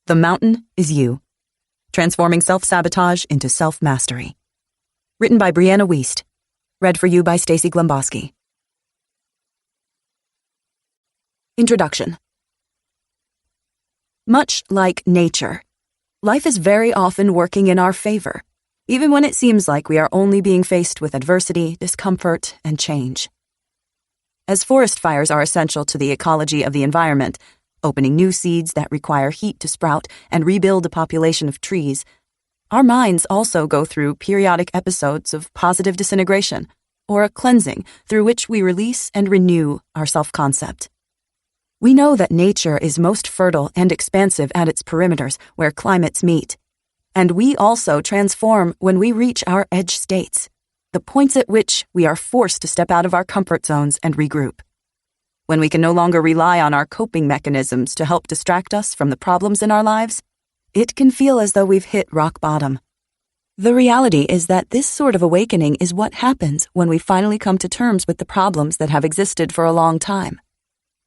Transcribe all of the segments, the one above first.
The mountain is you. Transforming self-sabotage into self-mastery. Written by Brianna Wiest. Read for you by Stacy Glomboski. Introduction. Much like nature, life is very often working in our favor, even when it seems like we are only being faced with adversity, discomfort, and change. As forest fires are essential to the ecology of the environment, opening new seeds that require heat to sprout and rebuild a population of trees, our minds also go through periodic episodes of positive disintegration, or a cleansing through which we release and renew our self-concept. We know that nature is most fertile and expansive at its perimeters where climates meet, and we also transform when we reach our edge states, the points at which we are forced to step out of our comfort zones and regroup. When we can no longer rely on our coping mechanisms to help distract us from the problems in our lives, it can feel as though we've hit rock bottom. The reality is that this sort of awakening is what happens when we finally come to terms with the problems that have existed for a long time.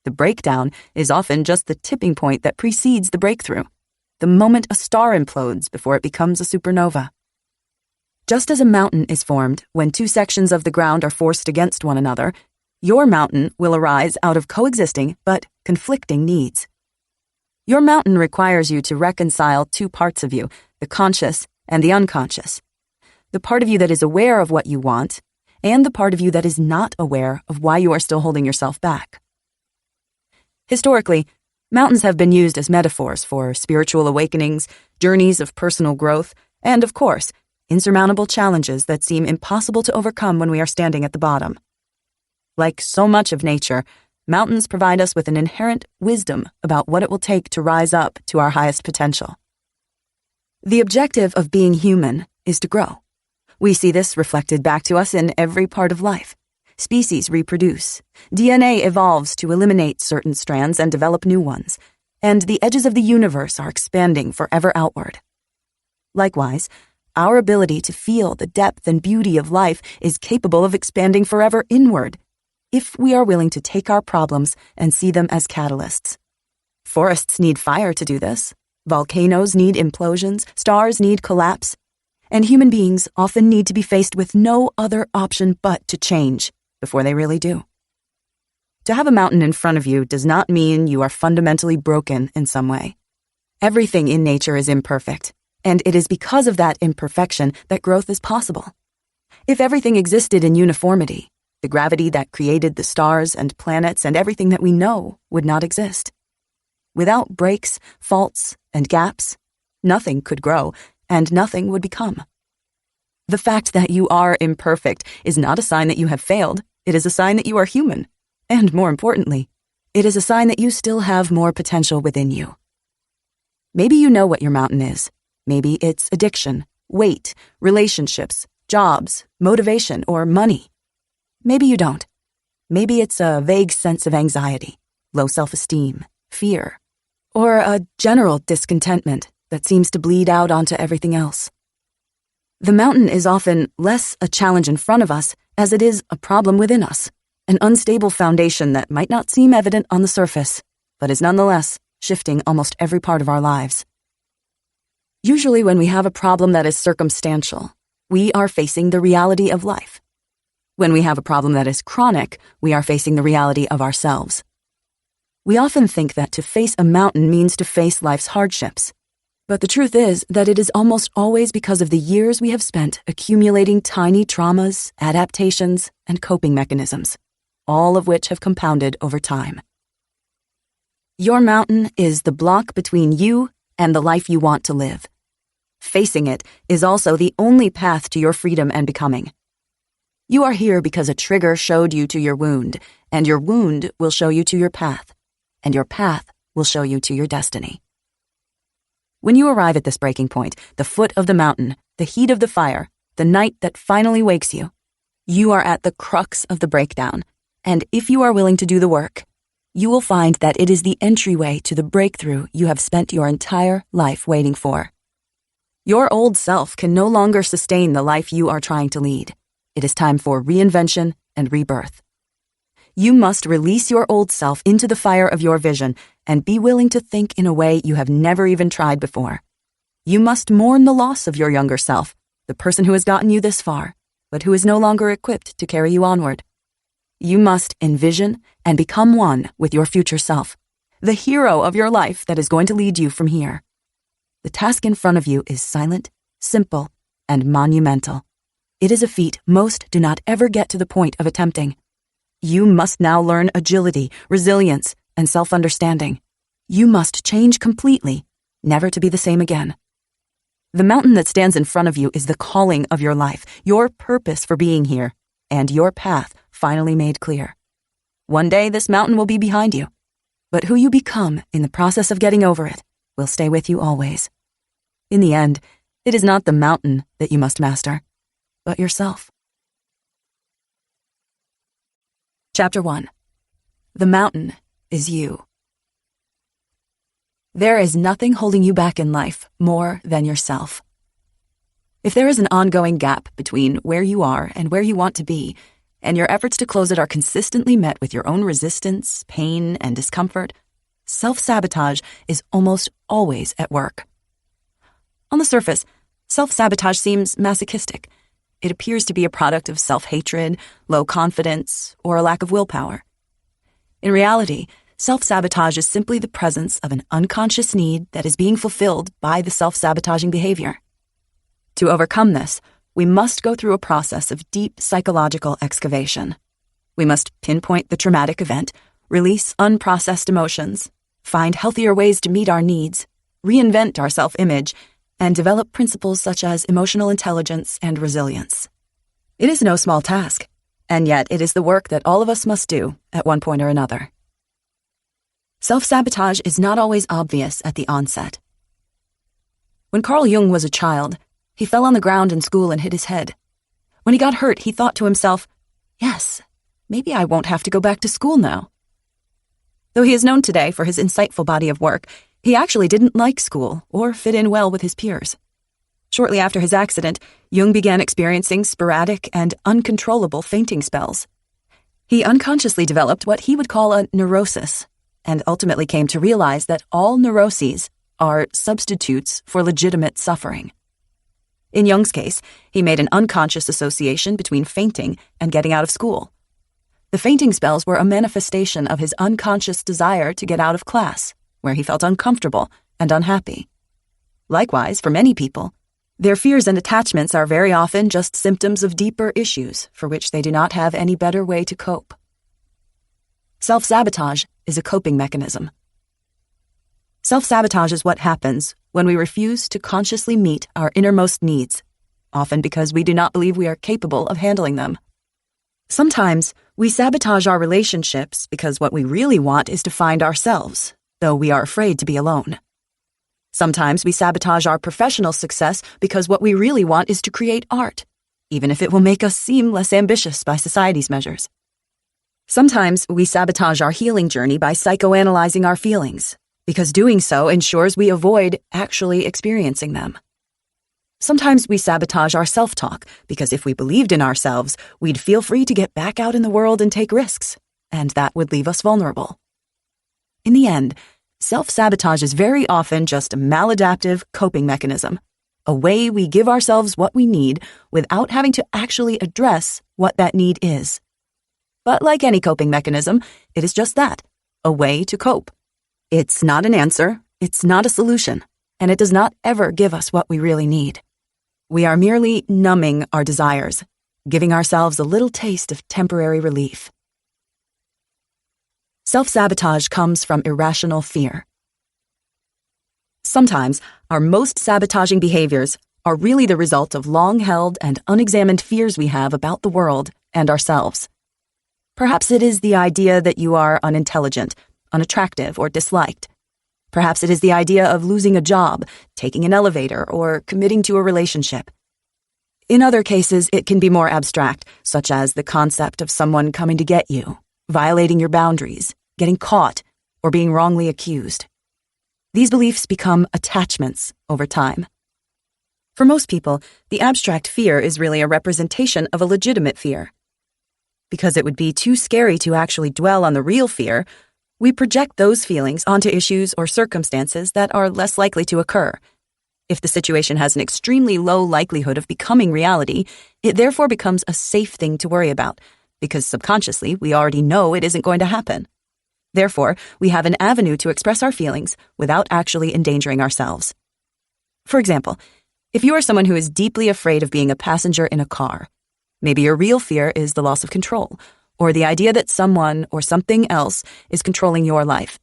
The breakdown is often just the tipping point that precedes the breakthrough, the moment a star implodes before it becomes a supernova. Just as a mountain is formed when two sections of the ground are forced against one another, your mountain will arise out of coexisting but conflicting needs. Your mountain requires you to reconcile two parts of you, the conscious and the unconscious. The part of you that is aware of what you want, and the part of you that is not aware of why you are still holding yourself back. Historically, mountains have been used as metaphors for spiritual awakenings, journeys of personal growth, and, of course, insurmountable challenges that seem impossible to overcome when we are standing at the bottom. Like so much of nature, mountains provide us with an inherent wisdom about what it will take to rise up to our highest potential. The objective of being human is to grow. We see this reflected back to us in every part of life. Species reproduce, DNA evolves to eliminate certain strands and develop new ones, and the edges of the universe are expanding forever outward. Likewise, our ability to feel the depth and beauty of life is capable of expanding forever inward, if we are willing to take our problems and see them as catalysts. Forests need fire to do this. Volcanoes need implosions. Stars need collapse. And human beings often need to be faced with no other option but to change before they really do. To have a mountain in front of you does not mean you are fundamentally broken in some way. Everything in nature is imperfect, and it is because of that imperfection that growth is possible. If everything existed in uniformity, the gravity that created the stars and planets and everything that we know would not exist. Without breaks, faults, and gaps, nothing could grow, and nothing would become. The fact that you are imperfect is not a sign that you have failed. It is a sign that you are human. And more importantly, it is a sign that you still have more potential within you. Maybe you know what your mountain is. Maybe it's addiction, weight, relationships, jobs, motivation, or money. Maybe you don't. Maybe it's a vague sense of anxiety, low self-esteem, fear, or a general discontentment that seems to bleed out onto everything else. The mountain is often less a challenge in front of us as it is a problem within us, an unstable foundation that might not seem evident on the surface, but is nonetheless shifting almost every part of our lives. Usually when we have a problem that is circumstantial, we are facing the reality of life. When we have a problem that is chronic, we are facing the reality of ourselves. We often think that to face a mountain means to face life's hardships. But the truth is that it is almost always because of the years we have spent accumulating tiny traumas, adaptations, and coping mechanisms, all of which have compounded over time. Your mountain is the block between you and the life you want to live. Facing it is also the only path to your freedom and becoming. You are here because a trigger showed you to your wound, and your wound will show you to your path, and your path will show you to your destiny. When you arrive at this breaking point, the foot of the mountain, the heat of the fire, the night that finally wakes you, you are at the crux of the breakdown, and if you are willing to do the work, you will find that it is the entryway to the breakthrough you have spent your entire life waiting for. Your old self can no longer sustain the life you are trying to lead. It is time for reinvention and rebirth. You must release your old self into the fire of your vision and be willing to think in a way you have never even tried before. You must mourn the loss of your younger self, the person who has gotten you this far, but who is no longer equipped to carry you onward. You must envision and become one with your future self, the hero of your life that is going to lead you from here. The task in front of you is silent, simple, and monumental. It is a feat most do not ever get to the point of attempting. You must now learn agility, resilience, and self-understanding. You must change completely, never to be the same again. The mountain that stands in front of you is the calling of your life, your purpose for being here, and your path finally made clear. One day this mountain will be behind you, but who you become in the process of getting over it will stay with you always. In the end, it is not the mountain that you must master, but yourself. Chapter 1. The mountain is you. There is nothing holding you back in life more than yourself. If there is an ongoing gap between where you are and where you want to be, and your efforts to close it are consistently met with your own resistance, pain, and discomfort, self-sabotage is almost always at work. On the surface, self-sabotage seems masochistic. It appears to be a product of self-hatred, low confidence, or a lack of willpower. In reality, self-sabotage is simply the presence of an unconscious need that is being fulfilled by the self-sabotaging behavior. To overcome this, we must go through a process of deep psychological excavation. We must pinpoint the traumatic event, release unprocessed emotions, find healthier ways to meet our needs, reinvent our self-image, and develop principles such as emotional intelligence and resilience. It is no small task, and yet it is the work that all of us must do at one point or another. Self-sabotage is not always obvious at the onset. When Carl Jung was a child, he fell on the ground in school and hit his head. When he got hurt, he thought to himself, "Yes, maybe I won't have to go back to school now." Though he is known today for his insightful body of work, he actually didn't like school or fit in well with his peers. Shortly after his accident, Jung began experiencing sporadic and uncontrollable fainting spells. He unconsciously developed what he would call a neurosis, and ultimately came to realize that all neuroses are substitutes for legitimate suffering. In Jung's case, he made an unconscious association between fainting and getting out of school. The fainting spells were a manifestation of his unconscious desire to get out of class, where he felt uncomfortable and unhappy. Likewise, for many people, their fears and attachments are very often just symptoms of deeper issues for which they do not have any better way to cope. Self-sabotage is a coping mechanism. Self-sabotage is what happens when we refuse to consciously meet our innermost needs, often because we do not believe we are capable of handling them. Sometimes we sabotage our relationships because what we really want is to find ourselves, though we are afraid to be alone. Sometimes we sabotage our professional success because what we really want is to create art, even if it will make us seem less ambitious by society's measures. Sometimes we sabotage our healing journey by psychoanalyzing our feelings, because doing so ensures we avoid actually experiencing them. Sometimes we sabotage our self-talk because if we believed in ourselves, we'd feel free to get back out in the world and take risks, and that would leave us vulnerable. In the end, self-sabotage is very often just a maladaptive coping mechanism, a way we give ourselves what we need without having to actually address what that need is. But like any coping mechanism, it is just that, a way to cope. It's not an answer, it's not a solution, and it does not ever give us what we really need. We are merely numbing our desires, giving ourselves a little taste of temporary relief. Self-sabotage comes from irrational fear. Sometimes, our most sabotaging behaviors are really the result of long-held and unexamined fears we have about the world and ourselves. Perhaps it is the idea that you are unintelligent, unattractive, or disliked. Perhaps it is the idea of losing a job, taking an elevator, or committing to a relationship. In other cases, it can be more abstract, such as the concept of someone coming to get you, violating your boundaries, getting caught, or being wrongly accused. These beliefs become attachments over time. For most people, the abstract fear is really a representation of a legitimate fear. Because it would be too scary to actually dwell on the real fear, We project those feelings onto issues or circumstances that are less likely to occur. If the situation has an extremely low likelihood of becoming reality, it therefore becomes a safe thing to worry about, because subconsciously we already know it isn't going to happen. Therefore, we have an avenue to express our feelings without actually endangering ourselves. For example, if you are someone who is deeply afraid of being a passenger in a car, maybe your real fear is the loss of control, or the idea that someone or something else is controlling your life.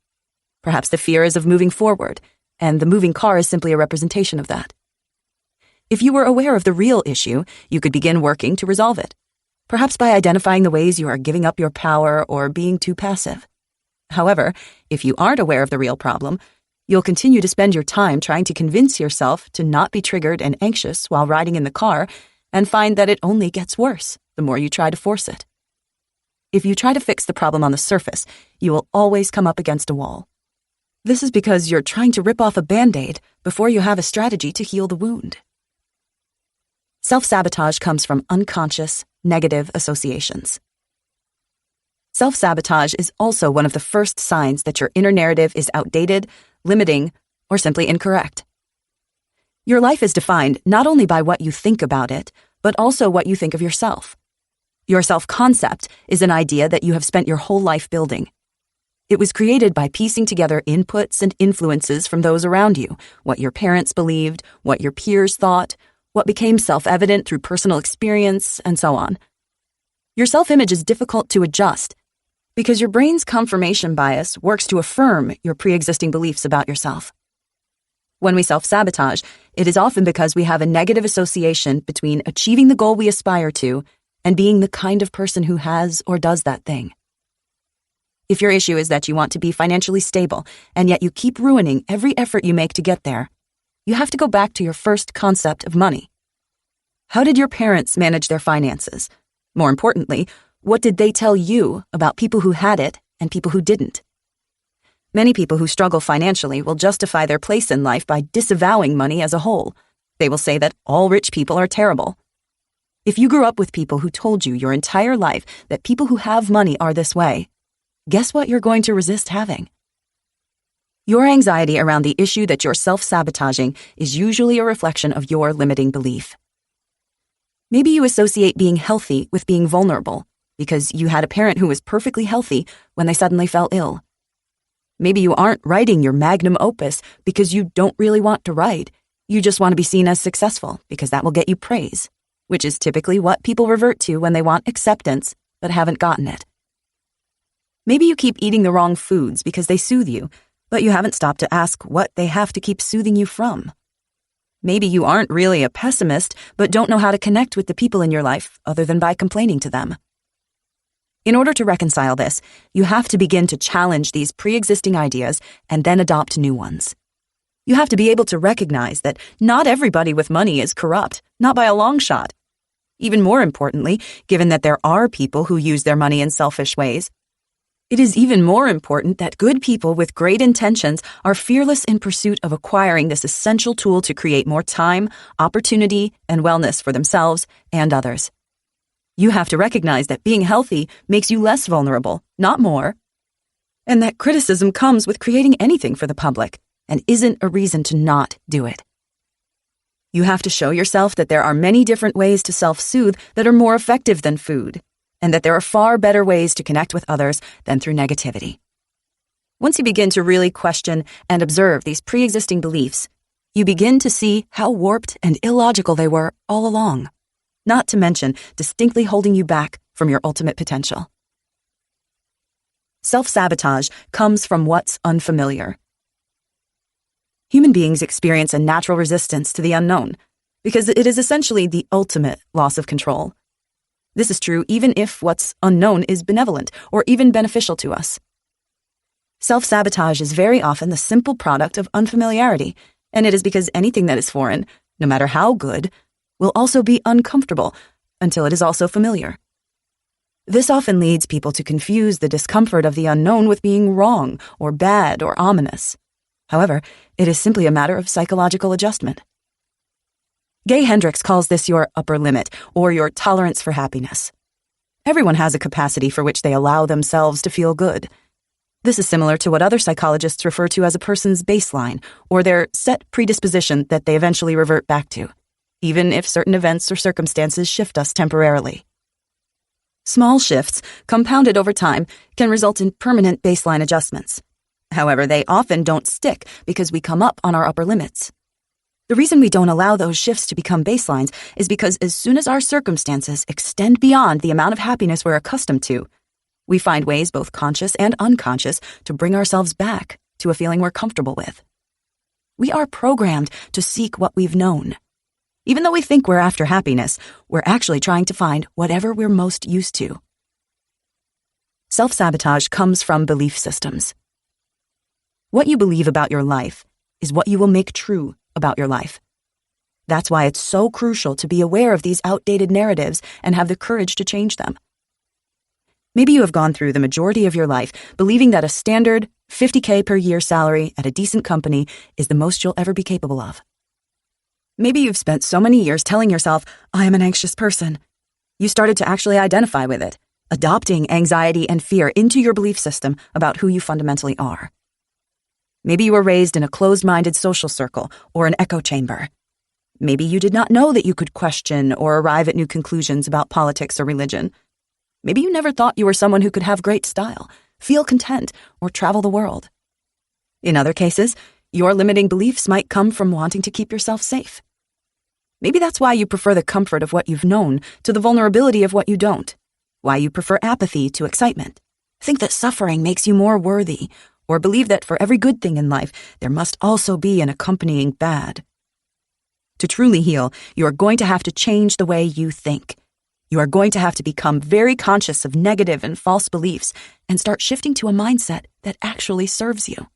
Perhaps the fear is of moving forward, and the moving car is simply a representation of that. If you were aware of the real issue, you could begin working to resolve it, perhaps by identifying the ways you are giving up your power or being too passive. However, if you aren't aware of the real problem, you'll continue to spend your time trying to convince yourself to not be triggered and anxious while riding in the car, and find that it only gets worse the more you try to force it. If you try to fix the problem on the surface, you will always come up against a wall. This is because you're trying to rip off a Band-Aid before you have a strategy to heal the wound. Self-sabotage comes from unconscious, negative associations. Self-sabotage is also one of the first signs that your inner narrative is outdated, limiting, or simply incorrect. Your life is defined not only by what you think about it, but also what you think of yourself. Your self-concept is an idea that you have spent your whole life building. It was created by piecing together inputs and influences from those around you, what your parents believed, what your peers thought, what became self-evident through personal experience, and so on. Your self-image is difficult to adjust because your brain's confirmation bias works to affirm your pre-existing beliefs about yourself. When we self-sabotage, it is often because we have a negative association between achieving the goal we aspire to and being the kind of person who has or does that thing. If your issue is that you want to be financially stable, and yet you keep ruining every effort you make to get there, you have to go back to your first concept of money. How did your parents manage their finances? More importantly, what did they tell you about people who had it and people who didn't? Many people who struggle financially will justify their place in life by disavowing money as a whole. They will say that all rich people are terrible. If you grew up with people who told you your entire life that people who have money are this way, guess what you're going to resist having? Your anxiety around the issue that you're self-sabotaging is usually a reflection of your limiting belief. Maybe you associate being healthy with being vulnerable because you had a parent who was perfectly healthy when they suddenly fell ill. Maybe you aren't writing your magnum opus because you don't really want to write. You just want to be seen as successful because that will get you praise, which is typically what people revert to when they want acceptance but haven't gotten it. Maybe you keep eating the wrong foods because they soothe you, but you haven't stopped to ask what they have to keep soothing you from. Maybe you aren't really a pessimist, but don't know how to connect with the people in your life other than by complaining to them. In order to reconcile this, you have to begin to challenge these pre-existing ideas and then adopt new ones. You have to be able to recognize that not everybody with money is corrupt, not by a long shot. Even more importantly, given that there are people who use their money in selfish ways, it is even more important that good people with great intentions are fearless in pursuit of acquiring this essential tool to create more time, opportunity, and wellness for themselves and others. You have to recognize that being healthy makes you less vulnerable, not more, and that criticism comes with creating anything for the public and isn't a reason to not do it. You have to show yourself that there are many different ways to self-soothe that are more effective than food, and that there are far better ways to connect with others than through negativity. Once you begin to really question and observe these pre-existing beliefs, you begin to see how warped and illogical they were all along, not to mention distinctly holding you back from your ultimate potential. Self-sabotage comes from what's unfamiliar. Human beings experience a natural resistance to the unknown because it is essentially the ultimate loss of control. This is true even if what's unknown is benevolent or even beneficial to us. Self-sabotage is very often the simple product of unfamiliarity, and it is because anything that is foreign, no matter how good, will also be uncomfortable until it is also familiar. This often leads people to confuse the discomfort of the unknown with being wrong or bad or ominous. However, it is simply a matter of psychological adjustment. Gay Hendricks calls this your upper limit or your tolerance for happiness. Everyone has a capacity for which they allow themselves to feel good. This is similar to what other psychologists refer to as a person's baseline, or their set predisposition that they eventually revert back to, even if certain events or circumstances shift us temporarily. Small shifts, compounded over time, can result in permanent baseline adjustments. However, they often don't stick because we come up on our upper limits. The reason we don't allow those shifts to become baselines is because as soon as our circumstances extend beyond the amount of happiness we're accustomed to, we find ways, both conscious and unconscious, to bring ourselves back to a feeling we're comfortable with. We are programmed to seek what we've known. Even though we think we're after happiness, we're actually trying to find whatever we're most used to. Self-sabotage comes from belief systems. What you believe about your life is what you will make true about your life. That's why it's so crucial to be aware of these outdated narratives and have the courage to change them. Maybe you have gone through the majority of your life believing that a standard $50K per year salary at a decent company is the most you'll ever be capable of. Maybe you've spent so many years telling yourself, I am an anxious person. You started to actually identify with it, adopting anxiety and fear into your belief system about who you fundamentally are. Maybe you were raised in a closed-minded social circle or an echo chamber. Maybe you did not know that you could question or arrive at new conclusions about politics or religion. Maybe you never thought you were someone who could have great style, feel content, or travel the world. In other cases, your limiting beliefs might come from wanting to keep yourself safe. Maybe that's why you prefer the comfort of what you've known to the vulnerability of what you don't, why you prefer apathy to excitement, think that suffering makes you more worthy, or believe that for every good thing in life, there must also be an accompanying bad. To truly heal, you are going to have to change the way you think. You are going to have to become very conscious of negative and false beliefs and start shifting to a mindset that actually serves you.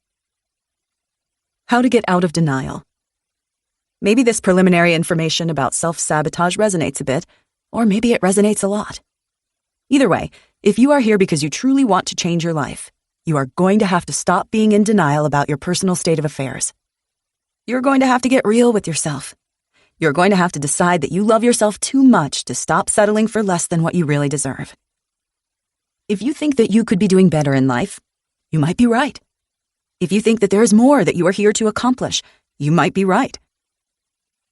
How to get out of denial. Maybe this preliminary information about self-sabotage resonates a bit, or maybe it resonates a lot. Either way, if you are here because you truly want to change your life, you are going to have to stop being in denial about your personal state of affairs. You're going to have to get real with yourself. You're going to have to decide that you love yourself too much to stop settling for less than what you really deserve. If you think that you could be doing better in life, you might be right. If you think that there is more that you are here to accomplish, you might be right.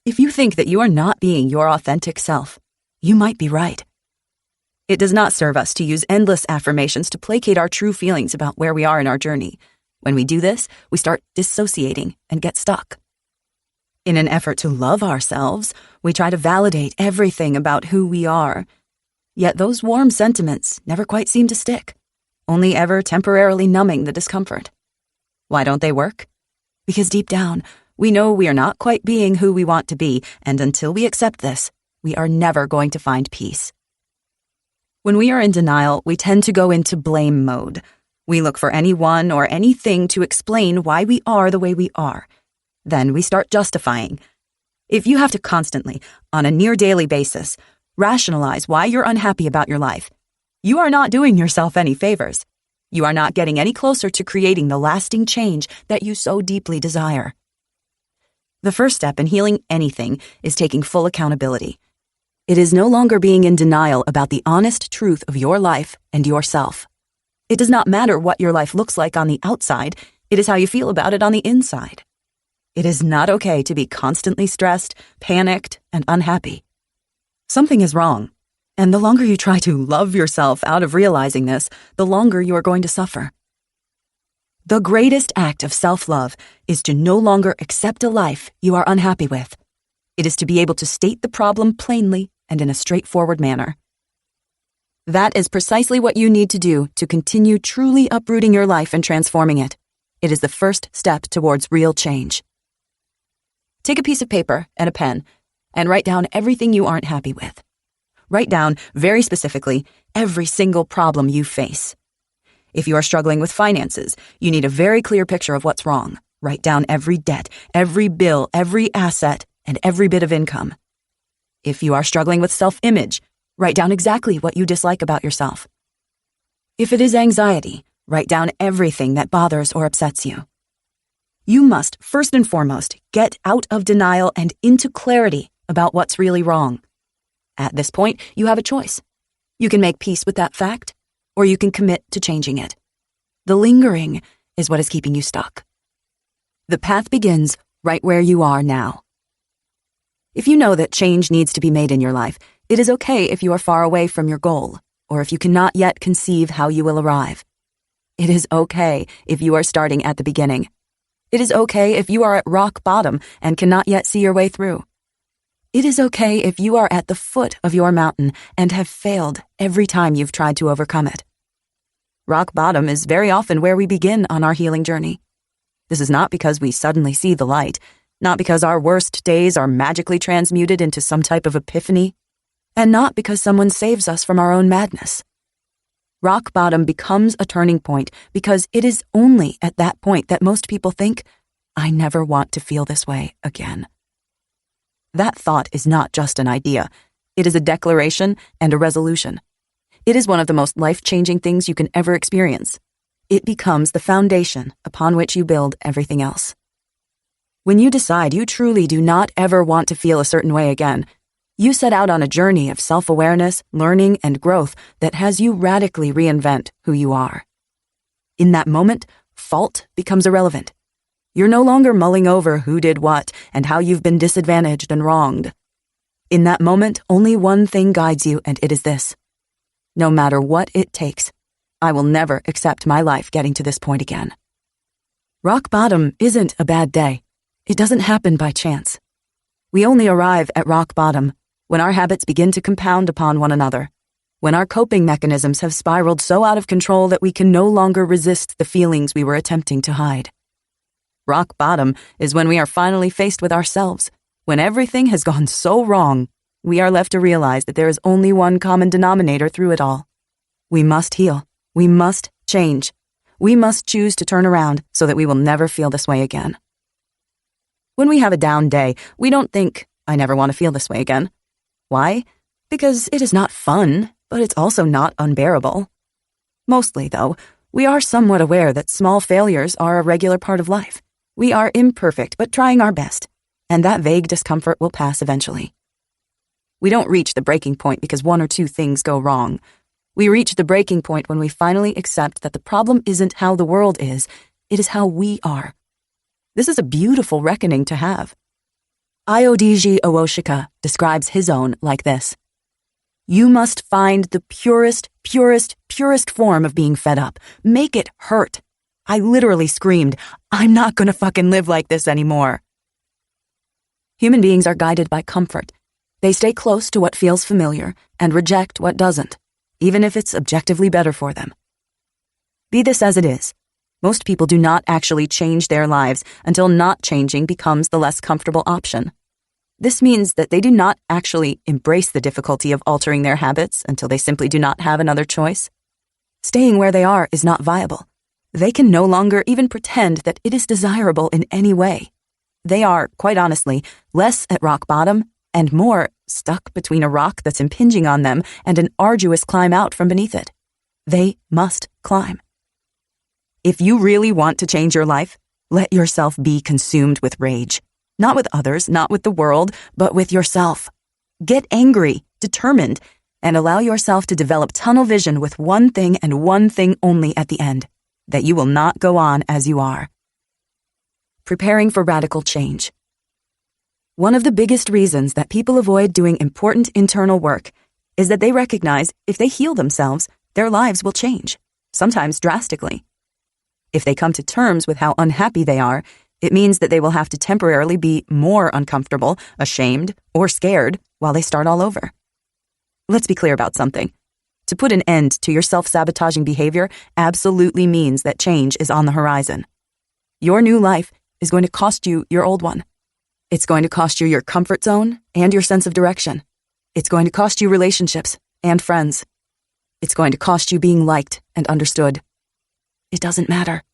If you think that you are not being your authentic self, you might be right. It does not serve us to use endless affirmations to placate our true feelings about where we are in our journey. When we do this, we start dissociating and get stuck. In an effort to love ourselves, we try to validate everything about who we are. Yet those warm sentiments never quite seem to stick, only ever temporarily numbing the discomfort. Why don't they work? Because deep down, we know we are not quite being who we want to be, and until we accept this, we are never going to find peace. When we are in denial, we tend to go into blame mode. We look for anyone or anything to explain why we are the way we are. Then we start justifying. If you have to constantly, on a near-daily basis, rationalize why you're unhappy about your life, you are not doing yourself any favors. You are not getting any closer to creating the lasting change that you so deeply desire. The first step in healing anything is taking full accountability. It is no longer being in denial about the honest truth of your life and yourself. It does not matter what your life looks like on the outside, it is how you feel about it on the inside. It is not okay to be constantly stressed, panicked, and unhappy. Something is wrong, and the longer you try to love yourself out of realizing this, the longer you are going to suffer. The greatest act of self-love is to no longer accept a life you are unhappy with. It is to be able to state the problem plainly and in a straightforward manner. That is precisely what you need to do to continue truly uprooting your life and transforming it. It is the first step towards real change. Take a piece of paper and a pen and write down everything you aren't happy with. Write down, very specifically, every single problem you face. If you are struggling with finances, you need a very clear picture of what's wrong. Write down every debt, every bill, every asset, and every bit of income. If you are struggling with self-image, write down exactly what you dislike about yourself. If it is anxiety, write down everything that bothers or upsets you. You must, first and foremost, get out of denial and into clarity about what's really wrong. At this point, you have a choice. You can make peace with that fact, or you can commit to changing it. The lingering is what is keeping you stuck. The path begins right where you are now. If you know that change needs to be made in your life, it is okay if you are far away from your goal, or if you cannot yet conceive how you will arrive. It is okay if you are starting at the beginning. It is okay if you are at rock bottom and cannot yet see your way through. It is okay if you are at the foot of your mountain and have failed every time you've tried to overcome it. Rock bottom is very often where we begin on our healing journey. This is not because we suddenly see the light, not because our worst days are magically transmuted into some type of epiphany, and not because someone saves us from our own madness. Rock bottom becomes a turning point because it is only at that point that most people think, I never want to feel this way again. That thought is not just an idea. It is a declaration and a resolution. It is one of the most life-changing things you can ever experience. It becomes the foundation upon which you build everything else. When you decide you truly do not ever want to feel a certain way again, you set out on a journey of self-awareness, learning, and growth that has you radically reinvent who you are. In that moment, fault becomes irrelevant. You're no longer mulling over who did what and how you've been disadvantaged and wronged. In that moment, only one thing guides you, and it is this. No matter what it takes, I will never accept my life getting to this point again. Rock bottom isn't a bad day. It doesn't happen by chance. We only arrive at rock bottom when our habits begin to compound upon one another, when our coping mechanisms have spiraled so out of control that we can no longer resist the feelings we were attempting to hide. Rock bottom is when we are finally faced with ourselves, when everything has gone so wrong, we are left to realize that there is only one common denominator through it all. We must heal. We must change. We must choose to turn around so that we will never feel this way again. When we have a down day, we don't think, I never want to feel this way again. Why? Because it is not fun, but it's also not unbearable. Mostly, though, we are somewhat aware that small failures are a regular part of life. We are imperfect, but trying our best, and that vague discomfort will pass eventually. We don't reach the breaking point because one or two things go wrong. We reach the breaking point when we finally accept that the problem isn't how the world is, it is how we are. This is a beautiful reckoning to have. Ayodiji Owoshika describes his own like this. You must find the purest form of being fed up. Make it hurt. I literally screamed, I'm not gonna fucking live like this anymore. Human beings are guided by comfort. They stay close to what feels familiar and reject what doesn't, even if it's objectively better for them. Be this as it is, most people do not actually change their lives until not changing becomes the less comfortable option. This means that they do not actually embrace the difficulty of altering their habits until they simply do not have another choice. Staying where they are is not viable. They can no longer even pretend that it is desirable in any way. They are, quite honestly, less at rock bottom and more stuck between a rock that's impinging on them and an arduous climb out from beneath it. They must climb. If you really want to change your life, let yourself be consumed with rage. Not with others, not with the world, but with yourself. Get angry, determined, and allow yourself to develop tunnel vision with one thing and one thing only at the end, that you will not go on as you are. Preparing for radical change. One of the biggest reasons that people avoid doing important internal work is that they recognize if they heal themselves, their lives will change, sometimes drastically. If they come to terms with how unhappy they are, it means that they will have to temporarily be more uncomfortable, ashamed, or scared while they start all over. Let's be clear about something. To put an end to your self-sabotaging behavior absolutely means that change is on the horizon. Your new life is going to cost you your old one. It's going to cost you your comfort zone and your sense of direction. It's going to cost you relationships and friends. It's going to cost you being liked and understood. It doesn't matter.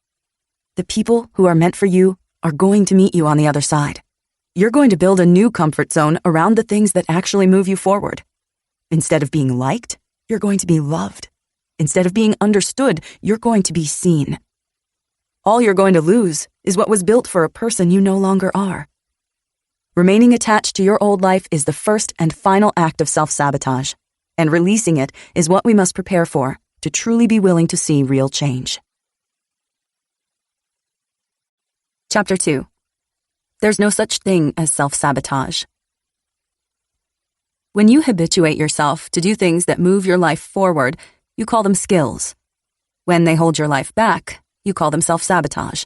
The people who are meant for you are going to meet you on the other side. You're going to build a new comfort zone around the things that actually move you forward. Instead of being liked, you're going to be loved. Instead of being understood, you're going to be seen. All you're going to lose is what was built for a person you no longer are. Remaining attached to your old life is the first and final act of self-sabotage, and releasing it is what we must prepare for to truly be willing to see real change. Chapter 2. There's no such thing as self-sabotage. When you habituate yourself to do things that move your life forward, you call them skills. When they hold your life back, you call them self-sabotage.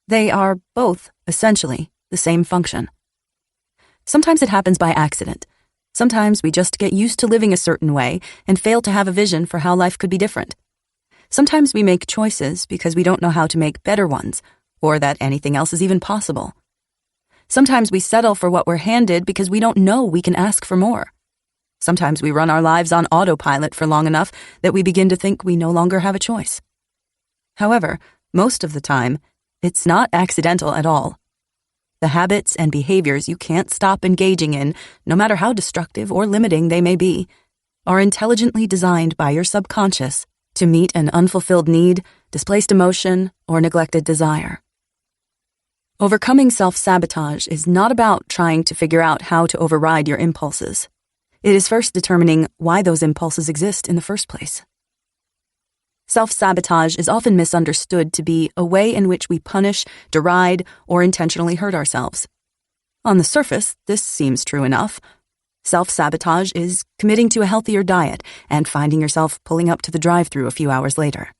They are both, essentially, the same function. Sometimes it happens by accident. Sometimes we just get used to living a certain way and fail to have a vision for how life could be different. Sometimes we make choices because we don't know how to make better ones, or that anything else is even possible. Sometimes we settle for what we're handed because we don't know we can ask for more. Sometimes we run our lives on autopilot for long enough that we begin to think we no longer have a choice. However, most of the time, it's not accidental at all. The habits and behaviors you can't stop engaging in, no matter how destructive or limiting they may be, are intelligently designed by your subconscious to meet an unfulfilled need, displaced emotion, or neglected desire. Overcoming self-sabotage is not about trying to figure out how to override your impulses. It is first determining why those impulses exist in the first place. Self-sabotage is often misunderstood to be a way in which we punish, deride, or intentionally hurt ourselves. On the surface, this seems true enough. Self-sabotage is committing to a healthier diet and finding yourself pulling up to the drive-thru a few hours later.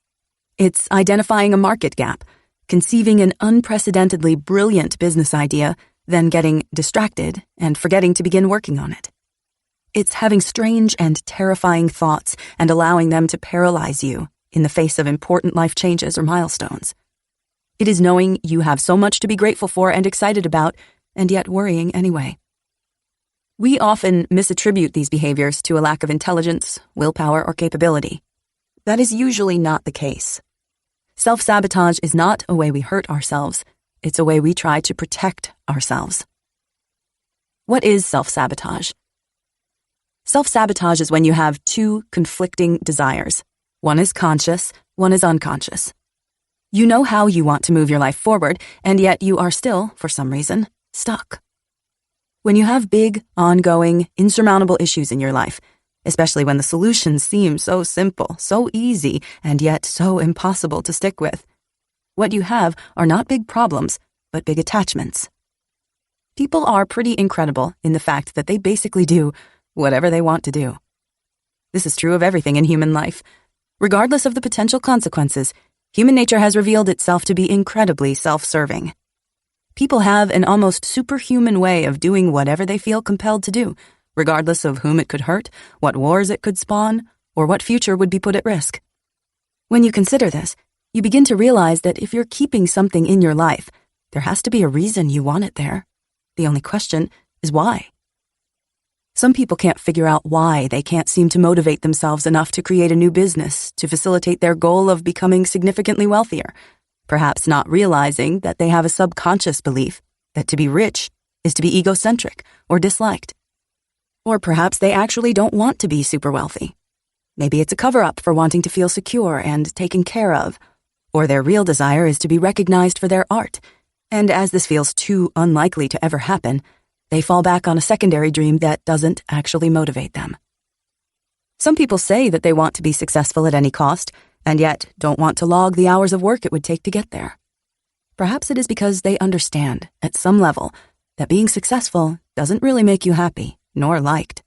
It's identifying a market gap, conceiving an unprecedentedly brilliant business idea, then getting distracted and forgetting to begin working on it. It's having strange and terrifying thoughts and allowing them to paralyze you in the face of important life changes or milestones. It is knowing you have so much to be grateful for and excited about, and yet worrying anyway. We often misattribute these behaviors to a lack of intelligence, willpower, or capability. That is usually not the case. Self-sabotage is not a way we hurt ourselves. It's a way we try to protect ourselves. What is self-sabotage? Self-sabotage is when you have two conflicting desires. One is conscious, one is unconscious. You know how you want to move your life forward, and yet you are still, for some reason, stuck. When you have big, ongoing, insurmountable issues in your life, especially when the solutions seem so simple, so easy, and yet so impossible to stick with, what you have are not big problems, but big attachments. People are pretty incredible in the fact that they basically do whatever they want to do. This is true of everything in human life. Regardless of the potential consequences, human nature has revealed itself to be incredibly self-serving. People have an almost superhuman way of doing whatever they feel compelled to do, regardless of whom it could hurt, what wars it could spawn, or what future would be put at risk. When you consider this, you begin to realize that if you're keeping something in your life, there has to be a reason you want it there. The only question is why. Some people can't figure out why they can't seem to motivate themselves enough to create a new business to facilitate their goal of becoming significantly wealthier, perhaps not realizing that they have a subconscious belief that to be rich is to be egocentric or disliked. Or perhaps they actually don't want to be super wealthy. Maybe it's a cover-up for wanting to feel secure and taken care of. Or their real desire is to be recognized for their art, and as this feels too unlikely to ever happen, they fall back on a secondary dream that doesn't actually motivate them. Some people say that they want to be successful at any cost, and yet don't want to log the hours of work it would take to get there. Perhaps it is because they understand, at some level, that being successful doesn't really make you happy, nor liked.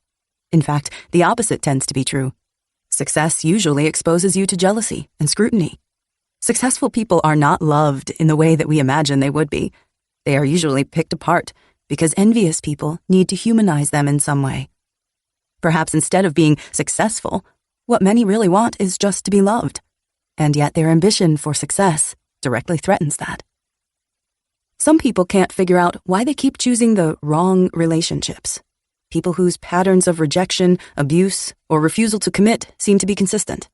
In fact, the opposite tends to be true. Success usually exposes you to jealousy and scrutiny. Successful people are not loved in the way that we imagine they would be. They are usually picked apart, because envious people need to humanize them in some way. Perhaps instead of being successful, what many really want is just to be loved, and yet their ambition for success directly threatens that. Some people can't figure out why they keep choosing the wrong relationships, people whose patterns of rejection, abuse, or refusal to commit seem to be consistent.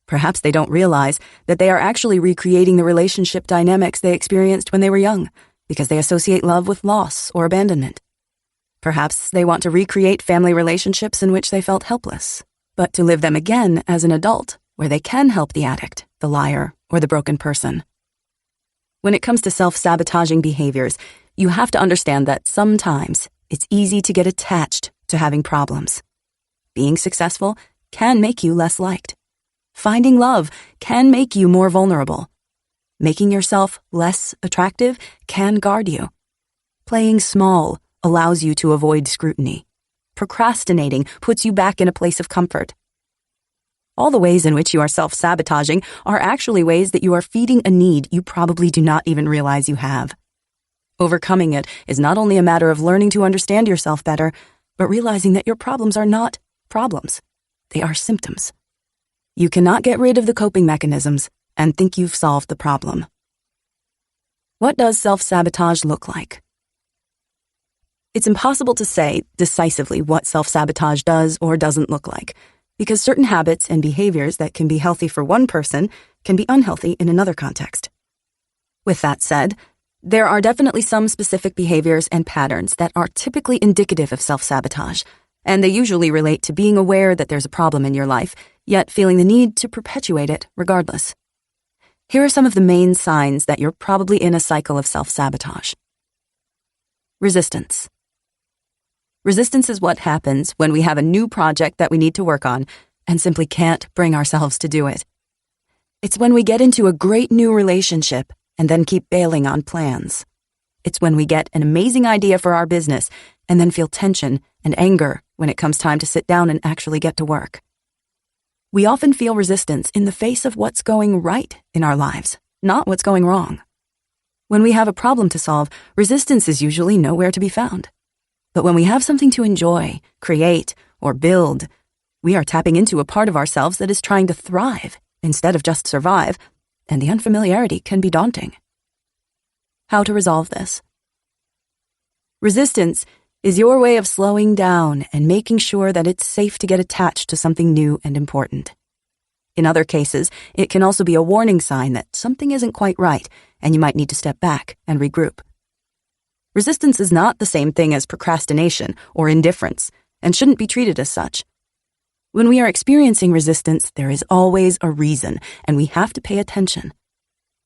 Perhaps they don't realize that they are actually recreating the relationship dynamics they experienced when they were young, because they associate love with loss or abandonment. Perhaps they want to recreate family relationships in which they felt helpless, but to live them again as an adult, where they can help the addict, the liar, or the broken person. When it comes to self-sabotaging behaviors, you have to understand that sometimes it's easy to get attached to having problems. Being successful can make you less liked. Finding love can make you more vulnerable. making yourself less attractive can guard you. Playing small allows you to avoid scrutiny. Procrastinating puts you back in a place of comfort. All the ways in which you are self-sabotaging are actually ways that you are feeding a need you probably do not even realize you have. Overcoming it is not only a matter of learning to understand yourself better, but realizing that your problems are not problems. They are symptoms. You cannot get rid of the coping mechanisms and think you've solved the problem. What does self-sabotage look like? It's impossible to say decisively what self-sabotage does or doesn't look like, because certain habits and behaviors that can be healthy for one person can be unhealthy in another context. With that said, there are definitely some specific behaviors and patterns that are typically indicative of self-sabotage, and they usually relate to being aware that there's a problem in your life, yet feeling the need to perpetuate it regardless. Here are some of the main signs that you're probably in a cycle of self-sabotage. Resistance. Resistance is what happens when we have a new project that we need to work on and simply can't bring ourselves to do it. It's when we get into a great new relationship and then keep bailing on plans. It's when we get an amazing idea for our business and then feel tension and anger when it comes time to sit down and actually get to work. We often feel resistance in the face of what's going right in our lives, not what's going wrong. When we have a problem to solve, resistance is usually nowhere to be found. But when we have something to enjoy, create, or build, we are tapping into a part of ourselves that is trying to thrive instead of just survive, and the unfamiliarity can be daunting. How to resolve this? Resistance is your way of slowing down and making sure that it's safe to get attached to something new and important. In other cases, it can also be a warning sign that something isn't quite right, and you might need to step back and regroup. Resistance is not the same thing as procrastination or indifference, and shouldn't be treated as such. When we are experiencing resistance, there is always a reason, and we have to pay attention.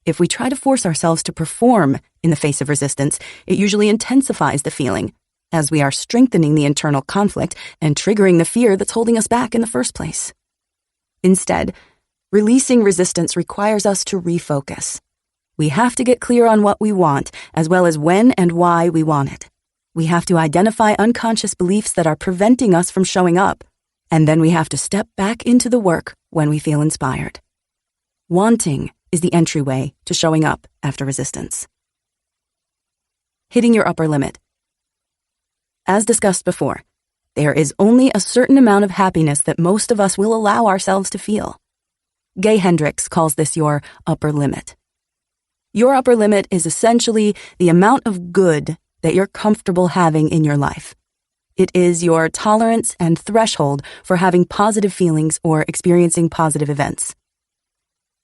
If we try to force ourselves to perform in the face of resistance, it usually intensifies the feeling, as we are strengthening the internal conflict and triggering the fear that's holding us back in the first place. Instead, releasing resistance requires us to refocus. We have to get clear on what we want, as well as when and why we want it. We have to identify unconscious beliefs that are preventing us from showing up, and then we have to step back into the work when we feel inspired. Wanting is the entryway to showing up after resistance. Hitting your upper limit. As discussed before, there is only a certain amount of happiness that most of us will allow ourselves to feel. Gay Hendricks calls this your upper limit. Your upper limit is essentially the amount of good that you're comfortable having in your life. It is your tolerance and threshold for having positive feelings or experiencing positive events.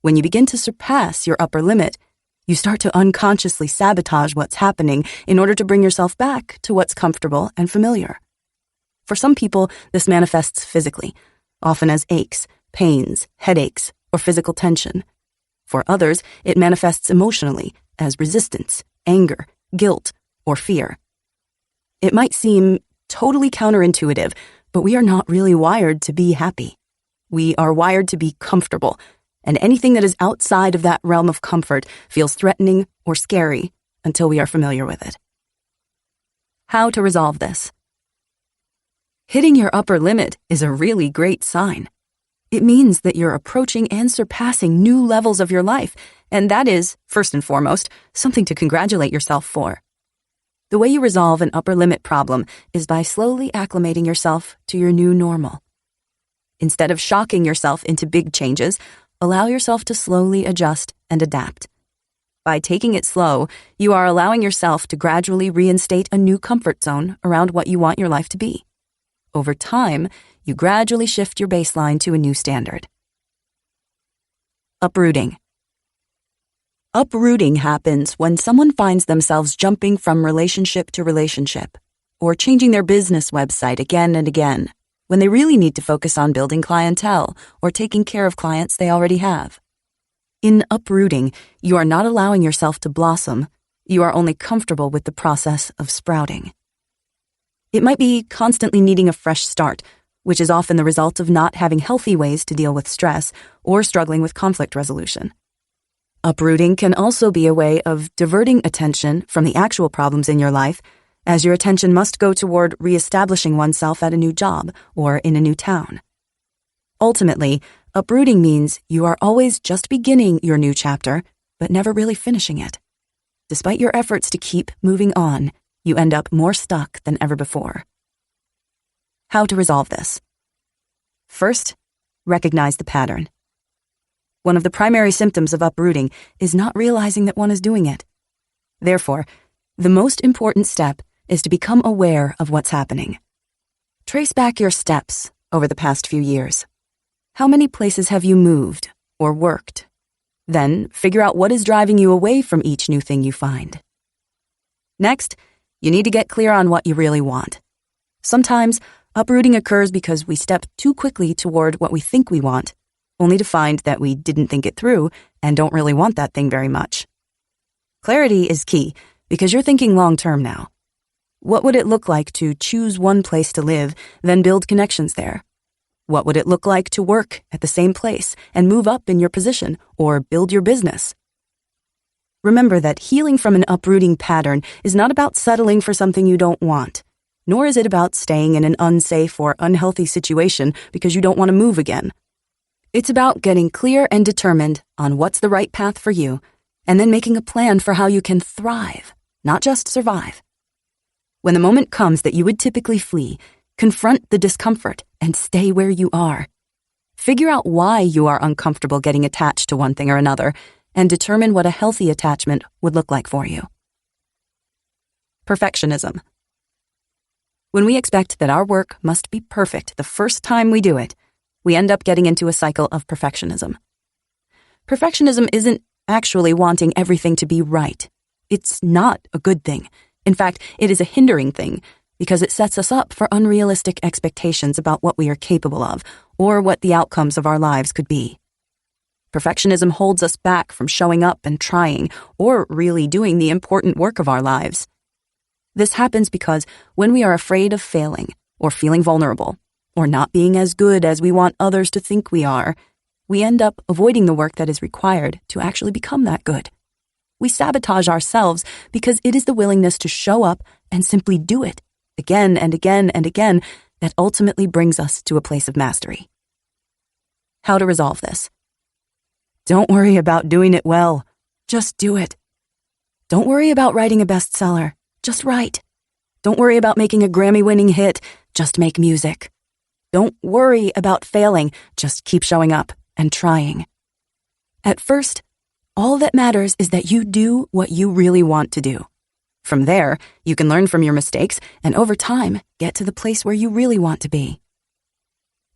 When you begin to surpass your upper limit, you start to unconsciously sabotage what's happening in order to bring yourself back to what's comfortable and familiar. For some people, this manifests physically, often as aches, pains, headaches, or physical tension. For others, it manifests emotionally as resistance, anger, guilt, or fear. It might seem totally counterintuitive, but we are not really wired to be happy. We are wired to be comfortable, and anything that is outside of that realm of comfort feels threatening or scary until we are familiar with it. How to resolve this? Hitting your upper limit is a really great sign. It means that you're approaching and surpassing new levels of your life, and that is, first and foremost, something to congratulate yourself for. The way you resolve an upper limit problem is by slowly acclimating yourself to your new normal. Instead of shocking yourself into big changes, allow yourself to slowly adjust and adapt. By taking it slow, you are allowing yourself to gradually reinstate a new comfort zone around what you want your life to be. Over time, you gradually shift your baseline to a new standard. Uprooting. Uprooting happens when someone finds themselves jumping from relationship to relationship, or changing their business website again and again, when they really need to focus on building clientele or taking care of clients they already have. In uprooting, you are not allowing yourself to blossom, you are only comfortable with the process of sprouting. It might be constantly needing a fresh start, which is often the result of not having healthy ways to deal with stress or struggling with conflict resolution. Uprooting can also be a way of diverting attention from the actual problems in your life, as your attention must go toward reestablishing oneself at a new job or in a new town. Ultimately, uprooting means you are always just beginning your new chapter, but never really finishing it. Despite your efforts to keep moving on, you end up more stuck than ever before. How to resolve this? First, recognize the pattern. One of the primary symptoms of uprooting is not realizing that one is doing it. Therefore, the most important step is to become aware of what's happening. Trace back your steps over the past few years. How many places have you moved or worked? Then, figure out what is driving you away from each new thing you find. Next, you need to get clear on what you really want. Sometimes, uprooting occurs because we step too quickly toward what we think we want, only to find that we didn't think it through and don't really want that thing very much. Clarity is key because you're thinking long-term now. What would it look like to choose one place to live, then build connections there? What would it look like to work at the same place and move up in your position or build your business? Remember that healing from an uprooting pattern is not about settling for something you don't want, nor is it about staying in an unsafe or unhealthy situation because you don't want to move again. It's about getting clear and determined on what's the right path for you, and then making a plan for how you can thrive, not just survive. When the moment comes that you would typically flee, confront the discomfort and stay where you are. Figure out why you are uncomfortable getting attached to one thing or another, and determine what a healthy attachment would look like for you. Perfectionism. When we expect that our work must be perfect the first time we do it, we end up getting into a cycle of perfectionism. Perfectionism isn't actually wanting everything to be right. It's not a good thing. In fact, it is a hindering thing because it sets us up for unrealistic expectations about what we are capable of or what the outcomes of our lives could be. Perfectionism holds us back from showing up and trying or really doing the important work of our lives. This happens because when we are afraid of failing or feeling vulnerable, or not being as good as we want others to think we are, we end up avoiding the work that is required to actually become that good. We sabotage ourselves because it is the willingness to show up and simply do it again and again and again that ultimately brings us to a place of mastery. How to resolve this? Don't worry about doing it well. Just do it. Don't worry about writing a bestseller. Just write. Don't worry about making a Grammy-winning hit. Just make music. Don't worry about failing, just keep showing up and trying. At first, all that matters is that you do what you really want to do. From there, you can learn from your mistakes and over time, get to the place where you really want to be.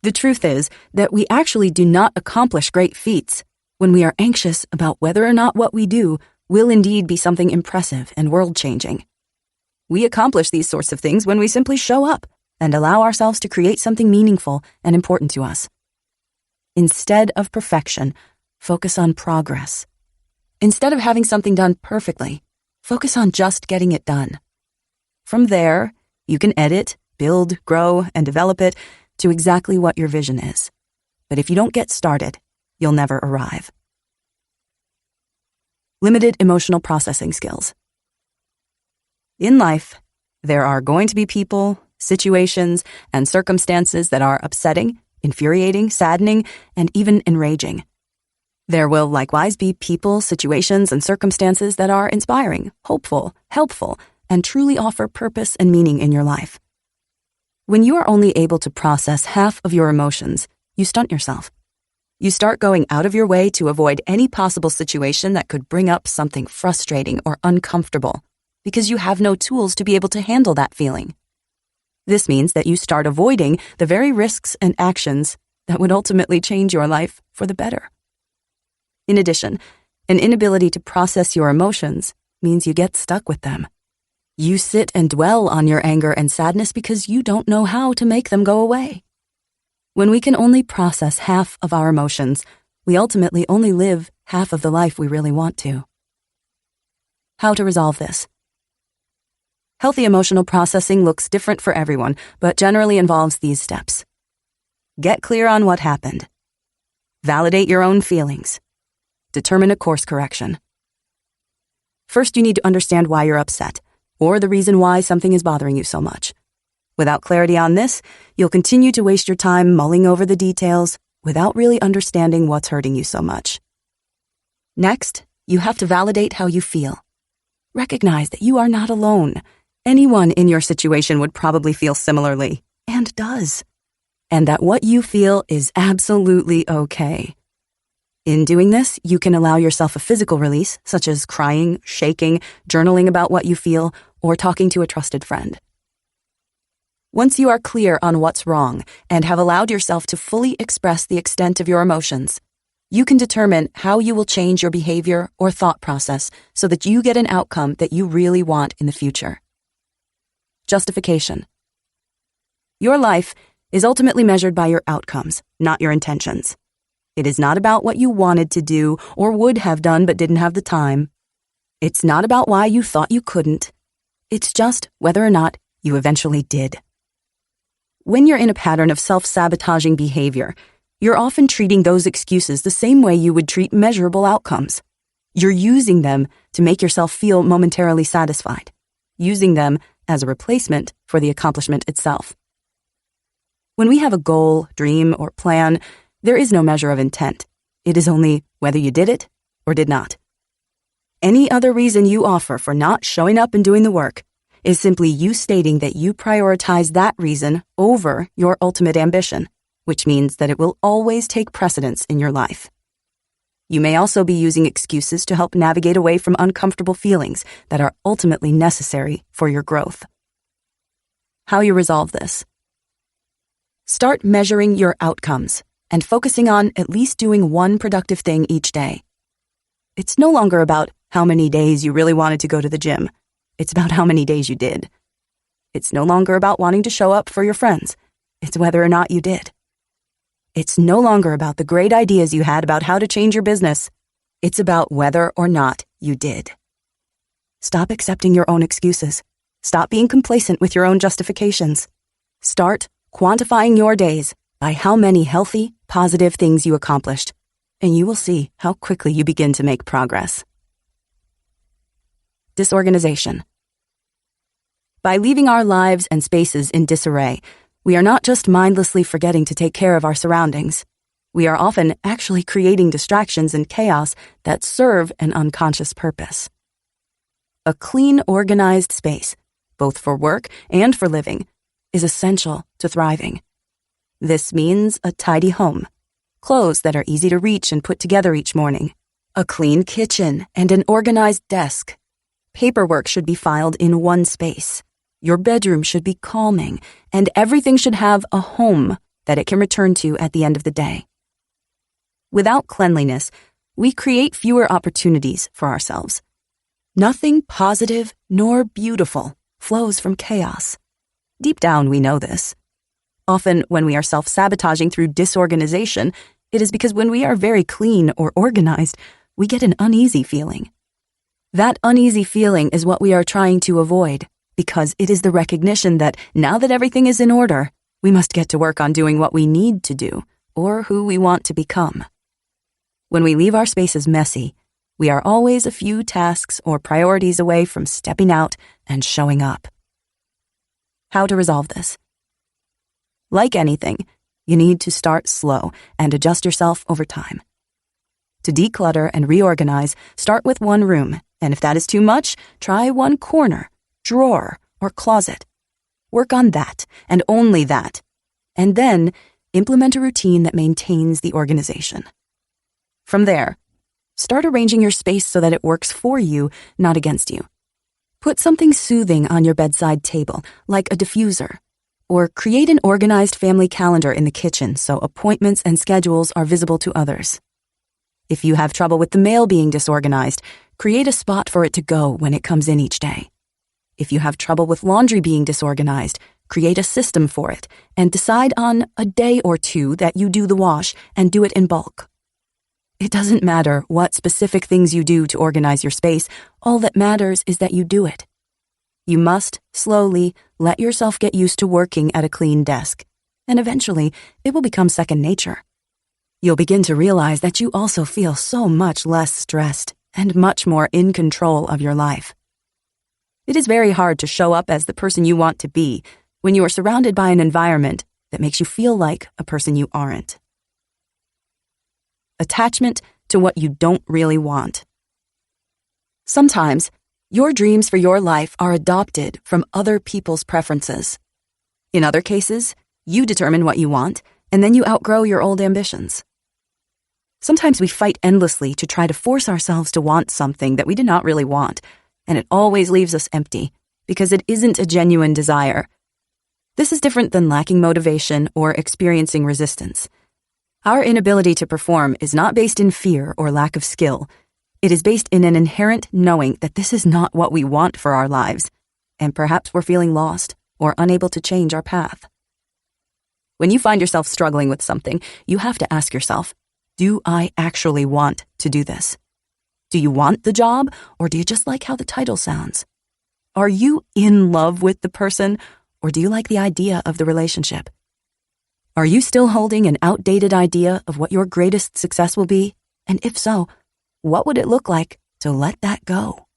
The truth is that we actually do not accomplish great feats when we are anxious about whether or not what we do will indeed be something impressive and world-changing. We accomplish these sorts of things when we simply show up and allow ourselves to create something meaningful and important to us. Instead of perfection, focus on progress. Instead of having something done perfectly, focus on just getting it done. From there, you can edit, build, grow, and develop it to exactly what your vision is. But if you don't get started, you'll never arrive. Limited emotional processing skills. In life, there are going to be people, situations, and circumstances that are upsetting, infuriating, saddening, and even enraging. There will likewise be people, situations, and circumstances that are inspiring, hopeful, helpful, and truly offer purpose and meaning in your life. When you are only able to process half of your emotions, you stunt yourself. You start going out of your way to avoid any possible situation that could bring up something frustrating or uncomfortable, because you have no tools to be able to handle that feeling. This means that you start avoiding the very risks and actions that would ultimately change your life for the better. In addition, an inability to process your emotions means you get stuck with them. You sit and dwell on your anger and sadness because you don't know how to make them go away. When we can only process half of our emotions, we ultimately only live half of the life we really want to. How to resolve this? Healthy emotional processing looks different for everyone, but generally involves these steps. Get clear on what happened. Validate your own feelings. determine a course correction. First, you need to understand why you're upset, or the reason why something is bothering you so much. Without clarity on this, you'll continue to waste your time mulling over the details without really understanding what's hurting you so much. Next, you have to validate how you feel. Recognize that you are not alone. Anyone in your situation would probably feel similarly, and does. And that what you feel is absolutely okay. In doing this, you can allow yourself a physical release, such as crying, shaking, journaling about what you feel, or talking to a trusted friend. Once you are clear on what's wrong and have allowed yourself to fully express the extent of your emotions, you can determine how you will change your behavior or thought process so that you get an outcome that you really want in the future. Justification. Your life is ultimately measured by your outcomes, not your intentions. It is not about what you wanted to do or would have done but didn't have the time. It's not about why you thought you couldn't. It's just whether or not you eventually did. When you're in a pattern of self-sabotaging behavior, you're often treating those excuses the same way you would treat measurable outcomes. You're using them to make yourself feel momentarily satisfied, using them as a replacement for the accomplishment itself. When we have a goal, dream, or plan, there is no measure of intent. It is only whether you did it or did not. Any other reason you offer for not showing up and doing the work is simply you stating that you prioritize that reason over your ultimate ambition, which means that it will always take precedence in your life. You may also be using excuses to help navigate away from uncomfortable feelings that are ultimately necessary for your growth. How you resolve this. Start measuring your outcomes and focusing on at least doing one productive thing each day. It's no longer about how many days you really wanted to go to the gym. It's about how many days you did. It's no longer about wanting to show up for your friends. It's whether or not you did. It's no longer about the great ideas you had about how to change your business. It's about whether or not you did. Stop accepting your own excuses. Stop being complacent with your own justifications. Start quantifying your days by how many healthy, positive things you accomplished, and you will see how quickly you begin to make progress. Disorganization. By leaving our lives and spaces in disarray, we are not just mindlessly forgetting to take care of our surroundings. We are often actually creating distractions and chaos that serve an unconscious purpose. A clean, organized space, both for work and for living, is essential to thriving. This means a tidy home, clothes that are easy to reach and put together each morning, a clean kitchen and an organized desk. Paperwork should be filed in one space. Your bedroom should be calming, and everything should have a home that it can return to at the end of the day. Without cleanliness, we create fewer opportunities for ourselves. Nothing positive nor beautiful flows from chaos. Deep down, we know this. Often, when we are self-sabotaging through disorganization, it is because when we are very clean or organized, we get an uneasy feeling. That uneasy feeling is what we are trying to avoid, because it is the recognition that now that everything is in order, we must get to work on doing what we need to do, or who we want to become. When we leave our spaces messy, we are always a few tasks or priorities away from stepping out and showing up. How to resolve this? Like anything, you need to start slow and adjust yourself over time. To declutter and reorganize, start with one room, and if that is too much, try one corner, drawer, or closet. Work on that, and only that, and then implement a routine that maintains the organization. From there, start arranging your space so that it works for you, not against you. Put something soothing on your bedside table, like a diffuser, or create an organized family calendar in the kitchen so appointments and schedules are visible to others. If you have trouble with the mail being disorganized, create a spot for it to go when it comes in each day. If you have trouble with laundry being disorganized, create a system for it and decide on a day or two that you do the wash and do it in bulk. It doesn't matter what specific things you do to organize your space. All that matters is that you do it. You must slowly let yourself get used to working at a clean desk, and eventually it will become second nature. You'll begin to realize that you also feel so much less stressed and much more in control of your life. It is very hard to show up as the person you want to be when you are surrounded by an environment that makes you feel like a person you aren't. Attachment to what you don't really want. Sometimes, your dreams for your life are adopted from other people's preferences. In other cases, you determine what you want, and then you outgrow your old ambitions. Sometimes we fight endlessly to try to force ourselves to want something that we do not really want, and it always leaves us empty because it isn't a genuine desire. This is different than lacking motivation or experiencing resistance. Our inability to perform is not based in fear or lack of skill. It is based in an inherent knowing that this is not what we want for our lives, and perhaps we're feeling lost or unable to change our path. When you find yourself struggling with something, you have to ask yourself, do I actually want to do this? Do you want the job, or do you just like how the title sounds? Are you in love with the person, or do you like the idea of the relationship? Are you still holding an outdated idea of what your greatest success will be? And if so, what would it look like to let that go?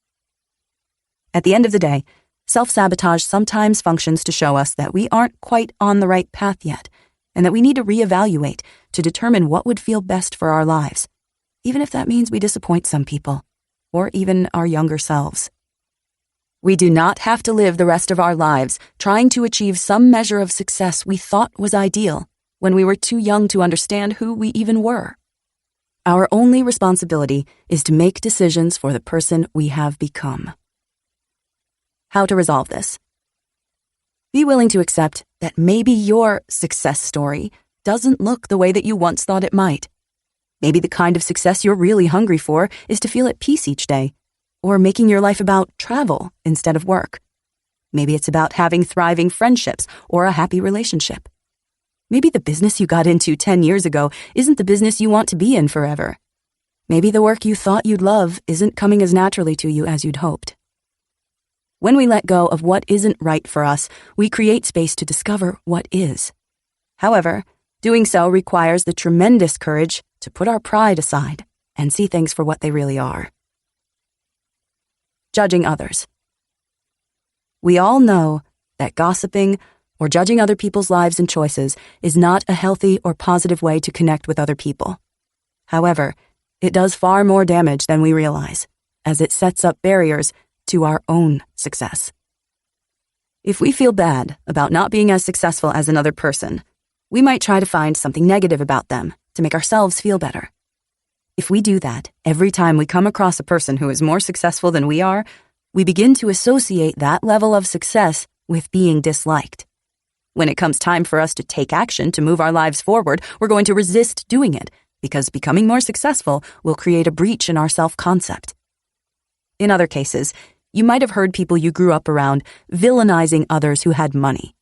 At the end of the day, self-sabotage sometimes functions to show us that we aren't quite on the right path yet, and that we need to reevaluate to determine what would feel best for our lives, even if that means we disappoint some people, or even our younger selves. We do not have to live the rest of our lives trying to achieve some measure of success we thought was ideal when we were too young to understand who we even were. Our only responsibility is to make decisions for the person we have become. How to resolve this? Be willing to accept that maybe your success story doesn't look the way that you once thought it might. Maybe the kind of success you're really hungry for is to feel at peace each day, or making your life about travel instead of work. Maybe it's about having thriving friendships or a happy relationship. Maybe the business you got into 10 years ago isn't the business you want to be in forever. Maybe the work you thought you'd love isn't coming as naturally to you as you'd hoped. When we let go of what isn't right for us, we create space to discover what is. However, doing so requires the tremendous courage to put our pride aside and see things for what they really are. Judging others. We all know that gossiping or judging other people's lives and choices is not a healthy or positive way to connect with other people. However, it does far more damage than we realize, as it sets up barriers to our own success. If we feel bad about not being as successful as another person, we might try to find something negative about them to make ourselves feel better. If we do that every time we come across a person who is more successful than we are, we begin to associate that level of success with being disliked. When it comes time for us to take action to move our lives forward, we're going to resist doing it because becoming more successful will create a breach in our self-concept. In other cases, you might have heard people you grew up around villainizing others who had money.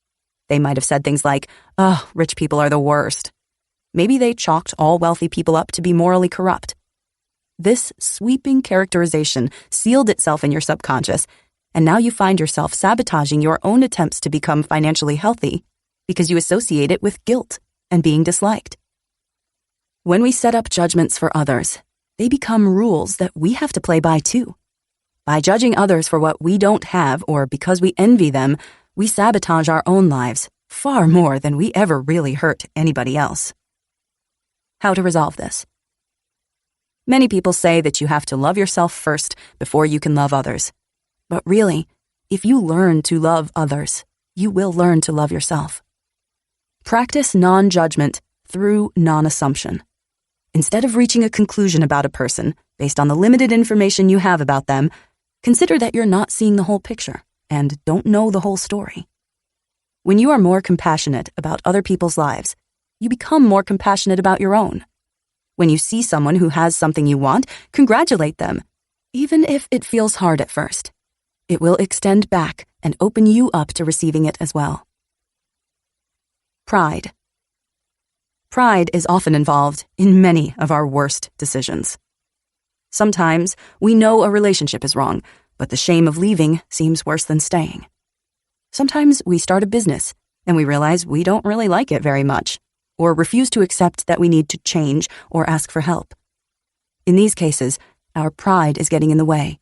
They might have said things like, "Oh, rich people are the worst." Maybe they chalked all wealthy people up to be morally corrupt. This sweeping characterization sealed itself in your subconscious, and now you find yourself sabotaging your own attempts to become financially healthy because you associate it with guilt and being disliked. When we set up judgments for others, they become rules that we have to play by too. By judging others for what we don't have or because we envy them, we sabotage our own lives far more than we ever really hurt anybody else. How to resolve this? Many people say that you have to love yourself first before you can love others. But really, if you learn to love others, you will learn to love yourself. Practice non-judgment through non-assumption. Instead of reaching a conclusion about a person based on the limited information you have about them, consider that you're not seeing the whole picture and don't know the whole story. When you are more compassionate about other people's lives, you become more compassionate about your own. When you see someone who has something you want, congratulate them, even if it feels hard at first. It will extend back and open you up to receiving it as well. Pride. Pride is often involved in many of our worst decisions. Sometimes we know a relationship is wrong, but the shame of leaving seems worse than staying. Sometimes we start a business and we realize we don't really like it very much. or refuse to accept that we need to change or ask for help. In these cases, our pride is getting in the way.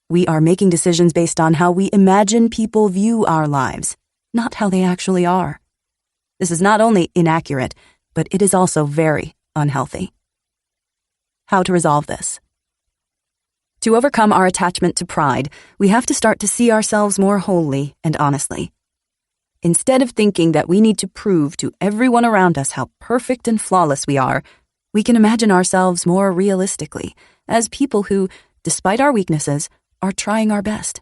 We are making decisions based on how we imagine people view our lives, not how they actually are. This is not only inaccurate, but it is also very unhealthy. How to resolve this? To overcome our attachment to pride, we have to start to see ourselves more wholly and honestly. Instead of thinking that we need to prove to everyone around us how perfect and flawless we are, we can imagine ourselves more realistically as people who, despite our weaknesses, are trying our best.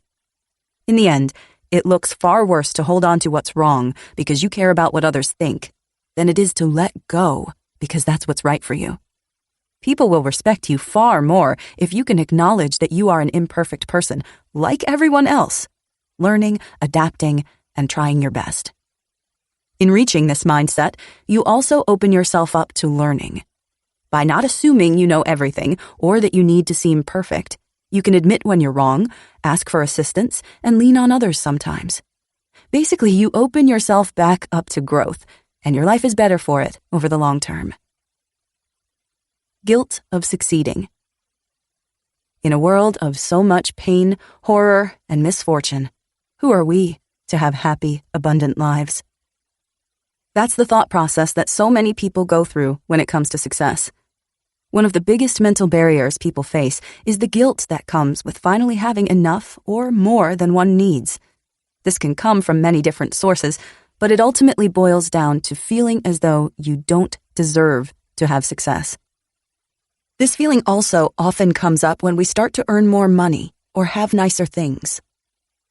In the end, it looks far worse to hold on to what's wrong because you care about what others think than it is to let go because that's what's right for you. People will respect you far more if you can acknowledge that you are an imperfect person, like everyone else, learning, adapting, and trying your best. In reaching this mindset, you also open yourself up to learning. By not assuming you know everything or that you need to seem perfect, you can admit when you're wrong, ask for assistance, and lean on others sometimes. Basically, you open yourself back up to growth, and your life is better for it over the long term. Guilt of succeeding. In a world of so much pain, horror, and misfortune, who are we to have happy, abundant lives? That's the thought process that so many people go through when it comes to success. One of the biggest mental barriers people face is the guilt that comes with finally having enough or more than one needs. This can come from many different sources, but it ultimately boils down to feeling as though you don't deserve to have success. This feeling also often comes up when we start to earn more money or have nicer things.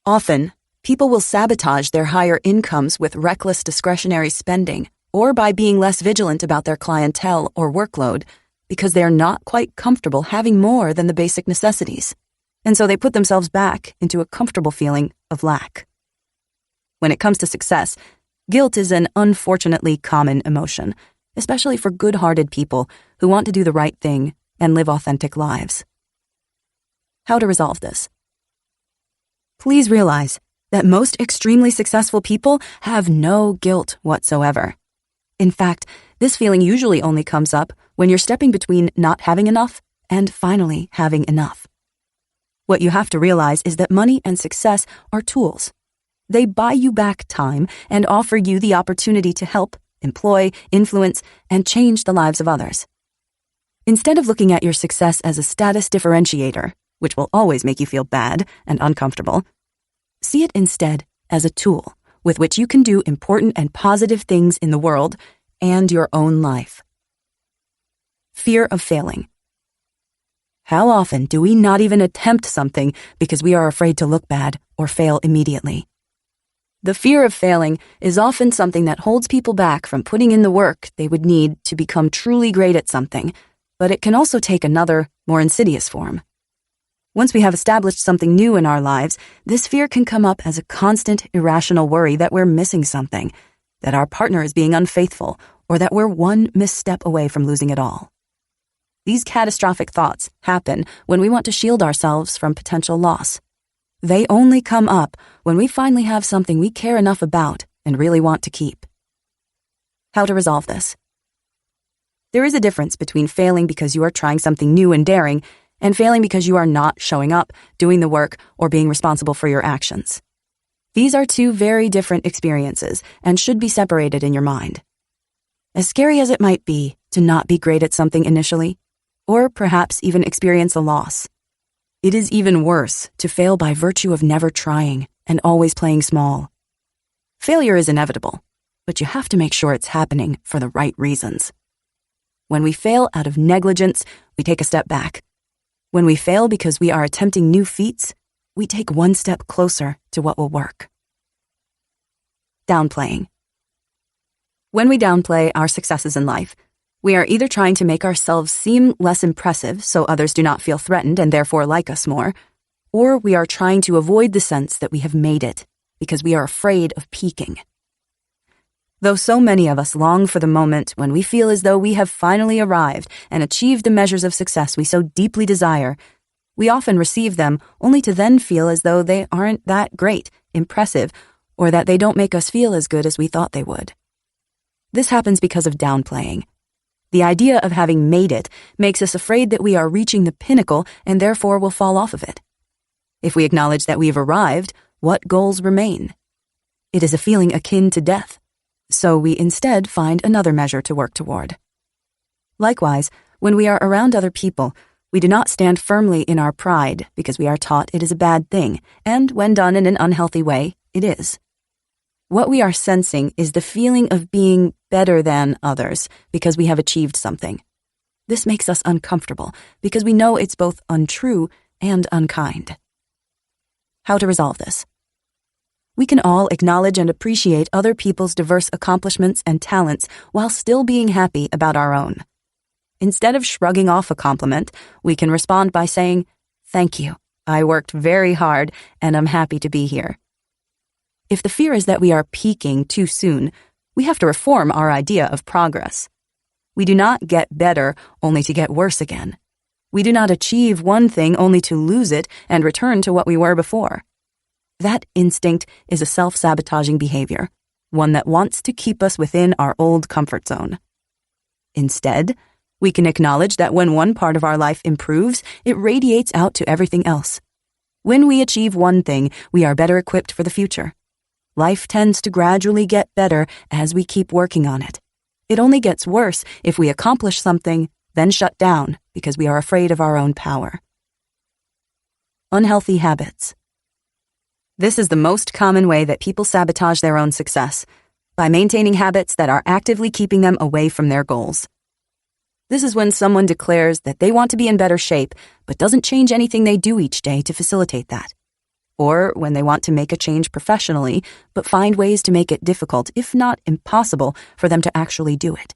Often, people will sabotage their higher incomes with reckless discretionary spending or by being less vigilant about their clientele or workload because they are not quite comfortable having more than the basic necessities, and so they put themselves back into a comfortable feeling of lack. When it comes to success, guilt is an unfortunately common emotion, especially for good-hearted people who want to do the right thing and live authentic lives. How to resolve this? Please realize that most extremely successful people have no guilt whatsoever. In fact, this feeling usually only comes up when you're stepping between not having enough and finally having enough. What you have to realize is that money and success are tools. They buy you back time and offer you the opportunity to help, employ, influence, and change the lives of others. Instead of looking at your success as a status differentiator, which will always make you feel bad and uncomfortable, see it instead as a tool with which you can do important and positive things in the world and your own life. Fear of failing. How often do we not even attempt something because we are afraid to look bad or fail immediately? The fear of failing is often something that holds people back from putting in the work they would need to become truly great at something, but it can also take another, more insidious form. Once we have established something new in our lives, this fear can come up as a constant, irrational worry that we're missing something, that our partner is being unfaithful, or that we're one misstep away from losing it all. These catastrophic thoughts happen when we want to shield ourselves from potential loss. They only come up when we finally have something we care enough about and really want to keep. How to resolve this? There is a difference between failing because you are trying something new and daring and failing because you are not showing up, doing the work, or being responsible for your actions. These are two very different experiences and should be separated in your mind. As scary as it might be to not be great at something initially, or perhaps even experience a loss, it is even worse to fail by virtue of never trying and always playing small. Failure is inevitable, but you have to make sure it's happening for the right reasons. When we fail out of negligence, we take a step back. When we fail because we are attempting new feats, we take one step closer to what will work. Downplaying. When we downplay our successes in life, we are either trying to make ourselves seem less impressive so others do not feel threatened and therefore like us more, or we are trying to avoid the sense that we have made it because we are afraid of peaking. Though so many of us long for the moment when we feel as though we have finally arrived and achieved the measures of success we so deeply desire, we often receive them only to then feel as though they aren't that great, impressive, or that they don't make us feel as good as we thought they would. This happens because of downplaying. The idea of having made it makes us afraid that we are reaching the pinnacle and therefore will fall off of it. If we acknowledge that we've arrived, what goals remain? It is a feeling akin to death, so we instead find another measure to work toward. Likewise, when we are around other people, we do not stand firmly in our pride because we are taught it is a bad thing, and when done in an unhealthy way, it is. What we are sensing is the feeling of being better than others because we have achieved something. This makes us uncomfortable because we know it's both untrue and unkind. How to resolve this? We can all acknowledge and appreciate other people's diverse accomplishments and talents while still being happy about our own. Instead of shrugging off a compliment, we can respond by saying, "Thank you. I worked very hard and I'm happy to be here." If the fear is that we are peaking too soon, we have to reform our idea of progress. We do not get better only to get worse again. We do not achieve one thing only to lose it and return to what we were before. That instinct is a self-sabotaging behavior, one that wants to keep us within our old comfort zone. Instead, we can acknowledge that when one part of our life improves, it radiates out to everything else. When we achieve one thing, we are better equipped for the future. Life tends to gradually get better as we keep working on it. It only gets worse if we accomplish something, then shut down because we are afraid of our own power. Unhealthy habits. This is the most common way that people sabotage their own success, by maintaining habits that are actively keeping them away from their goals. This is when someone declares that they want to be in better shape, but doesn't change anything they do each day to facilitate that. Or when they want to make a change professionally, but find ways to make it difficult, if not impossible, for them to actually do it.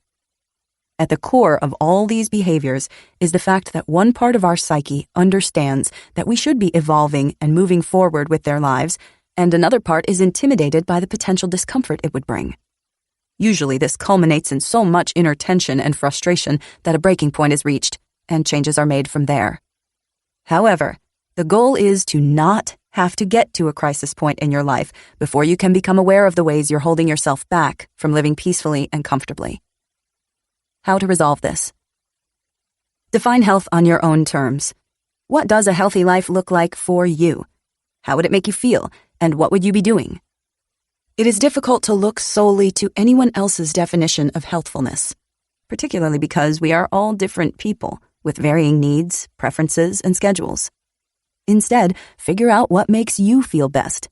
At the core of all these behaviors is the fact that one part of our psyche understands that we should be evolving and moving forward with their lives, and another part is intimidated by the potential discomfort it would bring. Usually this culminates in so much inner tension and frustration that a breaking point is reached, and changes are made from there. However, the goal is to not have to get to a crisis point in your life before you can become aware of the ways you're holding yourself back from living peacefully and comfortably. How to resolve this? Define health on your own terms. What does a healthy life look like for you? How would it make you feel, and what would you be doing? It is difficult to look solely to anyone else's definition of healthfulness, particularly because we are all different people with varying needs, preferences, and schedules. Instead, figure out what makes you feel best.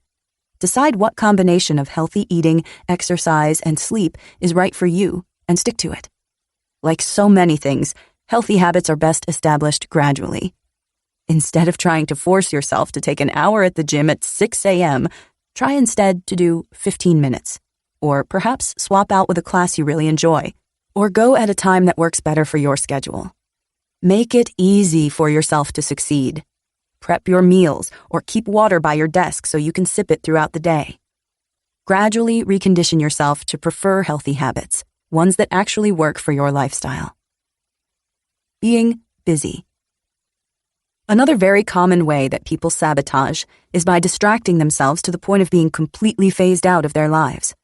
Decide what combination of healthy eating, exercise, and sleep is right for you, and stick to it. Like so many things, healthy habits are best established gradually. Instead of trying to force yourself to take an hour at the gym at 6 a.m., try instead to do 15 minutes. Or perhaps swap out with a class you really enjoy. Or go at a time that works better for your schedule. Make it easy for yourself to succeed. Prep your meals or keep water by your desk so you can sip it throughout the day. Gradually recondition yourself to prefer healthy habits, ones that actually work for your lifestyle. Being busy. Another very common way that people sabotage is by distracting themselves to the point of being completely phased out of their lives.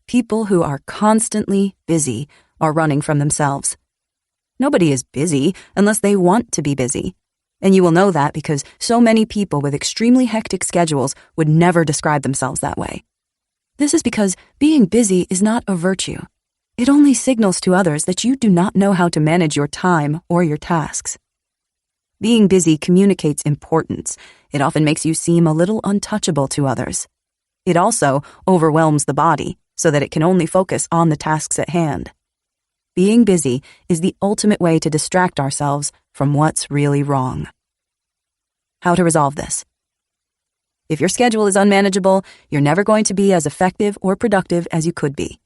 People who are constantly busy are running from themselves. Nobody is busy unless they want to be busy. And you will know that because so many people with extremely hectic schedules would never describe themselves that way. This is because being busy is not a virtue. It only signals to others that you do not know how to manage your time or your tasks. Being busy communicates importance. It often makes you seem a little untouchable to others. It also overwhelms the body so that it can only focus on the tasks at hand. Being busy is the ultimate way to distract ourselves from what's really wrong. How to resolve this? If your schedule is unmanageable, you're never going to be as effective or productive as you could be.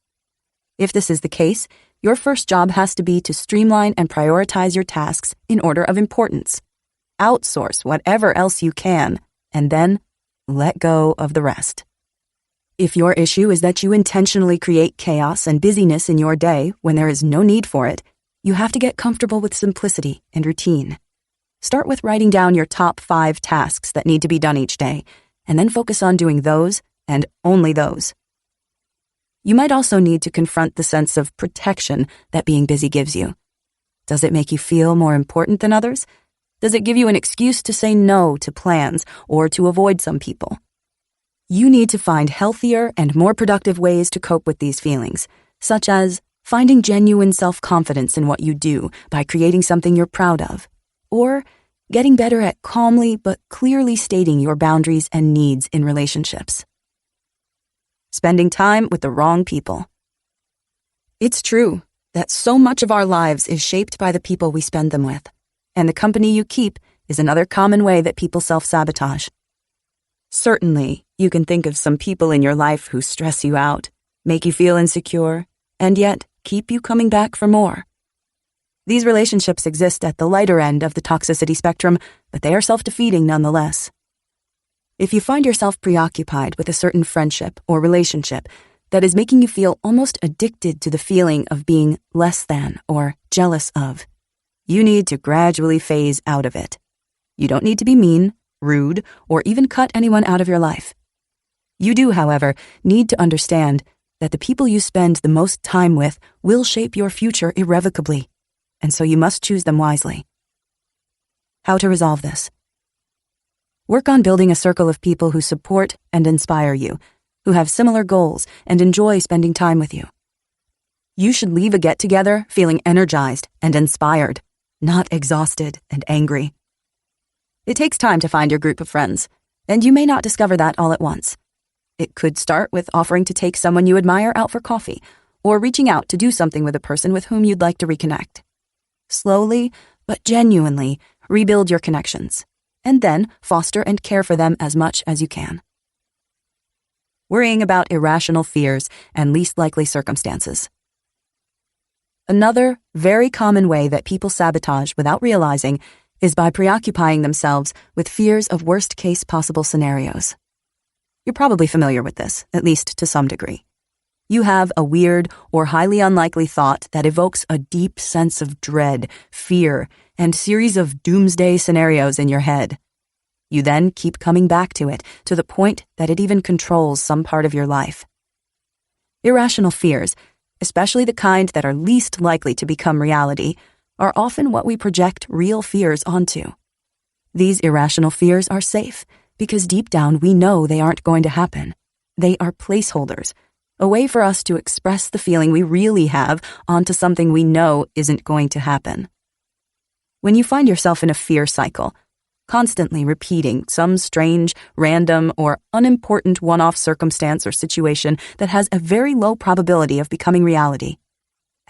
If this is the case, your first job has to be to streamline and prioritize your tasks in order of importance. Outsource whatever else you can, and then let go of the rest. If your issue is that you intentionally create chaos and busyness in your day when there is no need for it, you have to get comfortable with simplicity and routine. Start with writing down your top 5 tasks that need to be done each day, and then focus on doing those and only those. You might also need to confront the sense of protection that being busy gives you. Does it make you feel more important than others? Does it give you an excuse to say no to plans or to avoid some people? You need to find healthier and more productive ways to cope with these feelings, such as finding genuine self-confidence in what you do by creating something you're proud of, or getting better at calmly but clearly stating your boundaries and needs in relationships. Spending time with the wrong people. It's true that so much of our lives is shaped by the people we spend them with, and the company you keep is another common way that people self-sabotage. Certainly, you can think of some people in your life who stress you out, make you feel insecure, and yet keep you coming back for more. These relationships exist at the lighter end of the toxicity spectrum, but they are self-defeating nonetheless. If you find yourself preoccupied with a certain friendship or relationship that is making you feel almost addicted to the feeling of being less than or jealous of, you need to gradually phase out of it. You don't need to be mean, rude, or even cut anyone out of your life. You do, however, need to understand that the people you spend the most time with will shape your future irrevocably, and so you must choose them wisely. How to resolve this? Work on building a circle of people who support and inspire you, who have similar goals and enjoy spending time with you. You should leave a get-together feeling energized and inspired, not exhausted and angry. It takes time to find your group of friends, and you may not discover that all at once. It could start with offering to take someone you admire out for coffee, or reaching out to do something with a person with whom you'd like to reconnect. Slowly, but genuinely, rebuild your connections, and then foster and care for them as much as you can. Worrying about irrational fears and least likely circumstances. Another very common way that people sabotage without realizing is by preoccupying themselves with fears of worst-case possible scenarios. You're probably familiar with this, at least to some degree. You have a weird or highly unlikely thought that evokes a deep sense of dread, fear, and series of doomsday scenarios in your head. You then keep coming back to it to the point that it even controls some part of your life. Irrational fears, especially the kind that are least likely to become reality, are often what we project real fears onto. These irrational fears are safe because deep down we know they aren't going to happen. They are placeholders, a way for us to express the feeling we really have onto something we know isn't going to happen. When you find yourself in a fear cycle, constantly repeating some strange, random, or unimportant one-off circumstance or situation that has a very low probability of becoming reality,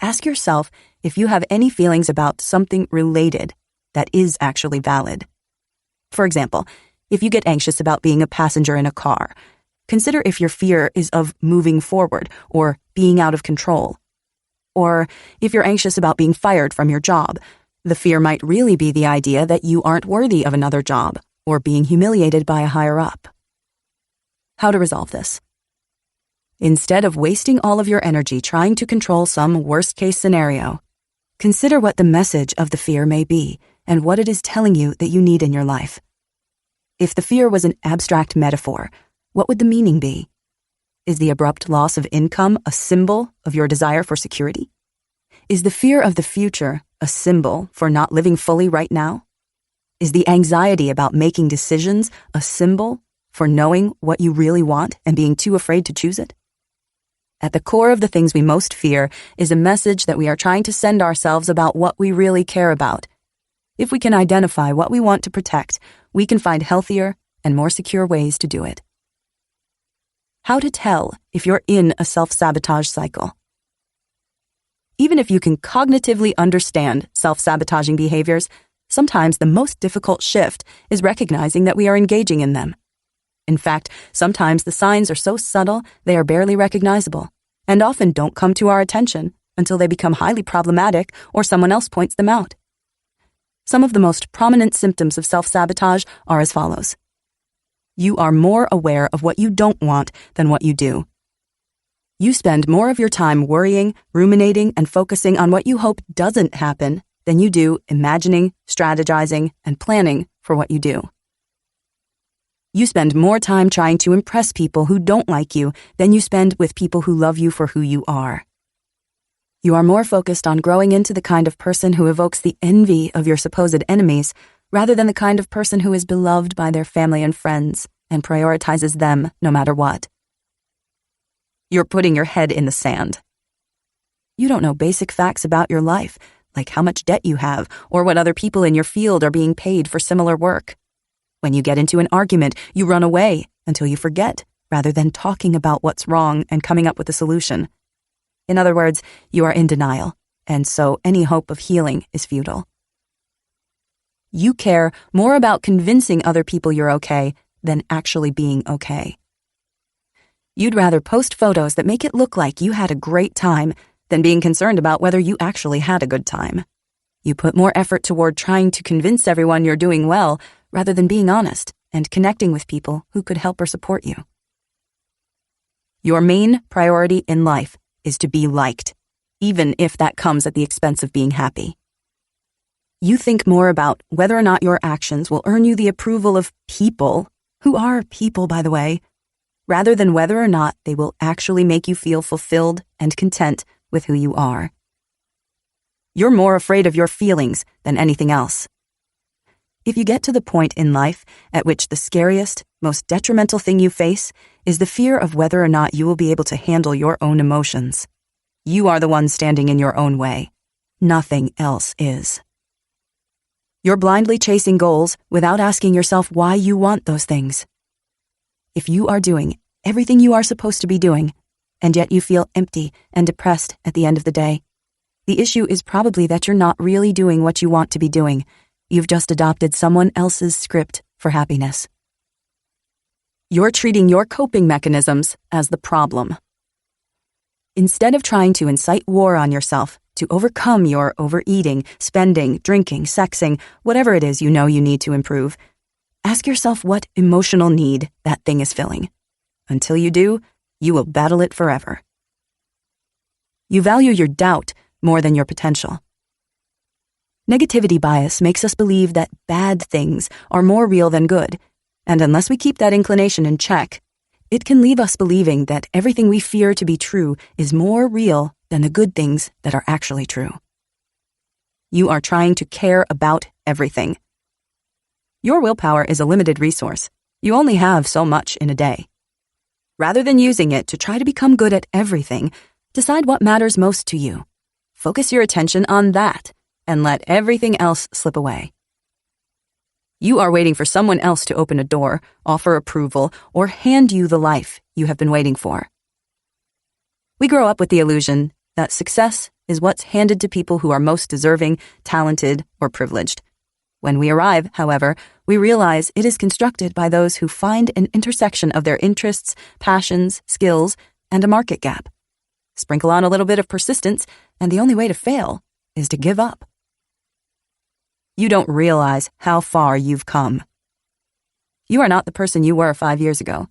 ask yourself if you have any feelings about something related that is actually valid. For example, if you get anxious about being a passenger in a car, consider if your fear is of moving forward or being out of control. Or if you're anxious about being fired from your job, the fear might really be the idea that you aren't worthy of another job or being humiliated by a higher-up. How to resolve this? Instead of wasting all of your energy trying to control some worst-case scenario, consider what the message of the fear may be and what it is telling you that you need in your life. If the fear was an abstract metaphor, what would the meaning be? Is the abrupt loss of income a symbol of your desire for security? Is the fear of the future a symbol for not living fully right now? Is the anxiety about making decisions a symbol for knowing what you really want and being too afraid to choose it? At the core of the things we most fear is a message that we are trying to send ourselves about what we really care about. If we can identify what we want to protect, we can find healthier and more secure ways to do it. How to tell if you're in a self-sabotage cycle. Even if you can cognitively understand self-sabotaging behaviors, sometimes the most difficult shift is recognizing that we are engaging in them. In fact, sometimes the signs are so subtle they are barely recognizable, and often don't come to our attention until they become highly problematic or someone else points them out. Some of the most prominent symptoms of self-sabotage are as follows. You are more aware of what you don't want than what you do. You spend more of your time worrying, ruminating, and focusing on what you hope doesn't happen than you do imagining, strategizing, and planning for what you do. You spend more time trying to impress people who don't like you than you spend with people who love you for who you are. You are more focused on growing into the kind of person who evokes the envy of your supposed enemies rather than the kind of person who is beloved by their family and friends and prioritizes them no matter what. You're putting your head in the sand. You don't know basic facts about your life, like how much debt you have or what other people in your field are being paid for similar work. When you get into an argument, you run away until you forget, rather than talking about what's wrong and coming up with a solution. In other words, you are in denial, and so any hope of healing is futile. You care more about convincing other people you're okay than actually being okay. You'd rather post photos that make it look like you had a great time than being concerned about whether you actually had a good time. You put more effort toward trying to convince everyone you're doing well rather than being honest and connecting with people who could help or support you. Your main priority in life is to be liked, even if that comes at the expense of being happy. You think more about whether or not your actions will earn you the approval of people, who are people, by the way, rather than whether or not they will actually make you feel fulfilled and content with who you are. You're more afraid of your feelings than anything else. If you get to the point in life at which the scariest, most detrimental thing you face is the fear of whether or not you will be able to handle your own emotions, you are the one standing in your own way. Nothing else is. You're blindly chasing goals without asking yourself why you want those things. If you are doing everything you are supposed to be doing, and yet you feel empty and depressed at the end of the day, the issue is probably that you're not really doing what you want to be doing. You've just adopted someone else's script for happiness. You're treating your coping mechanisms as the problem. Instead of trying to incite war on yourself to overcome your overeating, spending, drinking, sexing, whatever it is you know you need to improve, ask yourself what emotional need that thing is filling. Until you do, you will battle it forever. You value your doubt more than your potential. Negativity bias makes us believe that bad things are more real than good, and unless we keep that inclination in check, it can leave us believing that everything we fear to be true is more real than the good things that are actually true. You are trying to care about everything. Your willpower is a limited resource. You only have so much in a day. Rather than using it to try to become good at everything, decide what matters most to you. Focus your attention on that and let everything else slip away. You are waiting for someone else to open a door, offer approval, or hand you the life you have been waiting for. We grow up with the illusion that success is what's handed to people who are most deserving, talented, or privileged. When we arrive, however, we realize it is constructed by those who find an intersection of their interests, passions, skills, and a market gap. Sprinkle on a little bit of persistence, and the only way to fail is to give up. You don't realize how far you've come. You are not the person you were 5 years ago.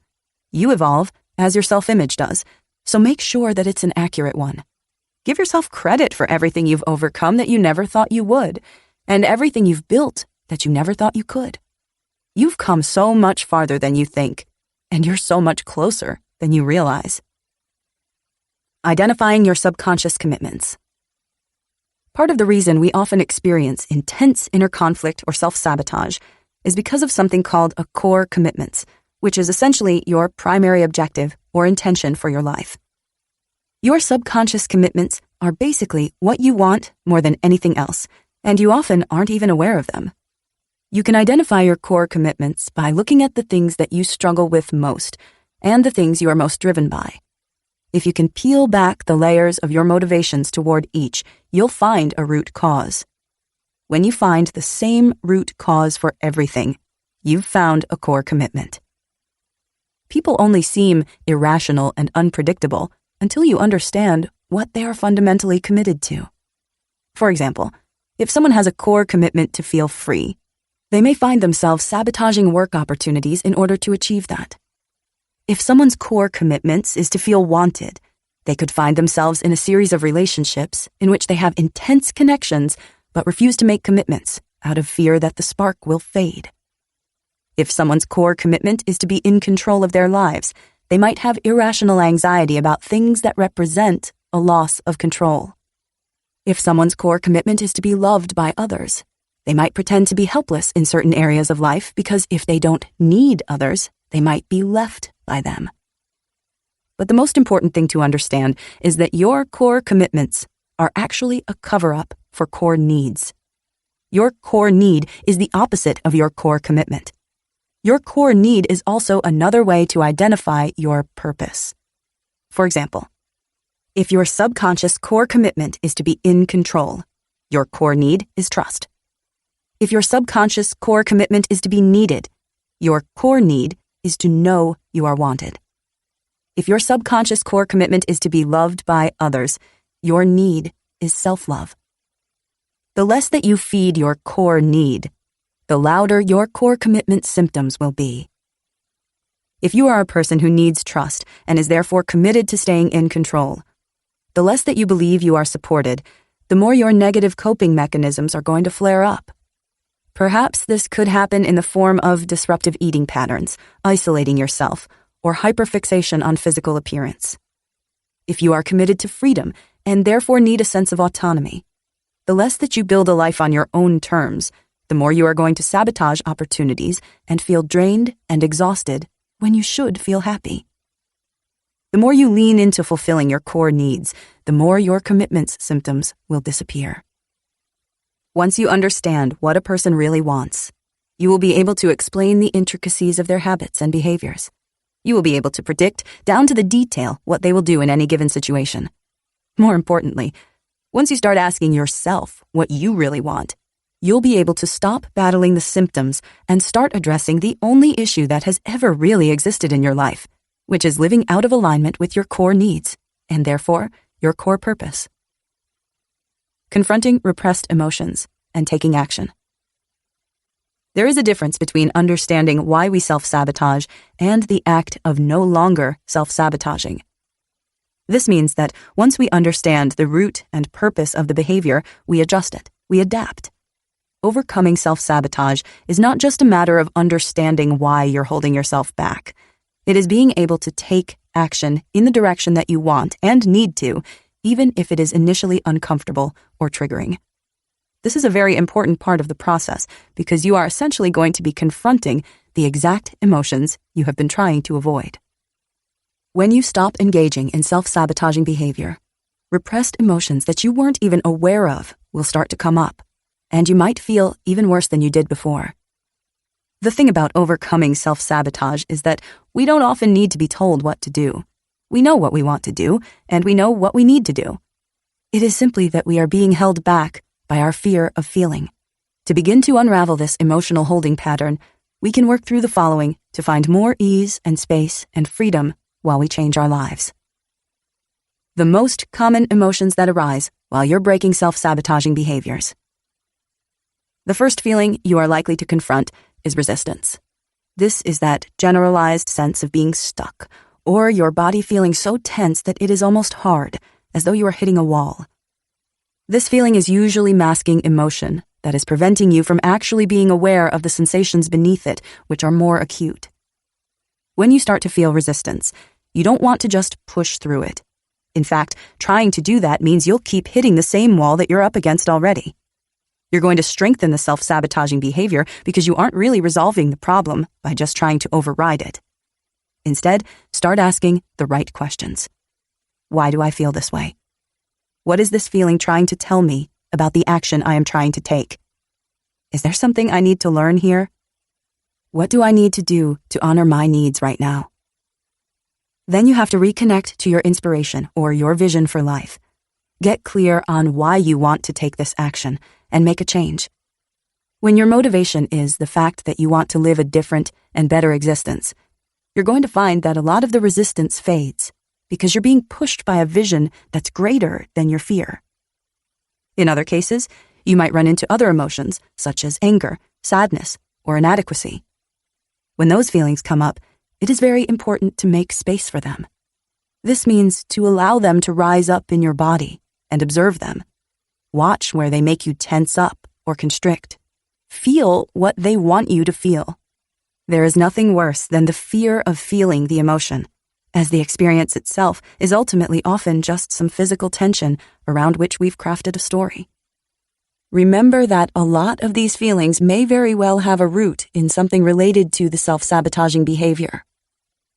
You evolve as your self-image does, so make sure that it's an accurate one. Give yourself credit for everything you've overcome that you never thought you would, and everything you've built that you never thought you could. You've come so much farther than you think, and you're so much closer than you realize. Identifying your subconscious commitments. Part of the reason we often experience intense inner conflict or self-sabotage is because of something called a core commitments, which is essentially your primary objective or intention for your life. Your subconscious commitments are basically what you want more than anything else, and you often aren't even aware of them. You can identify your core commitments by looking at the things that you struggle with most and the things you are most driven by. If you can peel back the layers of your motivations toward each, you'll find a root cause. When you find the same root cause for everything, you've found a core commitment. People only seem irrational and unpredictable until you understand what they are fundamentally committed to. For example, if someone has a core commitment to feel free, they may find themselves sabotaging work opportunities in order to achieve that. If someone's core commitments is to feel wanted, they could find themselves in a series of relationships in which they have intense connections but refuse to make commitments out of fear that the spark will fade. If someone's core commitment is to be in control of their lives, they might have irrational anxiety about things that represent a loss of control. If someone's core commitment is to be loved by others, they might pretend to be helpless in certain areas of life because if they don't need others, they might be left by them. But the most important thing to understand is that your core commitments are actually a cover-up for core needs. Your core need is the opposite of your core commitment. Your core need is also another way to identify your purpose. For example, if your subconscious core commitment is to be in control, your core need is trust. If your subconscious core commitment is to be needed, your core need is to know you are wanted. If your subconscious core commitment is to be loved by others, your need is self-love. The less that you feed your core need, the louder your core commitment symptoms will be. If you are a person who needs trust and is therefore committed to staying in control, the less that you believe you are supported, the more your negative coping mechanisms are going to flare up. Perhaps this could happen in the form of disruptive eating patterns, isolating yourself, or hyperfixation on physical appearance. If you are committed to freedom and therefore need a sense of autonomy, the less that you build a life on your own terms, the more you are going to sabotage opportunities and feel drained and exhausted when you should feel happy. The more you lean into fulfilling your core needs, the more your commitment's symptoms will disappear. Once you understand what a person really wants, you will be able to explain the intricacies of their habits and behaviors. You will be able to predict, down to the detail, what they will do in any given situation. More importantly, once you start asking yourself what you really want, you'll be able to stop battling the symptoms and start addressing the only issue that has ever really existed in your life, which is living out of alignment with your core needs, and therefore, your core purpose. Confronting repressed emotions and taking action. There is a difference between understanding why we self-sabotage and the act of no longer self-sabotaging. This means that once we understand the root and purpose of the behavior, we adjust it, we adapt. Overcoming self-sabotage is not just a matter of understanding why you're holding yourself back. It is being able to take action in the direction that you want and need to, even if it is initially uncomfortable or triggering. This is a very important part of the process because you are essentially going to be confronting the exact emotions you have been trying to avoid. When you stop engaging in self-sabotaging behavior, repressed emotions that you weren't even aware of will start to come up, and you might feel even worse than you did before. The thing about overcoming self-sabotage is that we don't often need to be told what to do. We know what we want to do, and we know what we need to do. It is simply that we are being held back by our fear of feeling. To begin to unravel this emotional holding pattern, we can work through the following to find more ease and space and freedom while we change our lives. The most common emotions that arise while you're breaking self-sabotaging behaviors. The first feeling you are likely to confront is resistance. This is that generalized sense of being stuck, or your body feeling so tense that it is almost hard, as though you are hitting a wall. This feeling is usually masking emotion that is preventing you from actually being aware of the sensations beneath it, which are more acute. When you start to feel resistance, you don't want to just push through it. In fact, trying to do that means you'll keep hitting the same wall that you're up against already. You're going to strengthen the self-sabotaging behavior because you aren't really resolving the problem by just trying to override it. Instead, start asking the right questions. Why do I feel this way? What is this feeling trying to tell me about the action I am trying to take? Is there something I need to learn here? What do I need to do to honor my needs right now? Then you have to reconnect to your inspiration or your vision for life. Get clear on why you want to take this action and make a change. When your motivation is the fact that you want to live a different and better existence, you're going to find that a lot of the resistance fades because you're being pushed by a vision that's greater than your fear. In other cases, you might run into other emotions such as anger, sadness, or inadequacy. When those feelings come up, it is very important to make space for them. This means to allow them to rise up in your body and observe them. Watch where they make you tense up or constrict. Feel what they want you to feel. There is nothing worse than the fear of feeling the emotion, as the experience itself is ultimately often just some physical tension around which we've crafted a story. Remember that a lot of these feelings may very well have a root in something related to the self-sabotaging behavior.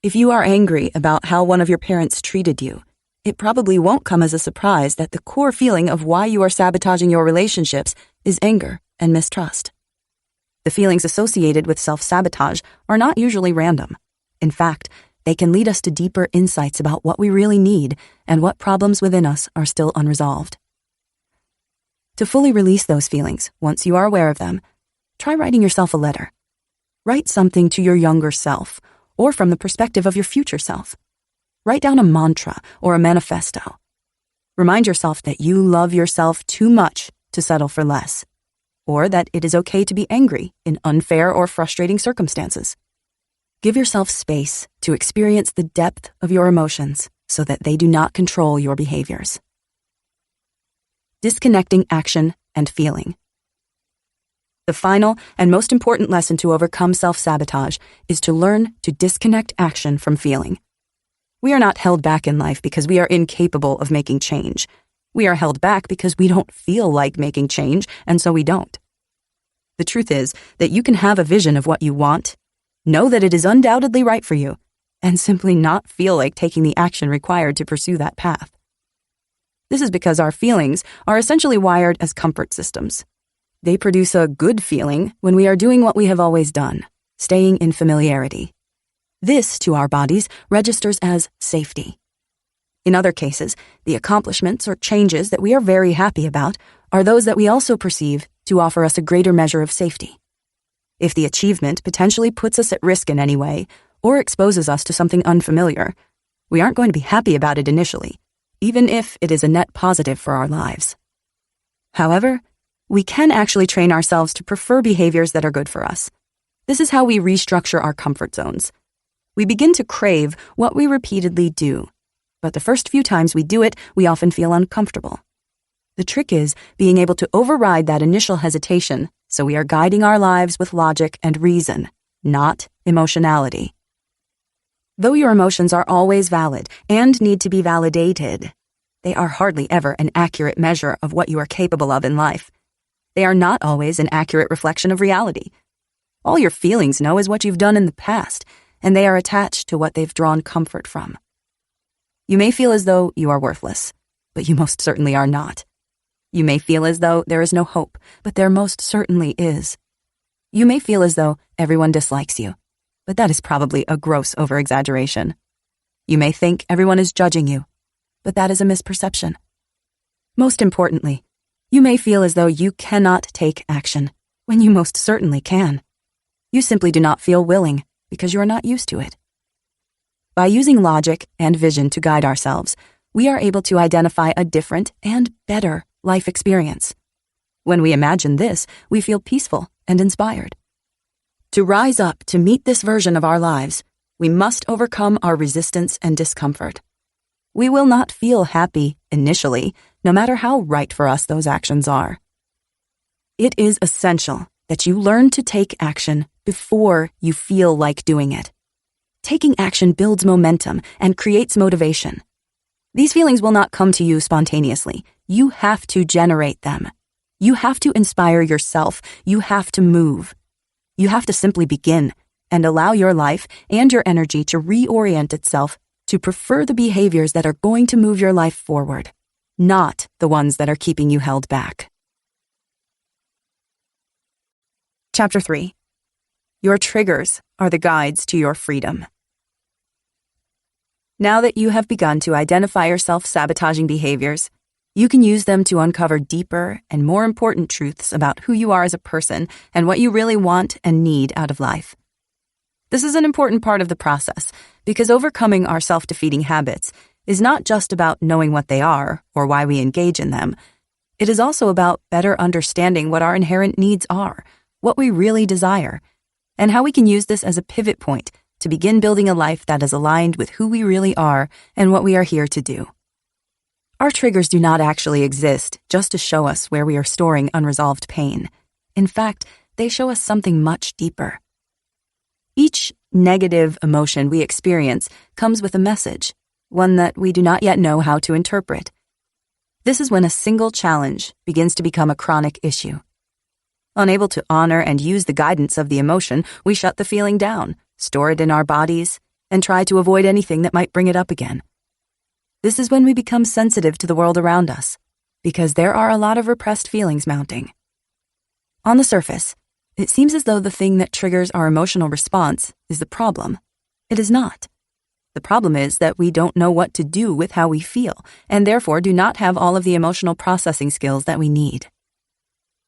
If you are angry about how one of your parents treated you, it probably won't come as a surprise that the core feeling of why you are sabotaging your relationships is anger and mistrust. The feelings associated with self-sabotage are not usually random. In fact, they can lead us to deeper insights about what we really need and what problems within us are still unresolved. To fully release those feelings, once you are aware of them, try writing yourself a letter. Write something to your younger self, or from the perspective of your future self. Write down a mantra or a manifesto. Remind yourself that you love yourself too much to settle for less, or that it is okay to be angry in unfair or frustrating circumstances. Give yourself space to experience the depth of your emotions so that they do not control your behaviors. Disconnecting action and feeling. The final and most important lesson to overcome self-sabotage is to learn to disconnect action from feeling. We are not held back in life because we are incapable of making change. We are held back because we don't feel like making change, and so we don't. The truth is that you can have a vision of what you want, know that it is undoubtedly right for you, and simply not feel like taking the action required to pursue that path. This is because our feelings are essentially wired as comfort systems. They produce a good feeling when we are doing what we have always done, staying in familiarity. This, to our bodies, registers as safety. In other cases, the accomplishments or changes that we are very happy about are those that we also perceive to offer us a greater measure of safety. If the achievement potentially puts us at risk in any way or exposes us to something unfamiliar, we aren't going to be happy about it initially, even if it is a net positive for our lives. However, we can actually train ourselves to prefer behaviors that are good for us. This is how we restructure our comfort zones. We begin to crave what we repeatedly do, but the first few times we do it, we often feel uncomfortable. The trick is being able to override that initial hesitation so we are guiding our lives with logic and reason, not emotionality. Though your emotions are always valid and need to be validated, they are hardly ever an accurate measure of what you are capable of in life. They are not always an accurate reflection of reality. All your feelings know is what you've done in the past, and they are attached to what they've drawn comfort from. You may feel as though you are worthless, but you most certainly are not. You may feel as though there is no hope, but there most certainly is. You may feel as though everyone dislikes you, but that is probably a gross overexaggeration. You may think everyone is judging you, but that is a misperception. Most importantly, you may feel as though you cannot take action, when you most certainly can. You simply do not feel willing because you are not used to it. By using logic and vision to guide ourselves, we are able to identify a different and better life experience. When we imagine this, we feel peaceful and inspired. To rise up to meet this version of our lives, we must overcome our resistance and discomfort. We will not feel happy initially, no matter how right for us those actions are. It is essential that you learn to take action before you feel like doing it. Taking action builds momentum and creates motivation. These feelings will not come to you spontaneously. You have to generate them. You have to inspire yourself. You have to move. You have to simply begin and allow your life and your energy to reorient itself to prefer the behaviors that are going to move your life forward, not the ones that are keeping you held back. Chapter 3. Your triggers are the guides to your freedom. Now that you have begun to identify your self-sabotaging behaviors, you can use them to uncover deeper and more important truths about who you are as a person and what you really want and need out of life. This is an important part of the process because overcoming our self-defeating habits is not just about knowing what they are or why we engage in them. It is also about better understanding what our inherent needs are, what we really desire, and how we can use this as a pivot point to begin building a life that is aligned with who we really are and what we are here to do. Our triggers do not actually exist just to show us where we are storing unresolved pain. In fact, they show us something much deeper. Each negative emotion we experience comes with a message, one that we do not yet know how to interpret. This is when a single challenge begins to become a chronic issue. Unable to honor and use the guidance of the emotion, we shut the feeling down, store it in our bodies, and try to avoid anything that might bring it up again. This is when we become sensitive to the world around us, because there are a lot of repressed feelings mounting. On the surface, it seems as though the thing that triggers our emotional response is the problem. It is not. The problem is that we don't know what to do with how we feel, and therefore do not have all of the emotional processing skills that we need.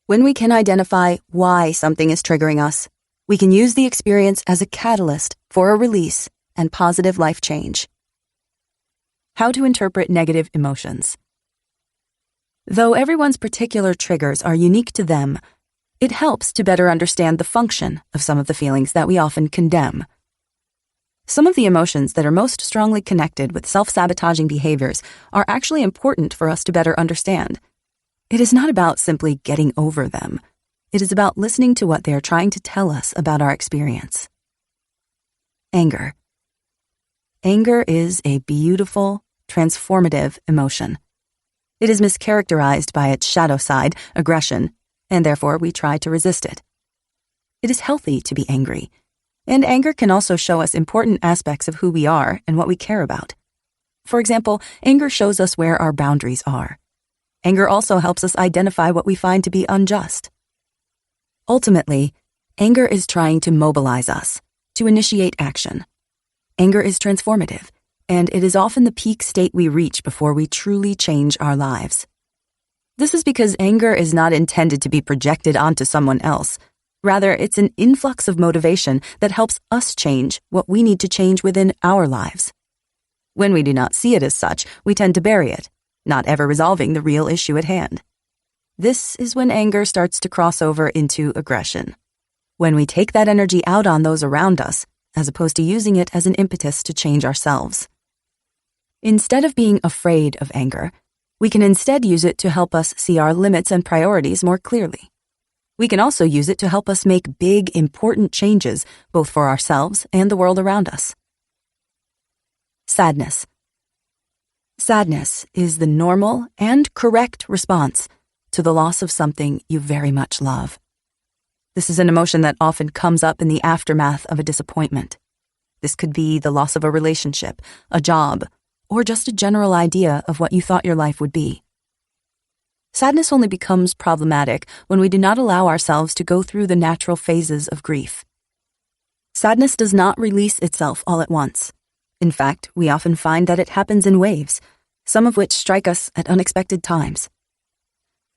When we can identify why something is triggering us, we can use the experience as a catalyst for a release and positive life change. How to interpret negative emotions. Though everyone's particular triggers are unique to them, it helps to better understand the function of some of the feelings that we often condemn. Some of the emotions that are most strongly connected with self-sabotaging behaviors are actually important for us to better understand. It is not about simply getting over them. It is about listening to what they are trying to tell us about our experience. Anger. Anger is a beautiful, transformative emotion. It is mischaracterized by its shadow side, aggression, and therefore we try to resist it. It is healthy to be angry, and anger can also show us important aspects of who we are and what we care about. For example, anger shows us where our boundaries are. Anger also helps us identify what we find to be unjust. Ultimately, anger is trying to mobilize us, to initiate action. Anger is transformative, and it is often the peak state we reach before we truly change our lives. This is because anger is not intended to be projected onto someone else. Rather, it's an influx of motivation that helps us change what we need to change within our lives. When we do not see it as such, we tend to bury it, not ever resolving the real issue at hand. This is when anger starts to cross over into aggression. When we take that energy out on those around us, as opposed to using it as an impetus to change ourselves. Instead of being afraid of anger, we can instead use it to help us see our limits and priorities more clearly. We can also use it to help us make big, important changes, both for ourselves and the world around us. Sadness. Sadness is the normal and correct response to the loss of something you very much love. This is an emotion that often comes up in the aftermath of a disappointment. This could be the loss of a relationship, a job, or just a general idea of what you thought your life would be. Sadness only becomes problematic when we do not allow ourselves to go through the natural phases of grief. Sadness does not release itself all at once. In fact, we often find that it happens in waves, some of which strike us at unexpected times.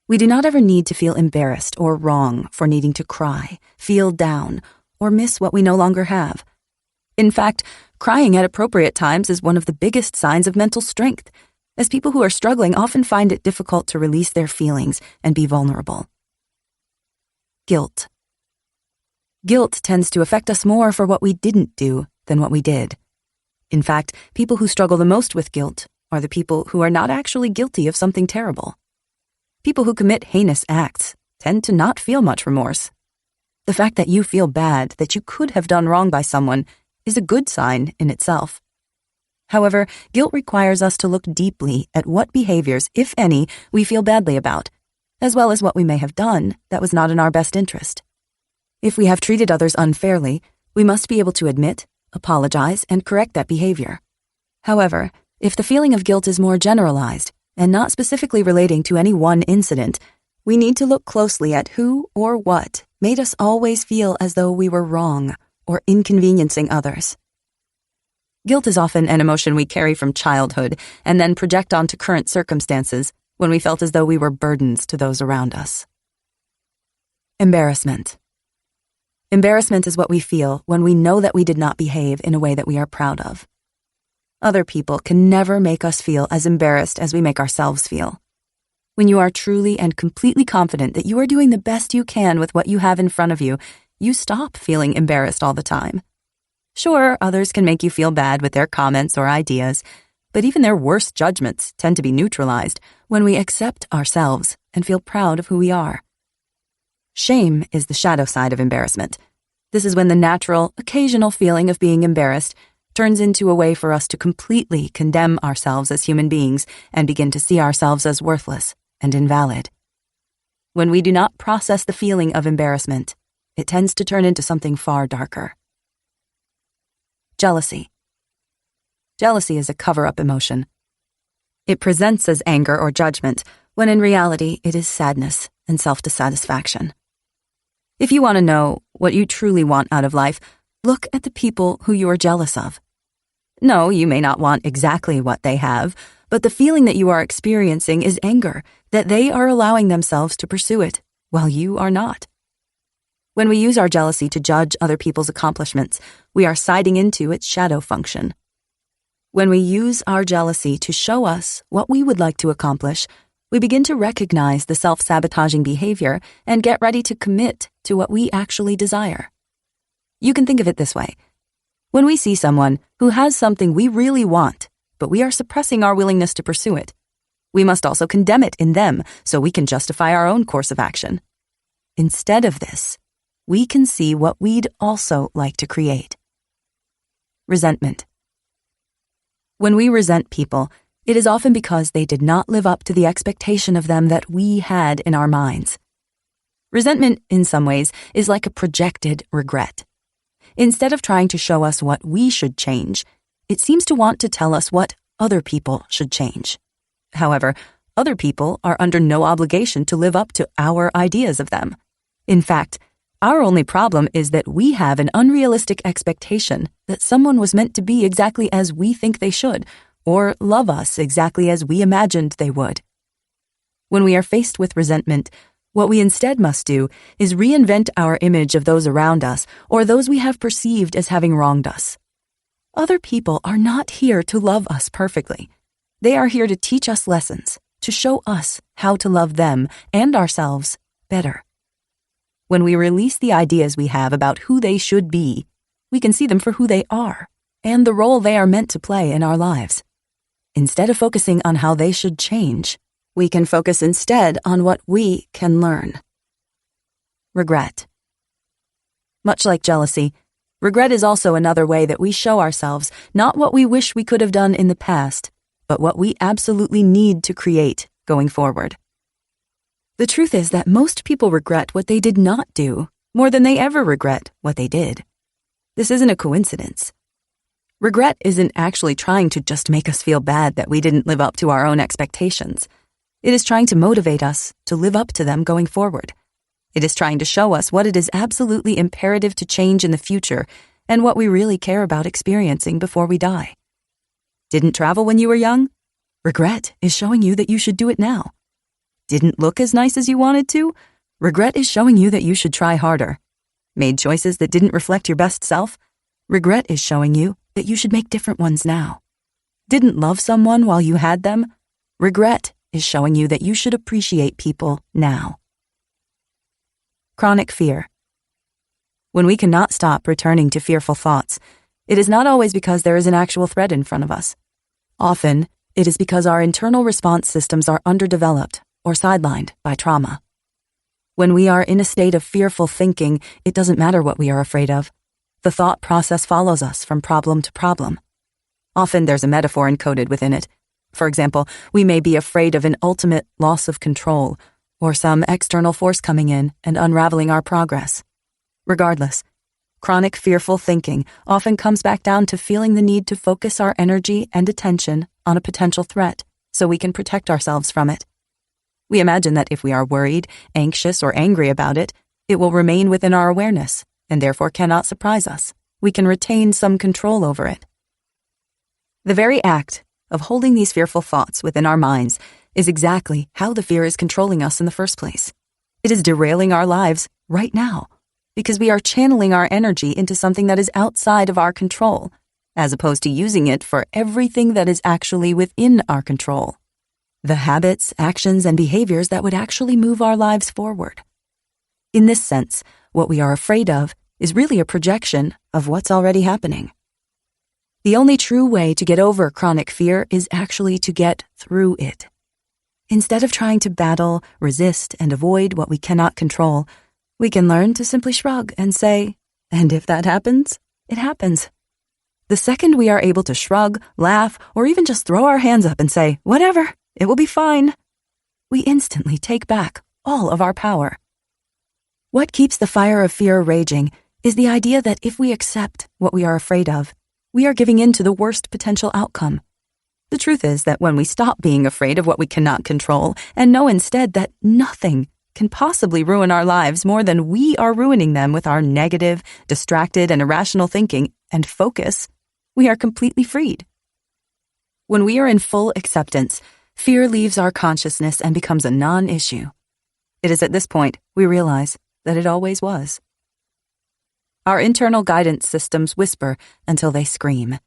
We do not ever need to feel embarrassed or wrong for needing to cry, feel down, or miss what we no longer have. In fact, crying at appropriate times is one of the biggest signs of mental strength, as people who are struggling often find it difficult to release their feelings and be vulnerable. Guilt. Guilt tends to affect us more for what we didn't do than what we did. In fact, people who struggle the most with guilt are the people who are not actually guilty of something terrible. People who commit heinous acts tend to not feel much remorse. The fact that you feel bad that you could have done wrong by someone is a good sign in itself. However, guilt requires us to look deeply at what behaviors, if any, we feel badly about, as well as what we may have done that was not in our best interest. If we have treated others unfairly, we must be able to admit, apologize, and correct that behavior. However, if the feeling of guilt is more generalized and not specifically relating to any one incident, we need to look closely at who or what made us always feel as though we were wrong or inconveniencing others. Guilt is often an emotion we carry from childhood and then project onto current circumstances when we felt as though we were burdens to those around us. Embarrassment. Embarrassment is what we feel when we know that we did not behave in a way that we are proud of. Other people can never make us feel as embarrassed as we make ourselves feel. When you are truly and completely confident that you are doing the best you can with what you have in front of you, you stop feeling embarrassed all the time. Sure, others can make you feel bad with their comments or ideas, but even their worst judgments tend to be neutralized when we accept ourselves and feel proud of who we are. Shame is the shadow side of embarrassment. This is when the natural, occasional feeling of being embarrassed turns into a way for us to completely condemn ourselves as human beings and begin to see ourselves as worthless and invalid. When we do not process the feeling of embarrassment, it tends to turn into something far darker. Jealousy. Jealousy is a cover-up emotion. It presents as anger or judgment, when in reality it is sadness and self-dissatisfaction. If you want to know what you truly want out of life, look at the people who you are jealous of. No, you may not want exactly what they have, but the feeling that you are experiencing is anger, that they are allowing themselves to pursue it, while you are not. When we use our jealousy to judge other people's accomplishments, we are siding into its shadow function. When we use our jealousy to show us what we would like to accomplish, we begin to recognize the self-sabotaging behavior and get ready to commit to what we actually desire. You can think of it this way. When we see someone who has something we really want, but we are suppressing our willingness to pursue it, we must also condemn it in them so we can justify our own course of action. Instead of this, we can see what we'd also like to create. Resentment. When we resent people, it is often because they did not live up to the expectation of them that we had in our minds. Resentment, in some ways, is like a projected regret. Instead of trying to show us what we should change, it seems to want to tell us what other people should change. However, other people are under no obligation to live up to our ideas of them. In fact, our only problem is that we have an unrealistic expectation that someone was meant to be exactly as we think they should, or love us exactly as we imagined they would. When we are faced with resentment, what we instead must do is reinvent our image of those around us or those we have perceived as having wronged us. Other people are not here to love us perfectly. They are here to teach us lessons, to show us how to love them and ourselves better. When we release the ideas we have about who they should be, we can see them for who they are and the role they are meant to play in our lives. Instead of focusing on how they should change, we can focus instead on what we can learn. Regret. Much like jealousy, regret is also another way that we show ourselves not what we wish we could have done in the past, but what we absolutely need to create going forward. The truth is that most people regret what they did not do more than they ever regret what they did. This isn't a coincidence. Regret isn't actually trying to just make us feel bad that we didn't live up to our own expectations. It is trying to motivate us to live up to them going forward. It is trying to show us what it is absolutely imperative to change in the future and what we really care about experiencing before we die. Didn't travel when you were young? Regret is showing you that you should do it now. Didn't look as nice as you wanted to? Regret is showing you that you should try harder. Made choices that didn't reflect your best self? Regret is showing you that you should make different ones now. Didn't love someone while you had them? Regret is showing you that you should appreciate people now. Chronic fear. When we cannot stop returning to fearful thoughts, it is not always because there is an actual threat in front of us. Often, it is because our internal response systems are underdeveloped or sidelined by trauma. When we are in a state of fearful thinking, it doesn't matter what we are afraid of. The thought process follows us from problem to problem. Often there's a metaphor encoded within it. For example, we may be afraid of an ultimate loss of control or some external force coming in and unraveling our progress. Regardless, chronic fearful thinking often comes back down to feeling the need to focus our energy and attention on a potential threat so we can protect ourselves from it. We imagine that if we are worried, anxious, or angry about it, it will remain within our awareness and therefore cannot surprise us. We can retain some control over it. The very act of holding these fearful thoughts within our minds is exactly how the fear is controlling us in the first place. It is derailing our lives right now because we are channeling our energy into something that is outside of our control, as opposed to using it for everything that is actually within our control. The habits, actions, and behaviors that would actually move our lives forward. In this sense, what we are afraid of is really a projection of what's already happening. The only true way to get over chronic fear is actually to get through it. Instead of trying to battle, resist, and avoid what we cannot control, we can learn to simply shrug and say, And if that happens, it happens. The second we are able to shrug, laugh, or even just throw our hands up and say, whatever, it will be fine, we instantly take back all of our power. What keeps the fire of fear raging is the idea that if we accept what we are afraid of, we are giving in to the worst potential outcome. The truth is that when we stop being afraid of what we cannot control and know instead that nothing can possibly ruin our lives more than we are ruining them with our negative, distracted, and irrational thinking and focus, we are completely freed. When we are in full acceptance, fear leaves our consciousness and becomes a non-issue. It is at this point we realize that it always was. Our internal guidance systems whisper until they scream.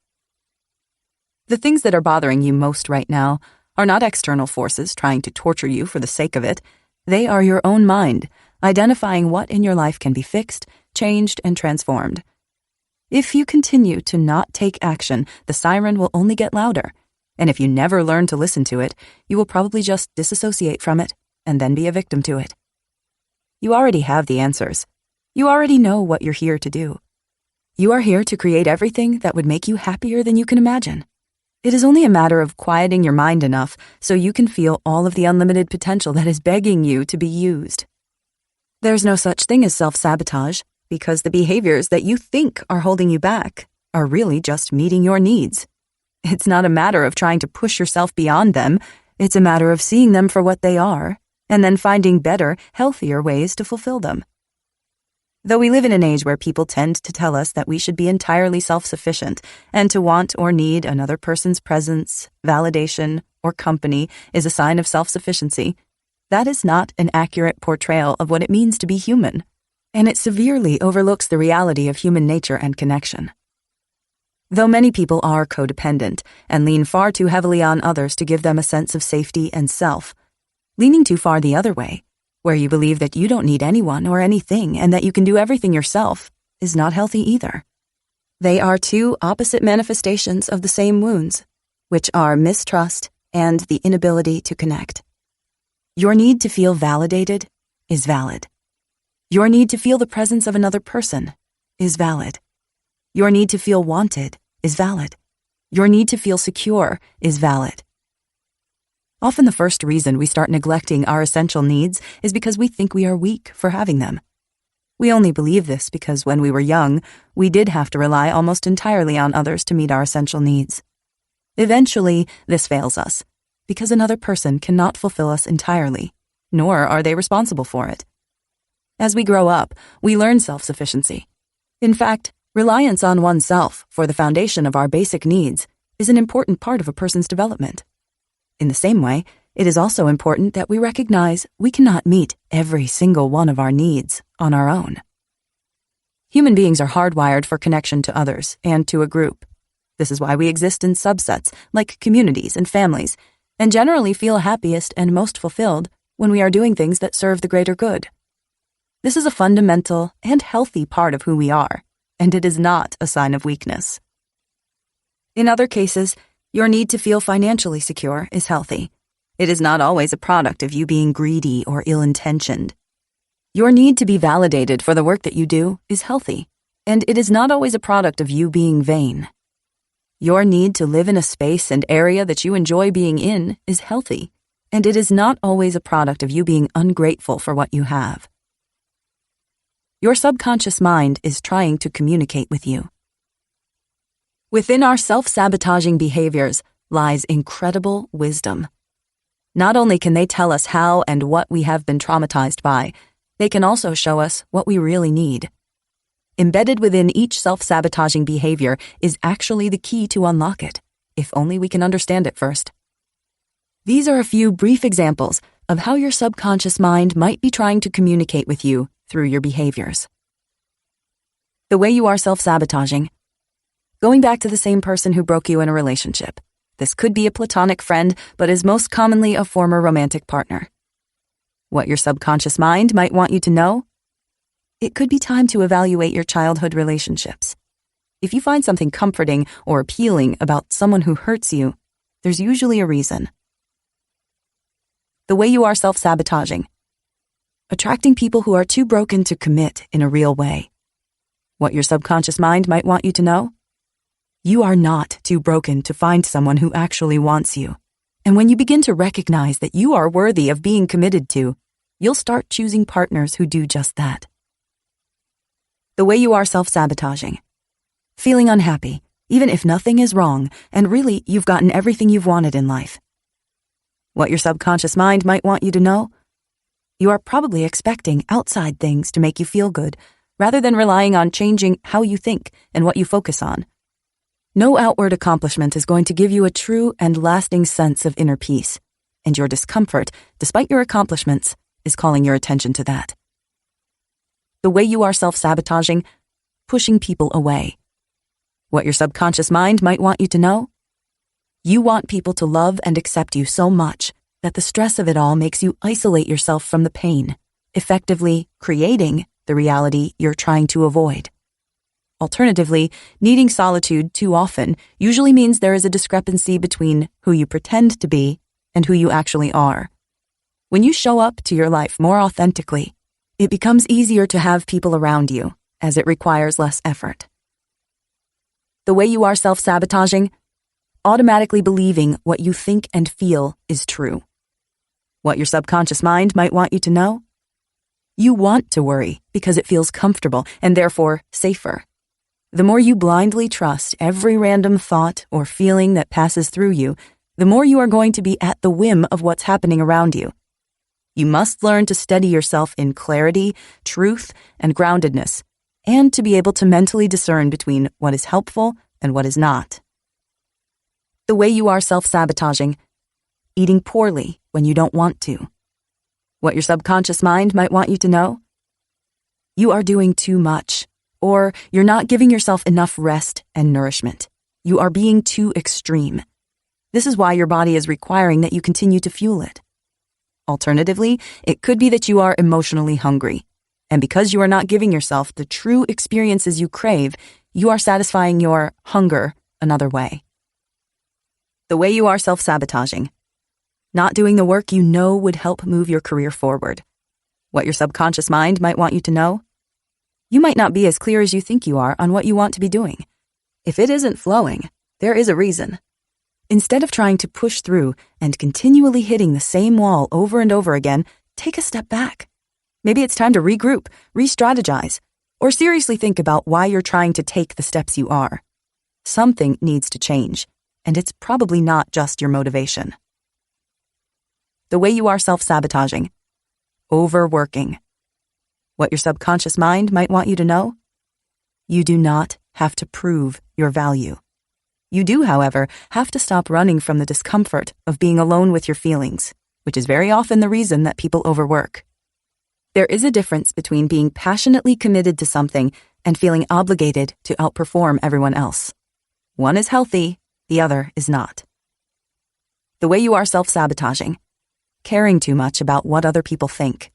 The things that are bothering you most right now are not external forces trying to torture you for the sake of it. They are your own mind, identifying what in your life can be fixed, changed, and transformed. If you continue to not take action, the siren will only get louder. And if you never learn to listen to it, you will probably just disassociate from it and then be a victim to it. You already have the answers. You already know what you're here to do. You are here to create everything that would make you happier than you can imagine. It is only a matter of quieting your mind enough so you can feel all of the unlimited potential that is begging you to be used. There's no such thing as self-sabotage, because the behaviors that you think are holding you back are really just meeting your needs. It's not a matter of trying to push yourself beyond them. It's a matter of seeing them for what they are, and then finding better, healthier ways to fulfill them. Though we live in an age where people tend to tell us that we should be entirely self-sufficient and to want or need another person's presence, validation, or company is a sign of self-sufficiency, that is not an accurate portrayal of what it means to be human, and it severely overlooks the reality of human nature and connection. Though many people are codependent and lean far too heavily on others to give them a sense of safety and self, leaning too far the other way, where you believe that you don't need anyone or anything and that you can do everything yourself, is not healthy either. They are two opposite manifestations of the same wounds, which are mistrust and the inability to connect. Your need to feel validated is valid. Your need to feel the presence of another person is valid. Your need to feel wanted is valid. Your need to feel secure is valid. Often the first reason we start neglecting our essential needs is because we think we are weak for having them. We only believe this because when we were young, we did have to rely almost entirely on others to meet our essential needs. Eventually, this fails us, because another person cannot fulfill us entirely, nor are they responsible for it. As we grow up, we learn self-sufficiency. In fact, reliance on oneself for the foundation of our basic needs is an important part of a person's development. In the same way, it is also important that we recognize we cannot meet every single one of our needs on our own. Human beings are hardwired for connection to others and to a group. This is why we exist in subsets, like communities and families, and generally feel happiest and most fulfilled when we are doing things that serve the greater good. This is a fundamental and healthy part of who we are, and it is not a sign of weakness. In other cases, your need to feel financially secure is healthy. It is not always a product of you being greedy or ill-intentioned. Your need to be validated for the work that you do is healthy, and it is not always a product of you being vain. Your need to live in a space and area that you enjoy being in is healthy, and it is not always a product of you being ungrateful for what you have. Your subconscious mind is trying to communicate with you. Within our self-sabotaging behaviors lies incredible wisdom. Not only can they tell us how and what we have been traumatized by, they can also show us what we really need. Embedded within each self-sabotaging behavior is actually the key to unlock it, if only we can understand it first. These are a few brief examples of how your subconscious mind might be trying to communicate with you through your behaviors. The way you are self-sabotaging. Going back to the same person who broke you in a relationship. This could be a platonic friend, but is most commonly a former romantic partner. What your subconscious mind might want you to know? It could be time to evaluate your childhood relationships. If you find something comforting or appealing about someone who hurts you, there's usually a reason. The way you are self-sabotaging. Attracting people who are too broken to commit in a real way. What your subconscious mind might want you to know? You are not too broken to find someone who actually wants you. And when you begin to recognize that you are worthy of being committed to, you'll start choosing partners who do just that. The way you are self-sabotaging. Feeling unhappy, even if nothing is wrong, and really you've gotten everything you've wanted in life. What your subconscious mind might want you to know? You are probably expecting outside things to make you feel good, rather than relying on changing how you think and what you focus on. No outward accomplishment is going to give you a true and lasting sense of inner peace, and your discomfort, despite your accomplishments, is calling your attention to that. The way you are self-sabotaging, pushing people away. What your subconscious mind might want you to know? You want people to love and accept you so much that the stress of it all makes you isolate yourself from the pain, effectively creating the reality you're trying to avoid. Alternatively, needing solitude too often usually means there is a discrepancy between who you pretend to be and who you actually are. When you show up to your life more authentically, it becomes easier to have people around you, as it requires less effort. The way you are self-sabotaging, automatically believing what you think and feel is true. What your subconscious mind might want you to know? You want to worry because it feels comfortable and therefore safer. The more you blindly trust every random thought or feeling that passes through you, the more you are going to be at the whim of what's happening around you. You must learn to steady yourself in clarity, truth, and groundedness, and to be able to mentally discern between what is helpful and what is not. The way you are self-sabotaging, eating poorly when you don't want to. What your subconscious mind might want you to know? You are doing too much, or you're not giving yourself enough rest and nourishment. You are being too extreme. This is why your body is requiring that you continue to fuel it. Alternatively, it could be that you are emotionally hungry, and because you are not giving yourself the true experiences you crave, you are satisfying your hunger another way. The way you are self-sabotaging. Not doing the work you know would help move your career forward. What your subconscious mind might want you to know? You might not be as clear as you think you are on what you want to be doing. If it isn't flowing, there is a reason. Instead of trying to push through and continually hitting the same wall over and over again, take a step back. Maybe it's time to regroup, re-strategize, or seriously think about why you're trying to take the steps you are. Something needs to change, and it's probably not just your motivation. The way you are self-sabotaging. Overworking. What your subconscious mind might want you to know? You do not have to prove your value. You do, however, have to stop running from the discomfort of being alone with your feelings, which is very often the reason that people overwork. There is a difference between being passionately committed to something and feeling obligated to outperform everyone else. One is healthy, the other is not. The way you are self-sabotaging. Caring too much about what other people think.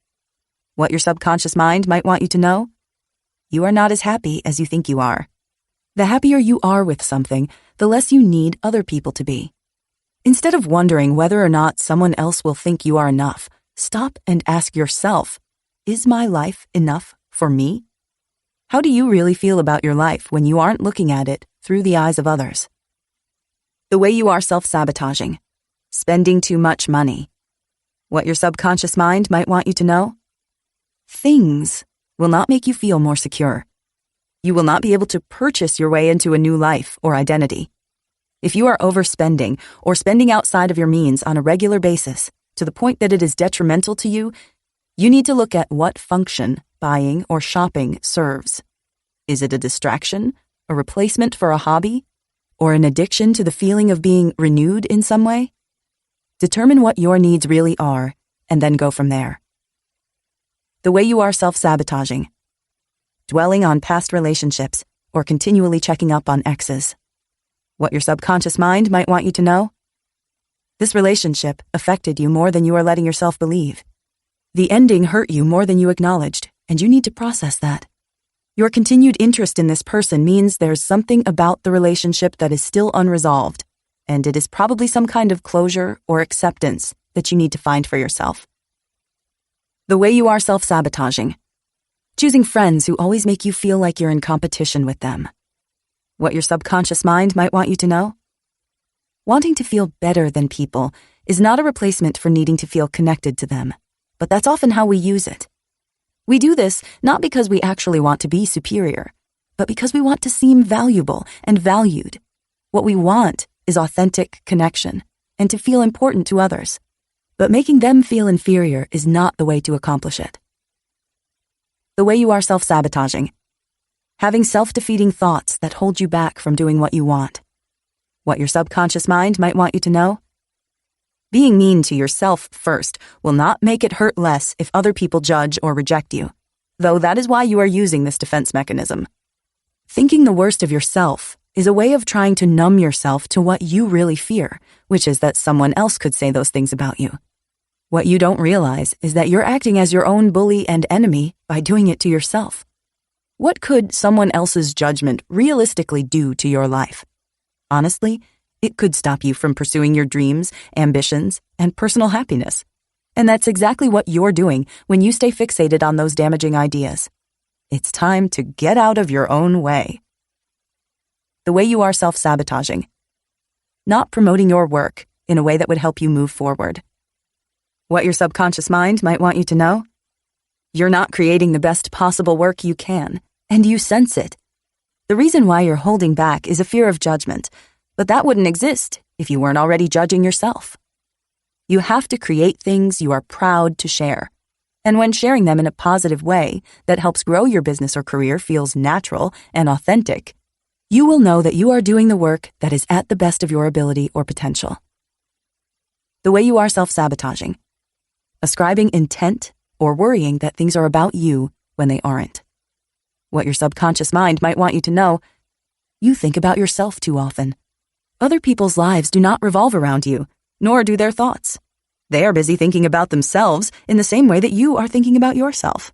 What your subconscious mind might want you to know? You are not as happy as you think you are. The happier you are with something, the less you need other people to be. Instead of wondering whether or not someone else will think you are enough, stop and ask yourself, is my life enough for me? How do you really feel about your life when you aren't looking at it through the eyes of others? The way you are self-sabotaging. Spending too much money. What your subconscious mind might want you to know? Things will not make you feel more secure. You will not be able to purchase your way into a new life or identity. If you are overspending or spending outside of your means on a regular basis to the point that it is detrimental to you, you need to look at what function buying or shopping serves. Is it a distraction, a replacement for a hobby, or an addiction to the feeling of being renewed in some way? Determine what your needs really are, and then go from there. The way you are self-sabotaging. Dwelling on past relationships or continually checking up on exes. What your subconscious mind might want you to know? This relationship affected you more than you are letting yourself believe. The ending hurt you more than you acknowledged, and you need to process that. Your continued interest in this person means there's something about the relationship that is still unresolved, and it is probably some kind of closure or acceptance that you need to find for yourself. The way you are self-sabotaging. choosing friends who always make you feel like you're in competition with them. What your subconscious mind might want you to know? Wanting to feel better than people is not a replacement for needing to feel connected to them, but that's often how we use it. We do this not because we actually want to be superior, but because we want to seem valuable and valued. What we want is authentic connection and to feel important to others. But making them feel inferior is not the way to accomplish it. The way you are self-sabotaging. Having self-defeating thoughts that hold you back from doing what you want. What your subconscious mind might want you to know? Being mean to yourself first will not make it hurt less if other people judge or reject you, though that is why you are using this defense mechanism. Thinking the worst of yourself is a way of trying to numb yourself to what you really fear, which is that someone else could say those things about you. What you don't realize is that you're acting as your own bully and enemy by doing it to yourself. What could someone else's judgment realistically do to your life? Honestly, it could stop you from pursuing your dreams, ambitions, and personal happiness. And that's exactly what you're doing when you stay fixated on those damaging ideas. It's time to get out of your own way. The way you are self-sabotaging. Not promoting your work in a way that would help you move forward. What your subconscious mind might want you to know? You're not creating the best possible work you can, and you sense it. The reason why you're holding back is a fear of judgment, but that wouldn't exist if you weren't already judging yourself. You have to create things you are proud to share. And when sharing them in a positive way that helps grow your business or career feels natural and authentic, you will know that you are doing the work that is at the best of your ability or potential. The way you are self-sabotaging. Ascribing intent or worrying that things are about you when they aren't. What your subconscious mind might want you to know: you think about yourself too often. Other people's lives do not revolve around you, nor do their thoughts. They are busy thinking about themselves in the same way that you are thinking about yourself.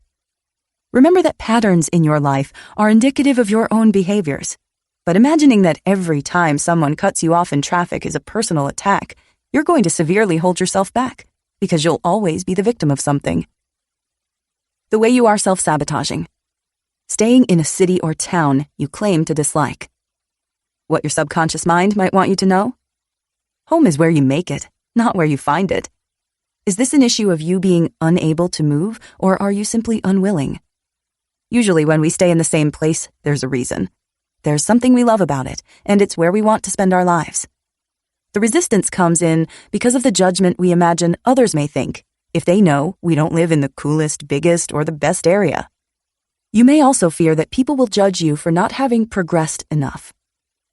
Remember that patterns in your life are indicative of your own behaviors. But imagining that every time someone cuts you off in traffic is a personal attack, you're going to severely hold yourself back, because you'll always be the victim of something. The way you are self-sabotaging. Staying in a city or town you claim to dislike. What your subconscious mind might want you to know? Home is where you make it, not where you find it. Is this an issue of you being unable to move, or are you simply unwilling? Usually when we stay in the same place, there's a reason. There's something we love about it, and it's where we want to spend our lives. The resistance comes in because of the judgment we imagine others may think if they know we don't live in the coolest, biggest, or the best area. You may also fear that people will judge you for not having progressed enough.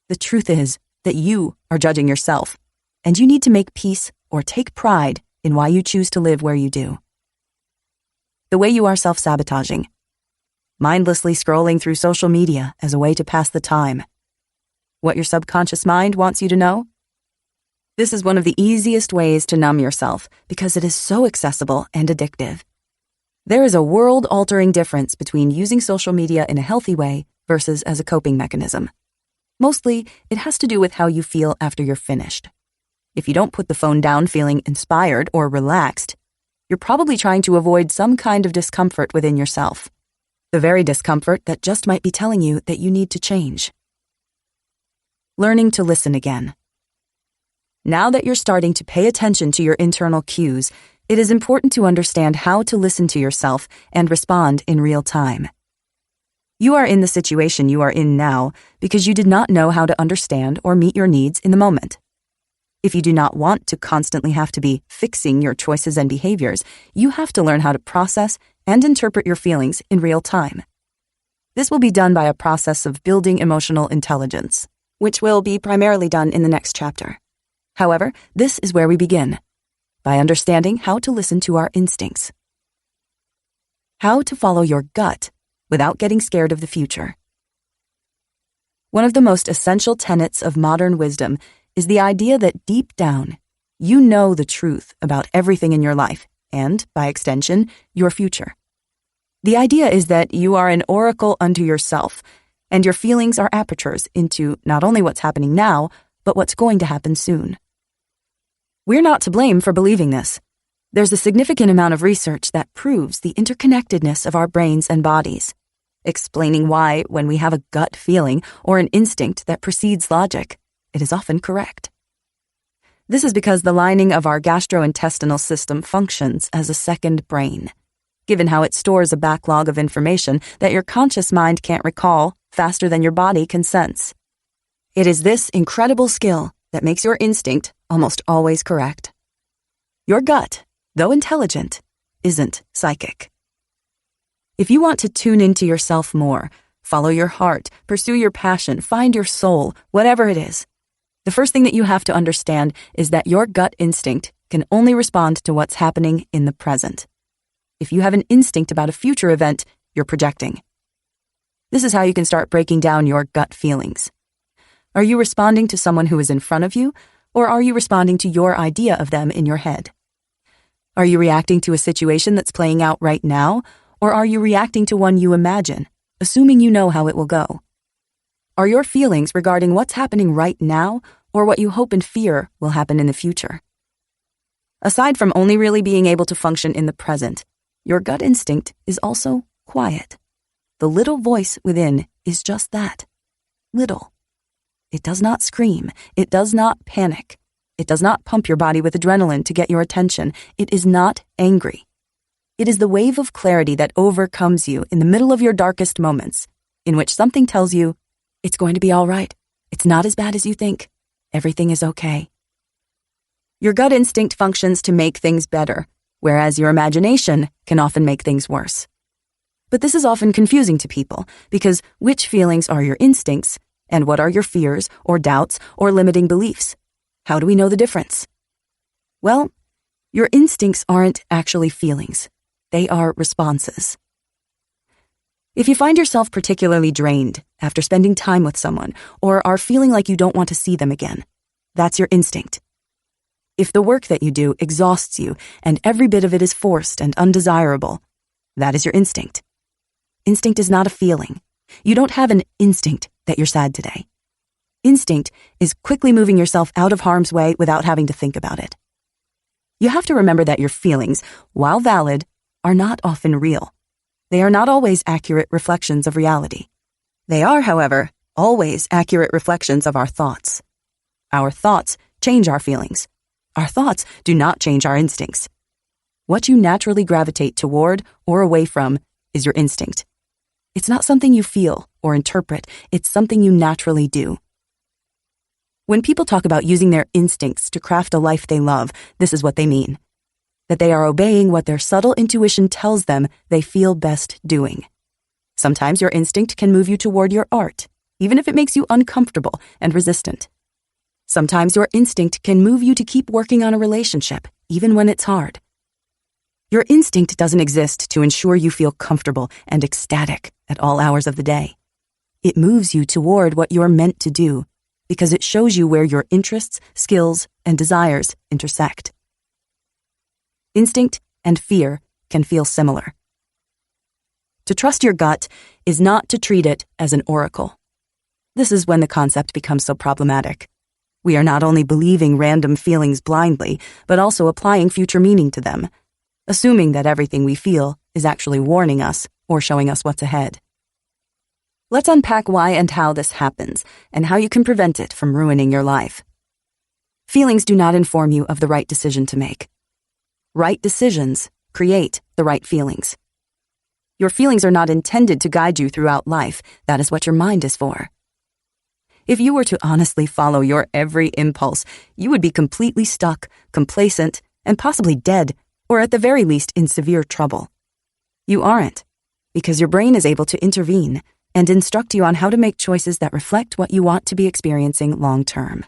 The truth is that you are judging yourself, and you need to make peace or take pride in why you choose to live where you do. The way you are self-sabotaging. Mindlessly scrolling through social media as a way to pass the time. What your subconscious mind wants you to know? This is one of the easiest ways to numb yourself because it is so accessible and addictive. There is a world-altering difference between using social media in a healthy way versus as a coping mechanism. Mostly, it has to do with how you feel after you're finished. If you don't put the phone down feeling inspired or relaxed, you're probably trying to avoid some kind of discomfort within yourself. The very discomfort that just might be telling you that you need to change. Learning to listen again. Now that you're starting to pay attention to your internal cues, it is important to understand how to listen to yourself and respond in real time. You are in the situation you are in now because you did not know how to understand or meet your needs in the moment. If you do not want to constantly have to be fixing your choices and behaviors, you have to learn how to process and interpret your feelings in real time. This will be done by a process of building emotional intelligence, which will be primarily done in the next chapter. However, this is where we begin, by understanding how to listen to our instincts. How to follow your gut without getting scared of the future. One of the most essential tenets of modern wisdom is the idea that deep down, you know the truth about everything in your life and, by extension, your future. The idea is that you are an oracle unto yourself, and your feelings are apertures into not only what's happening now, but what's going to happen soon. We're not to blame for believing this. There's a significant amount of research that proves the interconnectedness of our brains and bodies, explaining why, when we have a gut feeling or an instinct that precedes logic, it is often correct. This is because the lining of our gastrointestinal system functions as a second brain, given how it stores a backlog of information that your conscious mind can't recall faster than your body can sense. It is this incredible skill that makes your instinct almost always correct. Your gut, though intelligent, isn't psychic. If you want to tune into yourself more, follow your heart, pursue your passion, find your soul, whatever it is, the first thing that you have to understand is that your gut instinct can only respond to what's happening in the present. If you have an instinct about a future event, you're projecting. This is how you can start breaking down your gut feelings. Are you responding to someone who is in front of you, or are you responding to your idea of them in your head? Are you reacting to a situation that's playing out right now, or are you reacting to one you imagine, assuming you know how it will go? Are your feelings regarding what's happening right now, or what you hope and fear will happen in the future? Aside from only really being able to function in the present, your gut instinct is also quiet. The little voice within is just that, little. It does not scream. It does not panic. It does not pump your body with adrenaline to get your attention. It is not angry. It is the wave of clarity that overcomes you in the middle of your darkest moments, in which something tells you, it's going to be all right. It's not as bad as you think. Everything is okay. Your gut instinct functions to make things better, whereas your imagination can often make things worse. But this is often confusing to people, because which feelings are your instincts, and what are your fears or doubts or limiting beliefs? How do we know the difference? Well, your instincts aren't actually feelings. They are responses. If you find yourself particularly drained after spending time with someone, or are feeling like you don't want to see them again, that's your instinct. If the work that you do exhausts you and every bit of it is forced and undesirable, that is your instinct. Instinct is not a feeling. You don't have an instinct that you're sad today. Instinct is quickly moving yourself out of harm's way without having to think about it. You have to remember that your feelings, while valid, are not often real. They are not always accurate reflections of reality. They are, however, always accurate reflections of our thoughts. Our thoughts change our feelings. Our thoughts do not change our instincts. What you naturally gravitate toward or away from is your instinct. It's not something you feel or interpret, it's something you naturally do. When people talk about using their instincts to craft a life they love, this is what they mean. That they are obeying what their subtle intuition tells them they feel best doing. Sometimes your instinct can move you toward your art, even if it makes you uncomfortable and resistant. Sometimes your instinct can move you to keep working on a relationship, even when it's hard. Your instinct doesn't exist to ensure you feel comfortable and ecstatic at all hours of the day. It moves you toward what you're meant to do because it shows you where your interests, skills, and desires intersect. Instinct and fear can feel similar. To trust your gut is not to treat it as an oracle. This is when the concept becomes so problematic. We are not only believing random feelings blindly, but also applying future meaning to them, assuming that everything we feel is actually warning us or showing us what's ahead. Let's unpack why and how this happens, and how you can prevent it from ruining your life. Feelings do not inform you of the right decision to make. Right decisions create the right feelings. Your feelings are not intended to guide you throughout life. That is what your mind is for. If you were to honestly follow your every impulse, you would be completely stuck, complacent, and possibly dead, or at the very least in severe trouble. You aren't, because your brain is able to intervene and instruct you on how to make choices that reflect what you want to be experiencing long term.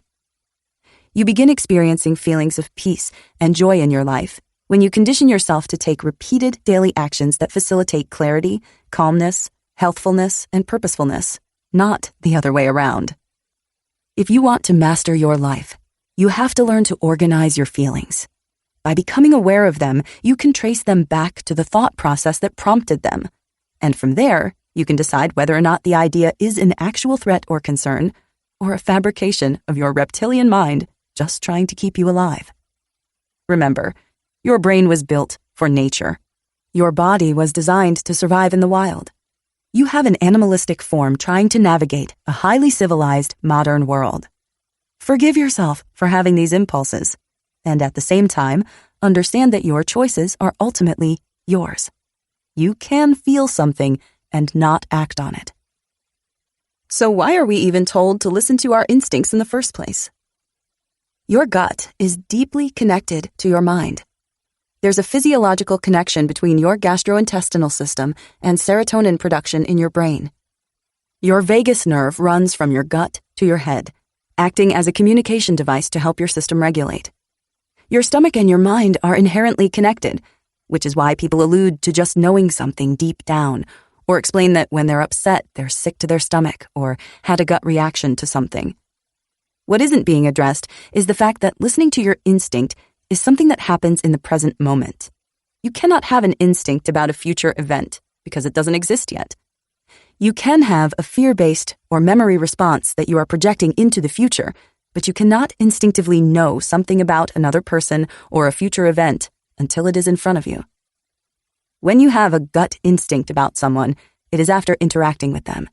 You begin experiencing feelings of peace and joy in your life when you condition yourself to take repeated daily actions that facilitate clarity, calmness, healthfulness, and purposefulness, not the other way around. If you want to master your life, you have to learn to organize your feelings. By becoming aware of them, you can trace them back to the thought process that prompted them, and from there, you can decide whether or not the idea is an actual threat or concern, or a fabrication of your reptilian mind just trying to keep you alive. Remember, Your brain was built for nature. Your body was designed to survive in the wild. You have an animalistic form trying to navigate a highly civilized, modern world. Forgive yourself for having these impulses, and at the same time, understand that your choices are ultimately yours. You can feel something and not act on it. So why are we even told to listen to our instincts in the first place? Your gut is deeply connected to your mind. There's a physiological connection between your gastrointestinal system and serotonin production in your brain. Your vagus nerve runs from your gut to your head, acting as a communication device to help your system regulate. Your stomach and your mind are inherently connected, which is why people allude to just knowing something deep down, or explain that when they're upset, they're sick to their stomach or had a gut reaction to something. What isn't being addressed is the fact that listening to your instinct is something that happens in the present moment. You cannot have an instinct about a future event because it doesn't exist yet. You can have a fear-based or memory response that you are projecting into the future, but you cannot instinctively know something about another person or a future event until it is in front of you. When you have a gut instinct about someone, it is after interacting with them.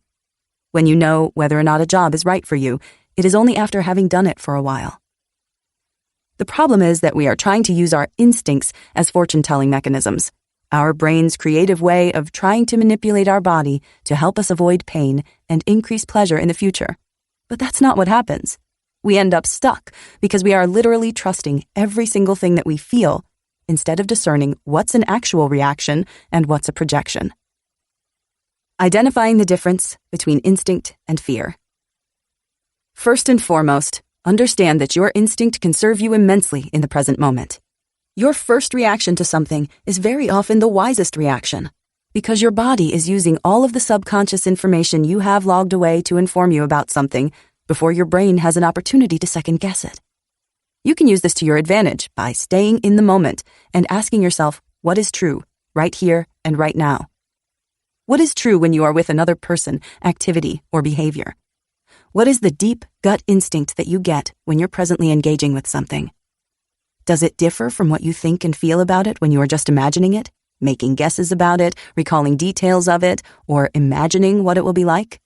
When you know whether or not a job is right for you, it is only after having done it for a while. The problem is that we are trying to use our instincts as fortune-telling mechanisms, our brain's creative way of trying to manipulate our body to help us avoid pain and increase pleasure in the future. But that's not what happens. We end up stuck because we are literally trusting every single thing that we feel instead of discerning what's an actual reaction and what's a projection. Identifying the difference between instinct and fear. First and foremost, understand that your instinct can serve you immensely in the present moment. Your first reaction to something is very often the wisest reaction, because your body is using all of the subconscious information you have logged away to inform you about something before your brain has an opportunity to second-guess it. You can use this to your advantage by staying in the moment and asking yourself what is true right here and right now. What is true when you are with another person, activity, or behavior? What is the deep gut instinct that you get when you're presently engaging with something? Does it differ from what you think and feel about it when you are just imagining it, making guesses about it, recalling details of it, or imagining what it will be like?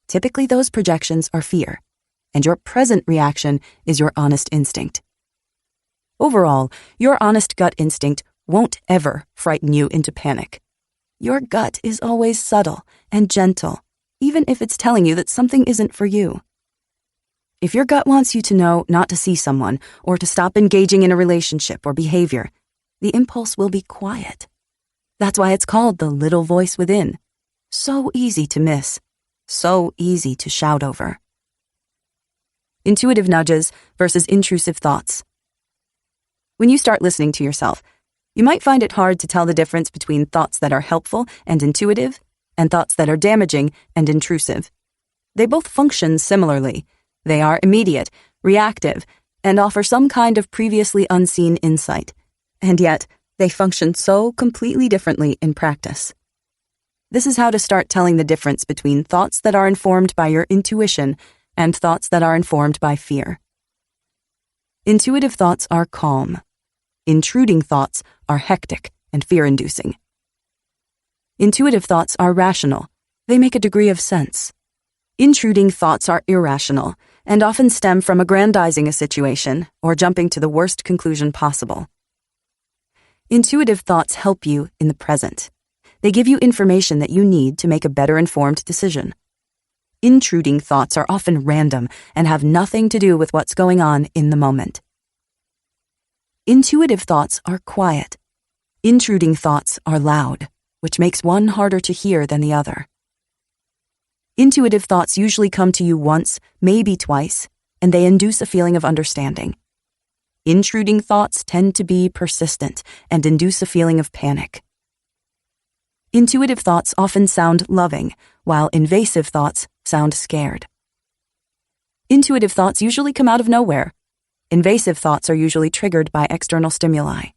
Typically, those projections are fear, and your present reaction is your honest instinct. Overall, your honest gut instinct won't ever frighten you into panic. Your gut is always subtle and gentle, even if it's telling you that something isn't for you. If your gut wants you to know not to see someone or to stop engaging in a relationship or behavior, the impulse will be quiet. That's why it's called the little voice within. So easy to miss. So easy to shout over. Intuitive nudges versus intrusive thoughts. When you start listening to yourself, you might find it hard to tell the difference between thoughts that are helpful and intuitive and thoughts that are damaging and intrusive. They both function similarly. They are immediate, reactive, and offer some kind of previously unseen insight. And yet, they function so completely differently in practice. This is how to start telling the difference between thoughts that are informed by your intuition and thoughts that are informed by fear. Intuitive thoughts are calm. Intruding thoughts are hectic and fear-inducing. Intuitive thoughts are rational. They make a degree of sense. Intruding thoughts are irrational and often stem from aggrandizing a situation or jumping to the worst conclusion possible. Intuitive thoughts help you in the present. They give you information that you need to make a better informed decision. Intruding thoughts are often random and have nothing to do with what's going on in the moment. Intuitive thoughts are quiet. Intruding thoughts are loud, which makes one harder to hear than the other. Intuitive thoughts usually come to you once, maybe twice, and they induce a feeling of understanding. Intruding thoughts tend to be persistent and induce a feeling of panic. Intuitive thoughts often sound loving, while invasive thoughts sound scared. Intuitive thoughts usually come out of nowhere. Invasive thoughts are usually triggered by external stimuli.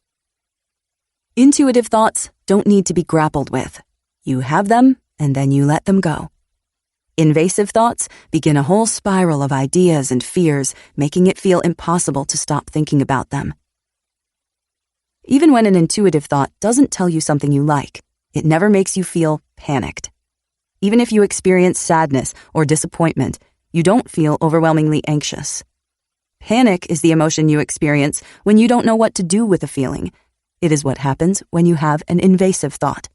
Intuitive thoughts don't need to be grappled with. You have them, and then you let them go. Invasive thoughts begin a whole spiral of ideas and fears, making it feel impossible to stop thinking about them. Even when an intuitive thought doesn't tell you something you like, it never makes you feel panicked. Even if you experience sadness or disappointment, you don't feel overwhelmingly anxious. Panic is the emotion you experience when you don't know what to do with a feeling. It is what happens when you have an invasive thought.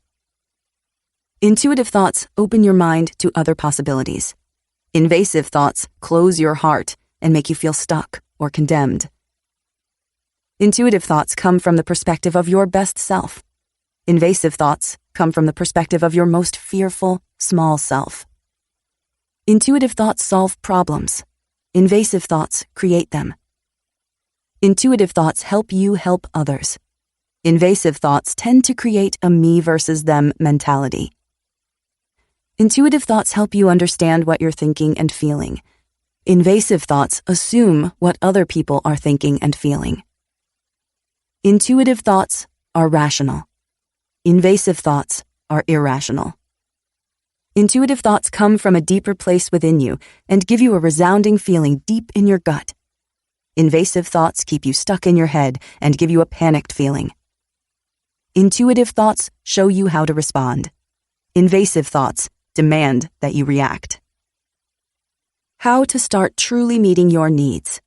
Intuitive thoughts open your mind to other possibilities. Invasive thoughts close your heart and make you feel stuck or condemned. Intuitive thoughts come from the perspective of your best self. Invasive thoughts come from the perspective of your most fearful, small self. Intuitive thoughts solve problems. Invasive thoughts create them. Intuitive thoughts help you help others. Invasive thoughts tend to create a me versus them mentality. Intuitive thoughts help you understand what you're thinking and feeling. Invasive thoughts assume what other people are thinking and feeling. Intuitive thoughts are rational. Invasive thoughts are irrational. Intuitive thoughts come from a deeper place within you and give you a resounding feeling deep in your gut. Invasive thoughts keep you stuck in your head and give you a panicked feeling. Intuitive thoughts show you how to respond. Invasive thoughts demand that you react. How to start truly meeting your needs.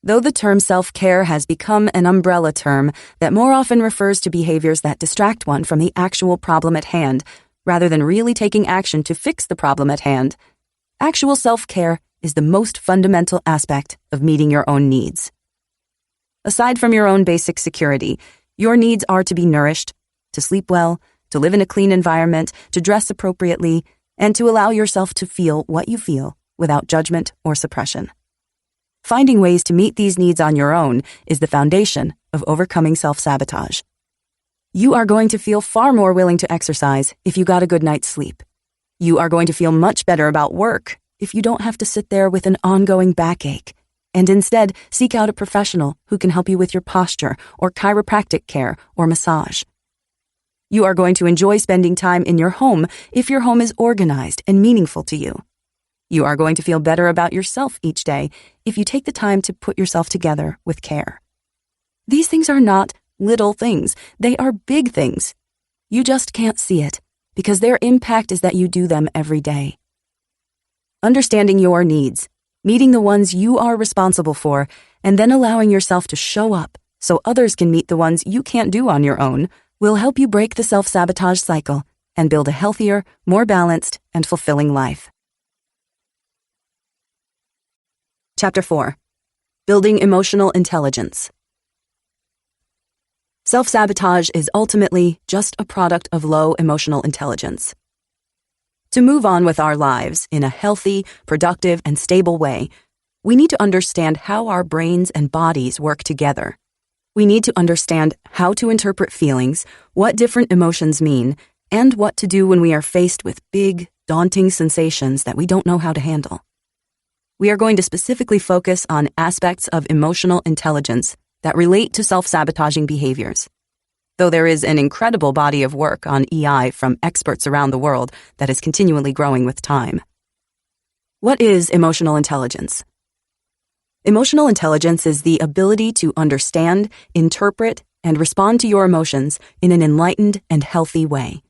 Though the term self-care has become an umbrella term that more often refers to behaviors that distract one from the actual problem at hand, rather than really taking action to fix the problem at hand, actual self-care is the most fundamental aspect of meeting your own needs. Aside from your own basic security, your needs are to be nourished, to sleep well, to live in a clean environment, to dress appropriately, and to allow yourself to feel what you feel without judgment or suppression. Finding ways to meet these needs on your own is the foundation of overcoming self-sabotage. You are going to feel far more willing to exercise if you got a good night's sleep. You are going to feel much better about work if you don't have to sit there with an ongoing backache, and instead seek out a professional who can help you with your posture or chiropractic care or massage. You are going to enjoy spending time in your home if your home is organized and meaningful to you. You are going to feel better about yourself each day if you take the time to put yourself together with care. These things are not little things. They are big things. You just can't see it because their impact is that you do them every day. Understanding your needs, meeting the ones you are responsible for, and then allowing yourself to show up so others can meet the ones you can't do on your own will help you break the self-sabotage cycle and build a healthier, more balanced, and fulfilling life. Chapter 4. Building Emotional Intelligence. Self-sabotage is ultimately just a product of low emotional intelligence. To move on with our lives in a healthy, productive, and stable way, we need to understand how our brains and bodies work together. We need to understand how to interpret feelings, what different emotions mean, and what to do when we are faced with big, daunting sensations that we don't know how to handle. We are going to specifically focus on aspects of emotional intelligence that relate to self-sabotaging behaviors. Though there is an incredible body of work on EI from experts around the world that is continually growing with time. What is emotional intelligence? Emotional intelligence is the ability to understand, interpret, and respond to your emotions in an enlightened and healthy way.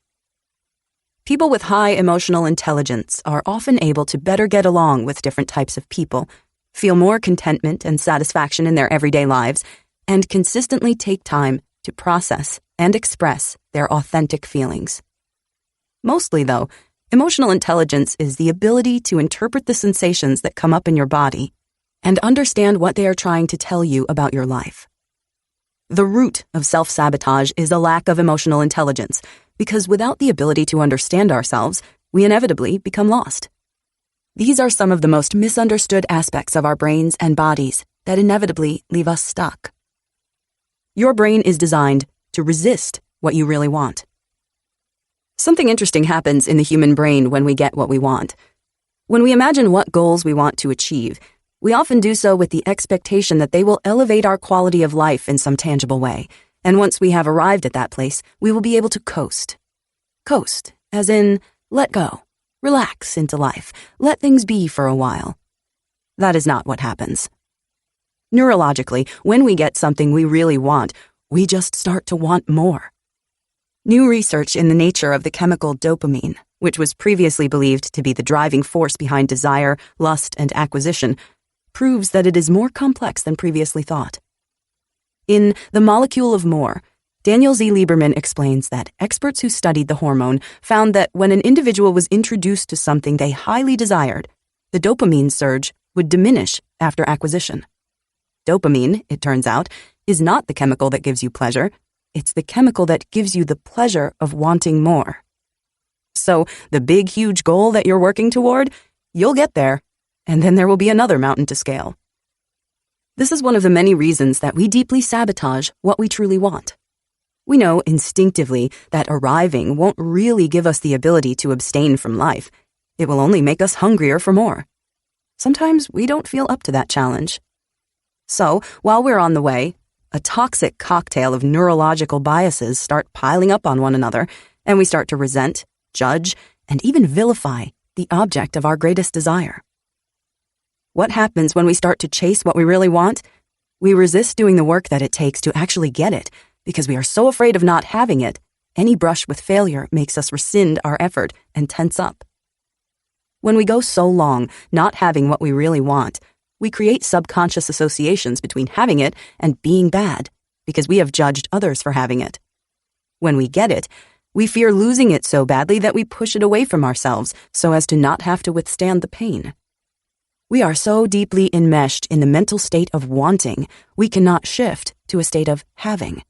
People with high emotional intelligence are often able to better get along with different types of people, feel more contentment and satisfaction in their everyday lives, and consistently take time to process and express their authentic feelings. Mostly, though, emotional intelligence is the ability to interpret the sensations that come up in your body and understand what they are trying to tell you about your life. The root of self-sabotage is a lack of emotional intelligence, because without the ability to understand ourselves, we inevitably become lost. These are some of the most misunderstood aspects of our brains and bodies that inevitably leave us stuck. Your brain is designed to resist what you really want. Something interesting happens in the human brain when we get what we want. When we imagine what goals we want to achieve, we often do so with the expectation that they will elevate our quality of life in some tangible way, and once we have arrived at that place, we will be able to coast. Coast, as in, let go, relax into life, let things be for a while. That is not what happens. Neurologically, when we get something we really want, we just start to want more. New research in the nature of the chemical dopamine, which was previously believed to be the driving force behind desire, lust, and acquisition, proves that it is more complex than previously thought. In The Molecule of More, Daniel Z. Lieberman explains that experts who studied the hormone found that when an individual was introduced to something they highly desired, the dopamine surge would diminish after acquisition. Dopamine, it turns out, is not the chemical that gives you pleasure. It's the chemical that gives you the pleasure of wanting more. So, the big, huge goal that you're working toward, you'll get there, and then there will be another mountain to scale. This is one of the many reasons that we deeply sabotage what we truly want. We know instinctively that arriving won't really give us the ability to abstain from life. It will only make us hungrier for more. Sometimes we don't feel up to that challenge. So, while we're on the way, a toxic cocktail of neurological biases start piling up on one another, and we start to resent, judge, and even vilify the object of our greatest desire. What happens when we start to chase what we really want? We resist doing the work that it takes to actually get it, because we are so afraid of not having it. Any brush with failure makes us rescind our effort and tense up. When we go so long not having what we really want, we create subconscious associations between having it and being bad, because we have judged others for having it. When we get it, we fear losing it so badly that we push it away from ourselves so as to not have to withstand the pain. We are so deeply enmeshed in the mental state of wanting, we cannot shift to a state of having.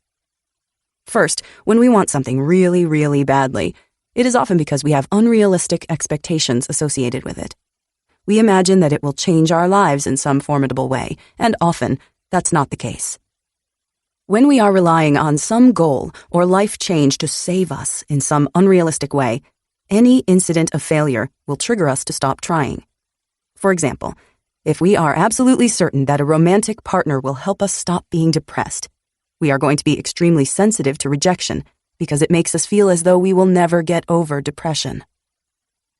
First, when we want something really, really badly, it is often because we have unrealistic expectations associated with it. We imagine that it will change our lives in some formidable way, and often that's not the case. When we are relying on some goal or life change to save us in some unrealistic way, any incident of failure will trigger us to stop trying. For example, if we are absolutely certain that a romantic partner will help us stop being depressed, we are going to be extremely sensitive to rejection because it makes us feel as though we will never get over depression.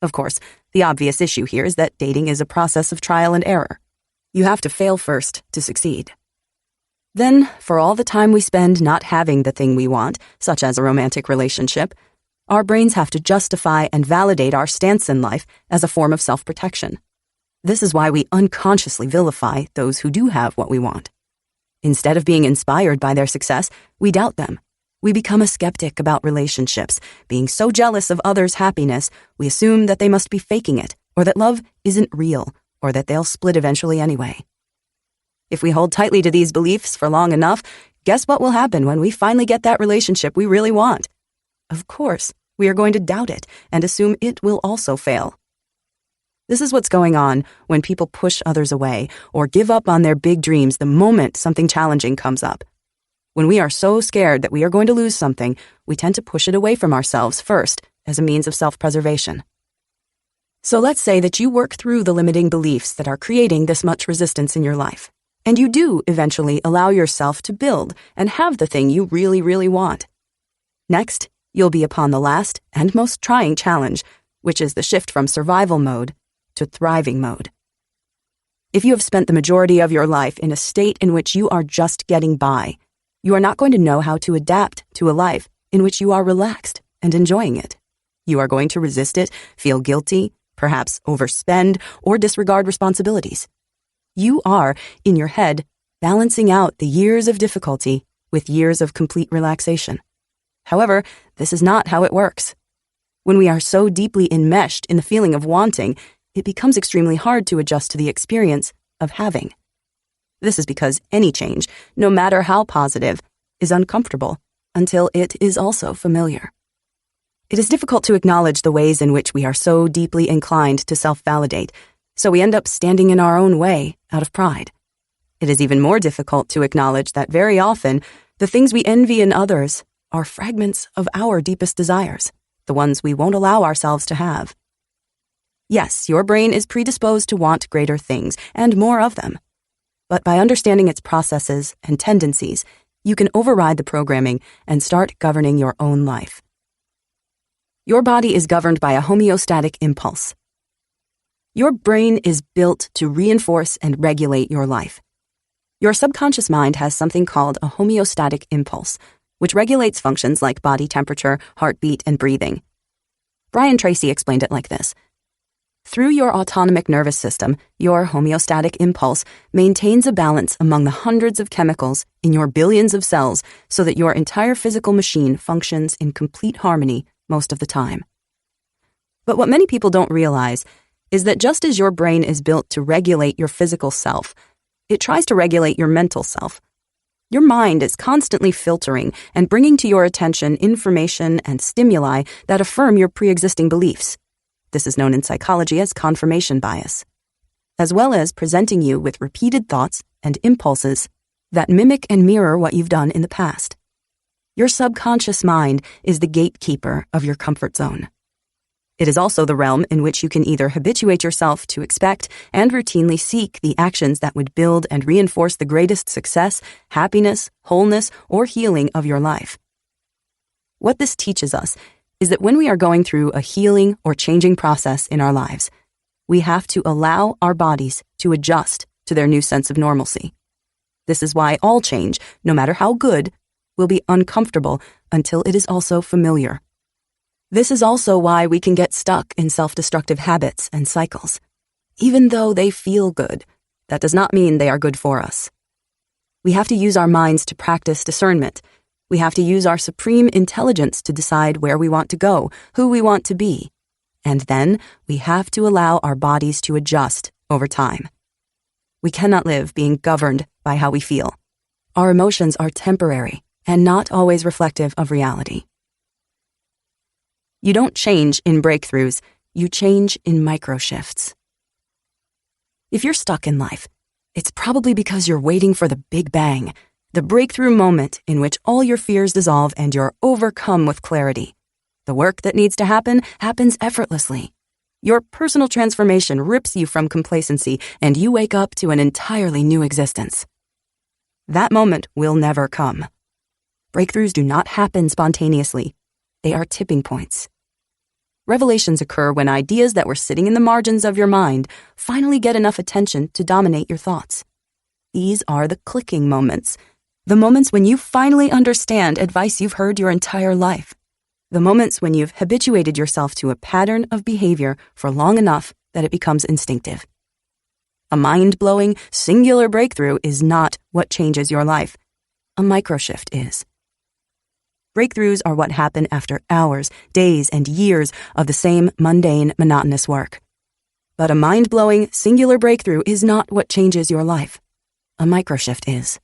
Of course, the obvious issue here is that dating is a process of trial and error. You have to fail first to succeed. Then, for all the time we spend not having the thing we want, such as a romantic relationship, our brains have to justify and validate our stance in life as a form of self-protection. This is why we unconsciously vilify those who do have what we want. Instead of being inspired by their success, we doubt them. We become a skeptic about relationships. Being so jealous of others' happiness, we assume that they must be faking it, or that love isn't real, or that they'll split eventually anyway. If we hold tightly to these beliefs for long enough, guess what will happen when we finally get that relationship we really want? Of course, we are going to doubt it and assume it will also fail. This is what's going on when people push others away or give up on their big dreams the moment something challenging comes up. When we are so scared that we are going to lose something, we tend to push it away from ourselves first as a means of self-preservation. So let's say that you work through the limiting beliefs that are creating this much resistance in your life, and you do eventually allow yourself to build and have the thing you really, really want. Next, you'll be upon the last and most trying challenge, which is the shift from survival mode to thriving mode. If you have spent the majority of your life in a state in which you are just getting by, you are not going to know how to adapt to a life in which you are relaxed and enjoying it. You are going to resist it, feel guilty, perhaps overspend, or disregard responsibilities. You are, in your head, balancing out the years of difficulty with years of complete relaxation. However, this is not how it works. When we are so deeply enmeshed in the feeling of wanting, it becomes extremely hard to adjust to the experience of having. This is because any change, no matter how positive, is uncomfortable until it is also familiar. It is difficult to acknowledge the ways in which we are so deeply inclined to self-validate, so we end up standing in our own way out of pride. It is even more difficult to acknowledge that very often, the things we envy in others are fragments of our deepest desires, the ones we won't allow ourselves to have. Yes, your brain is predisposed to want greater things, and more of them. But by understanding its processes and tendencies, you can override the programming and start governing your own life. Your body is governed by a homeostatic impulse. Your brain is built to reinforce and regulate your life. Your subconscious mind has something called a homeostatic impulse, which regulates functions like body temperature, heartbeat, and breathing. Brian Tracy explained it like this. Through your autonomic nervous system, your homeostatic impulse maintains a balance among the hundreds of chemicals in your billions of cells so that your entire physical machine functions in complete harmony most of the time. But what many people don't realize is that just as your brain is built to regulate your physical self, it tries to regulate your mental self. Your mind is constantly filtering and bringing to your attention information and stimuli that affirm your pre-existing beliefs. This is known in psychology as confirmation bias, as well as presenting you with repeated thoughts and impulses that mimic and mirror what you've done in the past. Your subconscious mind is the gatekeeper of your comfort zone. It is also the realm in which you can either habituate yourself to expect and routinely seek the actions that would build and reinforce the greatest success, happiness, wholeness, or healing of your life. What this teaches us is that when we are going through a healing or changing process in our lives, we have to allow our bodies to adjust to their new sense of normalcy. This is why all change, no matter how good, will be uncomfortable until it is also familiar. This is also why we can get stuck in self-destructive habits and cycles. Even though they feel good, that does not mean they are good for us. We have to use our minds to practice discernment. We have to use our supreme intelligence to decide where we want to go, who we want to be. And then we have to allow our bodies to adjust over time. We cannot live being governed by how we feel. Our emotions are temporary and not always reflective of reality. You don't change in breakthroughs, you change in micro-shifts. If you're stuck in life, it's probably because you're waiting for the big bang, the breakthrough moment in which all your fears dissolve and you're overcome with clarity. The work that needs to happen happens effortlessly. Your personal transformation rips you from complacency and you wake up to an entirely new existence. That moment will never come. Breakthroughs do not happen spontaneously. They are tipping points. Revelations occur when ideas that were sitting in the margins of your mind finally get enough attention to dominate your thoughts. These are the clicking moments, the moments when you finally understand advice you've heard your entire life, the moments when you've habituated yourself to a pattern of behavior for long enough that it becomes instinctive. A mind-blowing, singular breakthrough is not what changes your life. A microshift is. Breakthroughs are what happen after hours, days, and years of the same mundane, monotonous work. But a mind-blowing, singular breakthrough is not what changes your life. A microshift is.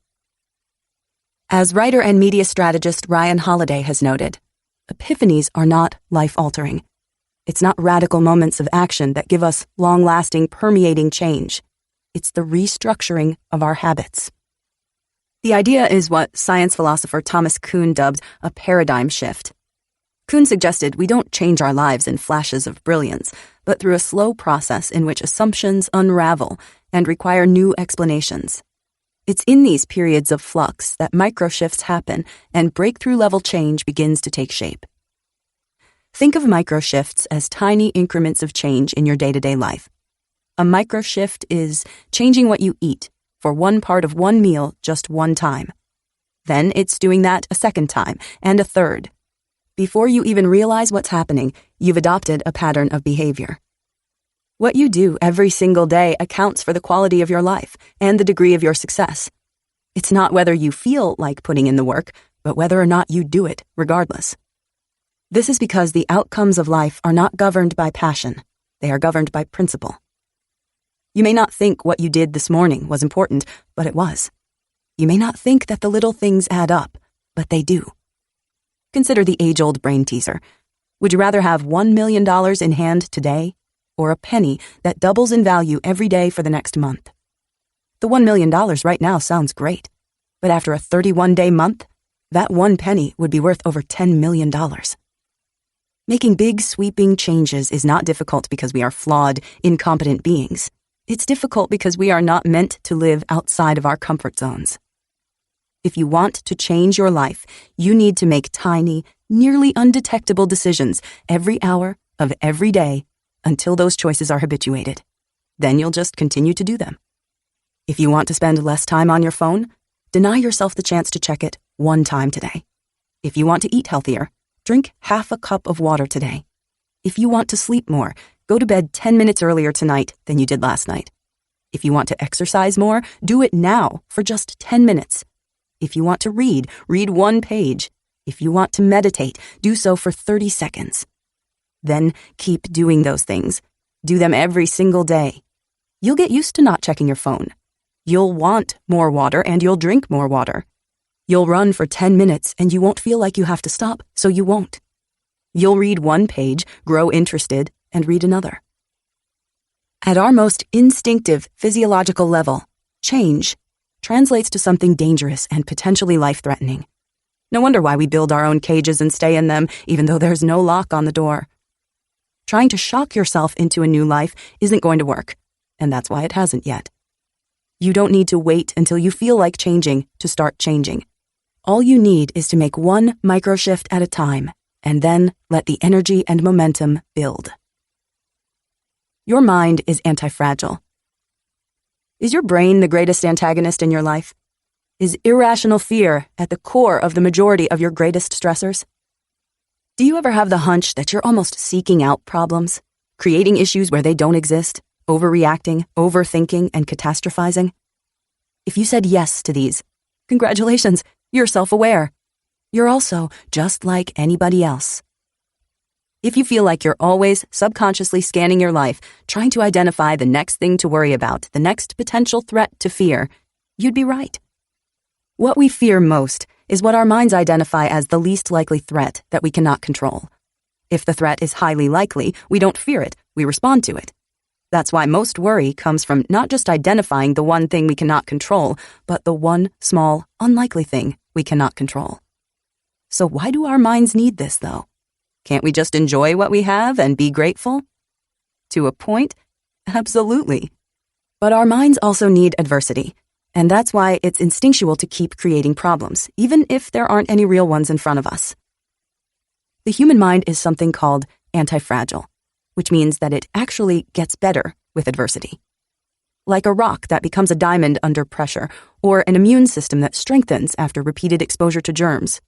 As writer and media strategist Ryan Holiday has noted, epiphanies are not life-altering. It's not radical moments of action that give us long-lasting, permeating change. It's the restructuring of our habits. The idea is what science philosopher Thomas Kuhn dubbed a paradigm shift. Kuhn suggested we don't change our lives in flashes of brilliance, but through a slow process in which assumptions unravel and require new explanations. It's in these periods of flux that microshifts happen and breakthrough-level change begins to take shape. Think of microshifts as tiny increments of change in your day-to-day life. A microshift is changing what you eat for one part of one meal just one time. Then it's doing that a second time and a third. Before you even realize what's happening, you've adopted a pattern of behavior. What you do every single day accounts for the quality of your life and the degree of your success. It's not whether you feel like putting in the work, but whether or not you do it regardless. This is because the outcomes of life are not governed by passion. They are governed by principle. You may not think what you did this morning was important, but it was. You may not think that the little things add up, but they do. Consider the age-old brain teaser. Would you rather have $1 million in hand today, or a penny that doubles in value every day for the next month? The $1 million right now sounds great, but after a 31-day month, that one penny would be worth over $10 million. Making big, sweeping changes is not difficult because we are flawed, incompetent beings. It's difficult because we are not meant to live outside of our comfort zones. If you want to change your life, you need to make tiny, nearly undetectable decisions every hour of every day until those choices are habituated. Then you'll just continue to do them. If you want to spend less time on your phone, deny yourself the chance to check it one time today. If you want to eat healthier, drink half a cup of water today. If you want to sleep more, go to bed 10 minutes earlier tonight than you did last night. If you want to exercise more, do it now for just 10 minutes. If you want to read, read one page. If you want to meditate, do so for 30 seconds. Then keep doing those things. Do them every single day. You'll get used to not checking your phone. You'll want more water and you'll drink more water. You'll run for 10 minutes and you won't feel like you have to stop, so you won't. You'll read one page, grow interested, and read another. At our most instinctive physiological level, change translates to something dangerous and potentially life-threatening. No wonder why we build our own cages and stay in them, even though there's no lock on the door. Trying to shock yourself into a new life isn't going to work, and that's why it hasn't yet. You don't need to wait until you feel like changing to start changing. All you need is to make one micro-shift at a time, and then let the energy and momentum build. Your mind is anti-fragile. Is your brain the greatest antagonist in your life? Is irrational fear at the core of the majority of your greatest stressors? Do you ever have the hunch that you're almost seeking out problems, creating issues where they don't exist, overreacting, overthinking, and catastrophizing? If you said yes to these, congratulations, you're self-aware. You're also just like anybody else. If you feel like you're always subconsciously scanning your life, trying to identify the next thing to worry about, the next potential threat to fear, you'd be right. What we fear most is what our minds identify as the least likely threat that we cannot control. If the threat is highly likely, we don't fear it, we respond to it. That's why most worry comes from not just identifying the one thing we cannot control, but the one small, unlikely thing we cannot control. So why do our minds need this, though? Can't we just enjoy what we have and be grateful? To a point, absolutely. But our minds also need adversity, and that's why it's instinctual to keep creating problems, even if there aren't any real ones in front of us. The human mind is something called anti-fragile, which means that it actually gets better with adversity. Like a rock that becomes a diamond under pressure, or an immune system that strengthens after repeated exposure to germs.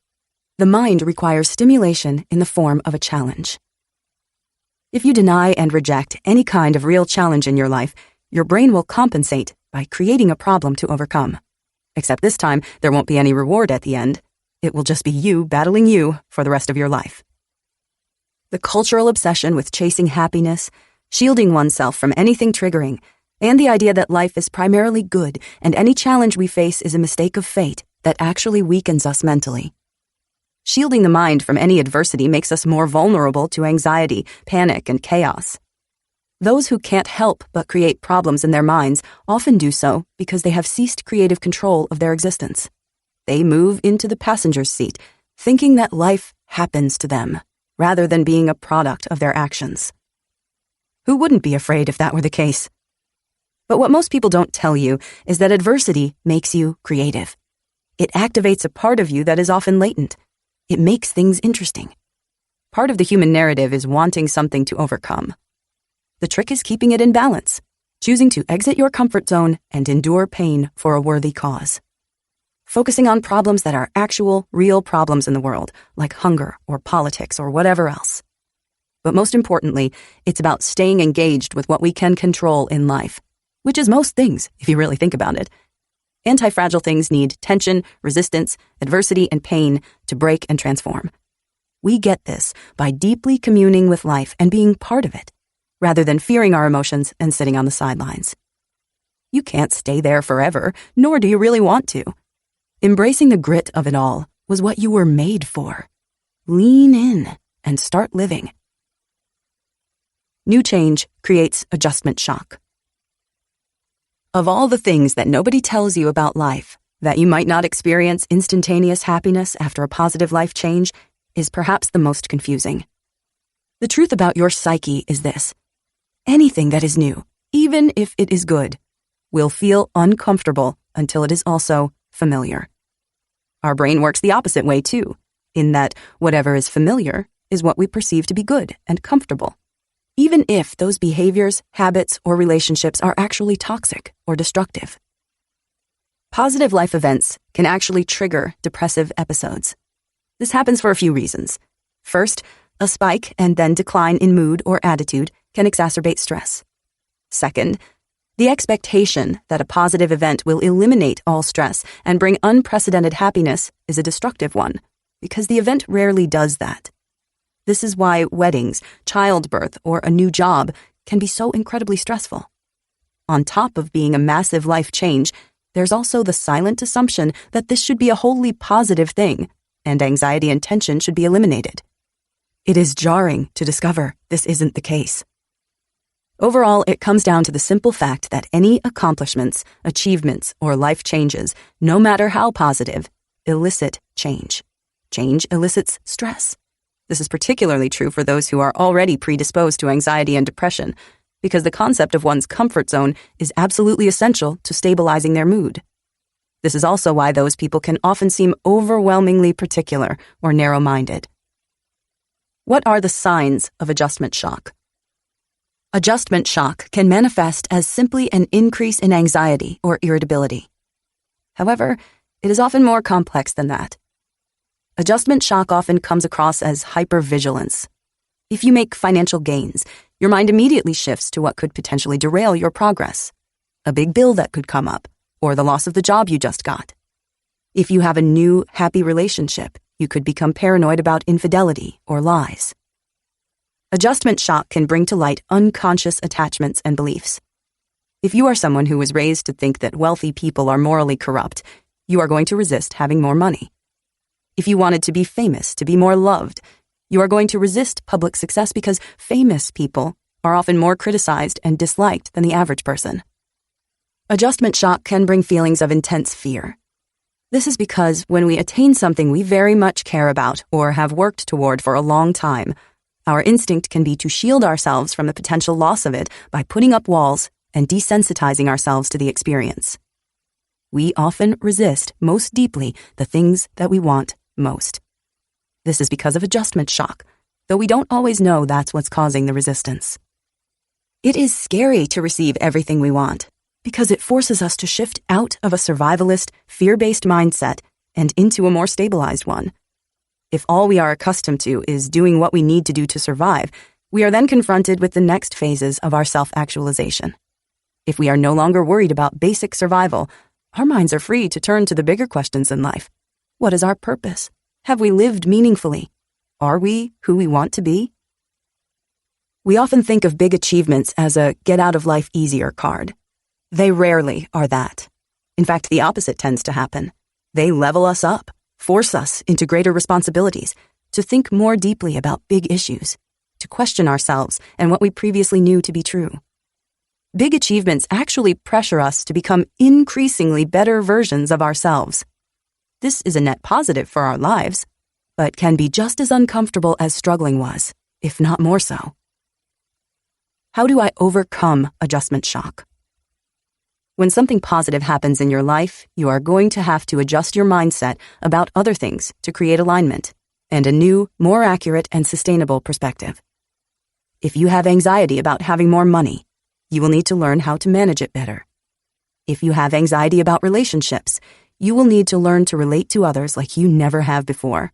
The mind requires stimulation in the form of a challenge. If you deny and reject any kind of real challenge in your life, your brain will compensate by creating a problem to overcome. Except this time, there won't be any reward at the end. It will just be you battling you for the rest of your life. The cultural obsession with chasing happiness, shielding oneself from anything triggering, and the idea that life is primarily good and any challenge we face is a mistake of fate that actually weakens us mentally. Shielding the mind from any adversity makes us more vulnerable to anxiety, panic, and chaos. Those who can't help but create problems in their minds often do so because they have ceased creative control of their existence. They move into the passenger's seat, thinking that life happens to them, rather than being a product of their actions. Who wouldn't be afraid if that were the case? But what most people don't tell you is that adversity makes you creative. It activates a part of you that is often latent. It makes things interesting. Part of the human narrative is wanting something to overcome. The trick is keeping it in balance, choosing to exit your comfort zone and endure pain for a worthy cause. Focusing on problems that are actual, real problems in the world, like hunger or politics or whatever else. But most importantly, it's about staying engaged with what we can control in life, which is most things, if you really think about it. Anti-fragile things need tension, resistance, adversity, and pain to break and transform. We get this by deeply communing with life and being part of it, rather than fearing our emotions and sitting on the sidelines. You can't stay there forever, nor do you really want to. Embracing the grit of it all was what you were made for. Lean in and start living. New change creates adjustment shock. Of all the things that nobody tells you about life, that you might not experience instantaneous happiness after a positive life change is perhaps the most confusing. The truth about your psyche is this: anything that is new, even if it is good, will feel uncomfortable until it is also familiar. Our brain works the opposite way too, in that whatever is familiar is what we perceive to be good and comfortable, even if those behaviors, habits, or relationships are actually toxic or destructive. Positive life events can actually trigger depressive episodes. This happens for a few reasons. First, a spike and then decline in mood or attitude can exacerbate stress. Second, the expectation that a positive event will eliminate all stress and bring unprecedented happiness is a destructive one, because the event rarely does that. This is why weddings, childbirth, or a new job can be so incredibly stressful. On top of being a massive life change, there's also the silent assumption that this should be a wholly positive thing, and anxiety and tension should be eliminated. It is jarring to discover this isn't the case. Overall, it comes down to the simple fact that any accomplishments, achievements, or life changes, no matter how positive, elicit change. Change elicits stress. This is particularly true for those who are already predisposed to anxiety and depression, because the concept of one's comfort zone is absolutely essential to stabilizing their mood. This is also why those people can often seem overwhelmingly particular or narrow-minded. What are the signs of adjustment shock? Adjustment shock can manifest as simply an increase in anxiety or irritability. However, it is often more complex than that. Adjustment shock often comes across as hypervigilance. If you make financial gains, your mind immediately shifts to what could potentially derail your progress. A big bill that could come up, or the loss of the job you just got. If you have a new, happy relationship, you could become paranoid about infidelity or lies. Adjustment shock can bring to light unconscious attachments and beliefs. If you are someone who was raised to think that wealthy people are morally corrupt, you are going to resist having more money. If you wanted to be famous, to be more loved, you are going to resist public success because famous people are often more criticized and disliked than the average person. Adjustment shock can bring feelings of intense fear. This is because when we attain something we very much care about or have worked toward for a long time, our instinct can be to shield ourselves from the potential loss of it by putting up walls and desensitizing ourselves to the experience. We often resist most deeply the things that we want most. This is because of adjustment shock, though we don't always know that's what's causing the resistance. It is scary to receive everything we want, because it forces us to shift out of a survivalist, fear-based mindset and into a more stabilized one. If all we are accustomed to is doing what we need to do to survive, we are then confronted with the next phases of our self-actualization. If we are no longer worried about basic survival, our minds are free to turn to the bigger questions in life. What is our purpose? Have we lived meaningfully? Are we who we want to be? We often think of big achievements as a get-out-of-life-easier card. They rarely are that. In fact, the opposite tends to happen. They level us up, force us into greater responsibilities, to think more deeply about big issues, to question ourselves and what we previously knew to be true. Big achievements actually pressure us to become increasingly better versions of ourselves. This is a net positive for our lives, but can be just as uncomfortable as struggling was, if not more so. How do I overcome adjustment shock? When something positive happens in your life, you are going to have to adjust your mindset about other things to create alignment and a new, more accurate and sustainable perspective. If you have anxiety about having more money, you will need to learn how to manage it better. If you have anxiety about relationships, you will need to learn to relate to others like you never have before.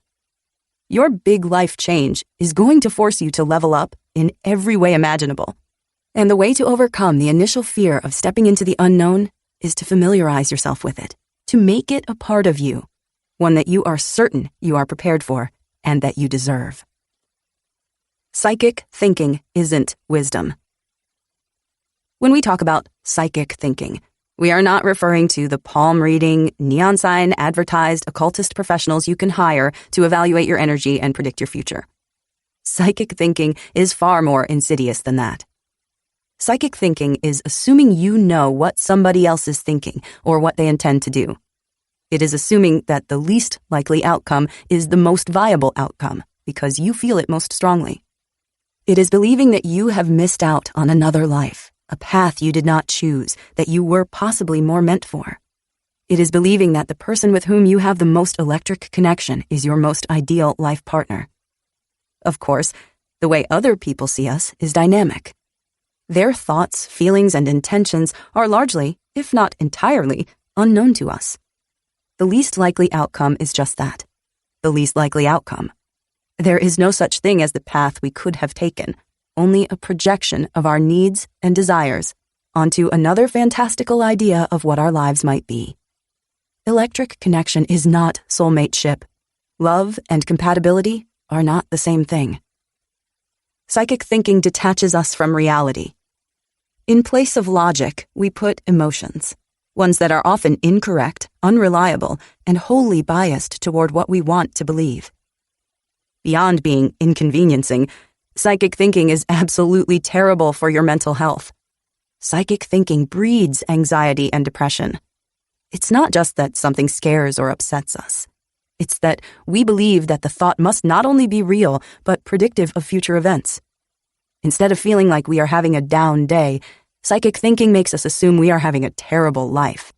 Your big life change is going to force you to level up in every way imaginable. And the way to overcome the initial fear of stepping into the unknown is to familiarize yourself with it, to make it a part of you, one that you are certain you are prepared for and that you deserve. Psychic thinking isn't wisdom. When we talk about psychic thinking, we are not referring to the palm reading, neon sign advertised occultist professionals you can hire to evaluate your energy and predict your future. Psychic thinking is far more insidious than that. Psychic thinking is assuming you know what somebody else is thinking or what they intend to do. It is assuming that the least likely outcome is the most viable outcome because you feel it most strongly. It is believing that you have missed out on another life, a path you did not choose, that you were possibly more meant for. It is believing that the person with whom you have the most electric connection is your most ideal life partner. Of course, the way other people see us is dynamic. Their thoughts, feelings, and intentions are largely, if not entirely, unknown to us. The least likely outcome is just that, the least likely outcome. There is no such thing as the path we could have taken, only a projection of our needs and desires onto another fantastical idea of what our lives might be. Electric connection is not soulmateship. Love and compatibility are not the same thing. Psychic thinking detaches us from reality. In place of logic, we put emotions, ones that are often incorrect, unreliable, and wholly biased toward what we want to believe. Beyond being inconveniencing, psychic thinking is absolutely terrible for your mental health. Psychic thinking breeds anxiety and depression. It's not just that something scares or upsets us. It's that we believe that the thought must not only be real, but predictive of future events. Instead of feeling like we are having a down day, psychic thinking makes us assume we are having a terrible life.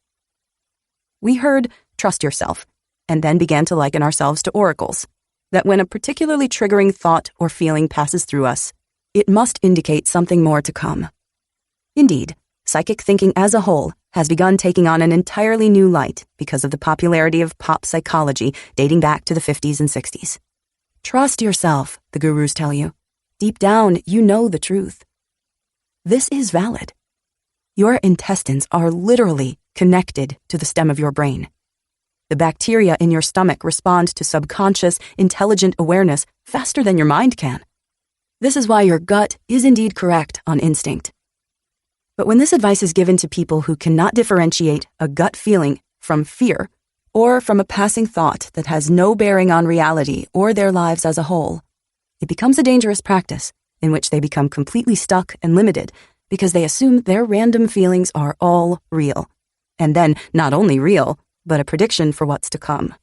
We heard, "Trust yourself," and then began to liken ourselves to oracles, that when a particularly triggering thought or feeling passes through us, it must indicate something more to come. Indeed, psychic thinking as a whole has begun taking on an entirely new light because of the popularity of pop psychology dating back to the 50s and 60s. Trust yourself, the gurus tell you. Deep down, you know the truth. This is valid. Your intestines are literally connected to the stem of your brain. The bacteria in your stomach respond to subconscious, intelligent awareness faster than your mind can. This is why your gut is indeed correct on instinct. But when this advice is given to people who cannot differentiate a gut feeling from fear, or from a passing thought that has no bearing on reality or their lives as a whole, it becomes a dangerous practice in which they become completely stuck and limited because they assume their random feelings are all real, and then not only real, but a prediction for what's to come.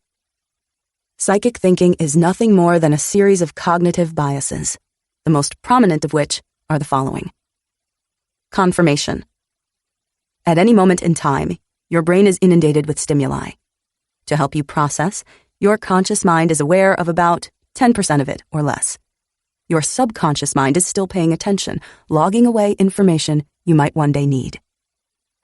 Psychic thinking is nothing more than a series of cognitive biases, the most prominent of which are the following. Confirmation. At any moment in time, your brain is inundated with stimuli. To help you process, your conscious mind is aware of about 10% of it or less. Your subconscious mind is still paying attention, logging away information you might one day need.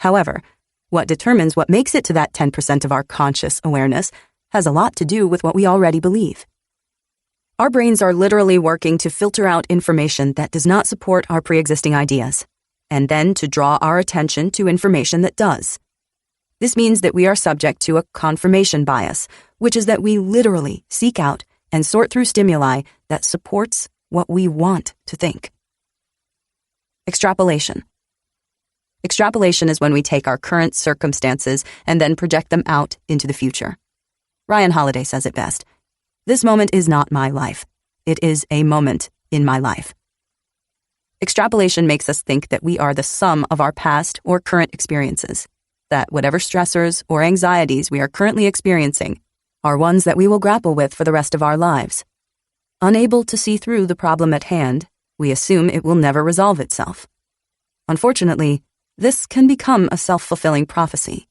However, what determines what makes it to that 10% of our conscious awareness has a lot to do with what we already believe. Our brains are literally working to filter out information that does not support our pre-existing ideas, and then to draw our attention to information that does. This means that we are subject to a confirmation bias, which is that we literally seek out and sort through stimuli that supports what we want to think. Extrapolation. Extrapolation is when we take our current circumstances and then project them out into the future. Ryan Holiday says it best. This moment is not my life. It is a moment in my life. Extrapolation makes us think that we are the sum of our past or current experiences, that whatever stressors or anxieties we are currently experiencing are ones that we will grapple with for the rest of our lives. Unable to see through the problem at hand, we assume it will never resolve itself. Unfortunately, this can become a self-fulfilling prophecy.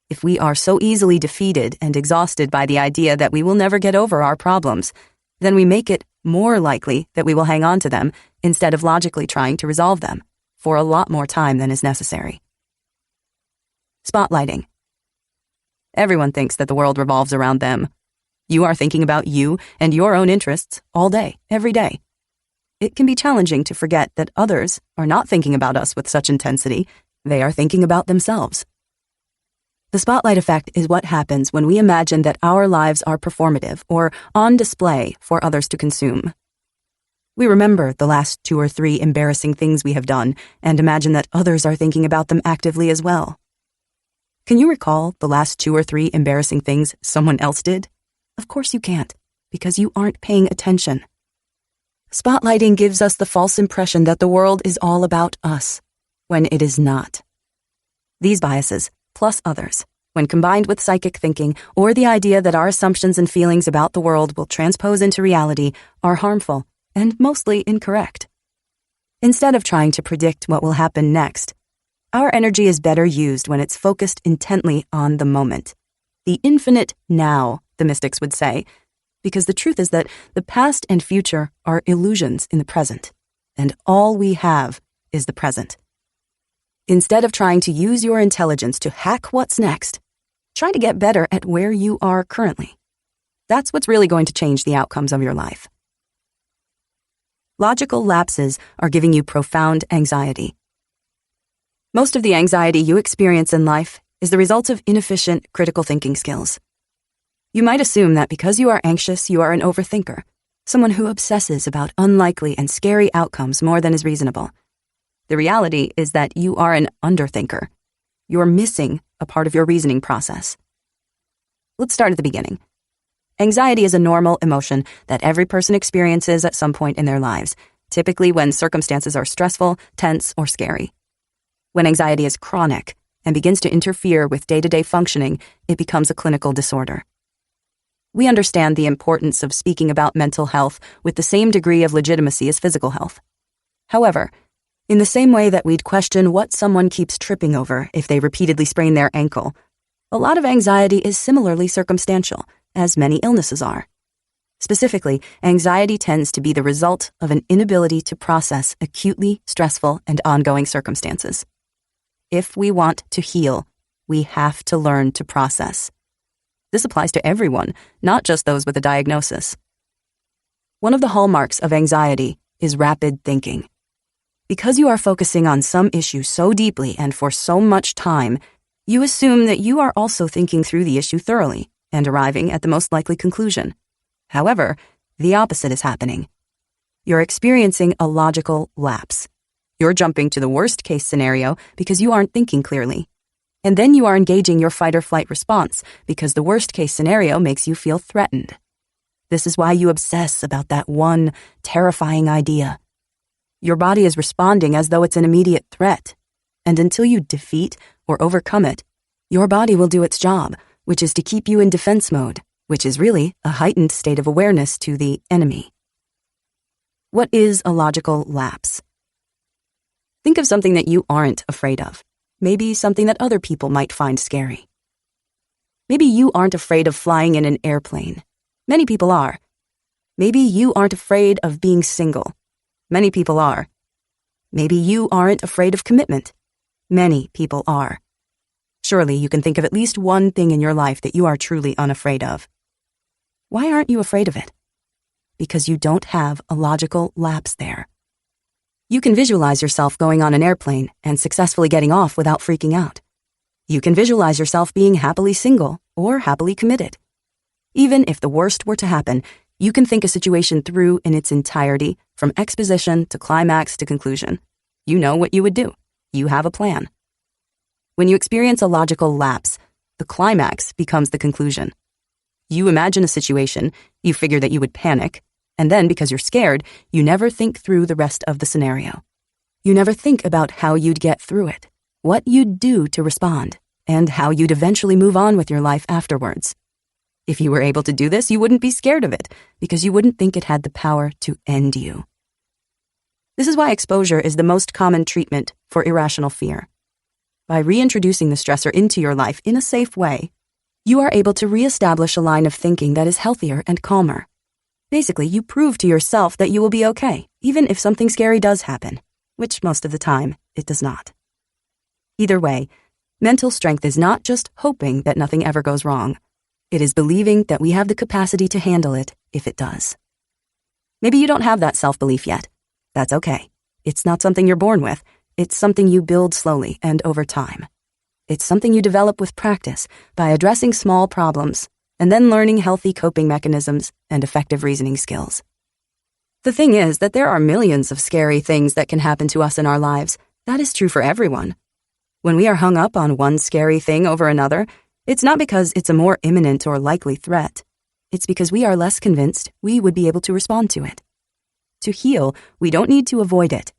If we are so easily defeated and exhausted by the idea that we will never get over our problems, then we make it more likely that we will hang on to them instead of logically trying to resolve them for a lot more time than is necessary. Spotlighting. Everyone thinks that the world revolves around them. You are thinking about you and your own interests all day, every day. It can be challenging to forget that others are not thinking about us with such intensity. They are thinking about themselves. The spotlight effect is what happens when we imagine that our lives are performative or on display for others to consume. We remember the last 2 or 3 embarrassing things we have done and imagine that others are thinking about them actively as well. Can you recall the last 2 or 3 embarrassing things someone else did? Of course you can't, because you aren't paying attention. Spotlighting gives us the false impression that the world is all about us, when it is not. These biases, plus others, when combined with psychic thinking or the idea that our assumptions and feelings about the world will transpose into reality, are harmful and mostly incorrect. Instead of trying to predict what will happen next, our energy is better used when it's focused intently on the moment. The infinite now, the mystics would say, because the truth is that the past and future are illusions in the present, and all we have is the present. Instead of trying to use your intelligence to hack what's next, try to get better at where you are currently. That's what's really going to change the outcomes of your life. Logical lapses are giving you profound anxiety. Most of the anxiety you experience in life is the result of inefficient critical thinking skills. You might assume that because you are anxious, you are an overthinker, someone who obsesses about unlikely and scary outcomes more than is reasonable. The reality is that you are an underthinker. You're missing a part of your reasoning process. Let's start at the beginning. Anxiety is a normal emotion that every person experiences at some point in their lives, typically when circumstances are stressful, tense, or scary. When anxiety is chronic and begins to interfere with day-to-day functioning, it becomes a clinical disorder. We understand the importance of speaking about mental health with the same degree of legitimacy as physical health. However, in the same way that we'd question what someone keeps tripping over if they repeatedly sprain their ankle, a lot of anxiety is similarly circumstantial, as many illnesses are. Specifically, anxiety tends to be the result of an inability to process acutely stressful and ongoing circumstances. If we want to heal, we have to learn to process. This applies to everyone, not just those with a diagnosis. One of the hallmarks of anxiety is rapid thinking. Because you are focusing on some issue so deeply and for so much time, you assume that you are also thinking through the issue thoroughly and arriving at the most likely conclusion. However, the opposite is happening. You're experiencing a logical lapse. You're jumping to the worst-case scenario because you aren't thinking clearly. And then you are engaging your fight-or-flight response because the worst-case scenario makes you feel threatened. This is why you obsess about that one terrifying idea. Your body is responding as though it's an immediate threat. And until you defeat or overcome it, your body will do its job, which is to keep you in defense mode, which is really a heightened state of awareness to the enemy. What is a logical lapse? Think of something that you aren't afraid of. Maybe something that other people might find scary. Maybe you aren't afraid of flying in an airplane. Many people are. Maybe you aren't afraid of being single. Many people are. Maybe you aren't afraid of commitment. Many people are. Surely you can think of at least one thing in your life that you are truly unafraid of. Why aren't you afraid of it? Because you don't have a logical lapse there. You can visualize yourself going on an airplane and successfully getting off without freaking out. You can visualize yourself being happily single or happily committed. Even if the worst were to happen, you can think a situation through in its entirety, from exposition to climax to conclusion. You know what you would do. You have a plan. When you experience a logical lapse, the climax becomes the conclusion. You imagine a situation, you figure that you would panic, and then because you're scared, you never think through the rest of the scenario. You never think about how you'd get through it, what you'd do to respond, and how you'd eventually move on with your life afterwards. If you were able to do this, you wouldn't be scared of it, because you wouldn't think it had the power to end you. This is why exposure is the most common treatment for irrational fear. By reintroducing the stressor into your life in a safe way, you are able to reestablish a line of thinking that is healthier and calmer. Basically, you prove to yourself that you will be okay, even if something scary does happen, which most of the time, it does not. Either way, mental strength is not just hoping that nothing ever goes wrong. It is believing that we have the capacity to handle it if it does. Maybe you don't have that self-belief yet. That's okay. It's not something you're born with. It's something you build slowly and over time. It's something you develop with practice by addressing small problems and then learning healthy coping mechanisms and effective reasoning skills. The thing is that there are millions of scary things that can happen to us in our lives. That is true for everyone. When we are hung up on one scary thing over another, it's not because it's a more imminent or likely threat. It's because we are less convinced we would be able to respond to it. To heal, we don't need to avoid it.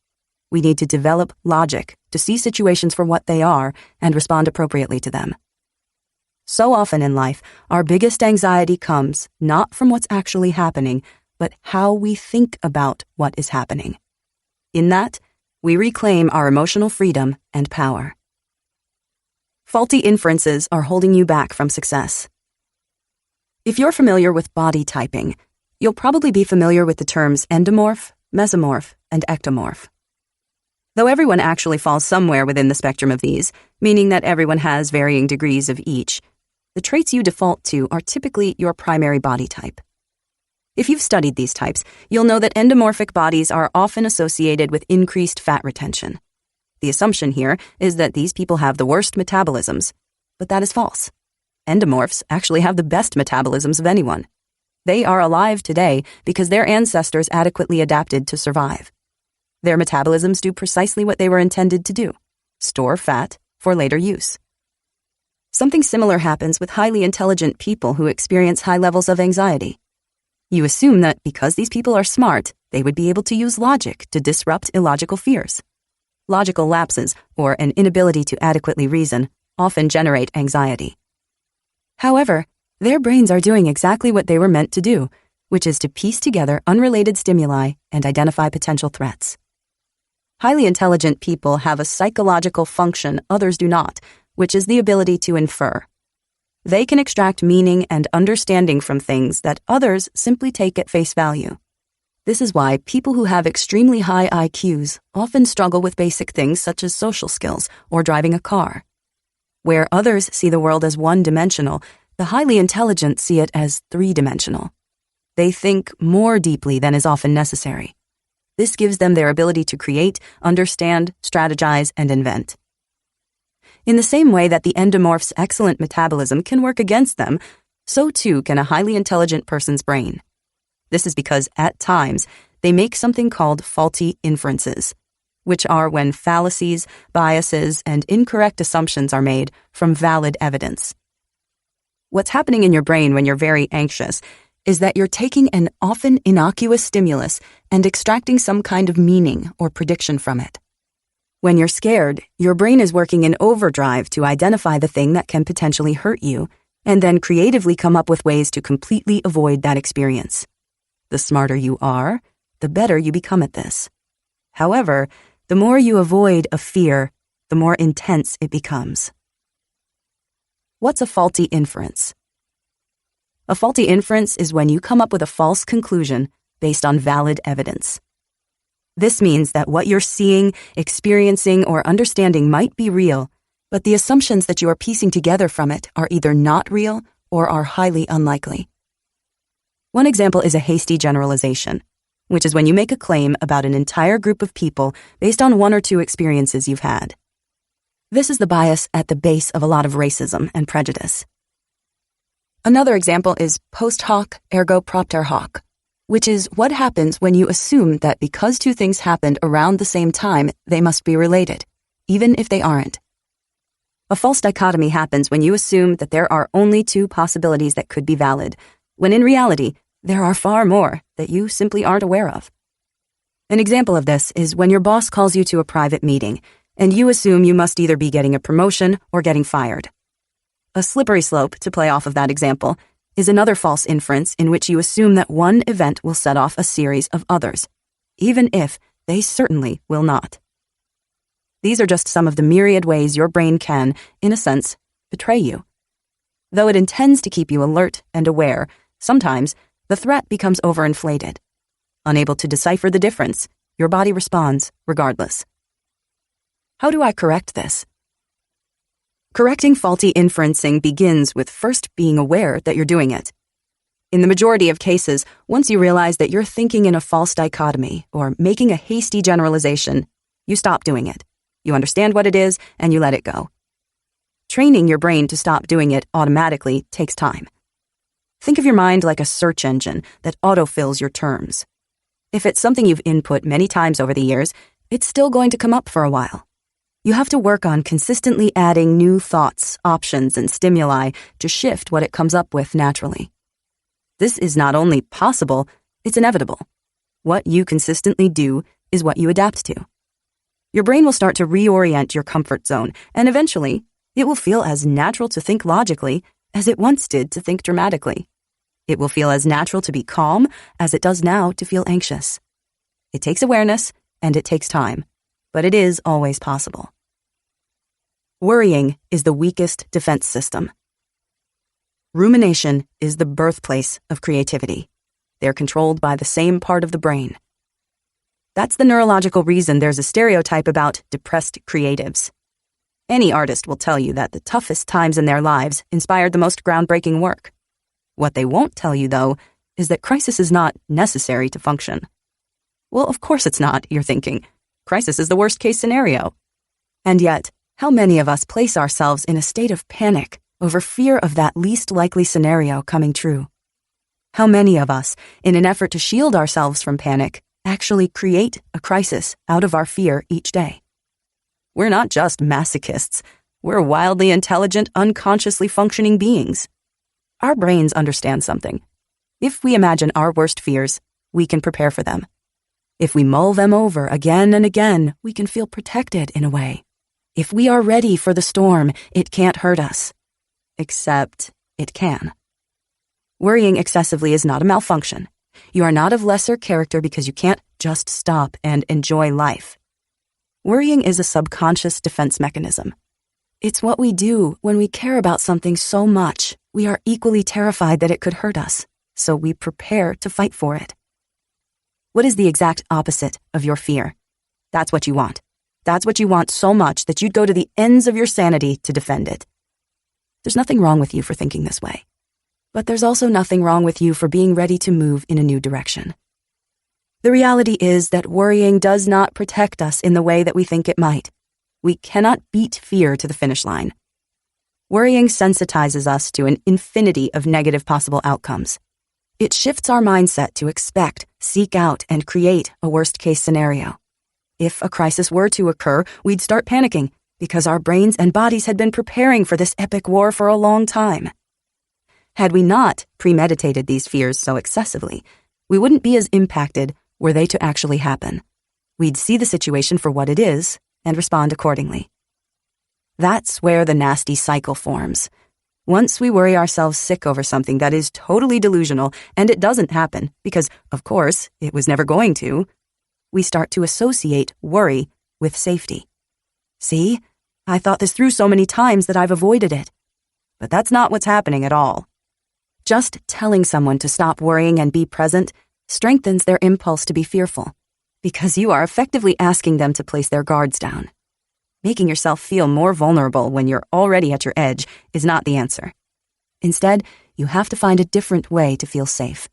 We need to develop logic to see situations for what they are and respond appropriately to them. So often in life, our biggest anxiety comes not from what's actually happening, but how we think about what is happening. In that, we reclaim our emotional freedom and power. Faulty inferences are holding you back from success. If you're familiar with body typing, you'll probably be familiar with the terms endomorph, mesomorph, and ectomorph. Though everyone actually falls somewhere within the spectrum of these, meaning that everyone has varying degrees of each, the traits you default to are typically your primary body type. If you've studied these types, you'll know that endomorphic bodies are often associated with increased fat retention. The assumption here is that these people have the worst metabolisms, but that is false. Endomorphs actually have the best metabolisms of anyone. They are alive today because their ancestors adequately adapted to survive. Their metabolisms do precisely what they were intended to do: store fat for later use. Something similar happens with highly intelligent people who experience high levels of anxiety. You assume that because these people are smart, they would be able to use logic to disrupt illogical fears. Logical lapses, or an inability to adequately reason, often generate anxiety. However, their brains are doing exactly what they were meant to do, which is to piece together unrelated stimuli and identify potential threats. Highly intelligent people have a psychological function others do not, which is the ability to infer. They can extract meaning and understanding from things that others simply take at face value. This is why people who have extremely high IQs often struggle with basic things such as social skills or driving a car. Where others see the world as one-dimensional, the highly intelligent see it as three-dimensional. They think more deeply than is often necessary. This gives them their ability to create, understand, strategize, and invent. In the same way that the endomorph's excellent metabolism can work against them, so too can a highly intelligent person's brain. This is because, at times, they make something called faulty inferences, which are when fallacies, biases, and incorrect assumptions are made from valid evidence. What's happening in your brain when you're very anxious is that you're taking an often innocuous stimulus and extracting some kind of meaning or prediction from it. When you're scared, your brain is working in overdrive to identify the thing that can potentially hurt you, and then creatively come up with ways to completely avoid that experience. The smarter you are, the better you become at this. However, the more you avoid a fear, the more intense it becomes. What's a faulty inference? A faulty inference is when you come up with a false conclusion based on valid evidence. This means that what you're seeing, experiencing, or understanding might be real, but the assumptions that you are piecing together from it are either not real or are highly unlikely. One example is a hasty generalization, which is when you make a claim about an entire group of people based on one or two experiences you've had. This is the bias at the base of a lot of racism and prejudice. Another example is post hoc ergo propter hoc, which is what happens when you assume that because two things happened around the same time, they must be related, even if they aren't. A false dichotomy happens when you assume that there are only two possibilities that could be valid, when in reality, there are far more that you simply aren't aware of. An example of this is when your boss calls you to a private meeting, and you assume you must either be getting a promotion or getting fired. A slippery slope, to play off of that example, is another false inference in which you assume that one event will set off a series of others, even if they certainly will not. These are just some of the myriad ways your brain can, in a sense, betray you. Though it intends to keep you alert and aware, sometimes the threat becomes overinflated. Unable to decipher the difference, your body responds regardless. How do I correct this? Correcting faulty inferencing begins with first being aware that you're doing it. In the majority of cases, once you realize that you're thinking in a false dichotomy or making a hasty generalization, you stop doing it. You understand what it is, and you let it go. Training your brain to stop doing it automatically takes time. Think of your mind like a search engine that autofills your terms. If it's something you've input many times over the years, it's still going to come up for a while. You have to work on consistently adding new thoughts, options, and stimuli to shift what it comes up with naturally. This is not only possible, it's inevitable. What you consistently do is what you adapt to. Your brain will start to reorient your comfort zone, and eventually, it will feel as natural to think logically as it once did to think dramatically. It will feel as natural to be calm as it does now to feel anxious. It takes awareness, and it takes time, but it is always possible. Worrying is the weakest defense system. Rumination is the birthplace of creativity. They're controlled by the same part of the brain. That's the neurological reason there's a stereotype about depressed creatives. Any artist will tell you that the toughest times in their lives inspired the most groundbreaking work. What they won't tell you, though, is that crisis is not necessary to function. Well, of course it's not, you're thinking. Crisis is the worst-case scenario. And yet, how many of us place ourselves in a state of panic over fear of that least likely scenario coming true? How many of us, in an effort to shield ourselves from panic, actually create a crisis out of our fear each day? We're not just masochists. We're wildly intelligent, unconsciously functioning beings. Our brains understand something. If we imagine our worst fears, we can prepare for them. If we mull them over again and again, we can feel protected in a way. If we are ready for the storm, it can't hurt us. Except it can. Worrying excessively is not a malfunction. You are not of lesser character because you can't just stop and enjoy life. Worrying is a subconscious defense mechanism. It's what we do when we care about something so much, we are equally terrified that it could hurt us, so we prepare to fight for it. What is the exact opposite of your fear? That's what you want. That's what you want so much that you'd go to the ends of your sanity to defend it. There's nothing wrong with you for thinking this way. But there's also nothing wrong with you for being ready to move in a new direction. The reality is that worrying does not protect us in the way that we think it might. We cannot beat fear to the finish line. Worrying sensitizes us to an infinity of negative possible outcomes. It shifts our mindset to expect, seek out, and create a worst-case scenario. If a crisis were to occur, we'd start panicking because our brains and bodies had been preparing for this epic war for a long time. Had we not premeditated these fears so excessively, we wouldn't be as impacted were they to actually happen. We'd see the situation for what it is and respond accordingly. That's where the nasty cycle forms. Once we worry ourselves sick over something that is totally delusional and it doesn't happen because, of course, it was never going to, we start to associate worry with safety. See, I thought this through so many times that I've avoided it. But that's not what's happening at all. Just telling someone to stop worrying and be present strengthens their impulse to be fearful, because you are effectively asking them to place their guards down. Making yourself feel more vulnerable when you're already at your edge is not the answer. Instead, you have to find a different way to feel safe.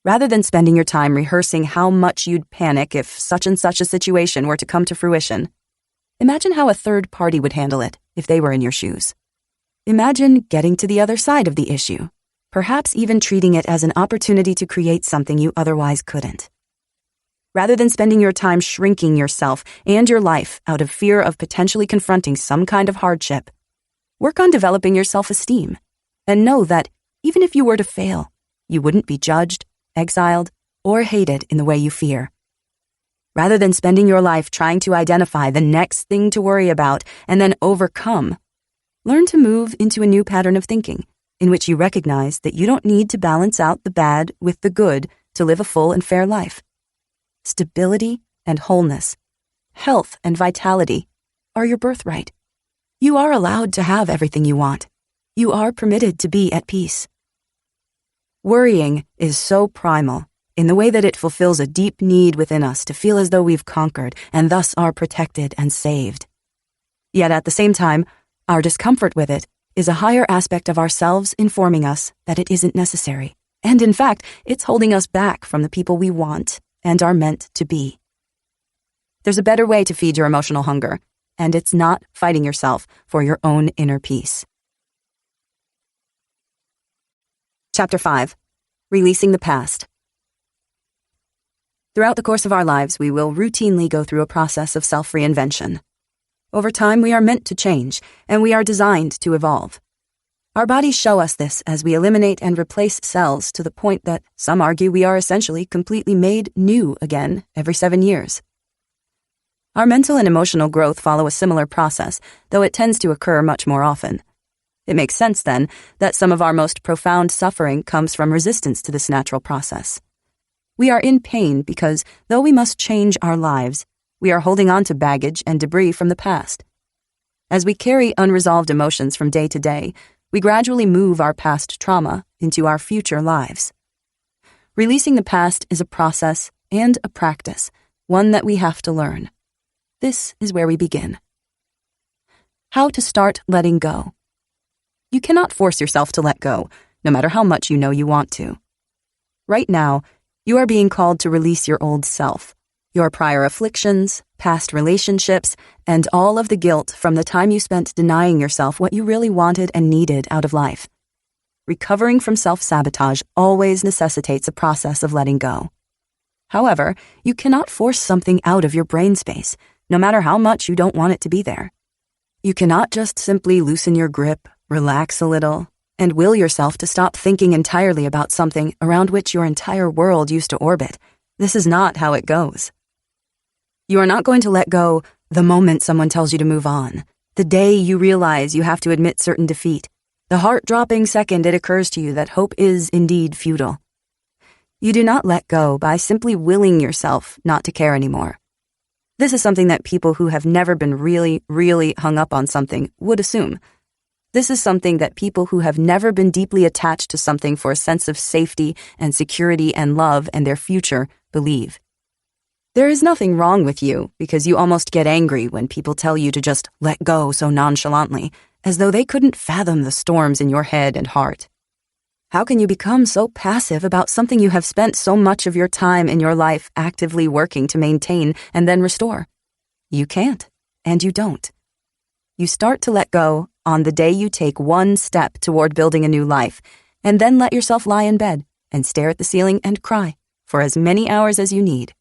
Rather than spending your time rehearsing how much you'd panic if such and such a situation were to come to fruition, imagine how a third party would handle it if they were in your shoes. Imagine getting to the other side of the issue, perhaps even treating it as an opportunity to create something you otherwise couldn't. Rather than spending your time shrinking yourself and your life out of fear of potentially confronting some kind of hardship, work on developing your self-esteem and know that even if you were to fail, you wouldn't be judged, exiled, or hated in the way you fear. Rather than spending your life trying to identify the next thing to worry about and then overcome, learn to move into a new pattern of thinking in which you recognize that you don't need to balance out the bad with the good to live a full and fair life. Stability and wholeness, health and vitality are your birthright. You are allowed to have everything you want. You are permitted to be at peace. Worrying is so primal in the way that it fulfills a deep need within us to feel as though we've conquered and thus are protected and saved. Yet at the same time, our discomfort with it is a higher aspect of ourselves informing us that it isn't necessary. And in fact, it's holding us back from the people we want and are meant to be. There's a better way to feed your emotional hunger, and it's not fighting yourself for your own inner peace. Chapter 5. Releasing the Past. Throughout the course of our lives, we will routinely go through a process of self-reinvention. Over time, we are meant to change, and we are designed to evolve. Our bodies show us this as we eliminate and replace cells to the point that some argue we are essentially completely made new again every 7 years. Our mental and emotional growth follow a similar process, though it tends to occur much more often. It makes sense, then, that some of our most profound suffering comes from resistance to this natural process. We are in pain because, though we must change our lives, we are holding on to baggage and debris from the past. As we carry unresolved emotions from day to day, we gradually move our past trauma into our future lives. Releasing the past is a process and a practice, one that we have to learn. This is where we begin. how to start letting go. You cannot force yourself to let go, no matter how much you know you want to. Right now, you are being called to release your old self, your prior afflictions, past relationships, and all of the guilt from the time you spent denying yourself what you really wanted and needed out of life. Recovering from self-sabotage always necessitates a process of letting go. However, you cannot force something out of your brain space, no matter how much you don't want it to be there. You cannot just simply loosen your grip, relax a little, and will yourself to stop thinking entirely about something around which your entire world used to orbit. This is not how it goes. You are not going to let go the moment someone tells you to move on, the day you realize you have to admit certain defeat, the heart-dropping second it occurs to you that hope is indeed futile. You do not let go by simply willing yourself not to care anymore. This is something that people who have never been really hung up on something would assume. This is something that people who have never been deeply attached to something for a sense of safety and security and love and their future believe. There is nothing wrong with you because you almost get angry when people tell you to just let go so nonchalantly, as though they couldn't fathom the storms in your head and heart. How can you become so passive about something you have spent so much of your time in your life actively working to maintain and then restore? You can't, and you don't. You start to let go on the day you take one step toward building a new life, and then let yourself lie in bed and stare at the ceiling and cry for as many hours as you need.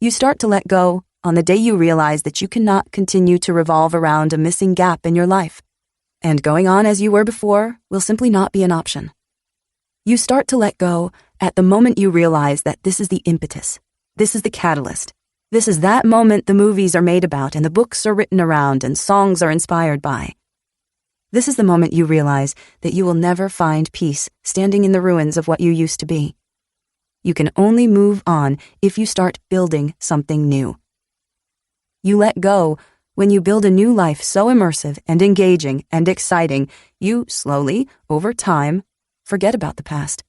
You start to let go on the day you realize that you cannot continue to revolve around a missing gap in your life, and going on as you were before will simply not be an option. You start to let go at the moment you realize that this is the impetus, this is the catalyst, this is that moment the movies are made about and the books are written around and songs are inspired by. This is the moment you realize that you will never find peace standing in the ruins of what you used to be. You can only move on if you start building something new. You let go when you build a new life so immersive and engaging and exciting, you slowly, over time, forget about the past.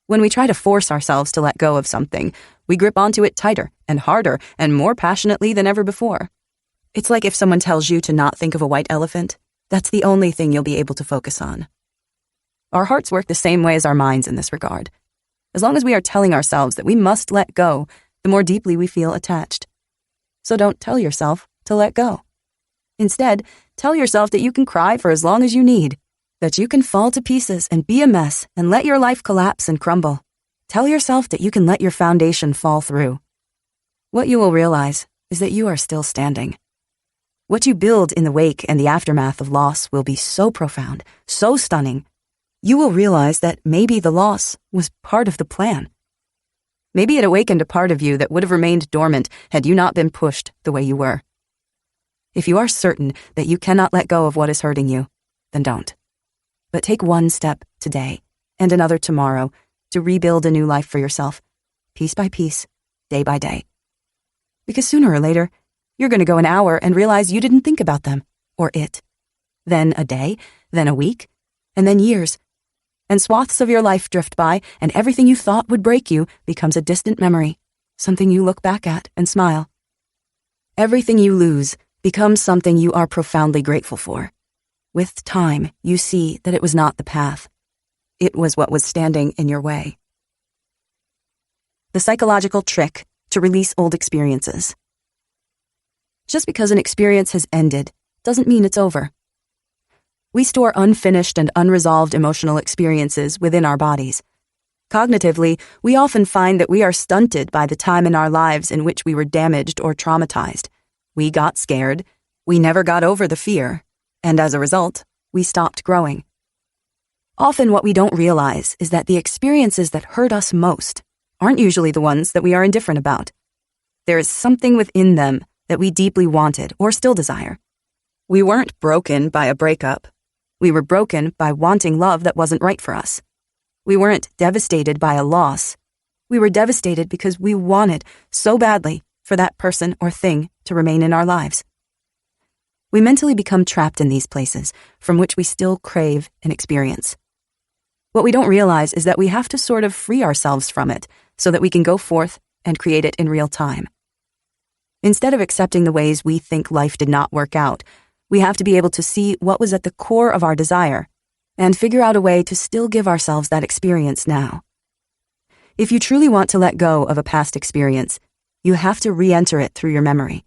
When we try to force ourselves to let go of something, we grip onto it tighter and harder and more passionately than ever before. It's like if someone tells you to not think of a white elephant, that's the only thing you'll be able to focus on. Our hearts work the same way as our minds in this regard. As long as we are telling ourselves that we must let go, the more deeply we feel attached. So don't tell yourself to let go. Instead, tell yourself that you can cry for as long as you need, that you can fall to pieces and be a mess and let your life collapse and crumble. Tell yourself that you can let your foundation fall through. What you will realize is that you are still standing. What you build in the wake and the aftermath of loss will be so profound, so stunning. You will realize that maybe the loss was part of the plan. Maybe it awakened a part of you that would have remained dormant had you not been pushed the way you were. If you are certain that you cannot let go of what is hurting you, then don't. But take one step today and another tomorrow to rebuild a new life for yourself, piece by piece, day by day. Because sooner or later, you're going to go an hour and realize you didn't think about them, or it. Then a day, then a week, and then years. And swaths of your life drift by, and everything you thought would break you becomes a distant memory, something you look back at and smile. Everything you lose becomes something you are profoundly grateful for. With time, you see that it was not the path. It was what was standing in your way. The psychological trick to release old experiences. Just because an experience has ended doesn't mean it's over. We store unfinished and unresolved emotional experiences within our bodies. Cognitively, we often find that we are stunted by the time in our lives in which we were damaged or traumatized. We got scared, we never got over the fear, and as a result, we stopped growing. Often what we don't realize is that the experiences that hurt us most aren't usually the ones that we are indifferent about. There is something within them that we deeply wanted or still desire. We weren't broken by a breakup. We were broken by wanting love that wasn't right for us. We weren't devastated by a loss. We were devastated because we wanted so badly for that person or thing to remain in our lives. We mentally become trapped in these places from which we still crave an experience. What we don't realize is that we have to sort of free ourselves from it so that we can go forth and create it in real time. Instead of accepting the ways we think life did not work out, We have to be able to see what was at the core of our desire and figure out a way to still give ourselves that experience now. If you truly want to let go of a past experience, you have to re-enter it through your memory.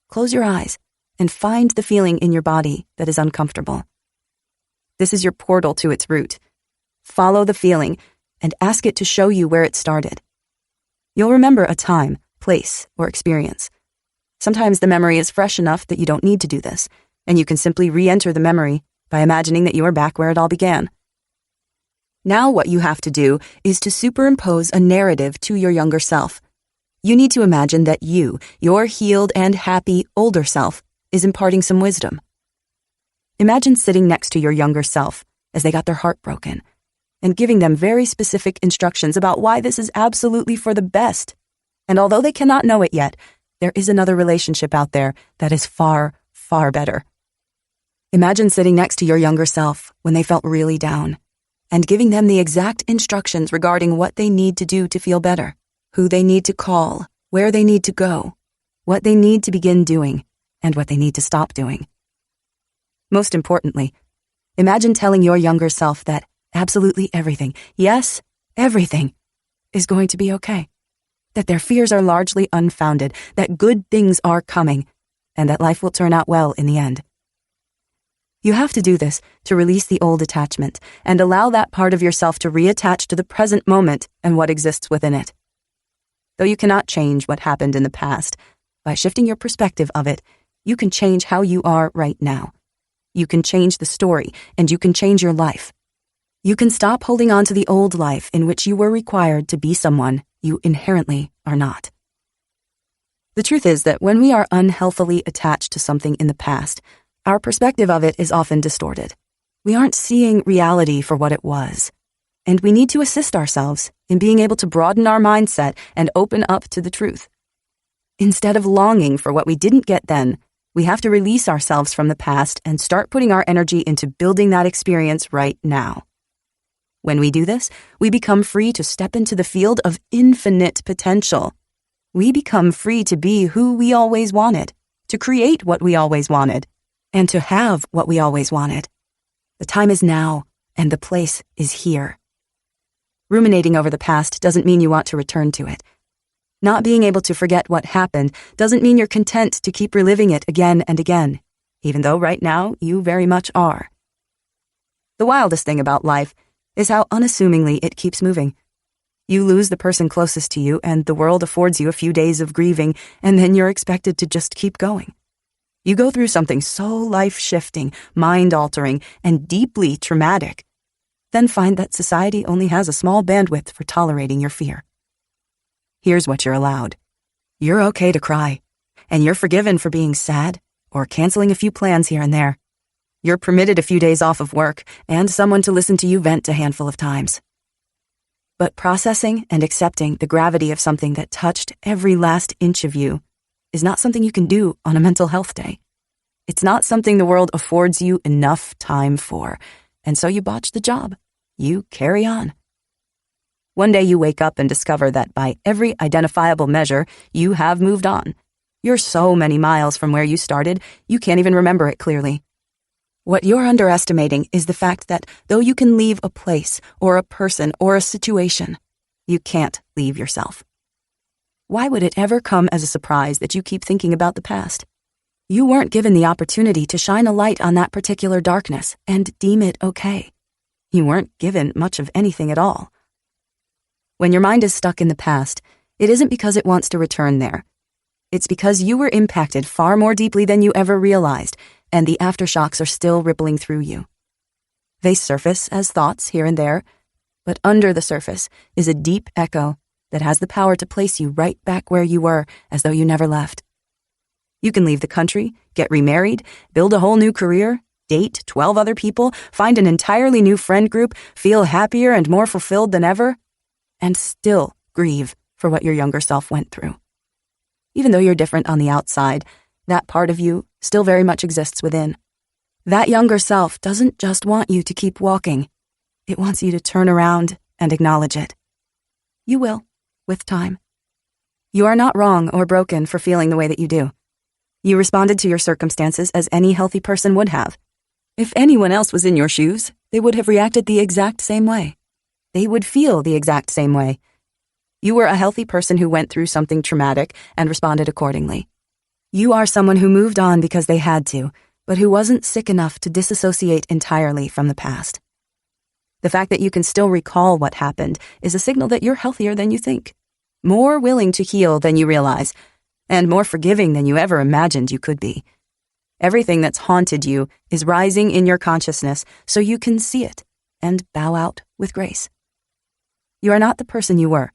Close your eyes and find the feeling in your body that is uncomfortable. This is your portal to its root. Follow the feeling and ask it to show you where it started. You'll remember a time, place, or experience. Sometimes the memory is fresh enough that you don't need to do this, and you can simply re-enter the memory by imagining that you are back where it all began. Now what you have to do is to superimpose a narrative to your younger self. You need to imagine that you, your healed and happy older self, is imparting some wisdom. Imagine sitting next to your younger self as they got their heart broken and giving them very specific instructions about why this is absolutely for the best. And although they cannot know it yet, there is another relationship out there that is far, far better. Imagine sitting next to your younger self when they felt really down and giving them the exact instructions regarding what they need to do to feel better, who they need to call, where they need to go, what they need to begin doing, and what they need to stop doing. Most importantly, imagine telling your younger self that absolutely everything, yes, everything, is going to be okay, that their fears are largely unfounded, that good things are coming, and that life will turn out well in the end. You have to do this to release the old attachment and allow that part of yourself to reattach to the present moment and what exists within it. Though you cannot change what happened in the past, by shifting your perspective of it, you can change how you are right now. You can change the story, and you can change your life. You can stop holding on to the old life in which you were required to be someone you inherently are not. The truth is that when we are unhealthily attached to something in the past, our perspective of it is often distorted. We aren't seeing reality for what it was, and we need to assist ourselves in being able to broaden our mindset and open up to the truth. Instead of longing for what we didn't get then, we have to release ourselves from the past and start putting our energy into building that experience right now. When we do this, we become free to step into the field of infinite potential. We become free to be who we always wanted, to create what we always wanted, and to have what we always wanted. The time is now, and the place is here. Ruminating over the past doesn't mean you want to return to it. Not being able to forget what happened doesn't mean you're content to keep reliving it again and again, even though right now you very much are. The wildest thing about life is how unassumingly it keeps moving. You lose the person closest to you, and the world affords you a few days of grieving, and then you're expected to just keep going. You go through something so life-shifting, mind-altering, and deeply traumatic, then find that society only has a small bandwidth for tolerating your fear. Here's what you're allowed. You're okay to cry, and you're forgiven for being sad or canceling a few plans here and there. You're permitted a few days off of work and someone to listen to you vent a handful of times. But processing and accepting the gravity of something that touched every last inch of you is not something you can do on a mental health day. It's not something the world affords you enough time for, and so you botch the job. You carry on. One day you wake up and discover that by every identifiable measure, you have moved on. You're so many miles from where you started, you can't even remember it clearly. What you're underestimating is the fact that though you can leave a place or a person or a situation, you can't leave yourself. Why would it ever come as a surprise that you keep thinking about the past? You weren't given the opportunity to shine a light on that particular darkness and deem it okay. You weren't given much of anything at all. When your mind is stuck in the past, it isn't because it wants to return there. It's because you were impacted far more deeply than you ever realized, and the aftershocks are still rippling through you. They surface as thoughts here and there, but under the surface is a deep echo that has the power to place you right back where you were as though you never left. You can leave the country, get remarried, build a whole new career, date 12 other people, find an entirely new friend group, feel happier and more fulfilled than ever, and still grieve for what your younger self went through. Even though you're different on the outside, that part of you still very much exists within. That younger self doesn't just want you to keep walking. It wants you to turn around and acknowledge it. You will, with time. You are not wrong or broken for feeling the way that you do. You responded to your circumstances as any healthy person would have. If anyone else was in your shoes, they would have reacted the exact same way. They would feel the exact same way. You were a healthy person who went through something traumatic and responded accordingly. You are someone who moved on because they had to, but who wasn't sick enough to disassociate entirely from the past. The fact that you can still recall what happened is a signal that you're healthier than you think, more willing to heal than you realize, and more forgiving than you ever imagined you could be. Everything that's haunted you is rising in your consciousness so you can see it and bow out with grace. You are not the person you were,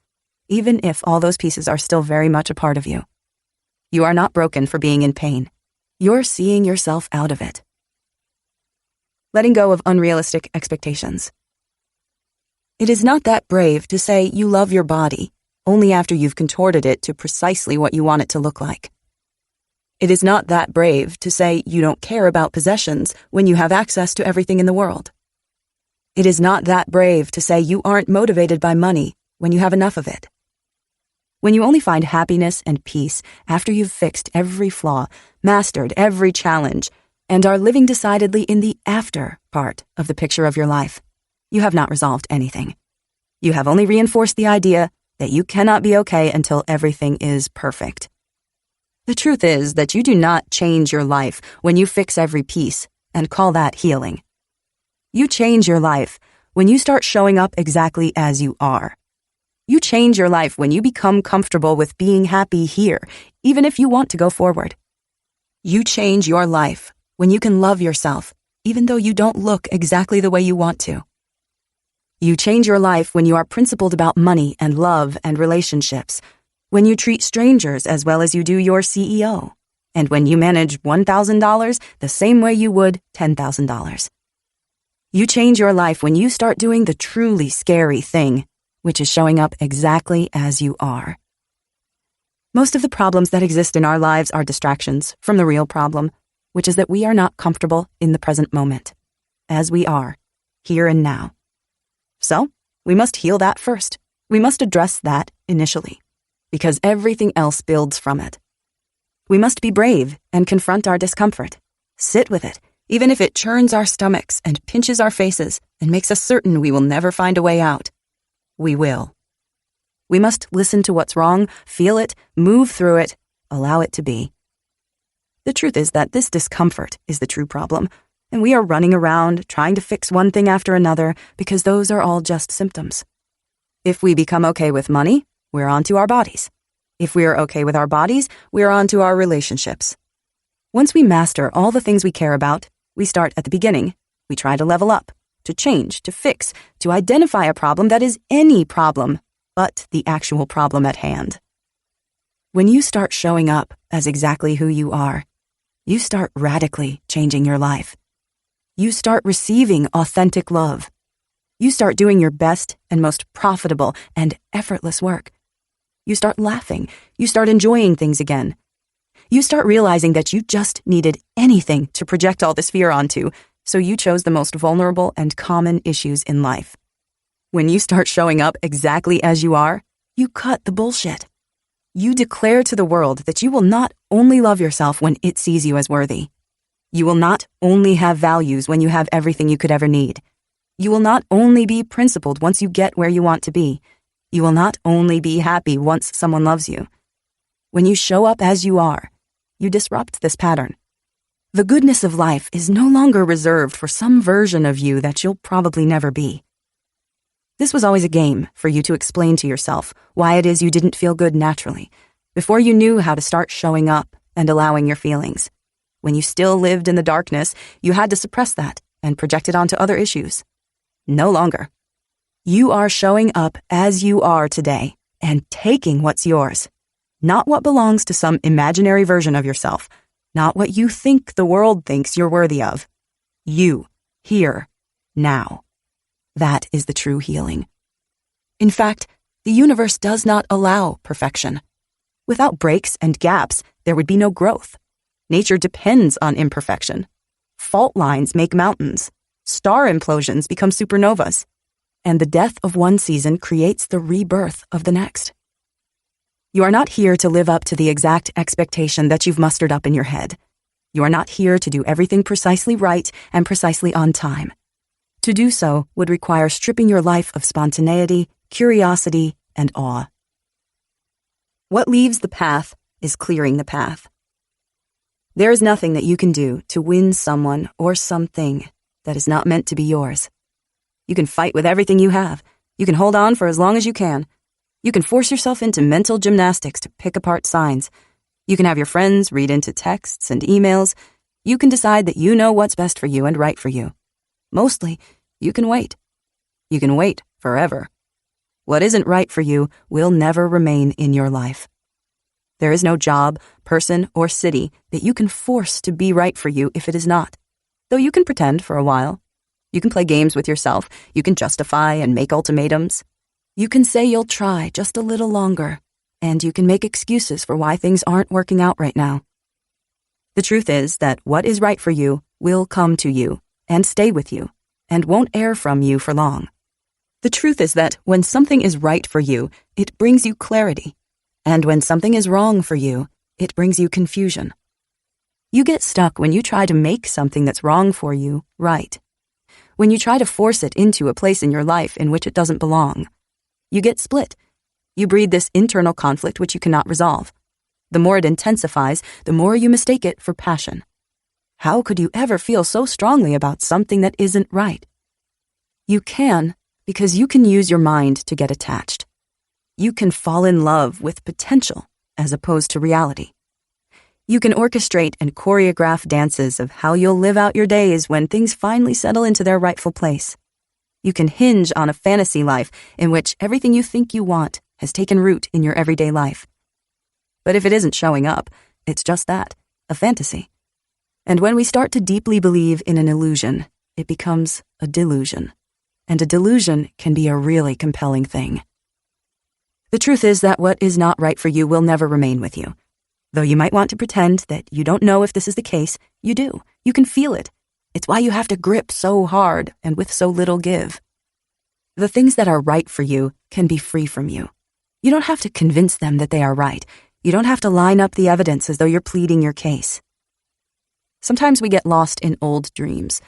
even if all those pieces are still very much a part of you. You are not broken for being in pain. You're seeing yourself out of it. Letting go of unrealistic expectations. It is not that brave to say you love your body only after you've contorted it to precisely what you want it to look like. It is not that brave to say you don't care about possessions when you have access to everything in the world. It is not that brave to say you aren't motivated by money when you have enough of it. When you only find happiness and peace after you've fixed every flaw, mastered every challenge, and are living decidedly in the after part of the picture of your life, you have not resolved anything. You have only reinforced the idea that you cannot be okay until everything is perfect. The truth is that you do not change your life when you fix every piece and call that healing. You change your life when you start showing up exactly as you are. You change your life when you become comfortable with being happy here, even if you want to go forward. You change your life when you can love yourself, even though you don't look exactly the way you want to. You change your life when you are principled about money and love and relationships, when you treat strangers as well as you do your CEO, and when you manage $1,000 the same way you would $10,000. You change your life when you start doing the truly scary thing, which is showing up exactly as you are. Most of the problems that exist in our lives are distractions from the real problem, which is that we are not comfortable in the present moment, as we are, here and now. So, we must heal that first. We must address that initially, because everything else builds from it. We must be brave and confront our discomfort. Sit with it, even if it churns our stomachs and pinches our faces and makes us certain we will never find a way out. We will. We must listen to what's wrong, feel it, move through it, allow it to be. The truth is that this discomfort is the true problem, and we are running around trying to fix one thing after another because those are all just symptoms. If we become okay with money, we're on to our bodies. If we are okay with our bodies, we're on to our relationships. Once we master all the things we care about, we start at the beginning. We try to level up, to change, to fix, to identify a problem that is any problem, but the actual problem at hand. When you start showing up as exactly who you are, you start radically changing your life. You start receiving authentic love. You start doing your best and most profitable and effortless work. You start laughing. You start enjoying things again. You start realizing that you just needed anything to project all this fear onto, so you chose the most vulnerable and common issues in life. When you start showing up exactly as you are, you cut the bullshit. You declare to the world that you will not only love yourself when it sees you as worthy. You will not only have values when you have everything you could ever need. You will not only be principled once you get where you want to be. You will not only be happy once someone loves you. When you show up as you are, you disrupt this pattern. The goodness of life is no longer reserved for some version of you that you'll probably never be. This was always a game for you to explain to yourself why it is you didn't feel good naturally, before you knew how to start showing up and allowing your feelings. When you still lived in the darkness, you had to suppress that and project it onto other issues. No longer. You are showing up as you are today and taking what's yours, not what belongs to some imaginary version of yourself, not what you think the world thinks you're worthy of. You, here, now. That is the true healing. In fact, the universe does not allow perfection. Without breaks and gaps, there would be no growth. Nature depends on imperfection. Fault lines make mountains. Star implosions become supernovas. And the death of one season creates the rebirth of the next. You are not here to live up to the exact expectation that you've mustered up in your head. You are not here to do everything precisely right and precisely on time. To do so would require stripping your life of spontaneity, curiosity, and awe. What leaves the path is clearing the path. There is nothing that you can do to win someone or something that is not meant to be yours. You can fight with everything you have. You can hold on for as long as you can. You can force yourself into mental gymnastics to pick apart signs. You can have your friends read into texts and emails. You can decide that you know what's best for you and right for you. Mostly, you can wait. You can wait forever. What isn't right for you will never remain in your life. There is no job, person, or city that you can force to be right for you if it is not. Though you can pretend for a while. You can play games with yourself. You can justify and make ultimatums. You can say you'll try just a little longer, and you can make excuses for why things aren't working out right now. The truth is that what is right for you will come to you and stay with you and won't err from you for long. The truth is that when something is right for you, it brings you clarity. And when something is wrong for you, it brings you confusion. You get stuck when you try to make something that's wrong for you right. When you try to force it into a place in your life in which it doesn't belong. You get split. You breed this internal conflict which you cannot resolve. The more it intensifies, the more you mistake it for passion. How could you ever feel so strongly about something that isn't right? You can, because you can use your mind to get attached. You can fall in love with potential as opposed to reality. You can orchestrate and choreograph dances of how you'll live out your days when things finally settle into their rightful place. You can hinge on a fantasy life in which everything you think you want has taken root in your everyday life. But if it isn't showing up, it's just that, a fantasy. And when we start to deeply believe in an illusion, it becomes a delusion. And a delusion can be a really compelling thing. The truth is that what is not right for you will never remain with you. Though you might want to pretend that you don't know if this is the case, you do. You can feel it. It's why you have to grip so hard and with so little give. The things that are right for you can be free from you. You don't have to convince them that they are right. You don't have to line up the evidence as though you're pleading your case. Sometimes we get lost in old dreams.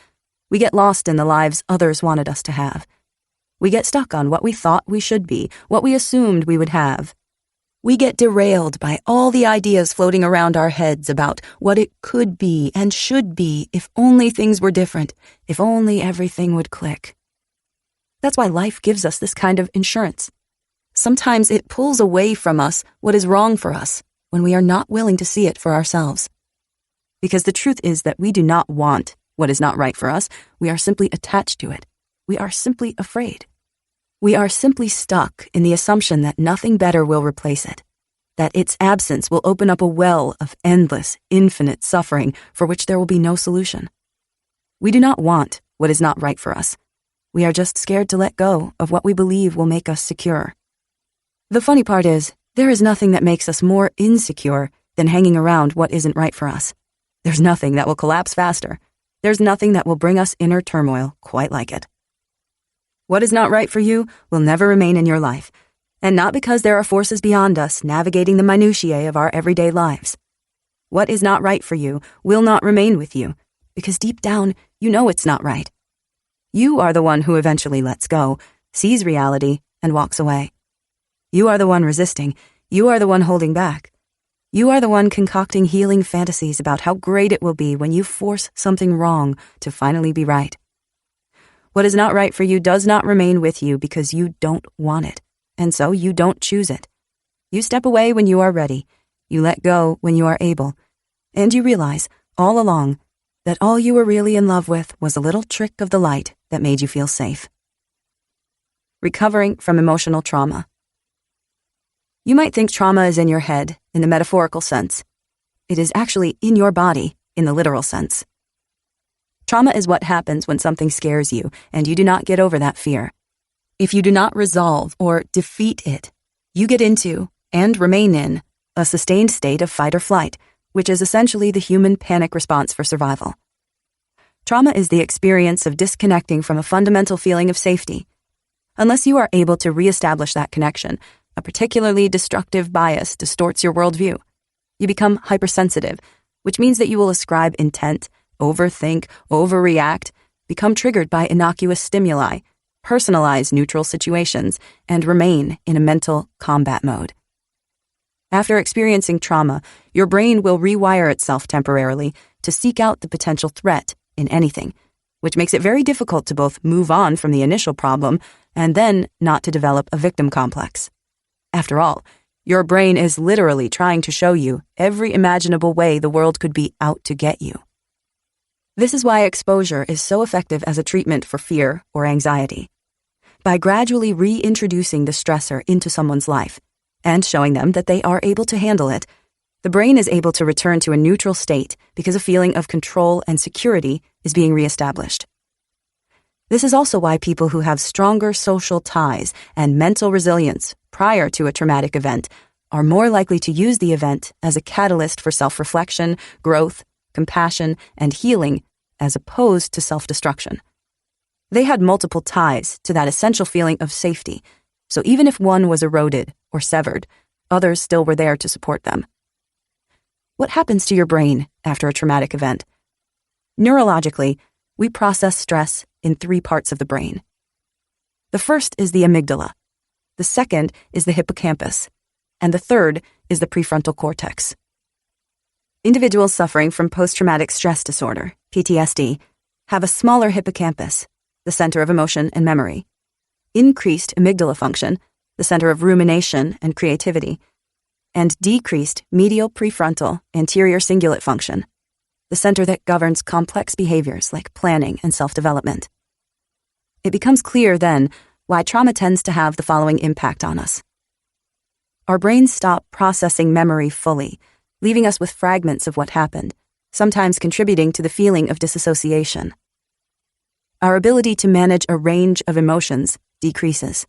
We get lost in the lives others wanted us to have. We get stuck on what we thought we should be, what we assumed we would have. We get derailed by all the ideas floating around our heads about what it could be and should be if only things were different, if only everything would click. That's why life gives us this kind of insurance. Sometimes it pulls away from us what is wrong for us when we are not willing to see it for ourselves. Because the truth is that we do not want what is not right for us. We are simply attached to it. We are simply afraid. We are simply stuck in the assumption that nothing better will replace it, that its absence will open up a well of endless, infinite suffering for which there will be no solution. We do not want what is not right for us. We are just scared to let go of what we believe will make us secure. The funny part is, there is nothing that makes us more insecure than hanging around what isn't right for us. There's nothing that will collapse faster. There's nothing that will bring us inner turmoil quite like it. What is not right for you will never remain in your life, and not because there are forces beyond us navigating the minutiae of our everyday lives. What is not right for you will not remain with you, because deep down, you know it's not right. You are the one who eventually lets go, sees reality, and walks away. You are the one resisting. You are the one holding back. You are the one concocting healing fantasies about how great it will be when you force something wrong to finally be right. What is not right for you does not remain with you because you don't want it, and so you don't choose it. You step away when you are ready, you let go when you are able, and you realize, all along, that all you were really in love with was a little trick of the light that made you feel safe. Recovering from emotional trauma. You might think trauma is in your head, in the metaphorical sense. It is actually in your body, in the literal sense. Trauma is what happens when something scares you and you do not get over that fear. If you do not resolve or defeat it, you get into, and remain in, a sustained state of fight or flight, which is essentially the human panic response for survival. Trauma is the experience of disconnecting from a fundamental feeling of safety. Unless you are able to reestablish that connection, A particularly destructive bias distorts your worldview. You become hypersensitive, which means that you will ascribe intent, overthink, overreact, become triggered by innocuous stimuli, personalize neutral situations, and remain in a mental combat mode. After experiencing trauma, your brain will rewire itself temporarily to seek out the potential threat in anything, which makes it very difficult to both move on from the initial problem and then not to develop a victim complex. After all, your brain is literally trying to show you every imaginable way the world could be out to get you. This is why exposure is so effective as a treatment for fear or anxiety. By gradually reintroducing the stressor into someone's life and showing them that they are able to handle it, the brain is able to return to a neutral state because a feeling of control and security is being reestablished. This is also why people who have stronger social ties and mental resilience prior to a traumatic event are more likely to use the event as a catalyst for self-reflection, growth, compassion, and healing, as opposed to self-destruction. They had multiple ties to that essential feeling of safety, so even if one was eroded or severed, others still were there to support them. What happens to your brain after a traumatic event? Neurologically, we process stress in 3 parts of the brain. The first is the amygdala, the second is the hippocampus, and the third is the prefrontal cortex. Individuals suffering from post-traumatic stress disorder, PTSD, have a smaller hippocampus, the center of emotion and memory, increased amygdala function, the center of rumination and creativity, and decreased medial prefrontal anterior cingulate function, the center that governs complex behaviors like planning and self-development. It becomes clear then why trauma tends to have the following impact on us. Our brains stop processing memory fully, leaving us with fragments of what happened, sometimes contributing to the feeling of disassociation. Our ability to manage a range of emotions decreases.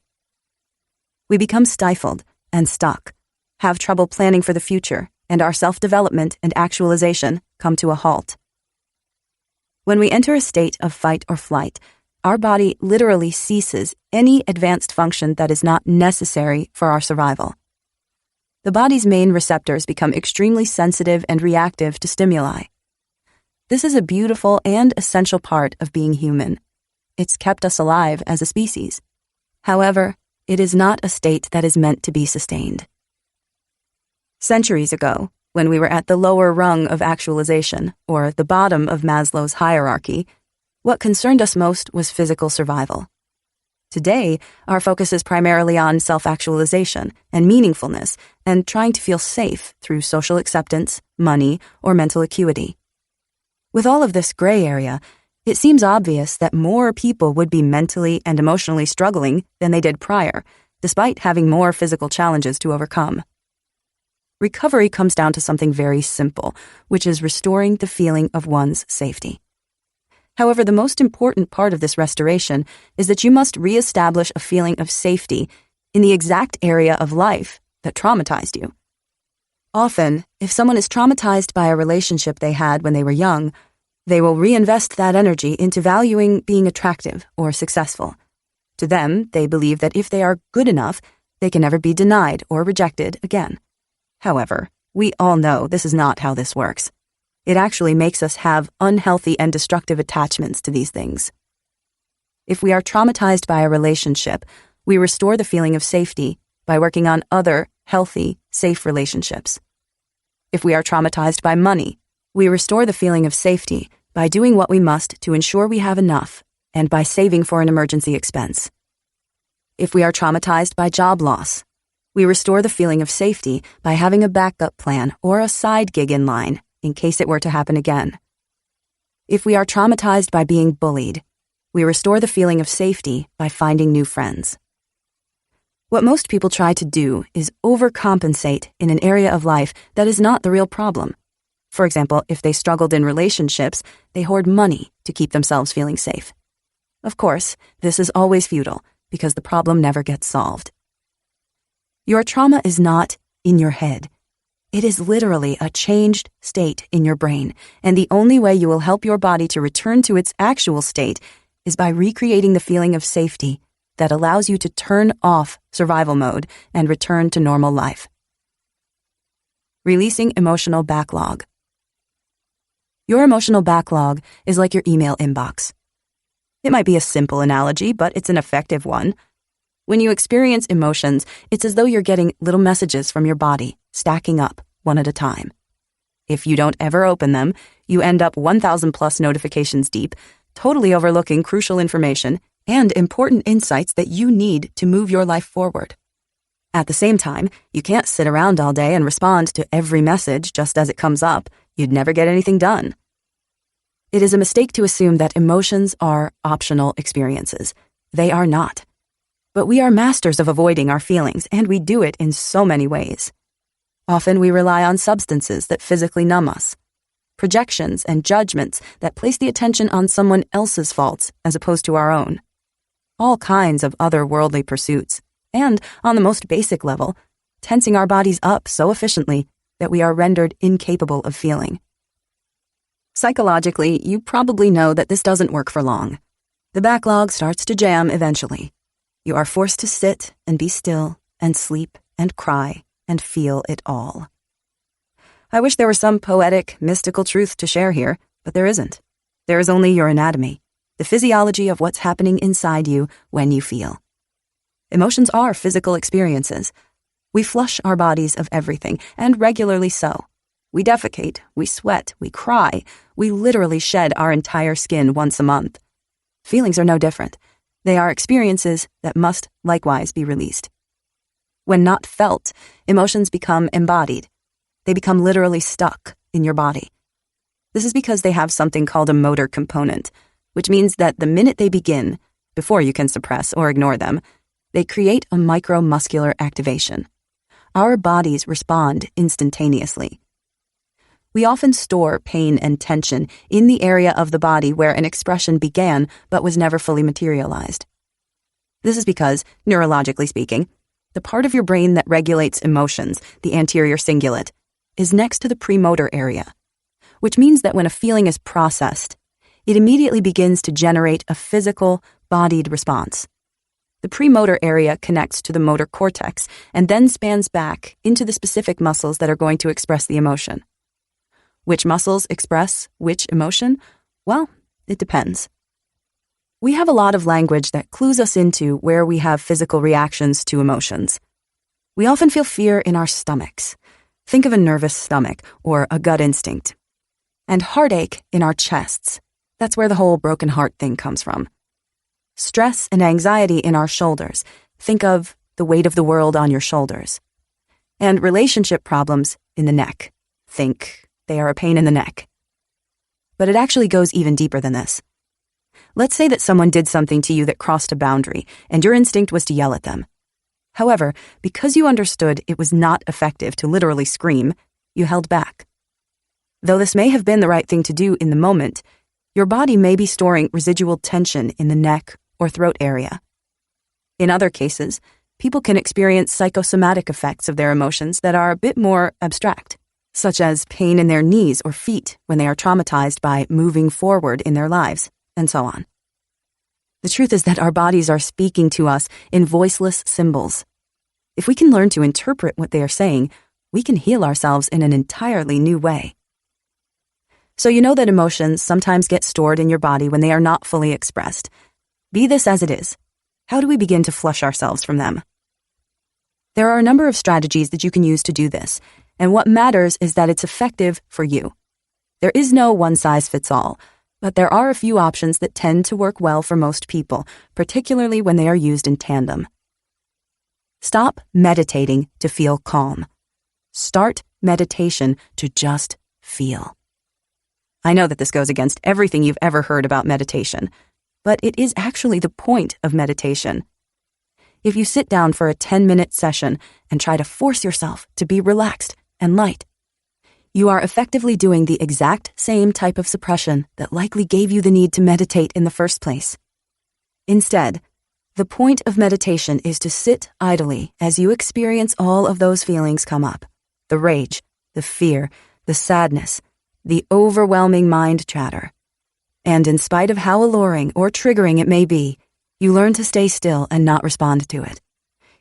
We become stifled and stuck, have trouble planning for the future, and our self-development and actualization come to a halt. When we enter a state of fight or flight, our body literally ceases any advanced function that is not necessary for our survival. The body's main receptors become extremely sensitive and reactive to stimuli. This is a beautiful and essential part of being human. It's kept us alive as a species. However, it is not a state that is meant to be sustained. Centuries ago, when we were at the lower rung of actualization, or the bottom of Maslow's hierarchy, what concerned us most was physical survival. Today, our focus is primarily on self-actualization and meaningfulness and trying to feel safe through social acceptance, money, or mental acuity. With all of this gray area, it seems obvious that more people would be mentally and emotionally struggling than they did prior, despite having more physical challenges to overcome. Recovery comes down to something very simple, which is restoring the feeling of one's safety. However, the most important part of this restoration is that you must reestablish a feeling of safety in the exact area of life that traumatized you. Often, if someone is traumatized by a relationship they had when they were young, they will reinvest that energy into valuing being attractive or successful. To them, they believe that if they are good enough, they can never be denied or rejected again. However, we all know this is not how this works. It actually makes us have unhealthy and destructive attachments to these things. If we are traumatized by a relationship, we restore the feeling of safety by working on other, healthy, safe relationships. If we are traumatized by money, we restore the feeling of safety by doing what we must to ensure we have enough and by saving for an emergency expense. If we are traumatized by job loss, we restore the feeling of safety by having a backup plan or a side gig in line in case it were to happen again. If we are traumatized by being bullied, we restore the feeling of safety by finding new friends. What most people try to do is overcompensate in an area of life that is not the real problem. For example, if they struggled in relationships, they hoard money to keep themselves feeling safe. Of course, this is always futile because the problem never gets solved. Your trauma is not in your head. It is literally a changed state in your brain, and the only way you will help your body to return to its actual state is by recreating the feeling of safety that allows you to turn off survival mode and return to normal life. Releasing emotional backlog. Your emotional backlog is like your email inbox. It might be a simple analogy, but it's an effective one. When you experience emotions, it's as though you're getting little messages from your body, stacking up, one at a time. If you don't ever open them, you end up 1,000 plus notifications deep, totally overlooking crucial information and important insights that you need to move your life forward. At the same time, you can't sit around all day and respond to every message just as it comes up. You'd never get anything done. It is a mistake to assume that emotions are optional experiences. They are not. But we are masters of avoiding our feelings, and we do it in so many ways. Often we rely on substances that physically numb us, projections and judgments that place the attention on someone else's faults as opposed to our own. All kinds of otherworldly pursuits, and, on the most basic level, tensing our bodies up so efficiently that we are rendered incapable of feeling. Psychologically, you probably know that this doesn't work for long. The backlog starts to jam eventually. You are forced to sit and be still and sleep and cry and feel it all. I wish there were some poetic, mystical truth to share here, but there isn't. There is only your anatomy, the physiology of what's happening inside you when you feel. Emotions are physical experiences. We flush our bodies of everything, and regularly so. We defecate, we sweat, we cry, we literally shed our entire skin once a month. Feelings are no different. They are experiences that must likewise be released. When not felt, emotions become embodied. They become literally stuck in your body. This is because they have something called a motor component, which means that the minute they begin, before you can suppress or ignore them, they create a micromuscular activation. Our bodies respond instantaneously. We often store pain and tension in the area of the body where an expression began but was never fully materialized. This is because, neurologically speaking, the part of your brain that regulates emotions, the anterior cingulate, is next to the premotor area, which means that when a feeling is processed, it immediately begins to generate a physical, bodied response. The premotor area connects to the motor cortex and then spans back into the specific muscles that are going to express the emotion. Which muscles express which emotion? Well, it depends. We have a lot of language that clues us into where we have physical reactions to emotions. We often feel fear in our stomachs. Think of a nervous stomach or a gut instinct. And heartache in our chests. That's where the whole broken heart thing comes from. Stress and anxiety in our shoulders. Think of the weight of the world on your shoulders. And relationship problems in the neck. Think they are a pain in the neck. But it actually goes even deeper than this. Let's say that someone did something to you that crossed a boundary, and your instinct was to yell at them. However, because you understood it was not effective to literally scream, you held back. Though this may have been the right thing to do in the moment, your body may be storing residual tension in the neck or throat area. In other cases, people can experience psychosomatic effects of their emotions that are a bit more abstract, such as pain in their knees or feet when they are traumatized by moving forward in their lives, and so on. The truth is that our bodies are speaking to us in voiceless symbols. If we can learn to interpret what they are saying, we can heal ourselves in an entirely new way. So you know that emotions sometimes get stored in your body when they are not fully expressed. Be this as it is, how do we begin to flush ourselves from them? There are a number of strategies that you can use to do this, and what matters is that it's effective for you. There is no one-size-fits-all, but there are a few options that tend to work well for most people, particularly when they are used in tandem. Stop meditating to feel calm. Start meditation to just feel. I know that this goes against everything you've ever heard about meditation, but it is actually the point of meditation. If you sit down for a 10-minute session and try to force yourself to be relaxed and light, you are effectively doing the exact same type of suppression that likely gave you the need to meditate in the first place. Instead, the point of meditation is to sit idly as you experience all of those feelings come up: the rage, the fear, the sadness, the overwhelming mind chatter. And in spite of how alluring or triggering it may be, You learn to stay still and not respond to it.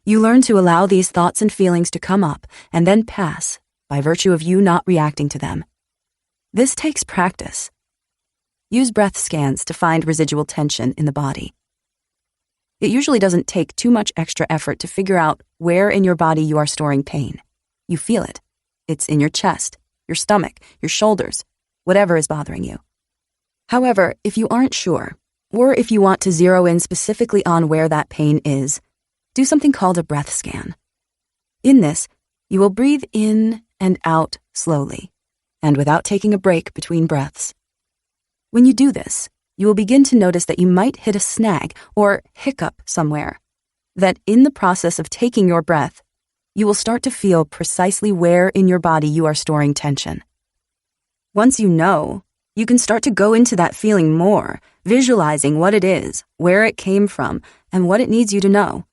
You learn to allow these thoughts and feelings to come up and then pass by virtue of you not reacting to them. This takes practice. Use breath scans to find residual tension in the body. It usually doesn't take too much extra effort to figure out where in your body you are storing pain. You feel it. It's in your chest, your stomach, your shoulders, whatever is bothering you. However, if you aren't sure, or if you want to zero in specifically on where that pain is, do something called a breath scan. In this, you will breathe in and out slowly, and without taking a break between breaths. When you do this, you will begin to notice that you might hit a snag or hiccup somewhere, that in the process of taking your breath, you will start to feel precisely where in your body you are storing tension. Once you know, you can start to go into that feeling more, visualizing what it is, where it came from, and what it needs you to know.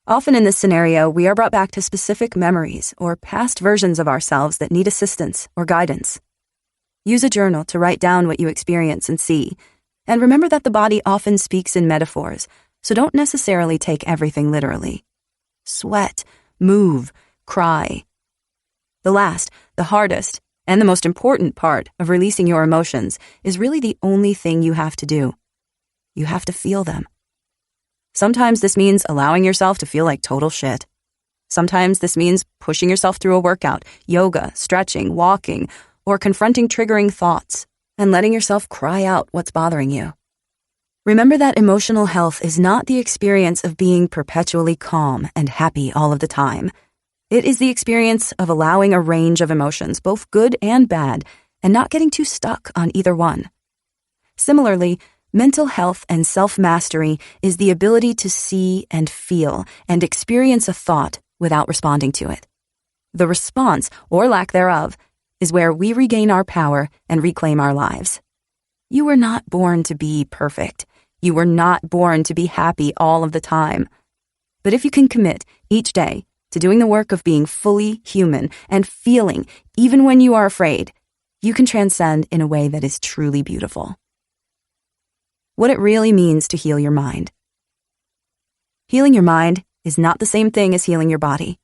Often in this scenario, we are brought back to specific memories or past versions of ourselves that need assistance or guidance. Use a journal to write down what you experience and see, and remember that the body often speaks in metaphors, so don't necessarily take everything literally. Sweat, move, cry. The last, the hardest, and the most important part of releasing your emotions is really the only thing you have to do. You have to feel them. Sometimes this means allowing yourself to feel like total shit. Sometimes this means pushing yourself through a workout, yoga, stretching, walking, or confronting triggering thoughts and letting yourself cry out what's bothering you. Remember that emotional health is not the experience of being perpetually calm and happy all of the time. It is the experience of allowing a range of emotions, both good and bad, and not getting too stuck on either one. Similarly, mental health and self-mastery is the ability to see and feel and experience a thought without responding to it. The response, or lack thereof, is where we regain our power and reclaim our lives. You were not born to be perfect. You were not born to be happy all of the time. But if you can commit each day to doing the work of being fully human and feeling even when you are afraid, you can transcend in a way that is truly beautiful. What it really means to heal your mind. Healing your mind is not the same thing as healing your body.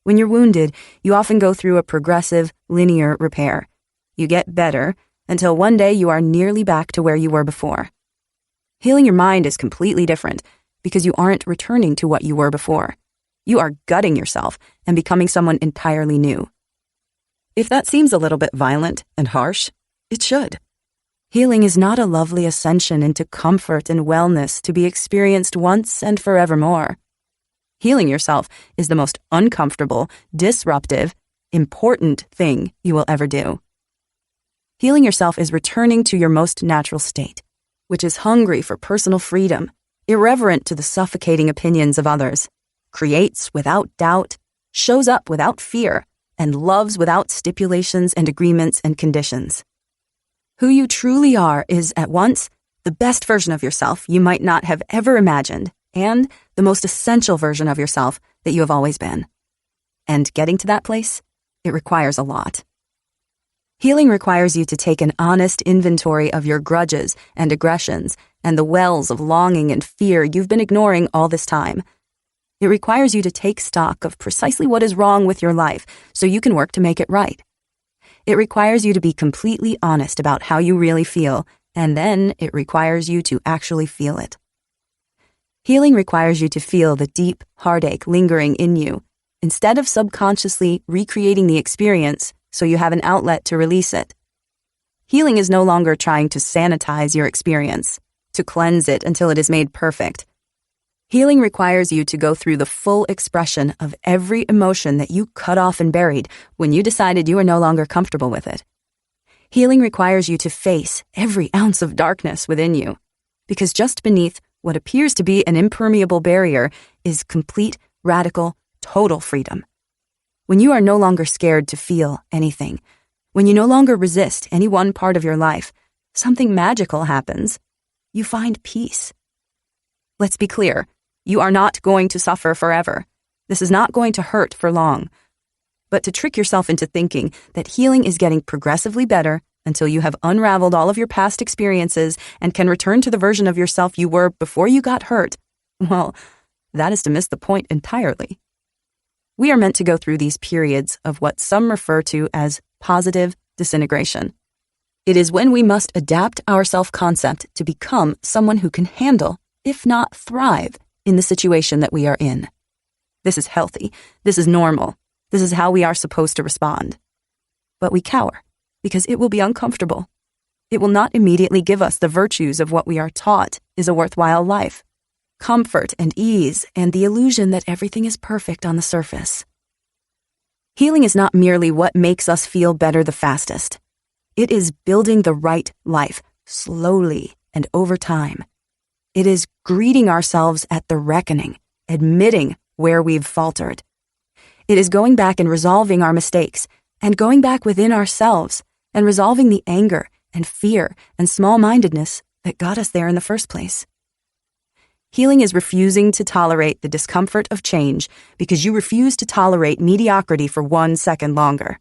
When you're wounded, you often go through a progressive, linear repair. You get better until one day you are nearly back to where you were before. Healing your mind is completely different because you aren't returning to what you were before. You are gutting yourself and becoming someone entirely new. If that seems a little bit violent and harsh, it should. Healing is not a lovely ascension into comfort and wellness to be experienced once and forevermore. Healing yourself is the most uncomfortable, disruptive, important thing you will ever do. Healing yourself is returning to your most natural state, which is hungry for personal freedom, irreverent to the suffocating opinions of others, creates without doubt, shows up without fear, and loves without stipulations and agreements and conditions. Who you truly are is, at once, the best version of yourself you might not have ever imagined, and the most essential version of yourself that you have always been. And getting to that place, it requires a lot. Healing requires you to take an honest inventory of your grudges and aggressions and the wells of longing and fear you've been ignoring all this time. It requires you to take stock of precisely what is wrong with your life so you can work to make it right. It requires you to be completely honest about how you really feel, and then it requires you to actually feel it. Healing requires you to feel the deep heartache lingering in you, instead of subconsciously recreating the experience so you have an outlet to release it. Healing is no longer trying to sanitize your experience, to cleanse it until it is made perfect. Healing requires you to go through the full expression of every emotion that you cut off and buried when you decided you were no longer comfortable with it. Healing requires you to face every ounce of darkness within you, because just beneath what appears to be an impermeable barrier is complete, radical, total freedom. When you are no longer scared to feel anything, when you no longer resist any one part of your life, something magical happens. You find peace. Let's be clear, you are not going to suffer forever. This is not going to hurt for long. But to trick yourself into thinking that healing is getting progressively better until you have unraveled all of your past experiences and can return to the version of yourself you were before you got hurt, well, that is to miss the point entirely. We are meant to go through these periods of what some refer to as positive disintegration. It is when we must adapt our self-concept to become someone who can handle, if not thrive, in the situation that we are in. This is healthy. This is normal. This is how we are supposed to respond. But we cower because it will be uncomfortable. It will not immediately give us the virtues of what we are taught is a worthwhile life. Comfort and ease and the illusion that everything is perfect on the surface. Healing is not merely what makes us feel better the fastest. It is building the right life, slowly and over time. It is greeting ourselves at the reckoning, admitting where we've faltered. It is going back and resolving our mistakes, and going back within ourselves and resolving the anger and fear and small-mindedness that got us there in the first place. Healing is refusing to tolerate the discomfort of change because you refuse to tolerate mediocrity for 1 second longer.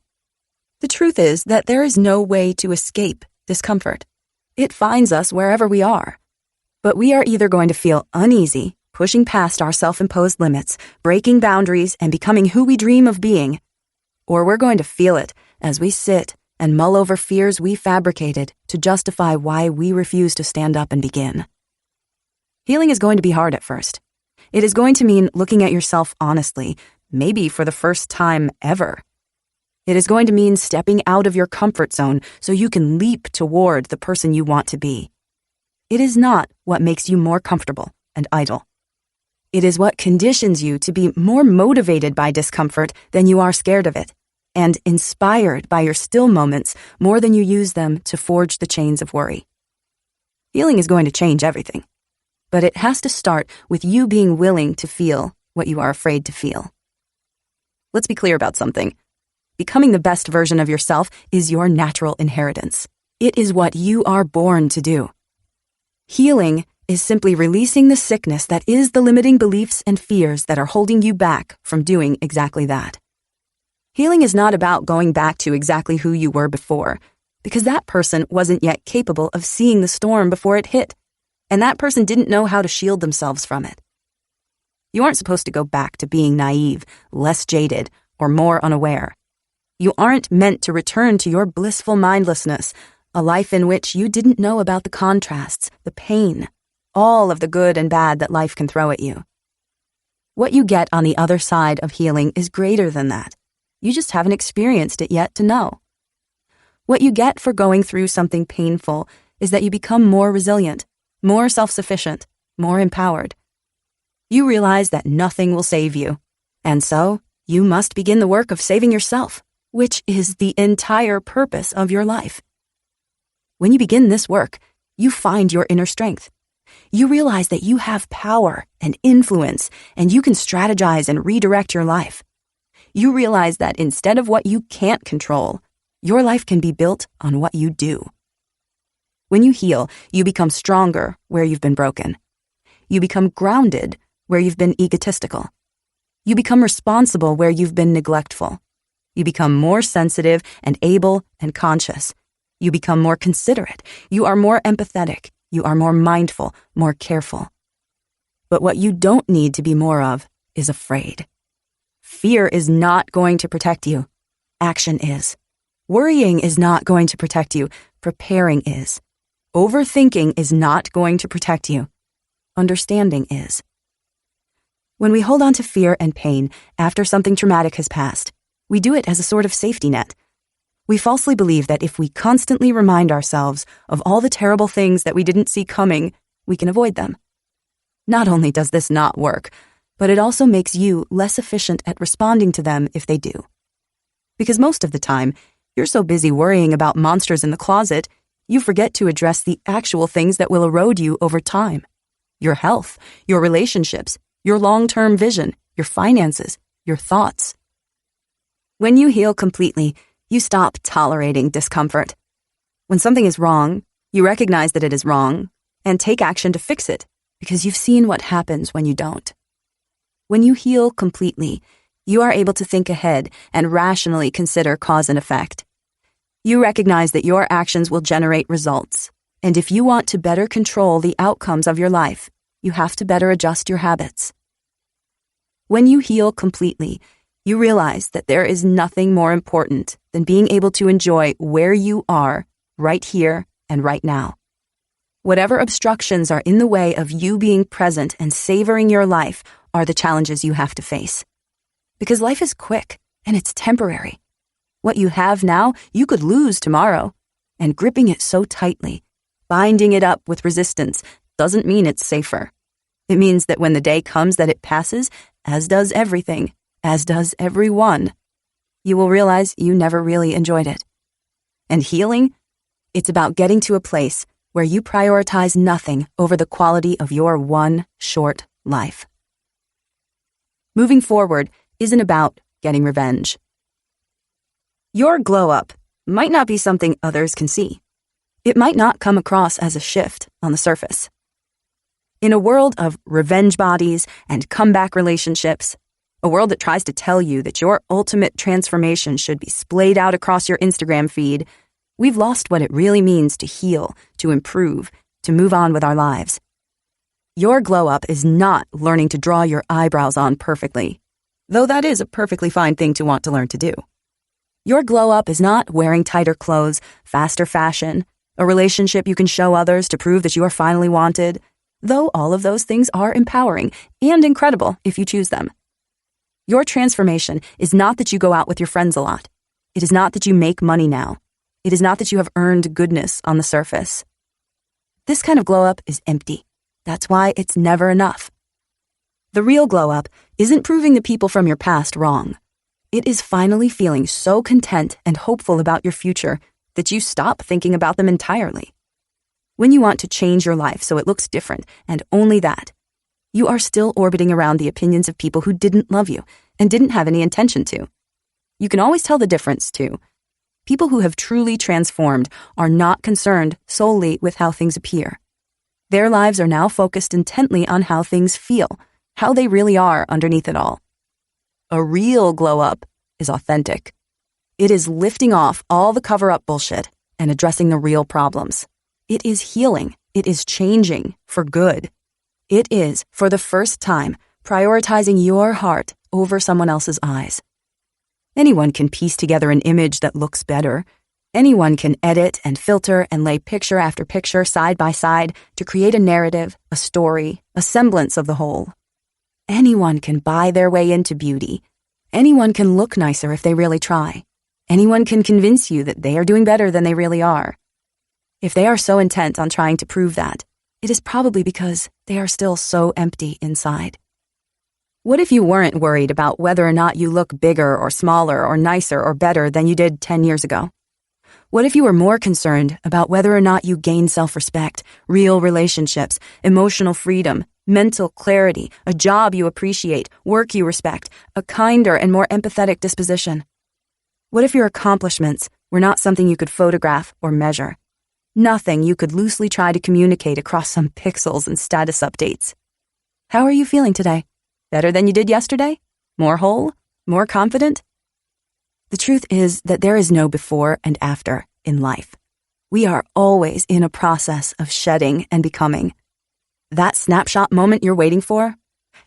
The truth is that there is no way to escape discomfort. It finds us wherever we are. But we are either going to feel uneasy, pushing past our self-imposed limits, breaking boundaries, and becoming who we dream of being, or we're going to feel it as we sit and mull over fears we fabricated to justify why we refuse to stand up and begin. Healing is going to be hard at first. It is going to mean looking at yourself honestly, maybe for the first time ever. It is going to mean stepping out of your comfort zone so you can leap toward the person you want to be. It is not what makes you more comfortable and idle. It is what conditions you to be more motivated by discomfort than you are scared of it, and inspired by your still moments more than you use them to forge the chains of worry. Healing is going to change everything, but it has to start with you being willing to feel what you are afraid to feel. Let's be clear about something. Becoming the best version of yourself is your natural inheritance. It is what you are born to do. Healing is simply releasing the sickness that is the limiting beliefs and fears that are holding you back from doing exactly that. Healing is not about going back to exactly who you were before, because that person wasn't yet capable of seeing the storm before it hit, and that person didn't know how to shield themselves from it. You aren't supposed to go back to being naive, less jaded, or more unaware. You aren't meant to return to your blissful mindlessness, a life in which you didn't know about the contrasts, the pain, all of the good and bad that life can throw at you. What you get on the other side of healing is greater than that. You just haven't experienced it yet to know. What you get for going through something painful is that you become more resilient, more self-sufficient, more empowered. You realize that nothing will save you, and so you must begin the work of saving yourself, which is the entire purpose of your life. When you begin this work, you find your inner strength. You realize that you have power and influence, and you can strategize and redirect your life. You realize that instead of what you can't control, your life can be built on what you do. When you heal, you become stronger where you've been broken. You become grounded where you've been egotistical. You become responsible where you've been neglectful. You become more sensitive and able and conscious. You become more considerate. You are more empathetic. You are more mindful, more careful. But what you don't need to be more of is afraid. Fear is not going to protect you. Action is. Worrying is not going to protect you. Preparing is. Overthinking is not going to protect you. Understanding is. When we hold on to fear and pain after something traumatic has passed, we do it as a sort of safety net. We falsely believe that if we constantly remind ourselves of all the terrible things that we didn't see coming, we can avoid them. Not only does this not work, but it also makes you less efficient at responding to them if they do. Because most of the time, you're so busy worrying about monsters in the closet, you forget to address the actual things that will erode you over time. Your health, your relationships, your long-term vision, your finances, your thoughts. When you heal completely, you stop tolerating discomfort. When something is wrong, you recognize that it is wrong and take action to fix it because you've seen what happens when you don't. When you heal completely, you are able to think ahead and rationally consider cause and effect. You recognize that your actions will generate results, and if you want to better control the outcomes of your life, you have to better adjust your habits. When you heal completely, you realize that there is nothing more important than being able to enjoy where you are, right here and right now. Whatever obstructions are in the way of you being present and savoring your life are the challenges you have to face. Because life is quick and it's temporary. What you have now, you could lose tomorrow. And gripping it so tightly, binding it up with resistance, doesn't mean it's safer. It means that when the day comes that it passes, as does everything, as does everyone, you will realize you never really enjoyed it. And healing? It's about getting to a place where you prioritize nothing over the quality of your one short life. Moving forward isn't about getting revenge. Your glow-up might not be something others can see. It might not come across as a shift on the surface. In a world of revenge bodies and comeback relationships, a world that tries to tell you that your ultimate transformation should be splayed out across your Instagram feed, we've lost what it really means to heal, to improve, to move on with our lives. Your glow-up is not learning to draw your eyebrows on perfectly, though that is a perfectly fine thing to want to learn to do. Your glow-up is not wearing tighter clothes, faster fashion, a relationship you can show others to prove that you are finally wanted, though all of those things are empowering and incredible if you choose them. Your transformation is not that you go out with your friends a lot. It is not that you make money now. It is not that you have earned goodness on the surface. This kind of glow-up is empty. That's why it's never enough. The real glow-up isn't proving the people from your past wrong. It is finally feeling so content and hopeful about your future that you stop thinking about them entirely. When you want to change your life so it looks different, and only that, you are still orbiting around the opinions of people who didn't love you and didn't have any intention to. You can always tell the difference, too. People who have truly transformed are not concerned solely with how things appear. Their lives are now focused intently on how things feel, how they really are underneath it all. A real glow-up is authentic. It is lifting off all the cover-up bullshit and addressing the real problems. It is healing. It is changing for good. It is, for the first time, prioritizing your heart over someone else's eyes. Anyone can piece together an image that looks better. Anyone can edit and filter and lay picture after picture side by side to create a narrative, a story, a semblance of the whole. Anyone can buy their way into beauty. Anyone can look nicer if they really try. Anyone can convince you that they are doing better than they really are. If they are so intent on trying to prove that, it is probably because they are still so empty inside. What if you weren't worried about whether or not you look bigger or smaller or nicer or better than you did 10 years ago? What if you were more concerned about whether or not you gain self-respect, real relationships, emotional freedom, mental clarity, a job you appreciate, work you respect, a kinder and more empathetic disposition? What if your accomplishments were not something you could photograph or measure? Nothing you could loosely try to communicate across some pixels and status updates? How are you feeling today? Better than you did yesterday? More whole? More confident? The truth is that there is no before and after in life. We are always in a process of shedding and becoming. That snapshot moment you're waiting for,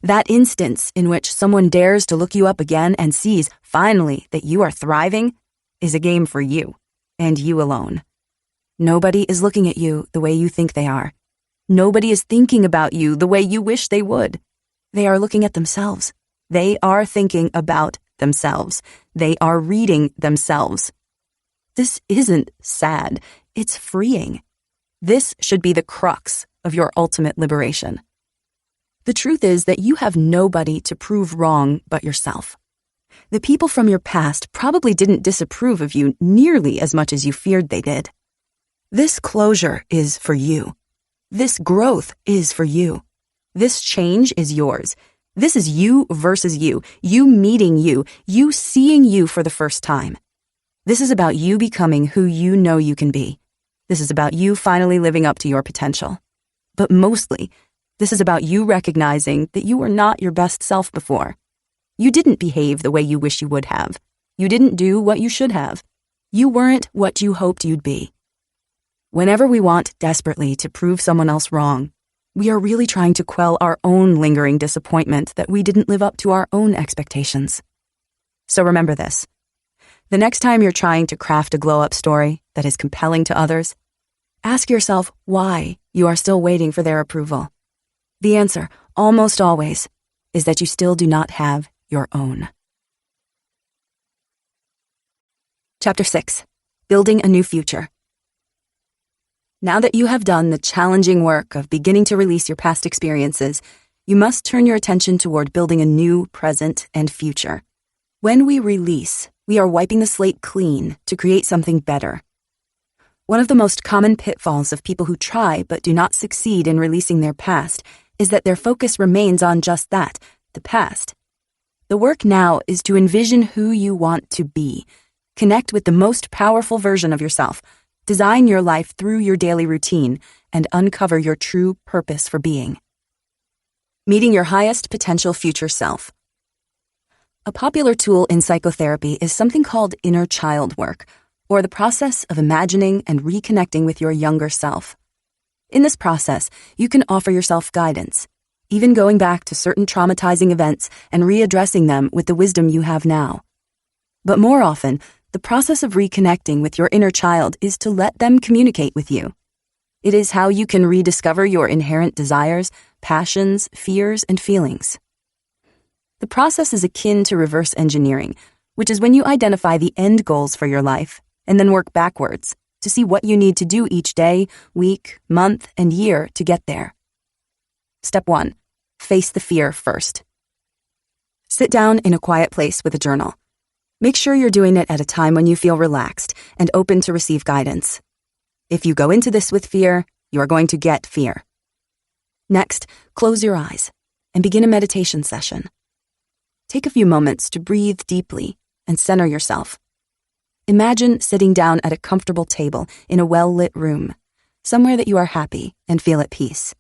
that instance in which someone dares to look you up again and sees, finally, that you are thriving, is a game for you, and you alone. Nobody is looking at you the way you think they are. Nobody is thinking about you the way you wish they would. They are looking at themselves. They are thinking about themselves. They are reading themselves. This isn't sad. It's freeing. This should be the crux of your ultimate liberation. The truth is that you have nobody to prove wrong but yourself. The people from your past probably didn't disapprove of you nearly as much as you feared they did. This closure is for you. This growth is for you. This change is yours. This is you versus you meeting you seeing you for the first time. This is about you becoming who you know you can be. This is about you finally living up to your potential. But mostly, this is about you recognizing that you were not your best self before. You didn't behave the way you wish you would have. You didn't do what you should have. You weren't what you hoped you'd be. Whenever we want desperately to prove someone else wrong, we are really trying to quell our own lingering disappointment that we didn't live up to our own expectations. So remember this. The next time you're trying to craft a glow-up story that is compelling to others, ask yourself why you are still waiting for their approval. The answer, almost always, is that you still do not have your own. Chapter 6. Building a New Future. Now that you have done the challenging work of beginning to release your past experiences, you must turn your attention toward building a new present and future. When we release, we are wiping the slate clean to create something better. One of the most common pitfalls of people who try but do not succeed in releasing their past is that their focus remains on just that, the past. The work now is to envision who you want to be, connect with the most powerful version of yourself, design your life through your daily routine, and uncover your true purpose for being. Meeting your highest potential future self. A popular tool in psychotherapy is something called inner child work, or the process of imagining and reconnecting with your younger self. In this process, you can offer yourself guidance, even going back to certain traumatizing events and readdressing them with the wisdom you have now. But more often, the process of reconnecting with your inner child is to let them communicate with you. It is how you can rediscover your inherent desires, passions, fears, and feelings. The process is akin to reverse engineering, which is when you identify the end goals for your life and then work backwards to see what you need to do each day, week, month, and year to get there. Step 1. Face the fear first. Sit down in a quiet place with a journal. Make sure you're doing it at a time when you feel relaxed and open to receive guidance. If you go into this with fear, you are going to get fear. Next, close your eyes and begin a meditation session. Take a few moments to breathe deeply and center yourself. Imagine sitting down at a comfortable table in a well-lit room, somewhere that you are happy and feel at peace.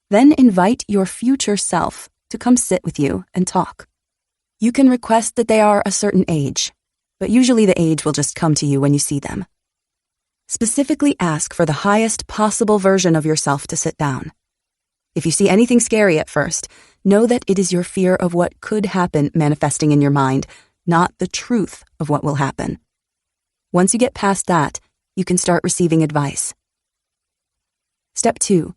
Then invite your future self to come sit with you and talk. You can request that they are a certain age, but usually the age will just come to you when you see them. Specifically ask for the highest possible version of yourself to sit down. If you see anything scary at first, know that it is your fear of what could happen manifesting in your mind, not the truth of what will happen. Once you get past that, you can start receiving advice. Step 2.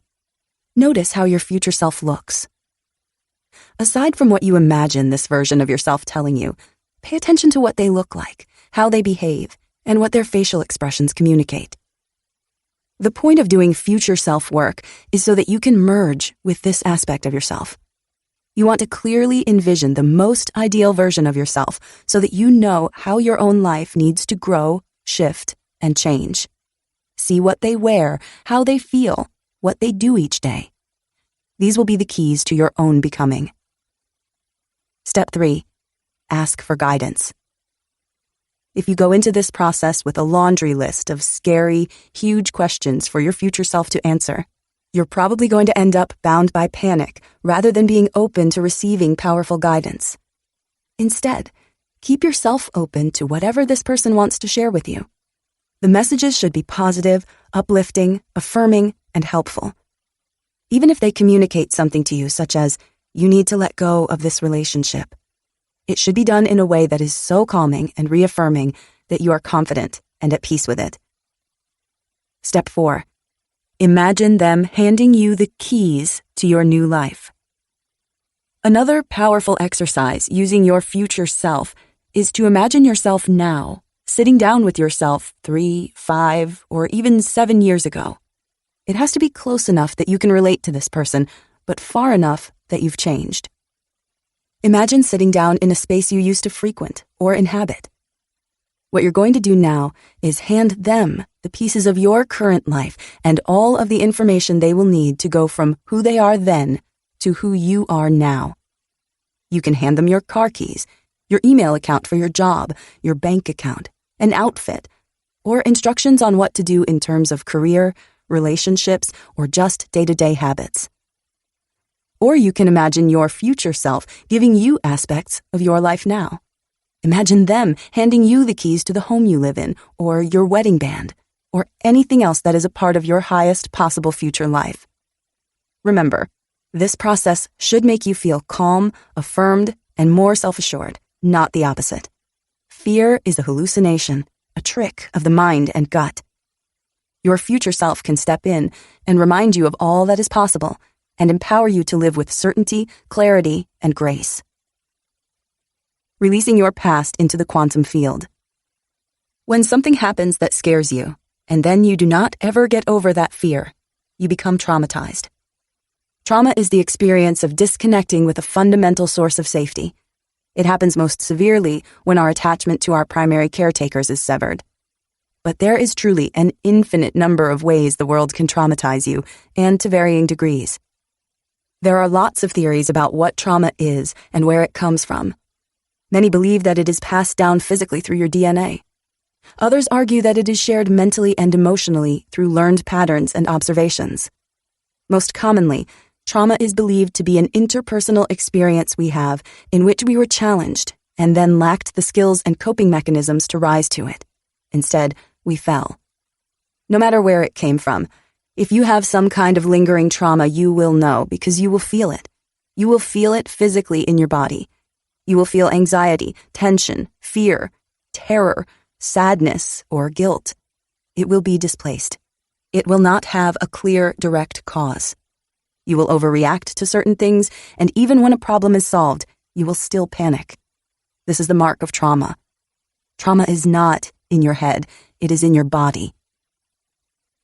Notice how your future self looks. Aside from what you imagine this version of yourself telling you, pay attention to what they look like, how they behave, and what their facial expressions communicate. The point of doing future self work is so that you can merge with this aspect of yourself. You want to clearly envision the most ideal version of yourself so that you know how your own life needs to grow, shift, and change. See what they wear, how they feel, what they do each day. These will be the keys to your own becoming. Step 3. Ask for guidance. If you go into this process with a laundry list of scary, huge questions for your future self to answer, you're probably going to end up bound by panic rather than being open to receiving powerful guidance. Instead, keep yourself open to whatever this person wants to share with you. The messages should be positive, uplifting, affirming, and helpful. Even if they communicate something to you such as, you need to let go of this relationship, it should be done in a way that is so calming and reaffirming that you are confident and at peace with it. Step 4. Imagine them handing you the keys to your new life. Another powerful exercise using your future self is to imagine yourself now, sitting down with yourself 3, 5, or even 7 years ago. It has to be close enough that you can relate to this person, but far enough that you've changed. Imagine sitting down in a space you used to frequent or inhabit. What you're going to do now is hand them the pieces of your current life and all of the information they will need to go from who they are then to who you are now. You can hand them your car keys, your email account for your job, your bank account, an outfit, or instructions on what to do in terms of career, relationships, or just day-to-day habits. Or you can imagine your future self giving you aspects of your life now. Imagine them handing you the keys to the home you live in, or your wedding band, or anything else that is a part of your highest possible future life. Remember, this process should make you feel calm, affirmed, and more self-assured, not the opposite. Fear is a hallucination, a trick of the mind and gut. Your future self can step in and remind you of all that is possible and empower you to live with certainty, clarity, and grace. Releasing your past into the quantum field. When something happens that scares you, and then you do not ever get over that fear, you become traumatized. Trauma is the experience of disconnecting with a fundamental source of safety. It happens most severely when our attachment to our primary caretakers is severed. But there is truly an infinite number of ways the world can traumatize you, and to varying degrees. There are lots of theories about what trauma is and where it comes from. Many believe that it is passed down physically through your DNA. Others argue that it is shared mentally and emotionally through learned patterns and observations. Most commonly, trauma is believed to be an interpersonal experience we have in which we were challenged and then lacked the skills and coping mechanisms to rise to it. Instead, we fell. No matter where it came from, if you have some kind of lingering trauma, you will know because you will feel it. You will feel it physically in your body. You will feel anxiety, tension, fear, terror, sadness, or guilt. It will be displaced. It will not have a clear, direct cause. You will overreact to certain things, and even when a problem is solved, you will still panic. This is the mark of trauma. Trauma is not in your head, it is in your body.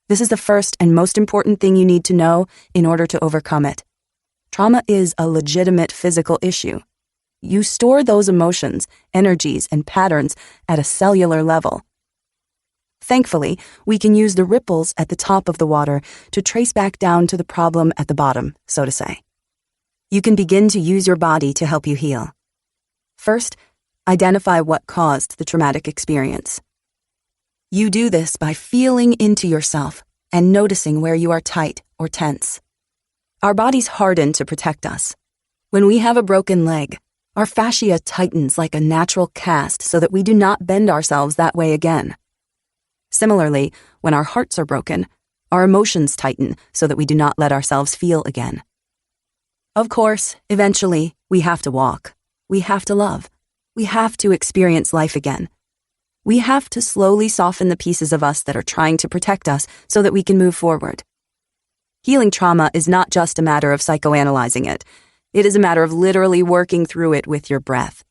This is the first and most important thing you need to know in order to overcome it. Trauma is a legitimate physical issue. You store those emotions, energies, and patterns at a cellular level. Thankfully, we can use the ripples at the top of the water to trace back down to the problem at the bottom, so to say. You can begin to use your body to help you heal. First, identify what caused the traumatic experience. You do this by feeling into yourself and noticing where you are tight or tense. Our bodies harden to protect us. When we have a broken leg, our fascia tightens like a natural cast so that we do not bend ourselves that way again. Similarly, when our hearts are broken, our emotions tighten so that we do not let ourselves feel again. Of course, eventually, we have to walk. We have to love. We have to experience life again. We have to slowly soften the pieces of us that are trying to protect us so that we can move forward. Healing trauma is not just a matter of psychoanalyzing it. It is a matter of literally working through it with your breath.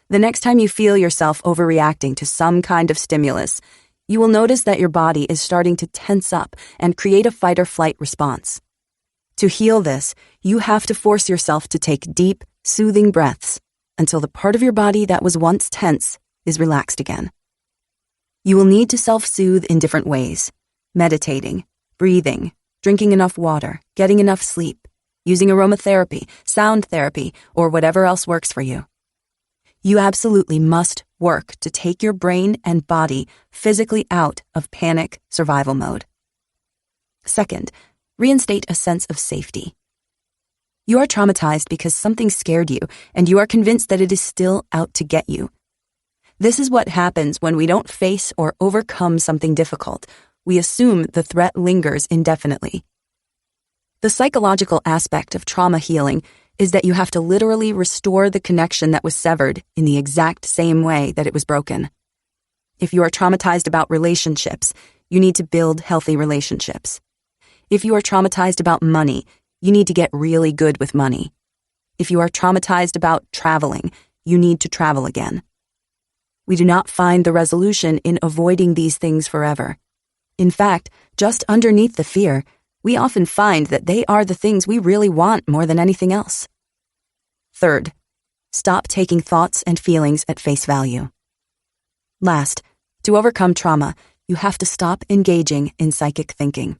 The next time you feel yourself overreacting to some kind of stimulus, you will notice that your body is starting to tense up and create a fight-or-flight response. To heal this, you have to force yourself to take deep, soothing breaths until the part of your body that was once tense is relaxed again. You will need to self-soothe in different ways: meditating, breathing, drinking enough water, getting enough sleep, using aromatherapy, sound therapy, or whatever else works for you. You absolutely must work to take your brain and body physically out of panic survival mode. Second, reinstate a sense of safety. You are traumatized because something scared you, and you are convinced that it is still out to get you. This is what happens when we don't face or overcome something difficult. We assume the threat lingers indefinitely. The psychological aspect of trauma healing is that you have to literally restore the connection that was severed in the exact same way that it was broken. If you are traumatized about relationships, you need to build healthy relationships. If you are traumatized about money, you need to get really good with money. If you are traumatized about traveling, you need to travel again. We do not find the resolution in avoiding these things forever. In fact, just underneath the fear, we often find that they are the things we really want more than anything else. Third, stop taking thoughts and feelings at face value. Last, to overcome trauma, you have to stop engaging in psychic thinking.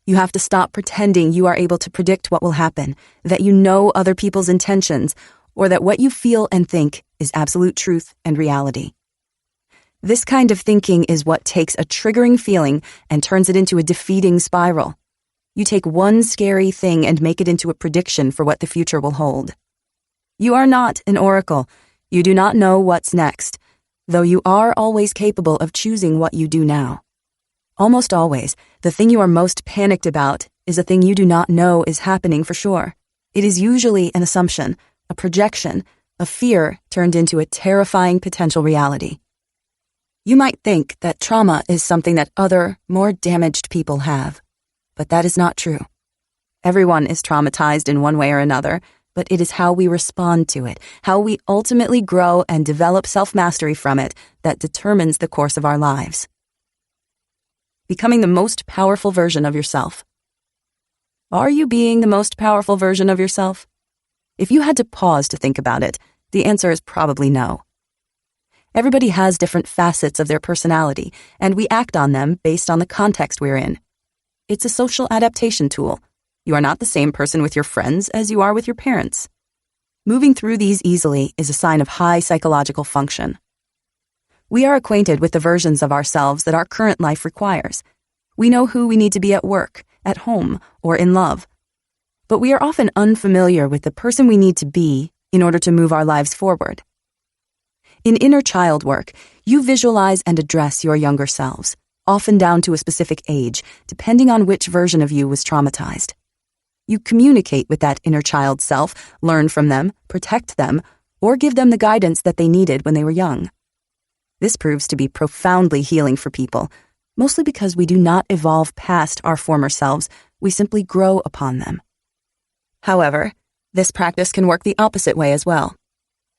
You have to stop pretending you are able to predict what will happen, that you know other people's intentions, or that what you feel and think is absolute truth and reality. This kind of thinking is what takes a triggering feeling and turns it into a defeating spiral. You take one scary thing and make it into a prediction for what the future will hold. You are not an oracle. You do not know what's next, though you are always capable of choosing what you do now. Almost always, the thing you are most panicked about is a thing you do not know is happening for sure. It is usually an assumption, a projection, a fear turned into a terrifying potential reality. You might think that trauma is something that other, more damaged people have, but that is not true. Everyone is traumatized in one way or another, but it is how we respond to it, how we ultimately grow and develop self-mastery from it, that determines the course of our lives. Becoming the most powerful version of yourself. Are you being the most powerful version of yourself? If you had to pause to think about it, the answer is probably no. Everybody has different facets of their personality, and we act on them based on the context we're in. It's a social adaptation tool. You are not the same person with your friends as you are with your parents. Moving through these easily is a sign of high psychological function. We are acquainted with the versions of ourselves that our current life requires. We know who we need to be at work, at home, or in love. But we are often unfamiliar with the person we need to be in order to move our lives forward. In inner child work, you visualize and address your younger selves, often down to a specific age, depending on which version of you was traumatized. You communicate with that inner child self, learn from them, protect them, or give them the guidance that they needed when they were young. This proves to be profoundly healing for people, mostly because we do not evolve past our former selves, we simply grow upon them. However, this practice can work the opposite way as well.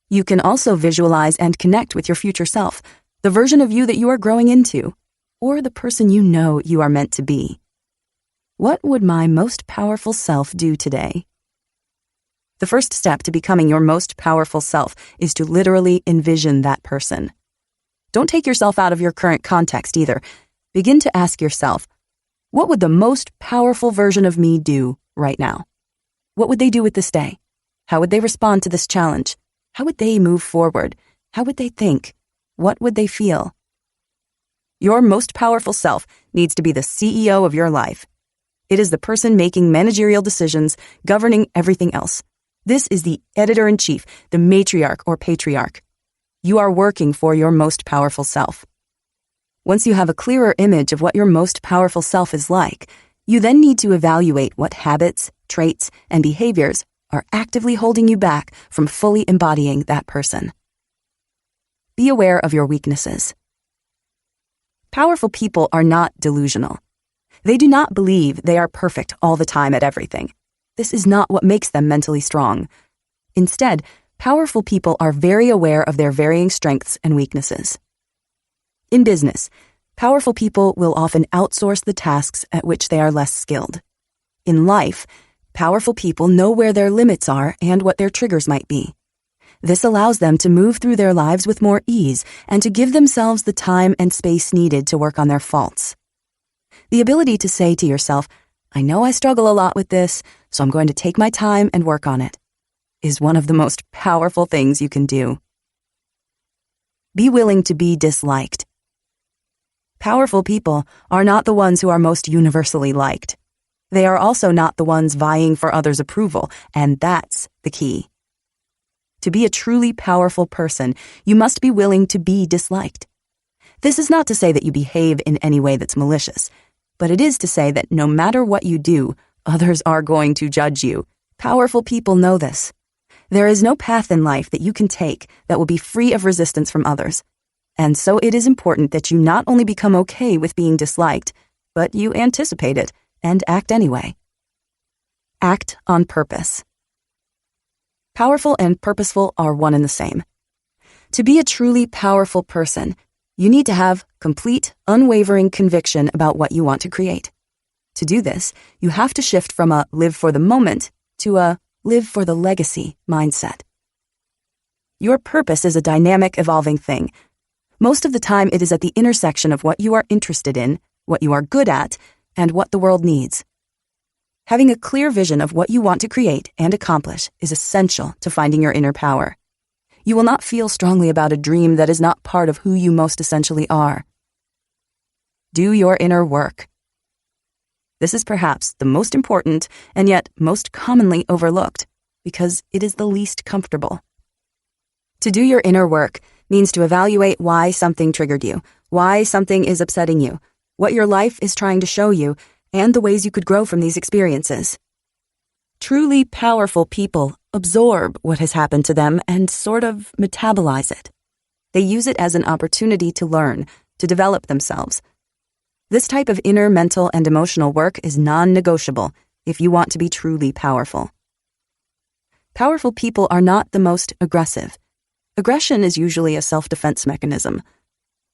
You can also visualize and connect with your future self, the version of you that you are growing into, or the person you know you are meant to be. What would my most powerful self do today? The first step to becoming your most powerful self is to literally envision that person. Don't take yourself out of your current context either. Begin to ask yourself, what would the most powerful version of me do right now? What would they do with this day? How would they respond to this challenge? How would they move forward? How would they think? What would they feel? Your most powerful self needs to be the CEO of your life. It is the person making managerial decisions, governing everything else. This is the editor-in-chief, the matriarch or patriarch. You are working for your most powerful self. Once you have a clearer image of what your most powerful self is like, you then need to evaluate what habits, traits, and behaviors are actively holding you back from fully embodying that person. Be aware of your weaknesses. Powerful people are not delusional. They do not believe they are perfect all the time at everything. This is not what makes them mentally strong. Instead, powerful people are very aware of their varying strengths and weaknesses. In business, powerful people will often outsource the tasks at which they are less skilled. In life, powerful people know where their limits are and what their triggers might be. This allows them to move through their lives with more ease and to give themselves the time and space needed to work on their faults. The ability to say to yourself, I know I struggle a lot with this, so I'm going to take my time and work on it, is one of the most powerful things you can do. Be willing to be disliked. Powerful people are not the ones who are most universally liked. They are also not the ones vying for others' approval, and that's the key. To be a truly powerful person, you must be willing to be disliked. This is not to say that you behave in any way that's malicious, but it is to say that no matter what you do, others are going to judge you. Powerful people know this. There is no path in life that you can take that will be free of resistance from others. And so it is important that you not only become okay with being disliked, but you anticipate it and act anyway. Act on purpose. Powerful and purposeful are one and the same. To be a truly powerful person, you need to have complete, unwavering conviction about what you want to create. To do this, you have to shift from a live for the moment to a live for the legacy mindset. Your purpose is a dynamic, evolving thing. Most of the time, it is at the intersection of what you are interested in, what you are good at, and what the world needs. Having a clear vision of what you want to create and accomplish is essential to finding your inner power. You will not feel strongly about a dream that is not part of who you most essentially are. Do your inner work. This is perhaps the most important and yet most commonly overlooked because it is the least comfortable. To do your inner work means to evaluate why something triggered you, why something is upsetting you, what your life is trying to show you, and the ways you could grow from these experiences. Truly powerful people absorb what has happened to them and sort of metabolize it. They use it as an opportunity to learn, to develop themselves. This type of inner mental and emotional work is non-negotiable if you want to be truly powerful. Powerful people are not the most aggressive. Aggression is usually a self-defense mechanism.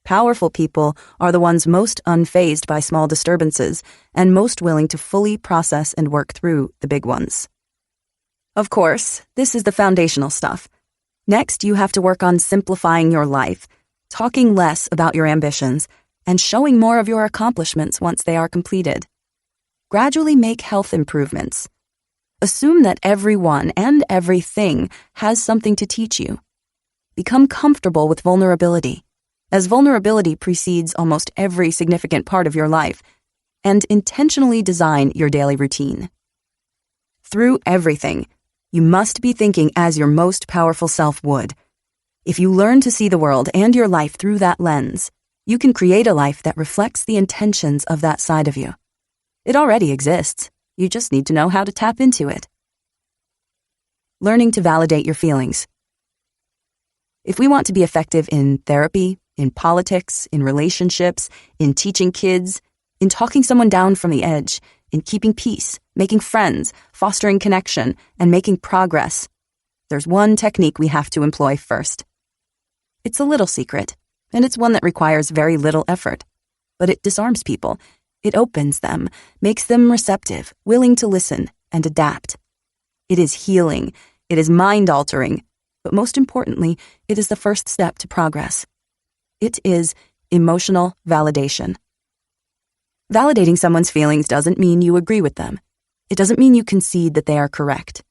Powerful people are the ones most unfazed by small disturbances and most willing to fully process and work through the big ones. Of course, this is the foundational stuff. Next, you have to work on simplifying your life, talking less about your ambitions, and showing more of your accomplishments once they are completed. Gradually make health improvements. Assume that everyone and everything has something to teach you. Become comfortable with vulnerability, as vulnerability precedes almost every significant part of your life, and intentionally design your daily routine. Through everything, you must be thinking as your most powerful self would. If you learn to see the world and your life through that lens, you can create a life that reflects the intentions of that side of you. It already exists. You just need to know how to tap into it. Learning to validate your feelings. If we want to be effective in therapy, in politics, in relationships, in teaching kids, in talking someone down from the edge, in keeping peace, making friends, fostering connection, and making progress, there's one technique we have to employ first. It's a little secret, and it's one that requires very little effort, but it disarms people. It opens them, makes them receptive, willing to listen, and adapt. It is healing, it is mind-altering, but most importantly, it is the first step to progress. It is emotional validation. Validating someone's feelings doesn't mean you agree with them. It doesn't mean you concede that they are correct.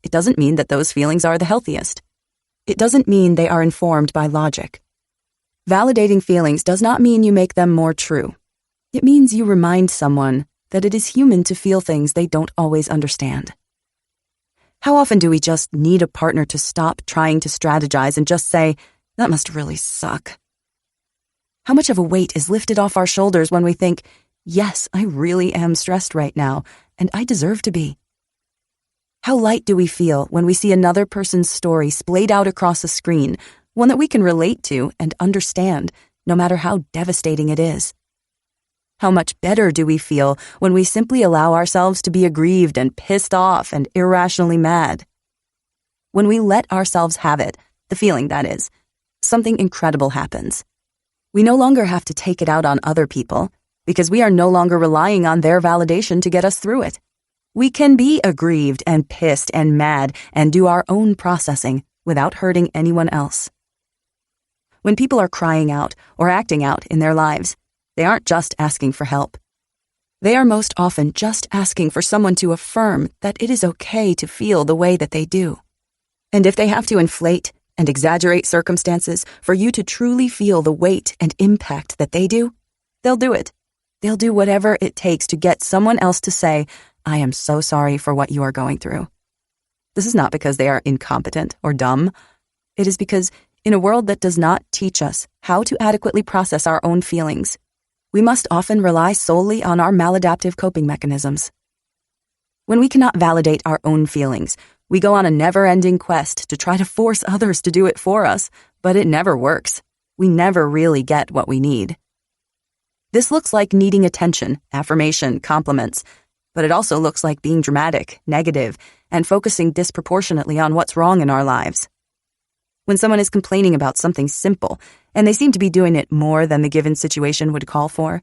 It doesn't mean that those feelings are the healthiest. It doesn't mean they are informed by logic. Validating feelings does not mean you make them more true. It means you remind someone that it is human to feel things they don't always understand. How often do we just need a partner to stop trying to strategize and just say, "That must really suck"? How much of a weight is lifted off our shoulders when we think, "Yes, I really am stressed right now, and I deserve to be"? How light do we feel when we see another person's story splayed out across a screen, one that we can relate to and understand, no matter how devastating it is? How much better do we feel when we simply allow ourselves to be aggrieved and pissed off and irrationally mad? When we let ourselves have it, the feeling that is, something incredible happens. We no longer have to take it out on other people because we are no longer relying on their validation to get us through it. We can be aggrieved and pissed and mad and do our own processing without hurting anyone else. When people are crying out or acting out in their lives, they aren't just asking for help. They are most often just asking for someone to affirm that it is okay to feel the way that they do. And if they have to inflate and exaggerate circumstances for you to truly feel the weight and impact that they do, they'll do it. They'll do whatever it takes to get someone else to say, "I am so sorry for what you are going through." This is not because they are incompetent or dumb. It is because in a world that does not teach us how to adequately process our own feelings, we must often rely solely on our maladaptive coping mechanisms. When we cannot validate our own feelings, we go on a never-ending quest to try to force others to do it for us, but it never works. We never really get what we need. This looks like needing attention, affirmation, compliments, but it also looks like being dramatic, negative, and focusing disproportionately on what's wrong in our lives. When someone is complaining about something simple, and they seem to be doing it more than the given situation would call for,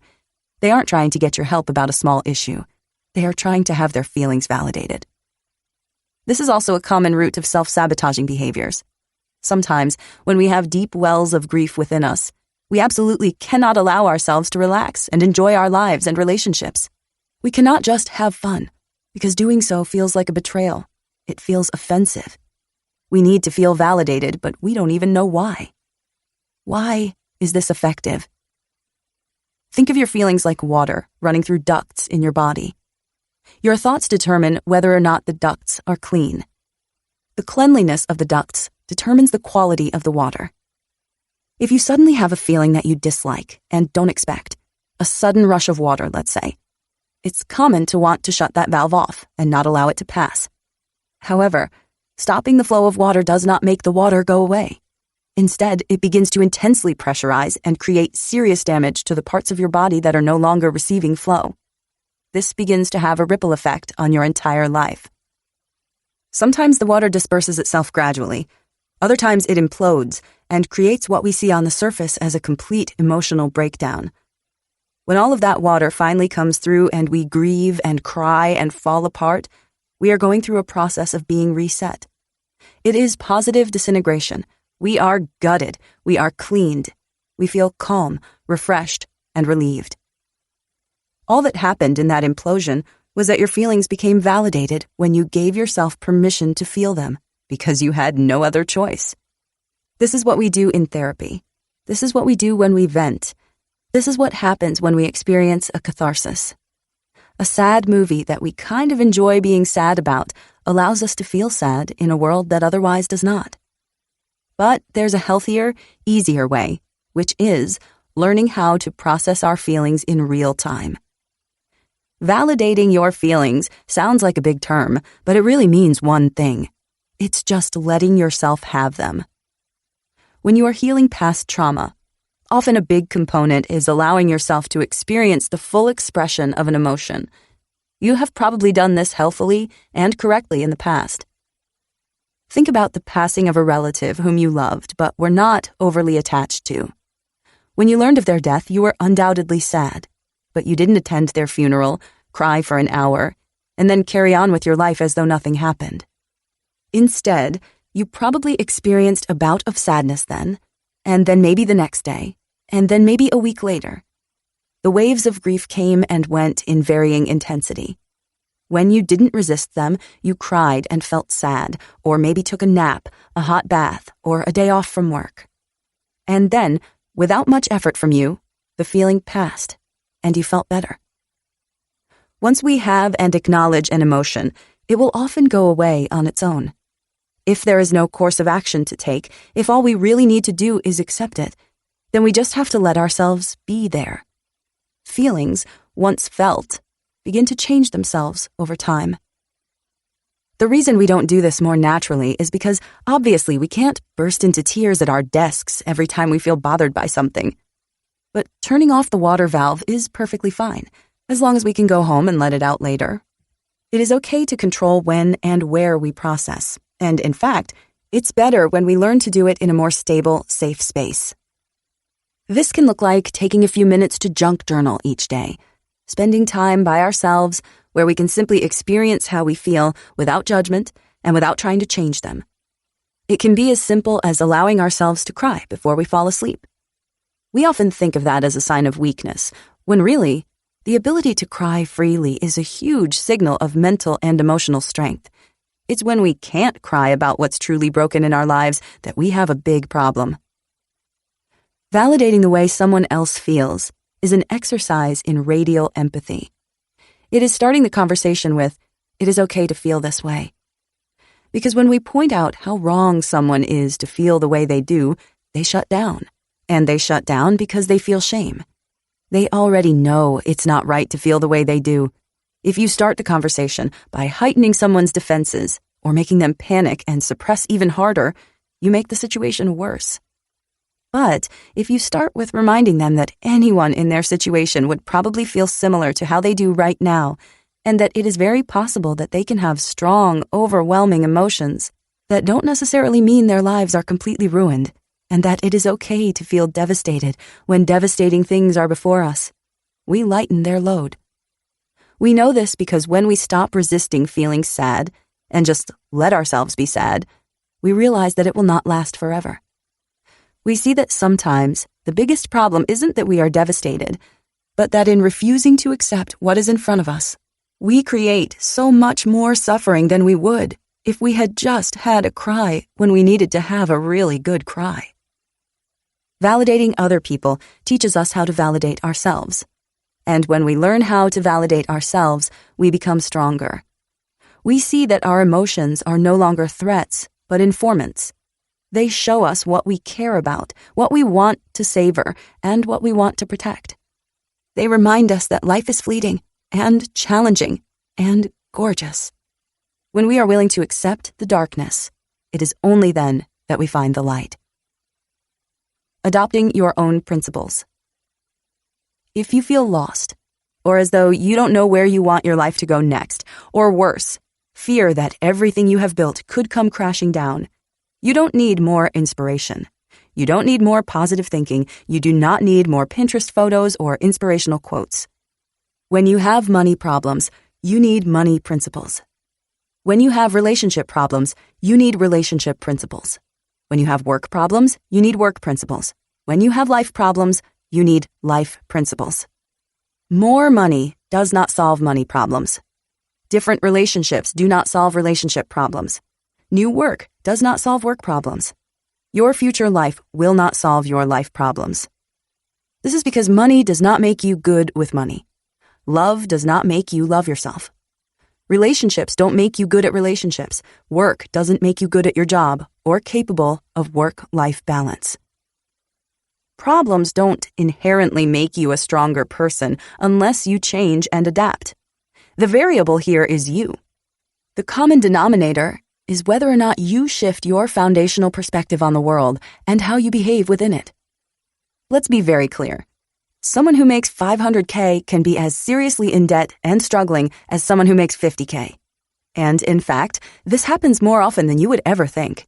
they aren't trying to get your help about a small issue. They are trying to have their feelings validated. This is also a common root of self-sabotaging behaviors. Sometimes, when we have deep wells of grief within us, we absolutely cannot allow ourselves to relax and enjoy our lives and relationships. We cannot just have fun, because doing so feels like a betrayal. It feels offensive. We need to feel validated, but we don't even know why. Why is this effective? Think of your feelings like water running through ducts in your body. Your thoughts determine whether or not the ducts are clean. The cleanliness of the ducts determines the quality of the water. If you suddenly have a feeling that you dislike and don't expect, a sudden rush of water, let's say, it's common to want to shut that valve off and not allow it to pass. However, stopping the flow of water does not make the water go away. Instead, it begins to intensely pressurize and create serious damage to the parts of your body that are no longer receiving flow. This begins to have a ripple effect on your entire life. Sometimes the water disperses itself gradually. Other times it implodes and creates what we see on the surface as a complete emotional breakdown. When all of that water finally comes through and we grieve and cry and fall apart, we are going through a process of being reset. It is positive disintegration. We are gutted. We are cleaned. We feel calm, refreshed, and relieved. All that happened in that implosion was that your feelings became validated when you gave yourself permission to feel them because you had no other choice. This is what we do in therapy. This is what we do when we vent. This is what happens when we experience a catharsis. A sad movie that we kind of enjoy being sad about allows us to feel sad in a world that otherwise does not. But there's a healthier, easier way, which is learning how to process our feelings in real time. Validating your feelings sounds like a big term, but it really means one thing. It's just letting yourself have them. When you are healing past trauma, often a big component is allowing yourself to experience the full expression of an emotion. You have probably done this healthfully and correctly in the past. Think about the passing of a relative whom you loved but were not overly attached to. When you learned of their death, you were undoubtedly sad, but you didn't attend their funeral, cry for an hour, and then carry on with your life as though nothing happened. Instead, you probably experienced a bout of sadness then, and then maybe the next day, and then maybe a week later. The waves of grief came and went in varying intensity. When you didn't resist them, you cried and felt sad, or maybe took a nap, a hot bath, or a day off from work. And then, without much effort from you, the feeling passed, and you felt better. Once we have and acknowledge an emotion, it will often go away on its own. If there is no course of action to take, if all we really need to do is accept it, then we just have to let ourselves be there. Feelings, once felt, begin to change themselves over time. The reason we don't do this more naturally is because obviously we can't burst into tears at our desks every time we feel bothered by something. But turning off the water valve is perfectly fine, as long as we can go home and let it out later. It is okay to control when and where we process, and in fact, it's better when we learn to do it in a more stable, safe space. This can look like taking a few minutes to junk journal each day, spending time by ourselves where we can simply experience how we feel without judgment and without trying to change them. It can be as simple as allowing ourselves to cry before we fall asleep. We often think of that as a sign of weakness, when really, the ability to cry freely is a huge signal of mental and emotional strength. It's when we can't cry about what's truly broken in our lives that we have a big problem. Validating the way someone else feels is an exercise in radial empathy. It is starting the conversation with, "It is okay to feel this way." Because when we point out how wrong someone is to feel the way they do, they shut down. And they shut down because they feel shame. They already know it's not right to feel the way they do. If you start the conversation by heightening someone's defenses or making them panic and suppress even harder, you make the situation worse. But if you start with reminding them that anyone in their situation would probably feel similar to how they do right now, and that it is very possible that they can have strong, overwhelming emotions that don't necessarily mean their lives are completely ruined, and that it is okay to feel devastated when devastating things are before us, we lighten their load. We know this because when we stop resisting feeling sad and just let ourselves be sad, we realize that it will not last forever. We see that sometimes the biggest problem isn't that we are devastated, but that in refusing to accept what is in front of us, we create so much more suffering than we would if we had just had a cry when we needed to have a really good cry. Validating other people teaches us how to validate ourselves. And when we learn how to validate ourselves, we become stronger. We see that our emotions are no longer threats, but informants. They show us what we care about, what we want to savor, and what we want to protect. They remind us that life is fleeting and challenging and gorgeous. When we are willing to accept the darkness, it is only then that we find the light. Adopting your own principles. If you feel lost, or as though you don't know where you want your life to go next, or worse, fear that everything you have built could come crashing down, you don't need more inspiration. You don't need more positive thinking. You do not need more Pinterest photos or inspirational quotes. When you have money problems, you need money principles. When you have relationship problems, you need relationship principles. When you have work problems, you need work principles. When you have life problems, you need life principles. More money does not solve money problems. Different relationships do not solve relationship problems. New work does not solve work problems. Your future life will not solve your life problems. This is because money does not make you good with money. Love does not make you love yourself. Relationships don't make you good at relationships. Work doesn't make you good at your job or capable of work-life balance. Problems don't inherently make you a stronger person unless you change and adapt. The variable here is you. The common denominator is whether or not you shift your foundational perspective on the world and how you behave within it. Let's be very clear. Someone who makes $500K can be as seriously in debt and struggling as someone who makes $50K. And in fact, this happens more often than you would ever think.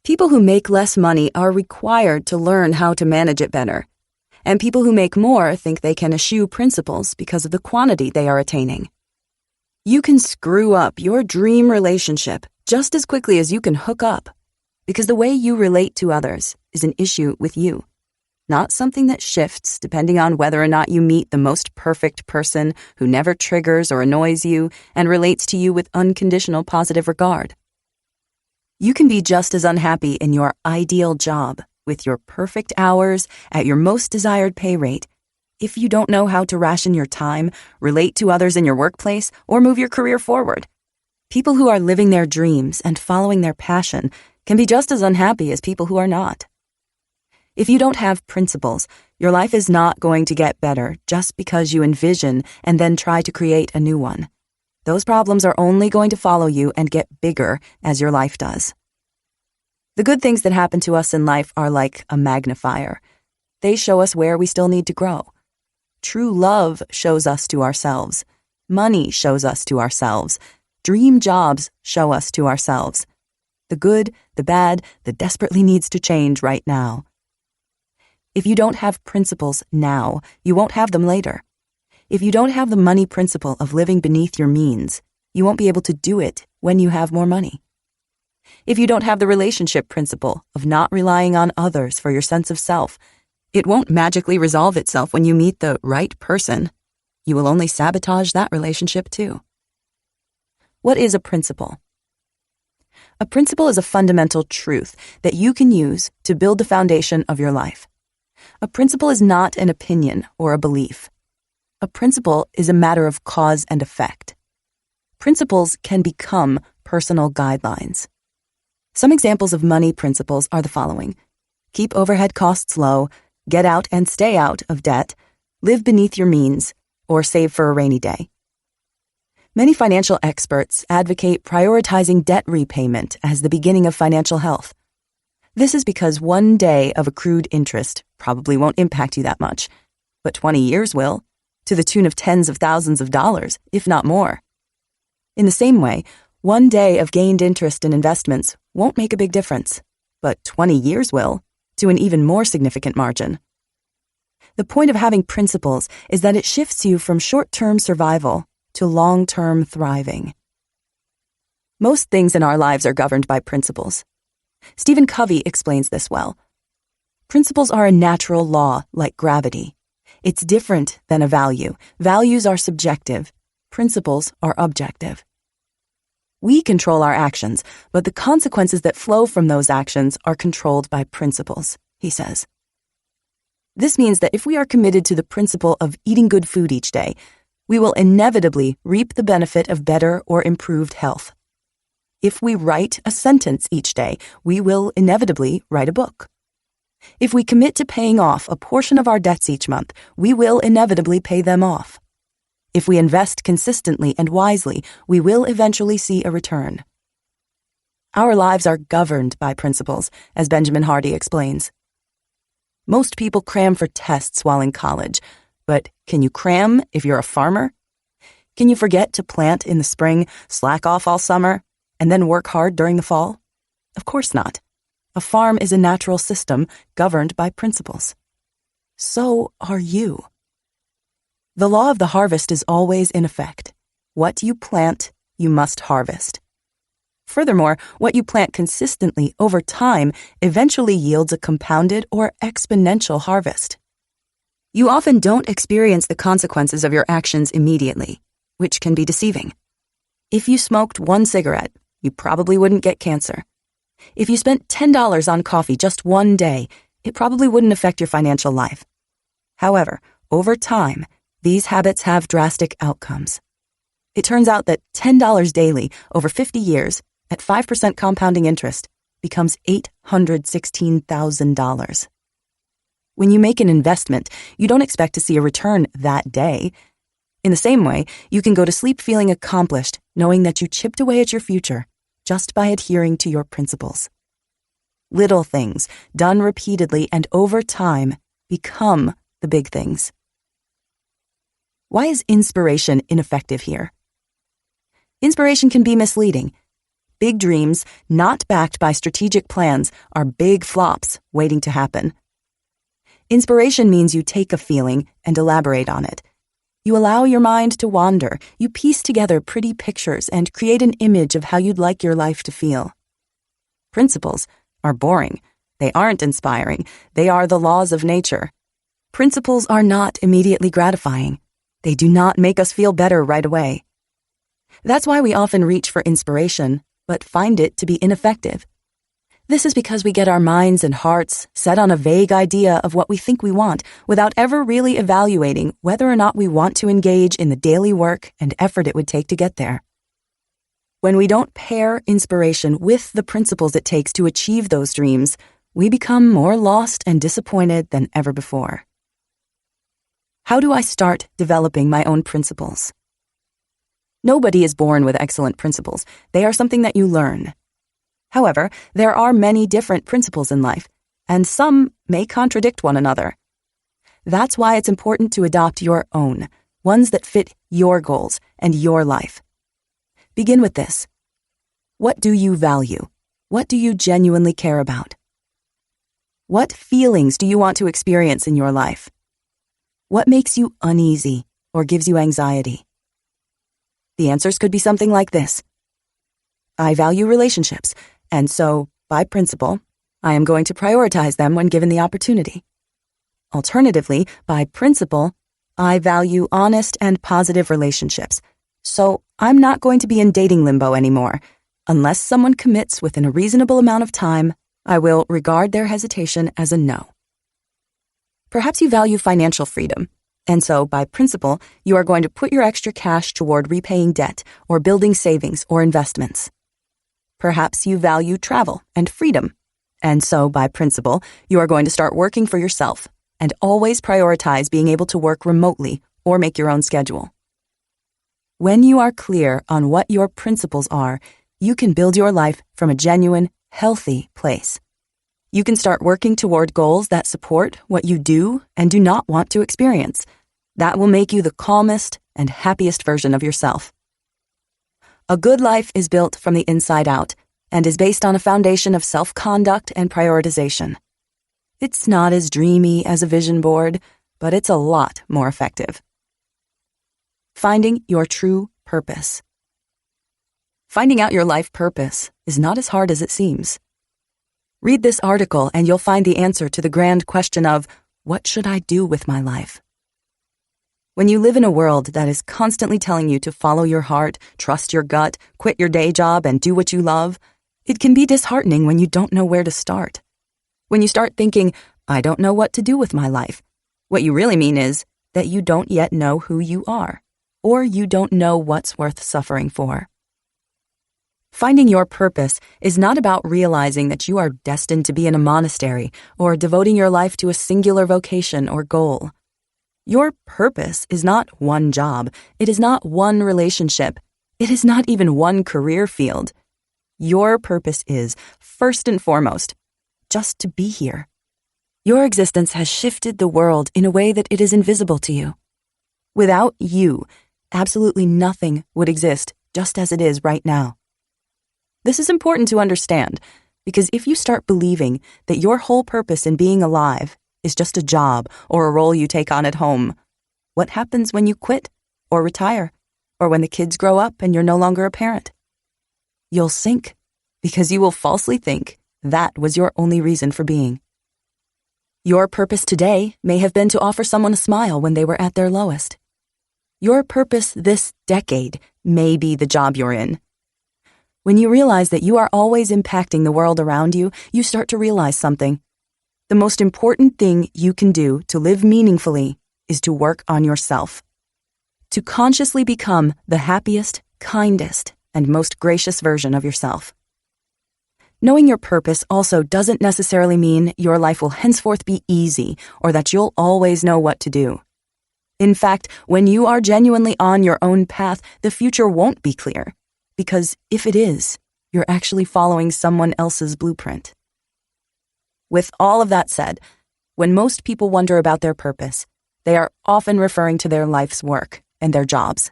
People who make less money are required to learn how to manage it better. And people who make more think they can eschew principles because of the quantity they are attaining. You can screw up your dream relationship just as quickly as you can hook up, because the way you relate to others is an issue with you, not something that shifts depending on whether or not you meet the most perfect person who never triggers or annoys you and relates to you with unconditional positive regard. You can be just as unhappy in your ideal job with your perfect hours at your most desired pay rate if you don't know how to ration your time, relate to others in your workplace, or move your career forward. People who are living their dreams and following their passion can be just as unhappy as people who are not. If you don't have principles, your life is not going to get better just because you envision and then try to create a new one. Those problems are only going to follow you and get bigger as your life does. The good things that happen to us in life are like a magnifier. They show us where we still need to grow. True love shows us to ourselves. Money shows us to ourselves. Dream jobs show us to ourselves. The good, the bad, the desperately needs to change right now. If you don't have principles now, you won't have them later. If you don't have the money principle of living beneath your means, you won't be able to do it when you have more money. If you don't have the relationship principle of not relying on others for your sense of self, it won't magically resolve itself when you meet the right person. You will only sabotage that relationship too. What is a principle? A principle is a fundamental truth that you can use to build the foundation of your life. A principle is not an opinion or a belief. A principle is a matter of cause and effect. Principles can become personal guidelines. Some examples of money principles are the following: keep overhead costs low, get out and stay out of debt, live beneath your means, or save for a rainy day. Many financial experts advocate prioritizing debt repayment as the beginning of financial health. This is because one day of accrued interest probably won't impact you that much, but 20 years will, to the tune of tens of thousands of dollars, if not more. In the same way, one day of gained interest in investments won't make a big difference, but 20 years will, to an even more significant margin. The point of having principles is that it shifts you from short-term survival to long-term thriving. Most things in our lives are governed by principles. Stephen Covey explains this well. Principles are a natural law, like gravity. It's different than a value. Values are subjective. Principles are objective. We control our actions, but the consequences that flow from those actions are controlled by principles, he says. This means that if we are committed to the principle of eating good food each day, we will inevitably reap the benefit of better or improved health. If we write a sentence each day, we will inevitably write a book. If we commit to paying off a portion of our debts each month, we will inevitably pay them off. If we invest consistently and wisely, we will eventually see a return. Our lives are governed by principles, as Benjamin Hardy explains. Most people cram for tests while in college, but can you cram if you're a farmer? Can you forget to plant in the spring, slack off all summer, and then work hard during the fall? Of course not. A farm is a natural system governed by principles. So are you. The law of the harvest is always in effect. What you plant, you must harvest. Furthermore, what you plant consistently over time eventually yields a compounded or exponential harvest. You often don't experience the consequences of your actions immediately, which can be deceiving. If you smoked one cigarette, you probably wouldn't get cancer. If you spent $10 on coffee just one day, it probably wouldn't affect your financial life. However, over time, these habits have drastic outcomes. It turns out that $10 daily over 50 years at 5% compounding interest becomes $816,000. When you make an investment, you don't expect to see a return that day. In the same way, you can go to sleep feeling accomplished, knowing that you chipped away at your future just by adhering to your principles. Little things, done repeatedly and over time, become the big things. Why is inspiration ineffective here? Inspiration can be misleading. Big dreams, not backed by strategic plans, are big flops waiting to happen. Inspiration means you take a feeling and elaborate on it. You allow your mind to wander. You piece together pretty pictures and create an image of how you'd like your life to feel. Principles are boring. They aren't inspiring. They are the laws of nature. Principles are not immediately gratifying. They do not make us feel better right away. That's why we often reach for inspiration, but find it to be ineffective. This is because we get our minds and hearts set on a vague idea of what we think we want without ever really evaluating whether or not we want to engage in the daily work and effort it would take to get there. When we don't pair inspiration with the principles it takes to achieve those dreams, we become more lost and disappointed than ever before. How do I start developing my own principles? Nobody is born with excellent principles. They are something that you learn. However, there are many different principles in life, and some may contradict one another. That's why it's important to adopt your own, ones that fit your goals and your life. Begin with this. What do you value? What do you genuinely care about? What feelings do you want to experience in your life? What makes you uneasy or gives you anxiety? The answers could be something like this. I value relationships, and so, by principle, I am going to prioritize them when given the opportunity. Alternatively, by principle, I value honest and positive relationships, so I'm not going to be in dating limbo anymore. Unless someone commits within a reasonable amount of time, I will regard their hesitation as a no. Perhaps you value financial freedom, and so, by principle, you are going to put your extra cash toward repaying debt or building savings or investments. Perhaps you value travel and freedom, and so, by principle, you are going to start working for yourself and always prioritize being able to work remotely or make your own schedule. When you are clear on what your principles are, you can build your life from a genuine, healthy place. You can start working toward goals that support what you do and do not want to experience. That will make you the calmest and happiest version of yourself. A good life is built from the inside out and is based on a foundation of self-conduct and prioritization. It's not as dreamy as a vision board, but it's a lot more effective. Finding your true purpose. Finding out your life purpose is not as hard as it seems. Read this article and you'll find the answer to the grand question of, what should I do with my life? When you live in a world that is constantly telling you to follow your heart, trust your gut, quit your day job, and do what you love, it can be disheartening when you don't know where to start. When you start thinking, I don't know what to do with my life, what you really mean is that you don't yet know who you are, or you don't know what's worth suffering for. Finding your purpose is not about realizing that you are destined to be in a monastery or devoting your life to a singular vocation or goal. Your purpose is not one job. It is not one relationship. It is not even one career field. Your purpose is, first and foremost, just to be here. Your existence has shifted the world in a way that it is invisible to you. Without you, absolutely nothing would exist just as it is right now. This is important to understand because if you start believing that your whole purpose in being alive is just a job or a role you take on at home, what happens when you quit or retire or when the kids grow up and you're no longer a parent? You'll sink because you will falsely think that was your only reason for being. Your purpose today may have been to offer someone a smile when they were at their lowest. Your purpose this decade may be the job you're in. When you realize that you are always impacting the world around you, you start to realize something. The most important thing you can do to live meaningfully is to work on yourself. To consciously become the happiest, kindest, and most gracious version of yourself. Knowing your purpose also doesn't necessarily mean your life will henceforth be easy or that you'll always know what to do. In fact, when you are genuinely on your own path, the future won't be clear. Because if it is, you're actually following someone else's blueprint. With all of that said, when most people wonder about their purpose, they are often referring to their life's work and their jobs.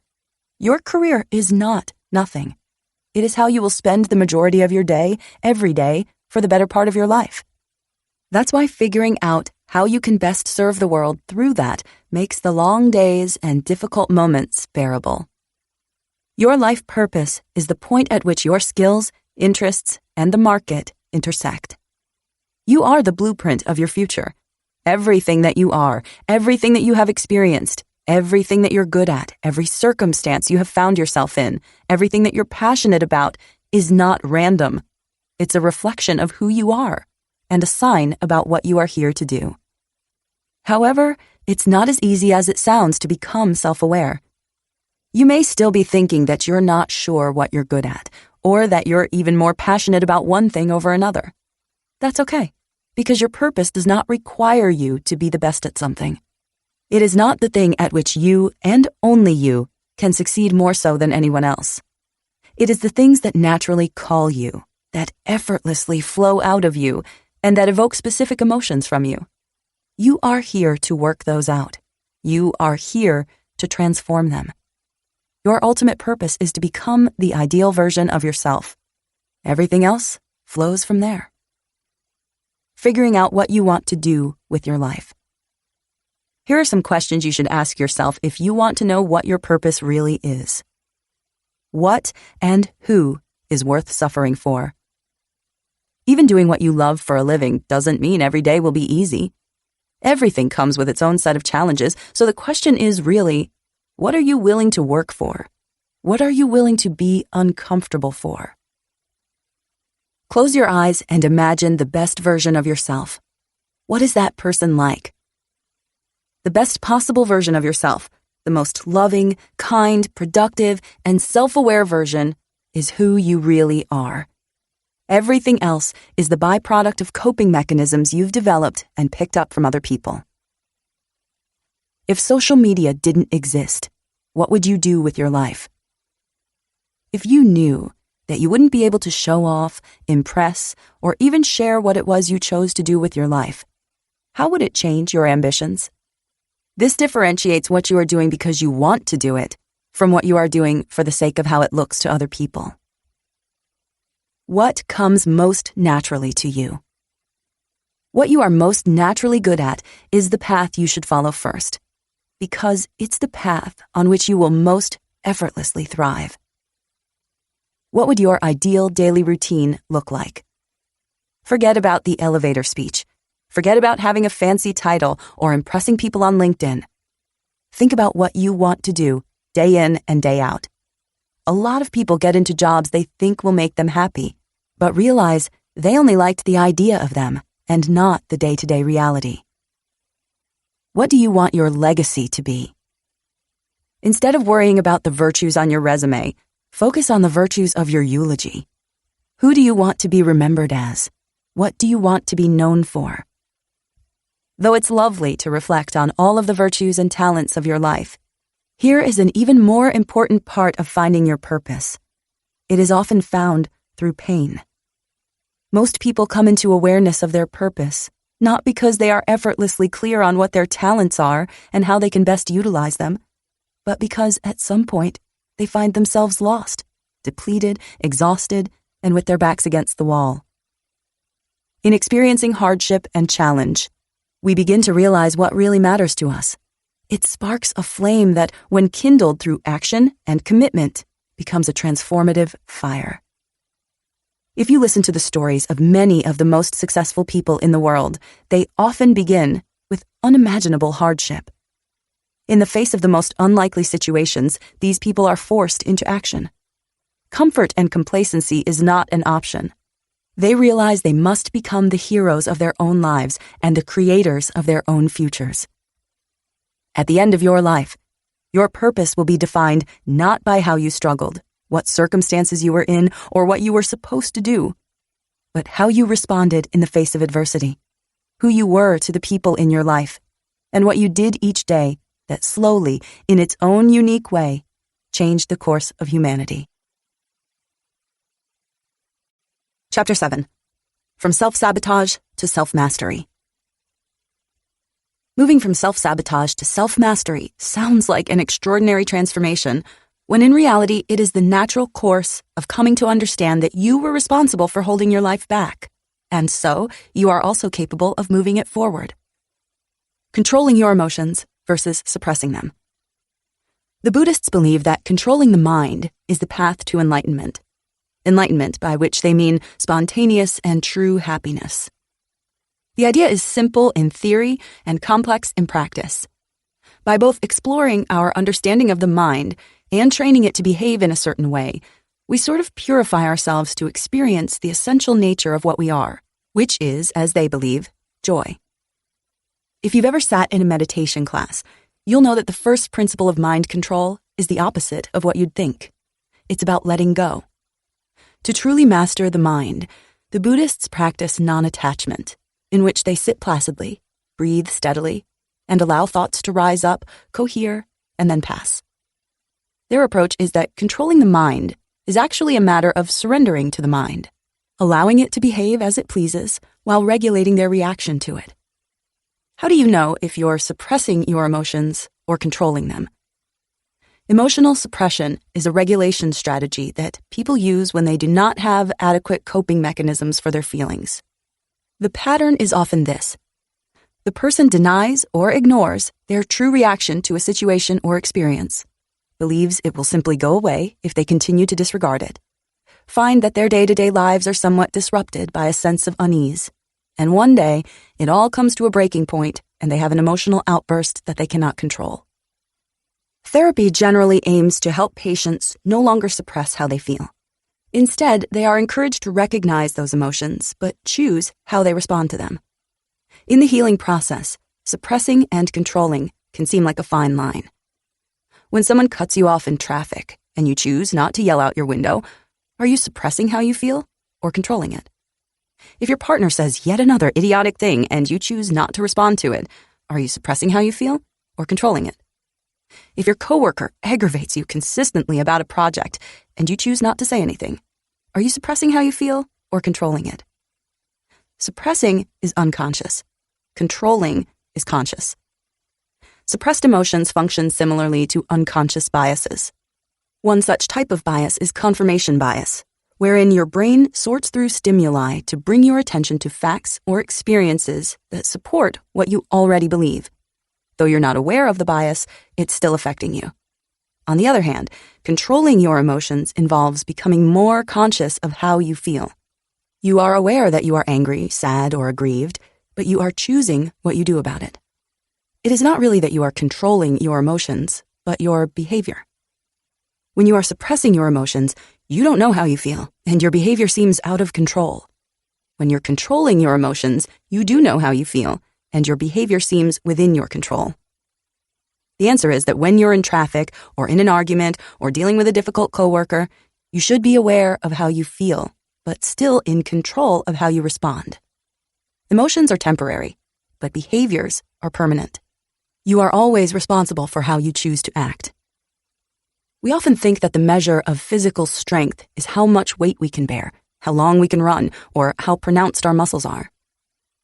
Your career is not nothing. It is how you will spend the majority of your day, every day, for the better part of your life. That's why figuring out how you can best serve the world through that makes the long days and difficult moments bearable. Your life purpose is the point at which your skills, interests, and the market intersect. You are the blueprint of your future. Everything that you are, everything that you have experienced, everything that you're good at, every circumstance you have found yourself in, everything that you're passionate about is not random. It's a reflection of who you are and a sign about what you are here to do. However, it's not as easy as it sounds to become self-aware. You may still be thinking that you're not sure what you're good at, or that you're even more passionate about one thing over another. That's okay, because your purpose does not require you to be the best at something. It is not the thing at which you, and only you, can succeed more so than anyone else. It is the things that naturally call you, that effortlessly flow out of you, and that evoke specific emotions from you. You are here to work those out. You are here to transform them. Your ultimate purpose is to become the ideal version of yourself. Everything else flows from there. Figuring out what you want to do with your life. Here are some questions you should ask yourself if you want to know what your purpose really is. What and who is worth suffering for? Even doing what you love for a living doesn't mean every day will be easy. Everything comes with its own set of challenges, so the question is really, what are you willing to work for? What are you willing to be uncomfortable for? Close your eyes and imagine the best version of yourself. What is that person like? The best possible version of yourself, the most loving, kind, productive, and self-aware version is who you really are. Everything else is the byproduct of coping mechanisms you've developed and picked up from other people. If social media didn't exist, what would you do with your life? If you knew that you wouldn't be able to show off, impress, or even share what it was you chose to do with your life, how would it change your ambitions? This differentiates what you are doing because you want to do it from what you are doing for the sake of how it looks to other people. What comes most naturally to you? What you are most naturally good at is the path you should follow first, because it's the path on which you will most effortlessly thrive. What would your ideal daily routine look like? Forget about the elevator speech. Forget about having a fancy title or impressing people on LinkedIn. Think about what you want to do day in and day out. A lot of people get into jobs they think will make them happy, but realize they only liked the idea of them and not the day-to-day reality. What do you want your legacy to be? Instead of worrying about the virtues on your resume, Focus on the virtues of your eulogy. Who do you want to be remembered as? What do you want to be known for? Though it's lovely to reflect on all of the virtues and talents of your life, here is an even more important part of finding your purpose. It is often found through pain. Most people come into awareness of their purpose, not because they are effortlessly clear on what their talents are and how they can best utilize them, but because at some point they find themselves lost, depleted, exhausted, and with their backs against the wall. In experiencing hardship and challenge, we begin to realize what really matters to us. It sparks a flame that, when kindled through action and commitment, becomes a transformative fire. If you listen to the stories of many of the most successful people in the world, they often begin with unimaginable hardship. In the face of the most unlikely situations, these people are forced into action. Comfort and complacency is not an option. They realize they must become the heroes of their own lives and the creators of their own futures. At the end of your life, your purpose will be defined not by how you struggled, what circumstances you were in, or what you were supposed to do, but how you responded in the face of adversity, who you were to the people in your life, and what you did each day that slowly, in its own unique way, changed the course of humanity. Chapter 7. From Self-Sabotage to Self-Mastery. Moving from self-sabotage to self-mastery sounds like an extraordinary transformation, when in reality it is the natural course of coming to understand that you were responsible for holding your life back, and so you are also capable of moving it forward. Controlling your emotions versus suppressing them. The Buddhists believe that controlling the mind is the path to enlightenment. Enlightenment, by which they mean spontaneous and true happiness. The idea is simple in theory and complex in practice. By both exploring our understanding of the mind and training it to behave in a certain way, we sort of purify ourselves to experience the essential nature of what we are, which is, as they believe, joy. If you've ever sat in a meditation class, you'll know that the first principle of mind control is the opposite of what you'd think. It's about letting go. To truly master the mind, the Buddhists practice non-attachment, in which they sit placidly, breathe steadily, and allow thoughts to rise up, cohere, and then pass. Their approach is that controlling the mind is actually a matter of surrendering to the mind, allowing it to behave as it pleases while regulating their reaction to it. How do you know if you're suppressing your emotions or controlling them? Emotional suppression is a regulation strategy that people use when they do not have adequate coping mechanisms for their feelings. The pattern is often this. The person denies or ignores their true reaction to a situation or experience, believes it will simply go away if they continue to disregard it, find that their day-to-day lives are somewhat disrupted by a sense of unease, and one day it all comes to a breaking point and they have an emotional outburst that they cannot control. Therapy generally aims to help patients no longer suppress how they feel. Instead, they are encouraged to recognize those emotions, but choose how they respond to them. In the healing process, suppressing and controlling can seem like a fine line. When someone cuts you off in traffic and you choose not to yell out your window, are you suppressing how you feel or controlling it? If your partner says yet another idiotic thing and you choose not to respond to it, are you suppressing how you feel or controlling it? If your coworker aggravates you consistently about a project and you choose not to say anything, are you suppressing how you feel or controlling it? Suppressing is unconscious. Controlling is conscious. Suppressed emotions function similarly to unconscious biases. One such type of bias is confirmation bias, wherein your brain sorts through stimuli to bring your attention to facts or experiences that support what you already believe. Though you're not aware of the bias, it's still affecting you. On the other hand, controlling your emotions involves becoming more conscious of how you feel. You are aware that you are angry, sad, or aggrieved, but you are choosing what you do about it. It is not really that you are controlling your emotions, but your behavior. When you are suppressing your emotions, you don't know how you feel, and your behavior seems out of control. When you're controlling your emotions, you do know how you feel, and your behavior seems within your control. The answer is that when you're in traffic or in an argument or dealing with a difficult coworker, you should be aware of how you feel, but still in control of how you respond. Emotions are temporary, but behaviors are permanent. You are always responsible for how you choose to act. We often think that the measure of physical strength is how much weight we can bear, how long we can run, or how pronounced our muscles are.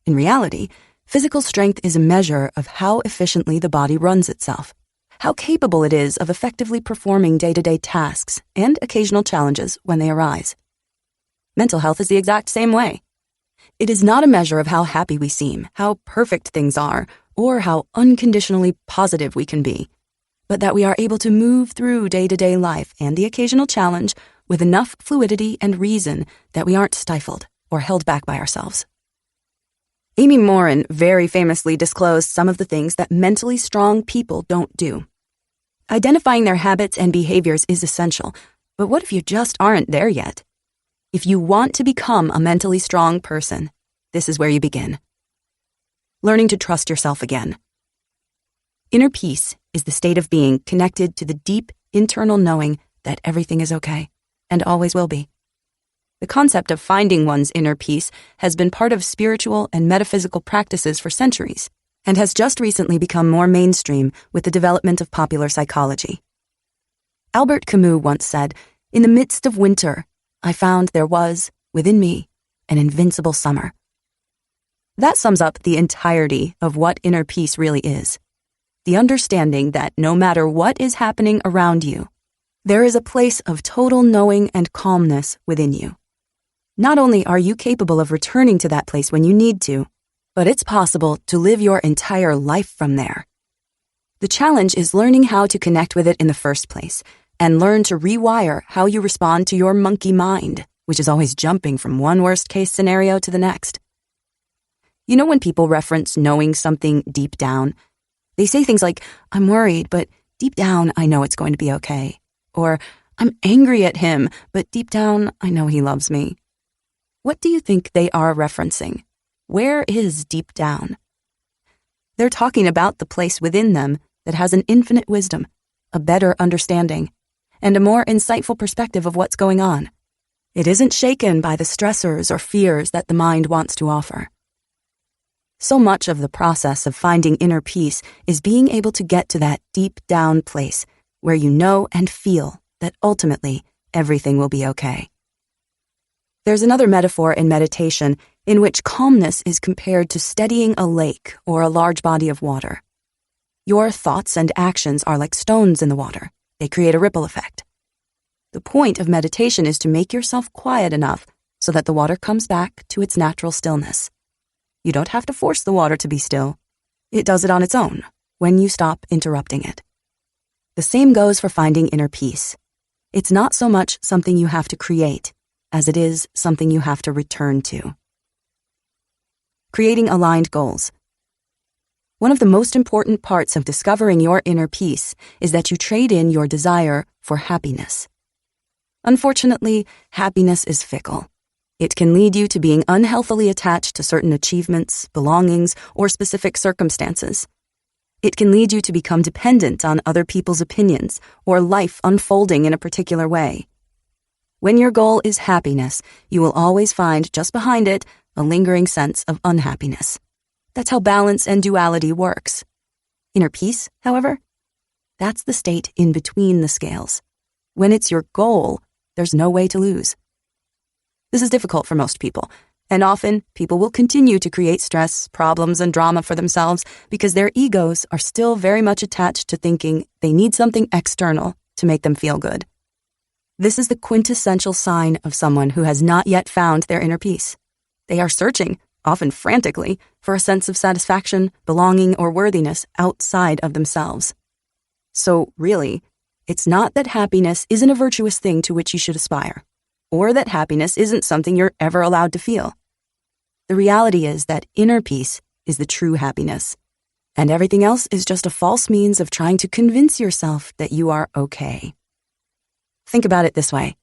In reality, physical strength is a measure of how efficiently the body runs itself, how capable it is of effectively performing day-to-day tasks and occasional challenges when they arise. Mental health is the exact same way. It is not a measure of how happy we seem, how perfect things are, or how unconditionally positive we can be, but that we are able to move through day-to-day life and the occasional challenge with enough fluidity and reason that we aren't stifled or held back by ourselves. Amy Morin very famously disclosed some of the things that mentally strong people don't do. Identifying their habits and behaviors is essential, but what if you just aren't there yet? If you want to become a mentally strong person, this is where you begin. Learning to trust yourself again. Inner peace is the state of being connected to the deep internal knowing that everything is okay and always will be. The concept of finding one's inner peace has been part of spiritual and metaphysical practices for centuries and has just recently become more mainstream with the development of popular psychology. Albert Camus once said, "In the midst of winter, I found there was, within me, an invincible summer." That sums up the entirety of what inner peace really is. The understanding that no matter what is happening around you, there is a place of total knowing and calmness within you. Not only are you capable of returning to that place when you need to, but it's possible to live your entire life from there. The challenge is learning how to connect with it in the first place and learn to rewire how you respond to your monkey mind, which is always jumping from one worst-case scenario to the next. You know when people reference knowing something deep down? They say things like, "I'm worried, but deep down I know it's going to be okay." Or, "I'm angry at him, but deep down I know he loves me." What do you think they are referencing? Where is deep down? They're talking about the place within them that has an infinite wisdom, a better understanding, and a more insightful perspective of what's going on. It isn't shaken by the stressors or fears that the mind wants to offer. So much of the process of finding inner peace is being able to get to that deep down place where you know and feel that ultimately everything will be okay. There's another metaphor in meditation in which calmness is compared to steadying a lake or a large body of water. Your thoughts and actions are like stones in the water. They create a ripple effect. The point of meditation is to make yourself quiet enough so that the water comes back to its natural stillness. You don't have to force the water to be still. It does it on its own when you stop interrupting it. The same goes for finding inner peace. It's not so much something you have to create as it is something you have to return to. Creating aligned goals. One of the most important parts of discovering your inner peace is that you trade in your desire for happiness. Unfortunately, happiness is fickle. It can lead you to being unhealthily attached to certain achievements, belongings, or specific circumstances. It can lead you to become dependent on other people's opinions or life unfolding in a particular way. When your goal is happiness, you will always find just behind it a lingering sense of unhappiness. That's how balance and duality works. Inner peace, however, that's the state in between the scales. When it's your goal, there's no way to lose. This is difficult for most people, and often people will continue to create stress, problems, and drama for themselves because their egos are still very much attached to thinking they need something external to make them feel good. This is the quintessential sign of someone who has not yet found their inner peace. They are searching, often frantically, for a sense of satisfaction, belonging, or worthiness outside of themselves. So, really, it's not that happiness isn't a virtuous thing to which you should aspire, or that happiness isn't something you're ever allowed to feel. The reality is that inner peace is the true happiness, and everything else is just a false means of trying to convince yourself that you are okay. Think about it this way.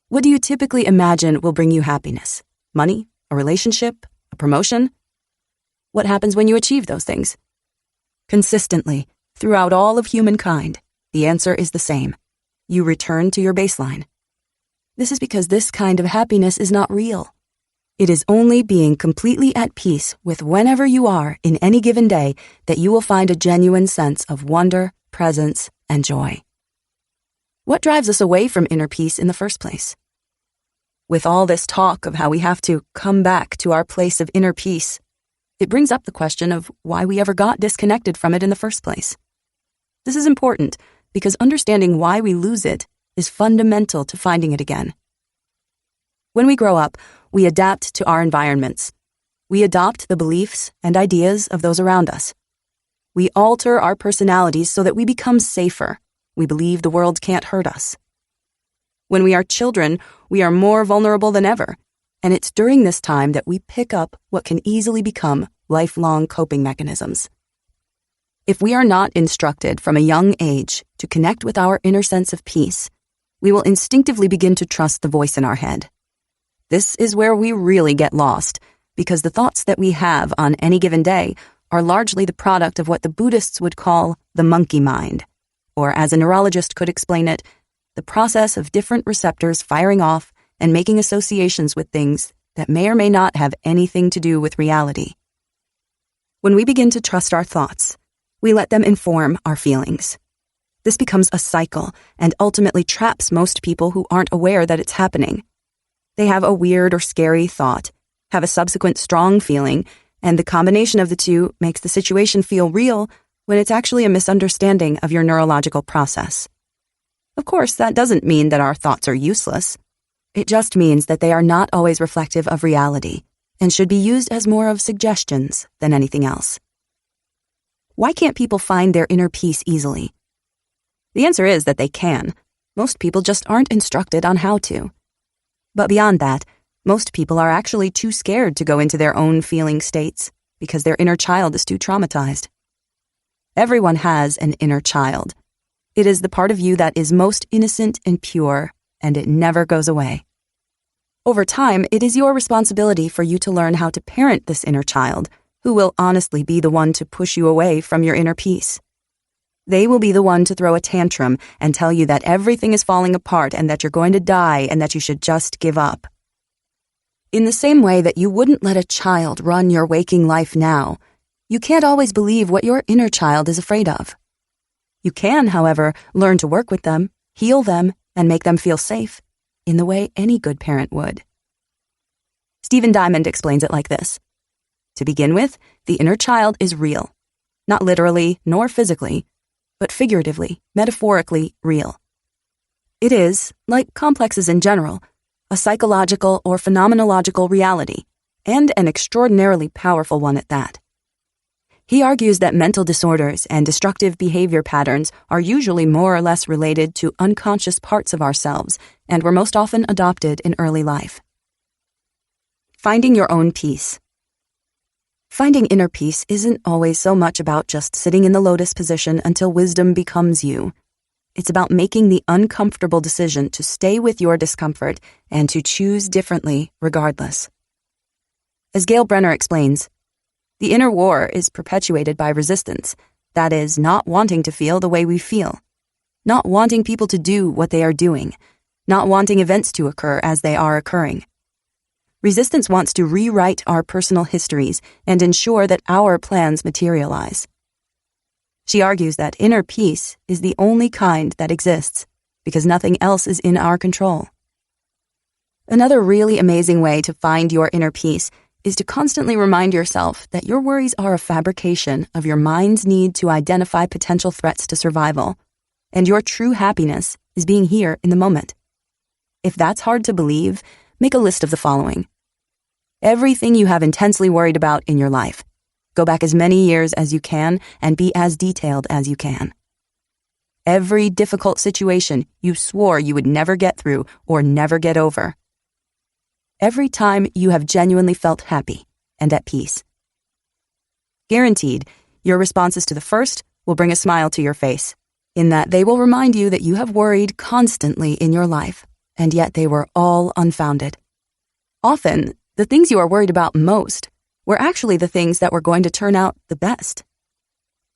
What do you typically imagine will bring you happiness? Money? A relationship? A promotion? What happens when you achieve those things? Consistently, throughout all of humankind, the answer is the same. You return to your baseline. This is because this kind of happiness is not real. It is only being completely at peace with whenever you are in any given day that you will find a genuine sense of wonder, presence, and joy. What drives us away from inner peace in the first place? With all this talk of how we have to come back to our place of inner peace, it brings up the question of why we ever got disconnected from it in the first place. This is important because understanding why we lose it is fundamental to finding it again. When we grow up, we adapt to our environments. We adopt the beliefs and ideas of those around us. We alter our personalities so that we become safer. We believe the world can't hurt us. When we are children, we are more vulnerable than ever, and it's during this time that we pick up what can easily become lifelong coping mechanisms. If we are not instructed from a young age to connect with our inner sense of peace, we will instinctively begin to trust the voice in our head. This is where we really get lost, because the thoughts that we have on any given day are largely the product of what the Buddhists would call the monkey mind, or as a neurologist could explain it, the process of different receptors firing off and making associations with things that may or may not have anything to do with reality. When we begin to trust our thoughts, we let them inform our feelings. This becomes a cycle and ultimately traps most people who aren't aware that it's happening. They have a weird or scary thought, have a subsequent strong feeling, and the combination of the two makes the situation feel real when it's actually a misunderstanding of your neurological process. Of course, that doesn't mean that our thoughts are useless. It just means that they are not always reflective of reality and should be used as more of suggestions than anything else. Why can't people find their inner peace easily? The answer is that they can. Most people just aren't instructed on how to. But beyond that, most people are actually too scared to go into their own feeling states because their inner child is too traumatized. Everyone has an inner child. It is the part of you that is most innocent and pure, and it never goes away. Over time, it is your responsibility for you to learn how to parent this inner child, who will honestly be the one to push you away from your inner peace. They will be the one to throw a tantrum and tell you that everything is falling apart and that you're going to die and that you should just give up. In the same way that you wouldn't let a child run your waking life now, you can't always believe what your inner child is afraid of. You can, however, learn to work with them, heal them, and make them feel safe, in the way any good parent would. Stephen Diamond explains it like this. To begin with, the inner child is real. Not literally nor physically, but figuratively, metaphorically real. It is, like complexes in general, a psychological or phenomenological reality, and an extraordinarily powerful one at that. He argues that mental disorders and destructive behavior patterns are usually more or less related to unconscious parts of ourselves and were most often adopted in early life. Finding your own peace. Finding inner peace isn't always so much about just sitting in the lotus position until wisdom becomes you. It's about making the uncomfortable decision to stay with your discomfort and to choose differently regardless. As Gail Brenner explains, the inner war is perpetuated by resistance, that is, not wanting to feel the way we feel, not wanting people to do what they are doing, not wanting events to occur as they are occurring. Resistance wants to rewrite our personal histories and ensure that our plans materialize. She argues that inner peace is the only kind that exists because nothing else is in our control. Another really amazing way to find your inner peace is to constantly remind yourself that your worries are a fabrication of your mind's need to identify potential threats to survival, and your true happiness is being here in the moment. If that's hard to believe, make a list of the following. Everything you have intensely worried about in your life. Go back as many years as you can and be as detailed as you can. Every difficult situation you swore you would never get through or never get over. Every time you have genuinely felt happy and at peace. Guaranteed, your responses to the first will bring a smile to your face, in that they will remind you that you have worried constantly in your life, and yet they were all unfounded. Often, the things you are worried about most were actually the things that were going to turn out the best.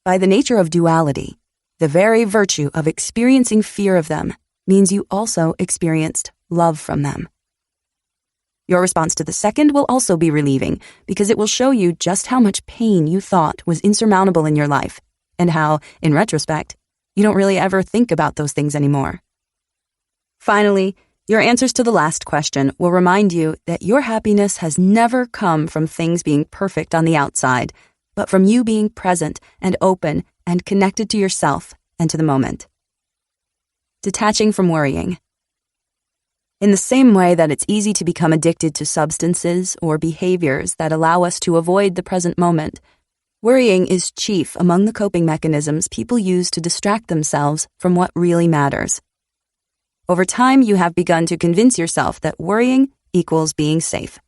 By the nature of duality, the very virtue of experiencing fear of them means you also experienced love from them. Your response to the second will also be relieving because it will show you just how much pain you thought was insurmountable in your life and how, in retrospect, you don't really ever think about those things anymore. Finally, your answers to the last question will remind you that your happiness has never come from things being perfect on the outside, but from you being present and open and connected to yourself and to the moment. Detaching from worrying. In the same way that it's easy to become addicted to substances or behaviors that allow us to avoid the present moment, worrying is chief among the coping mechanisms people use to distract themselves from what really matters. Over time, you have begun to convince yourself that worrying equals being safe.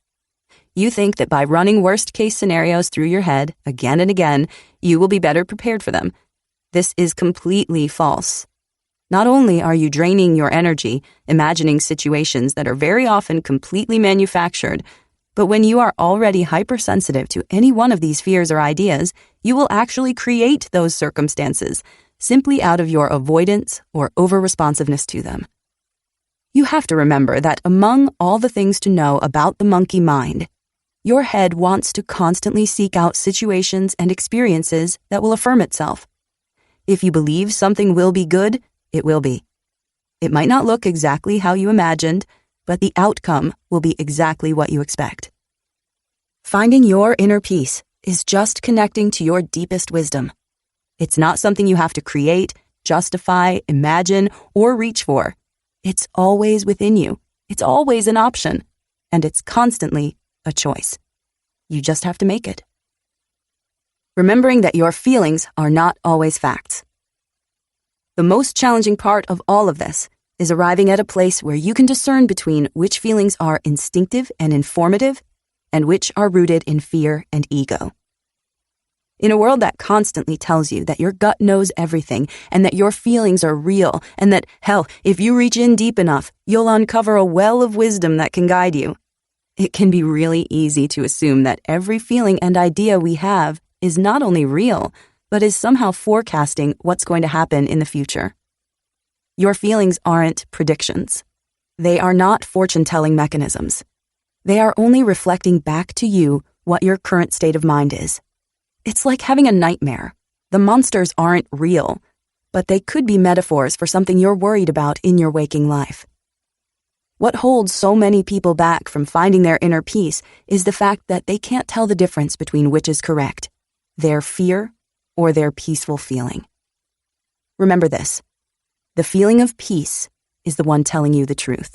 You think that by running worst-case scenarios through your head again and again, you will be better prepared for them. This is completely false. Not only are you draining your energy, imagining situations that are very often completely manufactured, but when you are already hypersensitive to any one of these fears or ideas, you will actually create those circumstances simply out of your avoidance or over-responsiveness to them. You have to remember that among all the things to know about the monkey mind, your head wants to constantly seek out situations and experiences that will affirm itself. If you believe something will be good, it will be. It might not look exactly how you imagined, but the outcome will be exactly what you expect. Finding your inner peace is just connecting to your deepest wisdom. It's not something you have to create, justify, imagine, or reach for. It's always within you. It's always an option. And it's constantly a choice. You just have to make it. Remembering that your feelings are not always facts. The most challenging part of all of this is arriving at a place where you can discern between which feelings are instinctive and informative and which are rooted in fear and ego. In a world that constantly tells you that your gut knows everything and that your feelings are real and that, hell, if you reach in deep enough, you'll uncover a well of wisdom that can guide you, it can be really easy to assume that every feeling and idea we have is not only real, but is somehow forecasting what's going to happen in the future. Your feelings aren't predictions. They are not fortune-telling mechanisms. They are only reflecting back to you what your current state of mind is. It's like having a nightmare. The monsters aren't real, but they could be metaphors for something you're worried about in your waking life. What holds so many people back from finding their inner peace is the fact that they can't tell the difference between which is correct, their fear or their peaceful feeling. Remember this: the feeling of peace is the one telling you the truth.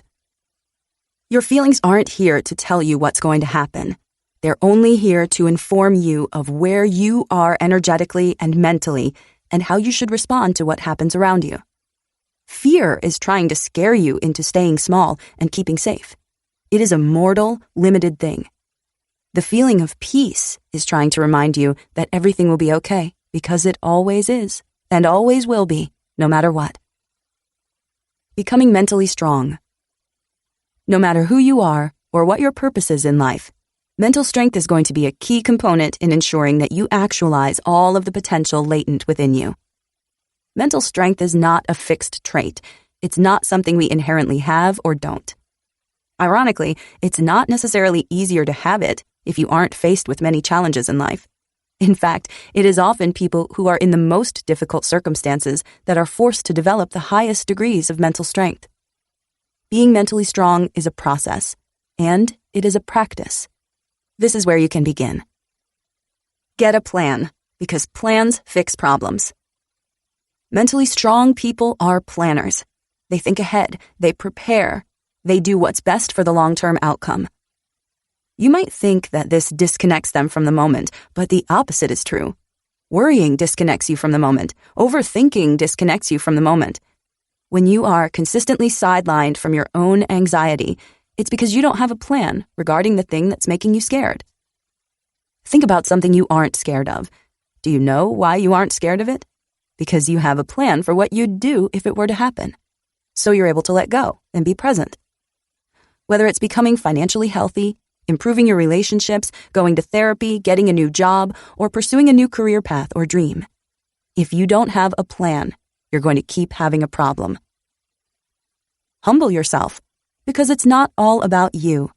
Your feelings aren't here to tell you what's going to happen. They're only here to inform you of where you are energetically and mentally and how you should respond to what happens around you. Fear is trying to scare you into staying small and keeping safe. It is a mortal, limited thing. The feeling of peace is trying to remind you that everything will be okay, because it always is, and always will be, no matter what. Becoming mentally strong. No matter who you are or what your purpose is in life, mental strength is going to be a key component in ensuring that you actualize all of the potential latent within you. Mental strength is not a fixed trait. It's not something we inherently have or don't. Ironically, it's not necessarily easier to have it if you aren't faced with many challenges in life. In fact, it is often people who are in the most difficult circumstances that are forced to develop the highest degrees of mental strength. Being mentally strong is a process, and it is a practice. This is where you can begin. Get a plan, because plans fix problems. Mentally strong people are planners. They think ahead, they prepare, they do what's best for the long-term outcome. You might think that this disconnects them from the moment, but the opposite is true. Worrying disconnects you from the moment. Overthinking disconnects you from the moment. When you are consistently sidelined from your own anxiety, it's because you don't have a plan regarding the thing that's making you scared. Think about something you aren't scared of. Do you know why you aren't scared of it? Because you have a plan for what you'd do if it were to happen. So you're able to let go and be present. Whether it's becoming financially healthy, improving your relationships, going to therapy, getting a new job, or pursuing a new career path or dream, If you don't have a plan, you're going to keep having a problem. Humble yourself, because it's not all about you.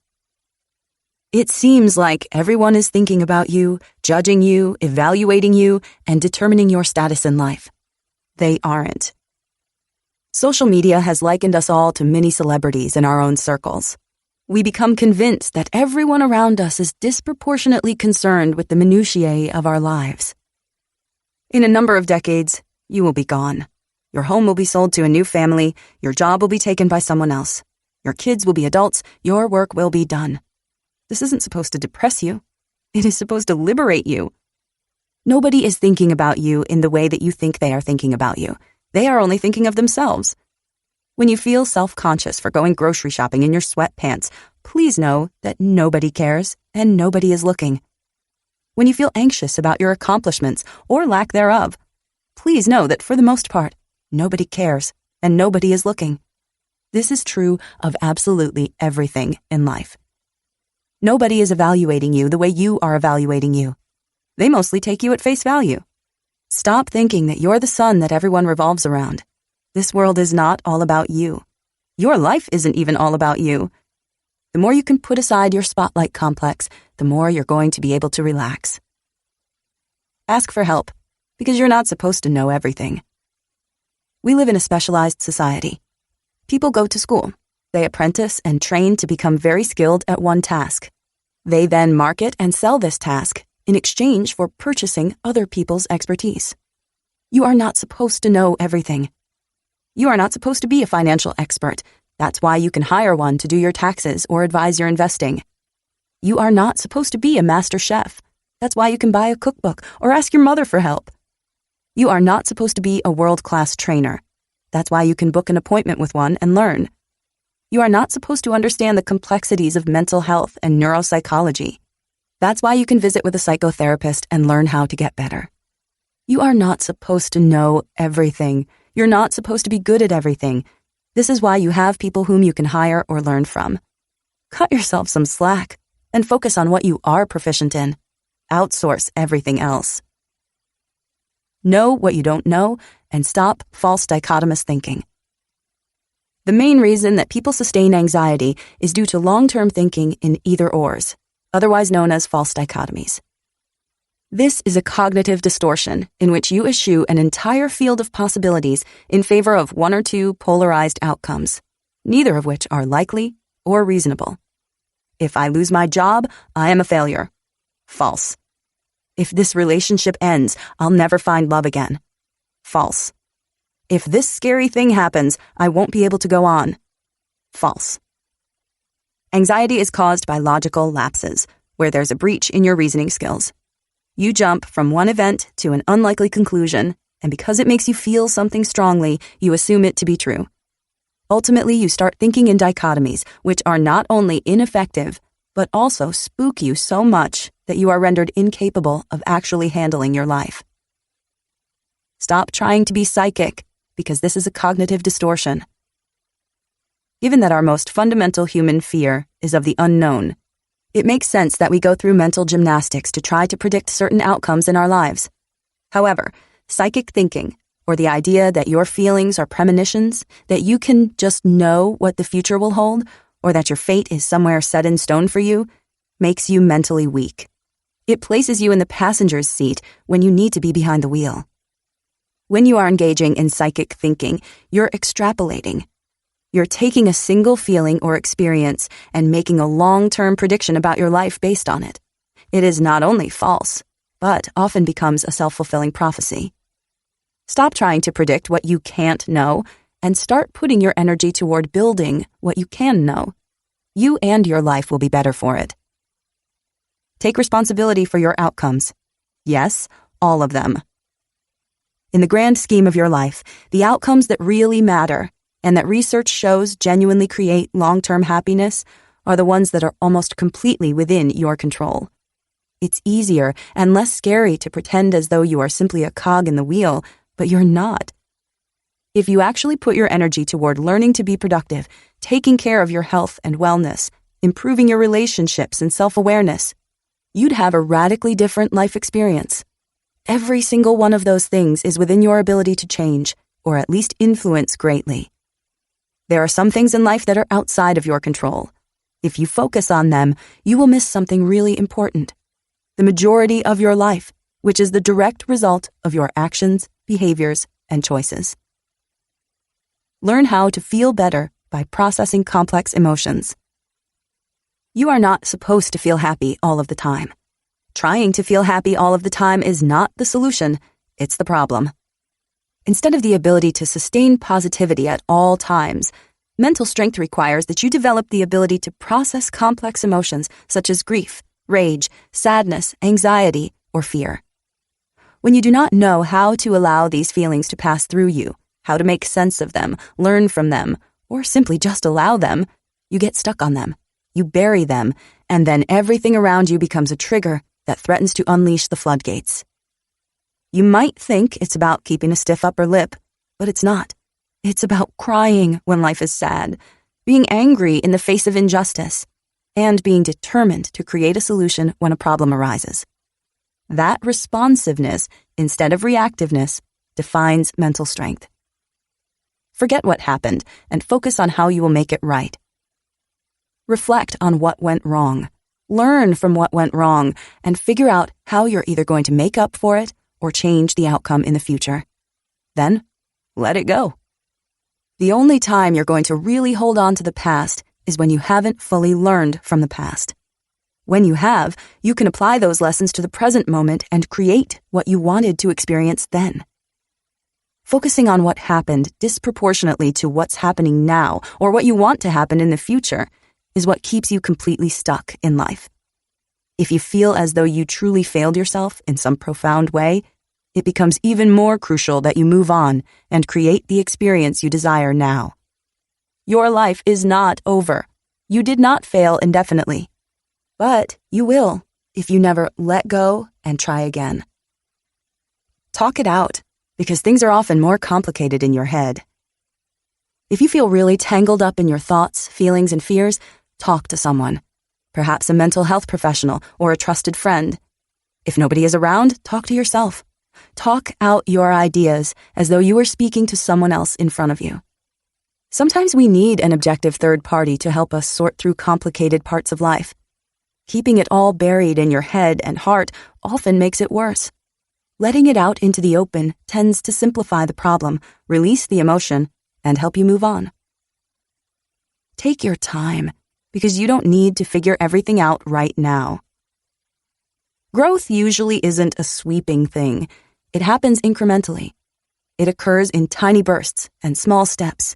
It seems like everyone is thinking about you, judging you, evaluating you, and determining your status in life. They aren't. Social media has likened us all to mini celebrities in our own circles. We become convinced that everyone around us is disproportionately concerned with the minutiae of our lives. In a number of decades, you will be gone. Your home will be sold to a new family, your job will be taken by someone else. Your kids will be adults, your work will be done. This isn't supposed to depress you. It is supposed to liberate you. Nobody is thinking about you in the way that you think they are thinking about you. They are only thinking of themselves. When you feel self-conscious for going grocery shopping in your sweatpants, please know that nobody cares and nobody is looking. When you feel anxious about your accomplishments or lack thereof, please know that for the most part, nobody cares and nobody is looking. This is true of absolutely everything in life. Nobody is evaluating you the way you are evaluating you. They mostly take you at face value. Stop thinking that you're the sun that everyone revolves around. This world is not all about you. Your life isn't even all about you. The more you can put aside your spotlight complex, the more you're going to be able to relax. Ask for help, because you're not supposed to know everything. We live in a specialized society. People go to school. They apprentice and train to become very skilled at one task. They then market and sell this task in exchange for purchasing other people's expertise. You are not supposed to know everything. You are not supposed to be a financial expert. That's why you can hire one to do your taxes or advise your investing. You are not supposed to be a master chef. That's why you can buy a cookbook or ask your mother for help. You are not supposed to be a world-class trainer. That's why you can book an appointment with one and learn. You are not supposed to understand the complexities of mental health and neuropsychology. That's why you can visit with a psychotherapist and learn how to get better. You are not supposed to know everything. You're not supposed to be good at everything. This is why you have people whom you can hire or learn from. Cut yourself some slack and focus on what you are proficient in. Outsource everything else. Know what you don't know and stop false dichotomous thinking. The main reason that people sustain anxiety is due to long-term thinking in either-ors, otherwise known as false dichotomies. This is a cognitive distortion in which you eschew an entire field of possibilities in favor of one or two polarized outcomes, neither of which are likely or reasonable. If I lose my job, I am a failure. False. If this relationship ends, I'll never find love again. False. If this scary thing happens, I won't be able to go on. False. Anxiety is caused by logical lapses, where there's a breach in your reasoning skills. You jump from one event to an unlikely conclusion, and because it makes you feel something strongly, you assume it to be true. Ultimately, you start thinking in dichotomies, which are not only ineffective, but also spook you so much that you are rendered incapable of actually handling your life. Stop trying to be psychic, because this is a cognitive distortion. Given that our most fundamental human fear is of the unknown, it makes sense that we go through mental gymnastics to try to predict certain outcomes in our lives. However, psychic thinking, or the idea that your feelings are premonitions, that you can just know what the future will hold, or that your fate is somewhere set in stone for you, makes you mentally weak. It places you in the passenger's seat when you need to be behind the wheel. When you are engaging in psychic thinking, you're extrapolating. You're taking a single feeling or experience and making a long-term prediction about your life based on it. It is not only false, but often becomes a self-fulfilling prophecy. Stop trying to predict what you can't know and start putting your energy toward building what you can know. You and your life will be better for it. Take responsibility for your outcomes. Yes, all of them. In the grand scheme of your life, the outcomes that really matter and that research shows genuinely create long-term happiness are the ones that are almost completely within your control. It's easier and less scary to pretend as though you are simply a cog in the wheel, but you're not. If you actually put your energy toward learning to be productive, taking care of your health and wellness, improving your relationships and self-awareness, you'd have a radically different life experience. Every single one of those things is within your ability to change, or at least influence greatly. There are some things in life that are outside of your control. If you focus on them, you will miss something really important. The majority of your life, which is the direct result of your actions, behaviors, and choices. Learn how to feel better by processing complex emotions. You are not supposed to feel happy all of the time. Trying to feel happy all of the time is not the solution, it's the problem. Instead of the ability to sustain positivity at all times, mental strength requires that you develop the ability to process complex emotions such as grief, rage, sadness, anxiety, or fear. When you do not know how to allow these feelings to pass through you, how to make sense of them, learn from them, or simply just allow them, you get stuck on them, you bury them, and then everything around you becomes a trigger that threatens to unleash the floodgates. You might think it's about keeping a stiff upper lip, but it's not. It's about crying when life is sad, being angry in the face of injustice, and being determined to create a solution when a problem arises. That responsiveness, instead of reactiveness, defines mental strength. Forget what happened and focus on how you will make it right. Reflect on what went wrong. Learn from what went wrong and figure out how you're either going to make up for it or change the outcome in the future. Then, let it go. The only time you're going to really hold on to the past is when you haven't fully learned from the past. When you have, you can apply those lessons to the present moment and create what you wanted to experience then. Focusing on what happened disproportionately to what's happening now or what you want to happen in the future is what keeps you completely stuck in life. If you feel as though you truly failed yourself in some profound way, it becomes even more crucial that you move on and create the experience you desire now. Your life is not over. You did not fail indefinitely. But you will if you never let go and try again. Talk it out, because things are often more complicated in your head. If you feel really tangled up in your thoughts, feelings, and fears, talk to someone. Perhaps a mental health professional or a trusted friend. If nobody is around, talk to yourself. Talk out your ideas as though you were speaking to someone else in front of you. Sometimes we need an objective third party to help us sort through complicated parts of life. Keeping it all buried in your head and heart often makes it worse. Letting it out into the open tends to simplify the problem, release the emotion, and help you move on. Take your time, because you don't need to figure everything out right now. Growth usually isn't a sweeping thing. It happens incrementally. It occurs in tiny bursts and small steps.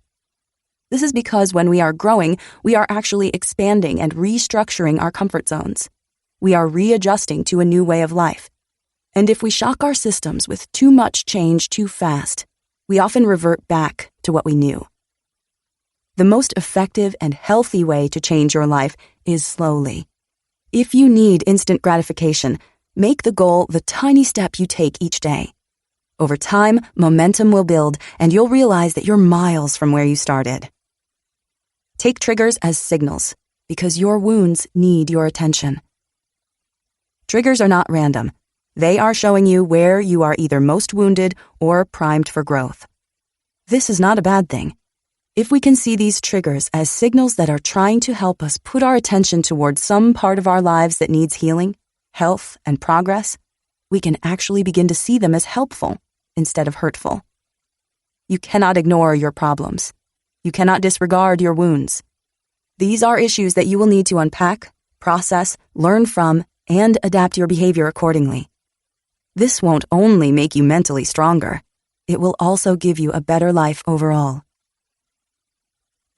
This is because when we are growing, we are actually expanding and restructuring our comfort zones. We are readjusting to a new way of life. And if we shock our systems with too much change too fast, we often revert back to what we knew. The most effective and healthy way to change your life is slowly. If you need instant gratification, make the goal the tiny step you take each day. Over time, momentum will build, and you'll realize that you're miles from where you started. Take triggers as signals, because your wounds need your attention. Triggers are not random. They are showing you where you are either most wounded or primed for growth. This is not a bad thing. If we can see these triggers as signals that are trying to help us put our attention towards some part of our lives that needs healing, health, and progress, we can actually begin to see them as helpful instead of hurtful. You cannot ignore your problems. You cannot disregard your wounds. These are issues that you will need to unpack, process, learn from, and adapt your behavior accordingly. This won't only make you mentally stronger, it will also give you a better life overall.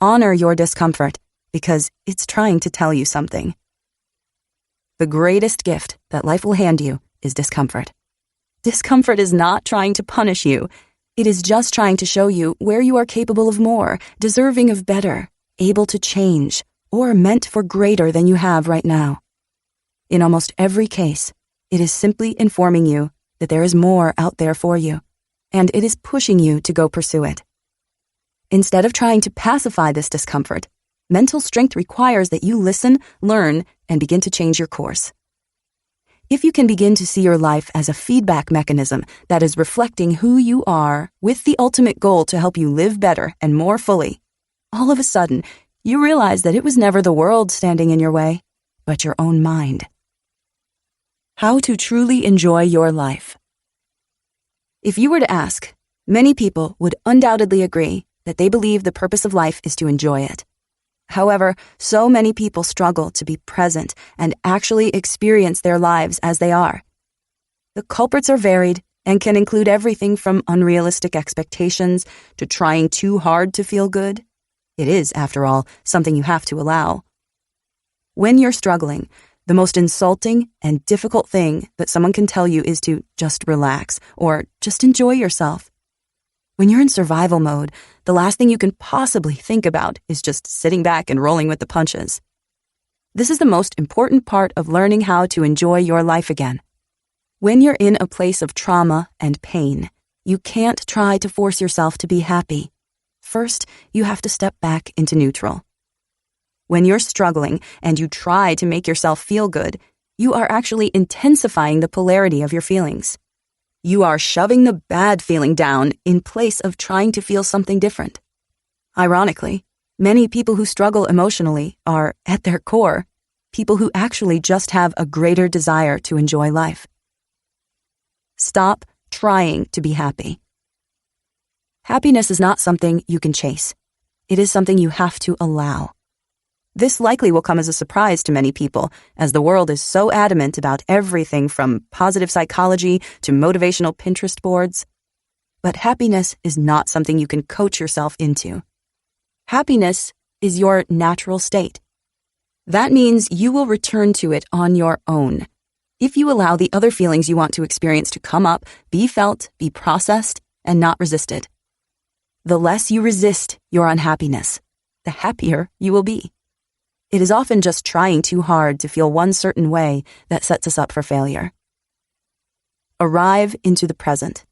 Honor your discomfort, because it's trying to tell you something. The greatest gift that life will hand you is discomfort. Discomfort is not trying to punish you. It is just trying to show you where you are capable of more, deserving of better, able to change, or meant for greater than you have right now. In almost every case, it is simply informing you that there is more out there for you, and it is pushing you to go pursue it. Instead of trying to pacify this discomfort, mental strength requires that you listen, learn, and begin to change your course. If you can begin to see your life as a feedback mechanism that is reflecting who you are with the ultimate goal to help you live better and more fully, all of a sudden, you realize that it was never the world standing in your way, but your own mind. How to truly enjoy your life. If you were to ask, many people would undoubtedly agree that they believe the purpose of life is to enjoy it. However, so many people struggle to be present and actually experience their lives as they are. The culprits are varied and can include everything from unrealistic expectations to trying too hard to feel good. It is, after all, something you have to allow. When you're struggling, the most insulting and difficult thing that someone can tell you is to just relax or just enjoy yourself. When you're in survival mode, the last thing you can possibly think about is just sitting back and rolling with the punches. This is the most important part of learning how to enjoy your life again. When you're in a place of trauma and pain, you can't try to force yourself to be happy. First, you have to step back into neutral. When you're struggling and you try to make yourself feel good, you are actually intensifying the polarity of your feelings. You are shoving the bad feeling down in place of trying to feel something different. Ironically, many people who struggle emotionally are, at their core, people who actually just have a greater desire to enjoy life. Stop trying to be happy. Happiness is not something you can chase. It is something you have to allow. This likely will come as a surprise to many people, as the world is so adamant about everything from positive psychology to motivational Pinterest boards. But happiness is not something you can coach yourself into. Happiness is your natural state. That means you will return to it on your own. If you allow the other feelings you want to experience to come up, be felt, be processed, and not resisted. The less you resist your unhappiness, the happier you will be. It is often just trying too hard to feel one certain way that sets us up for failure. Arrive into the present.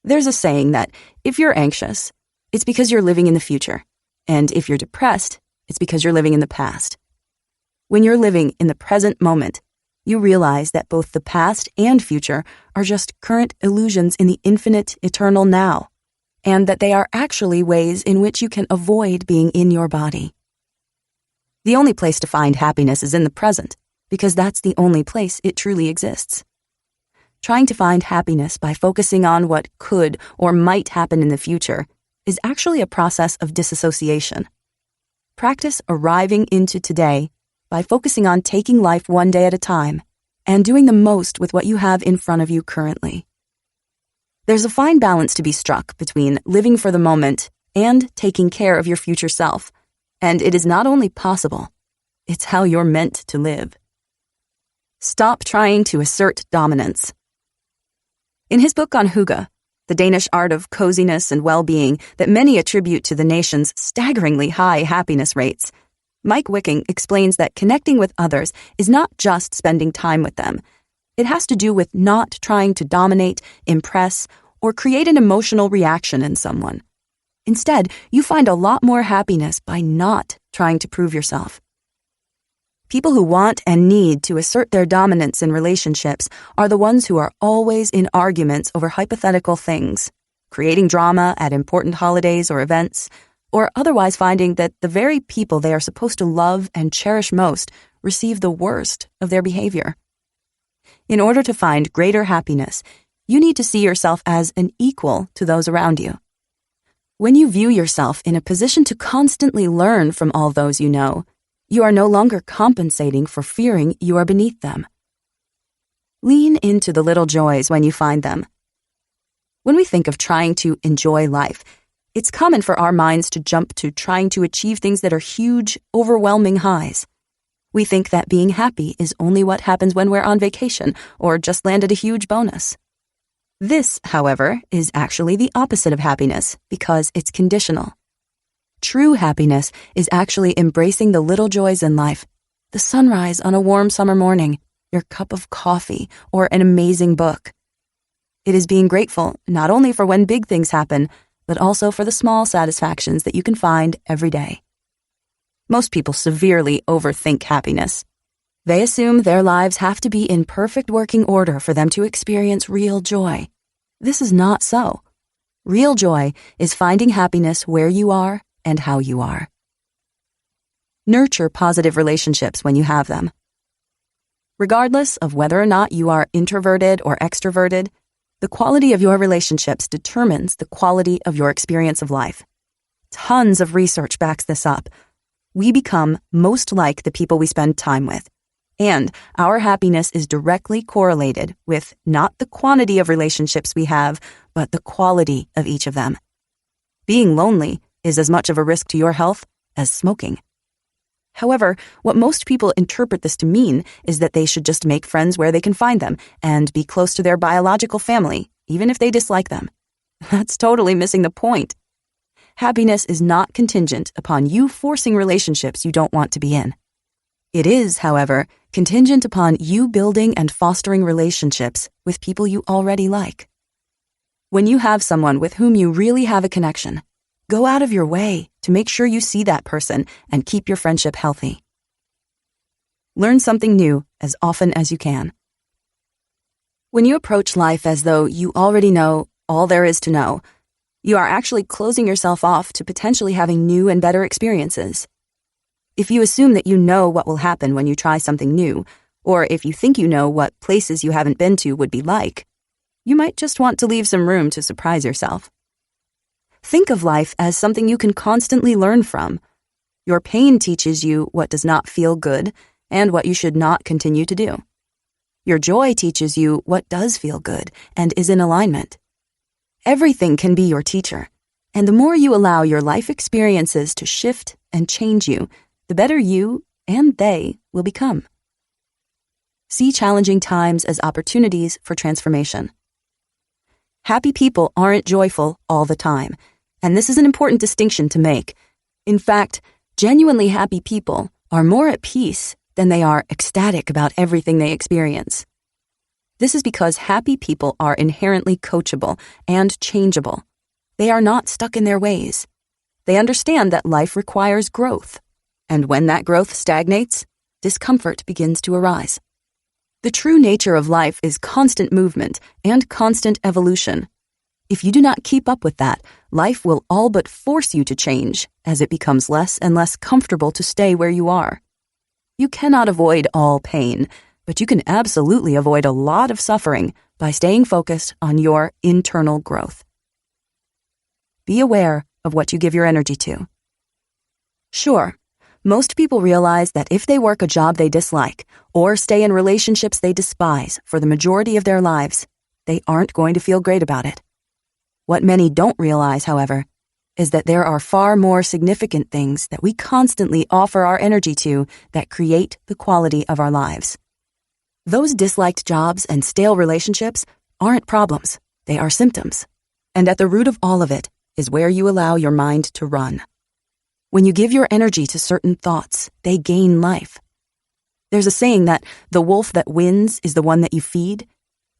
There's a saying that if you're anxious, it's because you're living in the future, and if you're depressed, it's because you're living in the past. When you're living in the present moment, you realize that both the past and future are just current illusions in the infinite, eternal now, and that they are actually ways in which you can avoid being in your body. The only place to find happiness is in the present, because that's the only place it truly exists. Trying to find happiness by focusing on what could or might happen in the future is actually a process of disassociation. Practice arriving into today by focusing on taking life one day at a time and doing the most with what you have in front of you currently. There's a fine balance to be struck between living for the moment and taking care of your future self. And it is not only possible, it's how you're meant to live. Stop trying to assert dominance. In his book on hygge, the Danish art of coziness and well-being that many attribute to the nation's staggeringly high happiness rates, Mike Wicking explains that connecting with others is not just spending time with them. It has to do with not trying to dominate, impress, or create an emotional reaction in someone. Instead, you find a lot more happiness by not trying to prove yourself. People who want and need to assert their dominance in relationships are the ones who are always in arguments over hypothetical things, creating drama at important holidays or events, or otherwise finding that the very people they are supposed to love and cherish most receive the worst of their behavior. In order to find greater happiness, you need to see yourself as an equal to those around you. When you view yourself in a position to constantly learn from all those you know, you are no longer compensating for fearing you are beneath them. Lean into the little joys when you find them. When we think of trying to enjoy life, it's common for our minds to jump to trying to achieve things that are huge, overwhelming highs. We think that being happy is only what happens when we're on vacation or just landed a huge bonus. This, however, is actually the opposite of happiness because it's conditional. True happiness is actually embracing the little joys in life, the sunrise on a warm summer morning, your cup of coffee, or an amazing book. It is being grateful not only for when big things happen, but also for the small satisfactions that you can find every day. Most people severely overthink happiness. They assume their lives have to be in perfect working order for them to experience real joy. This is not so. Real joy is finding happiness where you are and how you are. Nurture positive relationships when you have them. Regardless of whether or not you are introverted or extroverted, the quality of your relationships determines the quality of your experience of life. Tons of research backs this up. We become most like the people we spend time with, and our happiness is directly correlated with not the quantity of relationships we have, but the quality of each of them. Being lonely is as much of a risk to your health as smoking. However, what most people interpret this to mean is that they should just make friends where they can find them and be close to their biological family, even if they dislike them. That's totally missing the point. Happiness is not contingent upon you forcing relationships you don't want to be in. It is, however, contingent upon you building and fostering relationships with people you already like. When you have someone with whom you really have a connection, go out of your way to make sure you see that person and keep your friendship healthy. Learn something new as often as you can. When you approach life as though you already know all there is to know, you are actually closing yourself off to potentially having new and better experiences. If you assume that you know what will happen when you try something new, or if you think you know what places you haven't been to would be like, you might just want to leave some room to surprise yourself. Think of life as something you can constantly learn from. Your pain teaches you what does not feel good and what you should not continue to do. Your joy teaches you what does feel good and is in alignment. Everything can be your teacher, and the more you allow your life experiences to shift and change you, the better you and they will become. See challenging times as opportunities for transformation. Happy people aren't joyful all the time, and this is an important distinction to make. In fact, genuinely happy people are more at peace than they are ecstatic about everything they experience. This is because happy people are inherently coachable and changeable. They are not stuck in their ways. They understand that life requires growth, and when that growth stagnates, discomfort begins to arise. The true nature of life is constant movement and constant evolution. If you do not keep up with that, life will all but force you to change as it becomes less and less comfortable to stay where you are. You cannot avoid all pain, but you can absolutely avoid a lot of suffering by staying focused on your internal growth. Be aware of what you give your energy to. Sure, most people realize that if they work a job they dislike or stay in relationships they despise for the majority of their lives, they aren't going to feel great about it. What many don't realize, however, is that there are far more significant things that we constantly offer our energy to that create the quality of our lives. Those disliked jobs and stale relationships aren't problems, they are symptoms. And at the root of all of it is where you allow your mind to run. When you give your energy to certain thoughts, they gain life. There's a saying that the wolf that wins is the one that you feed,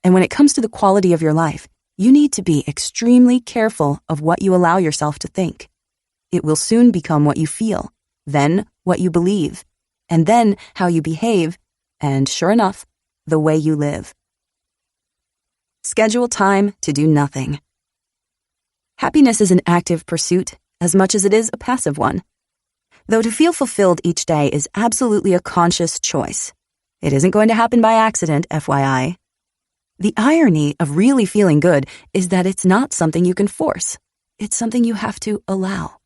and when it comes to the quality of your life, you need to be extremely careful of what you allow yourself to think. It will soon become what you feel, then what you believe, and then how you behave, and sure enough, the way you live. Schedule time to do nothing. Happiness is an active pursuit as much as it is a passive one. Though to feel fulfilled each day is absolutely a conscious choice. It isn't going to happen by accident, FYI. The irony of really feeling good is that it's not something you can force. It's something you have to allow.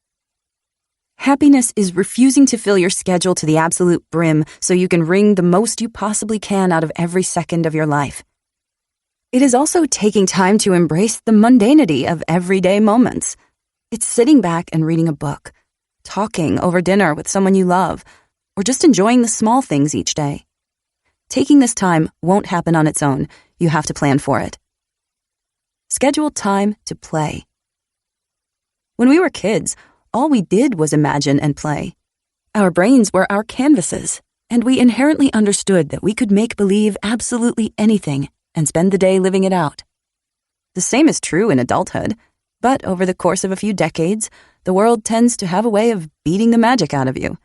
Happiness is refusing to fill your schedule to the absolute brim so you can wring the most you possibly can out of every second of your life. It is also taking time to embrace the mundanity of everyday moments. It's sitting back and reading a book, talking over dinner with someone you love, or just enjoying the small things each day. Taking this time won't happen on its own. You have to plan for it. Schedule time to play. When we were kids, all we did was imagine and play. Our brains were our canvases, and we inherently understood that we could make believe absolutely anything and spend the day living it out. The same is true in adulthood, but over the course of a few decades, the world tends to have a way of beating the magic out of you.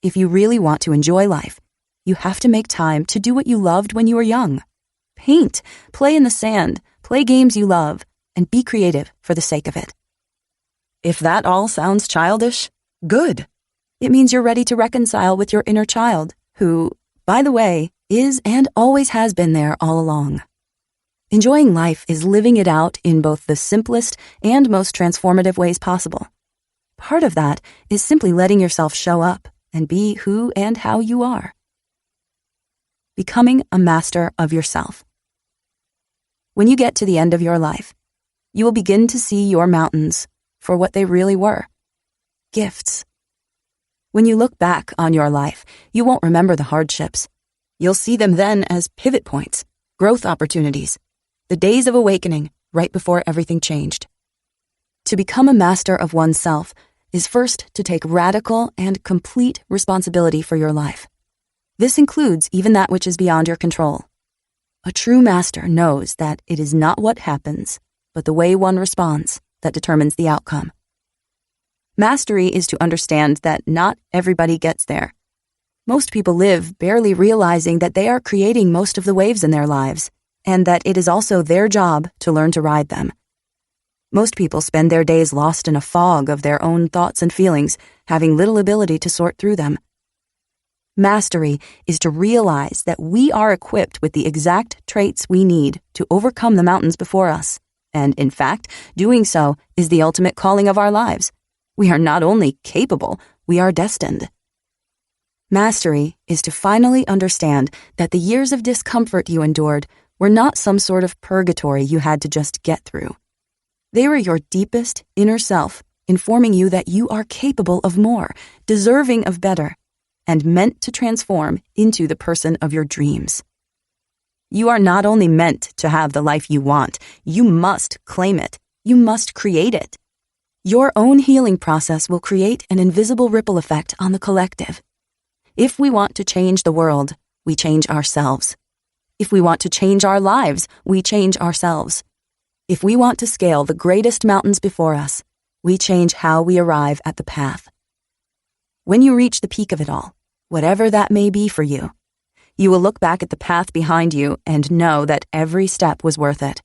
If you really want to enjoy life, you have to make time to do what you loved when you were young. Paint, play in the sand, play games you love, and be creative for the sake of it. If that all sounds childish, good. It means you're ready to reconcile with your inner child, who, by the way, is and always has been there all along. Enjoying life is living it out in both the simplest and most transformative ways possible. Part of that is simply letting yourself show up and be who and how you are. Becoming a master of yourself. When you get to the end of your life, you will begin to see your mountains for what they really were: gifts. When you look back on your life, you won't remember the hardships. You'll see them then as pivot points, growth opportunities, the days of awakening right before everything changed. To become a master of oneself is first to take radical and complete responsibility for your life. This includes even that which is beyond your control. A true master knows that it is not what happens, but the way one responds that determines the outcome. Mastery is to understand that not everybody gets there. Most people live barely realizing that they are creating most of the waves in their lives, and that it is also their job to learn to ride them. Most people spend their days lost in a fog of their own thoughts and feelings, having little ability to sort through them. Mastery is to realize that we are equipped with the exact traits we need to overcome the mountains before us, and in fact, doing so is the ultimate calling of our lives. We are not only capable, we are destined. Mastery is to finally understand that the years of discomfort you endured were not some sort of purgatory you had to just get through. They were your deepest inner self, informing you that you are capable of more, deserving of better, and meant to transform into the person of your dreams. You are not only meant to have the life you want, you must claim it. You must create it. Your own healing process will create an invisible ripple effect on the collective. If we want to change the world, we change ourselves. If we want to change our lives, we change ourselves. If we want to scale the greatest mountains before us, we change how we arrive at the path. When you reach the peak of it all, whatever that may be for you, you will look back at the path behind you and know that every step was worth it.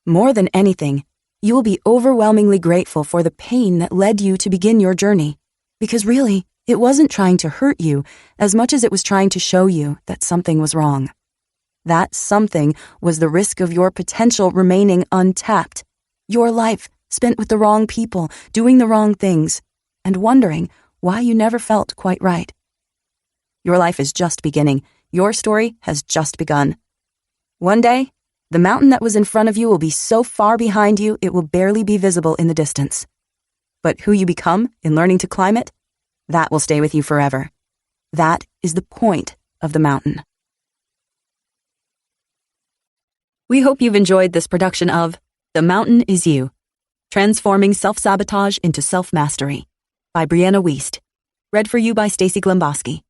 More than anything, you will be overwhelmingly grateful for the pain that led you to begin your journey, because really, it wasn't trying to hurt you as much as it was trying to show you that something was wrong. That something was the risk of your potential remaining untapped, your life spent with the wrong people, doing the wrong things, and wondering why you never felt quite right. Your life is just beginning. Your story has just begun. One day, the mountain that was in front of you will be so far behind you it will barely be visible in the distance. But who you become in learning to climb it, that will stay with you forever. That is the point of the mountain. We hope you've enjoyed this production of The Mountain Is You, Transforming Self-Sabotage into Self-Mastery by Brianna Wiest. Read for you by Stacey Glemboski.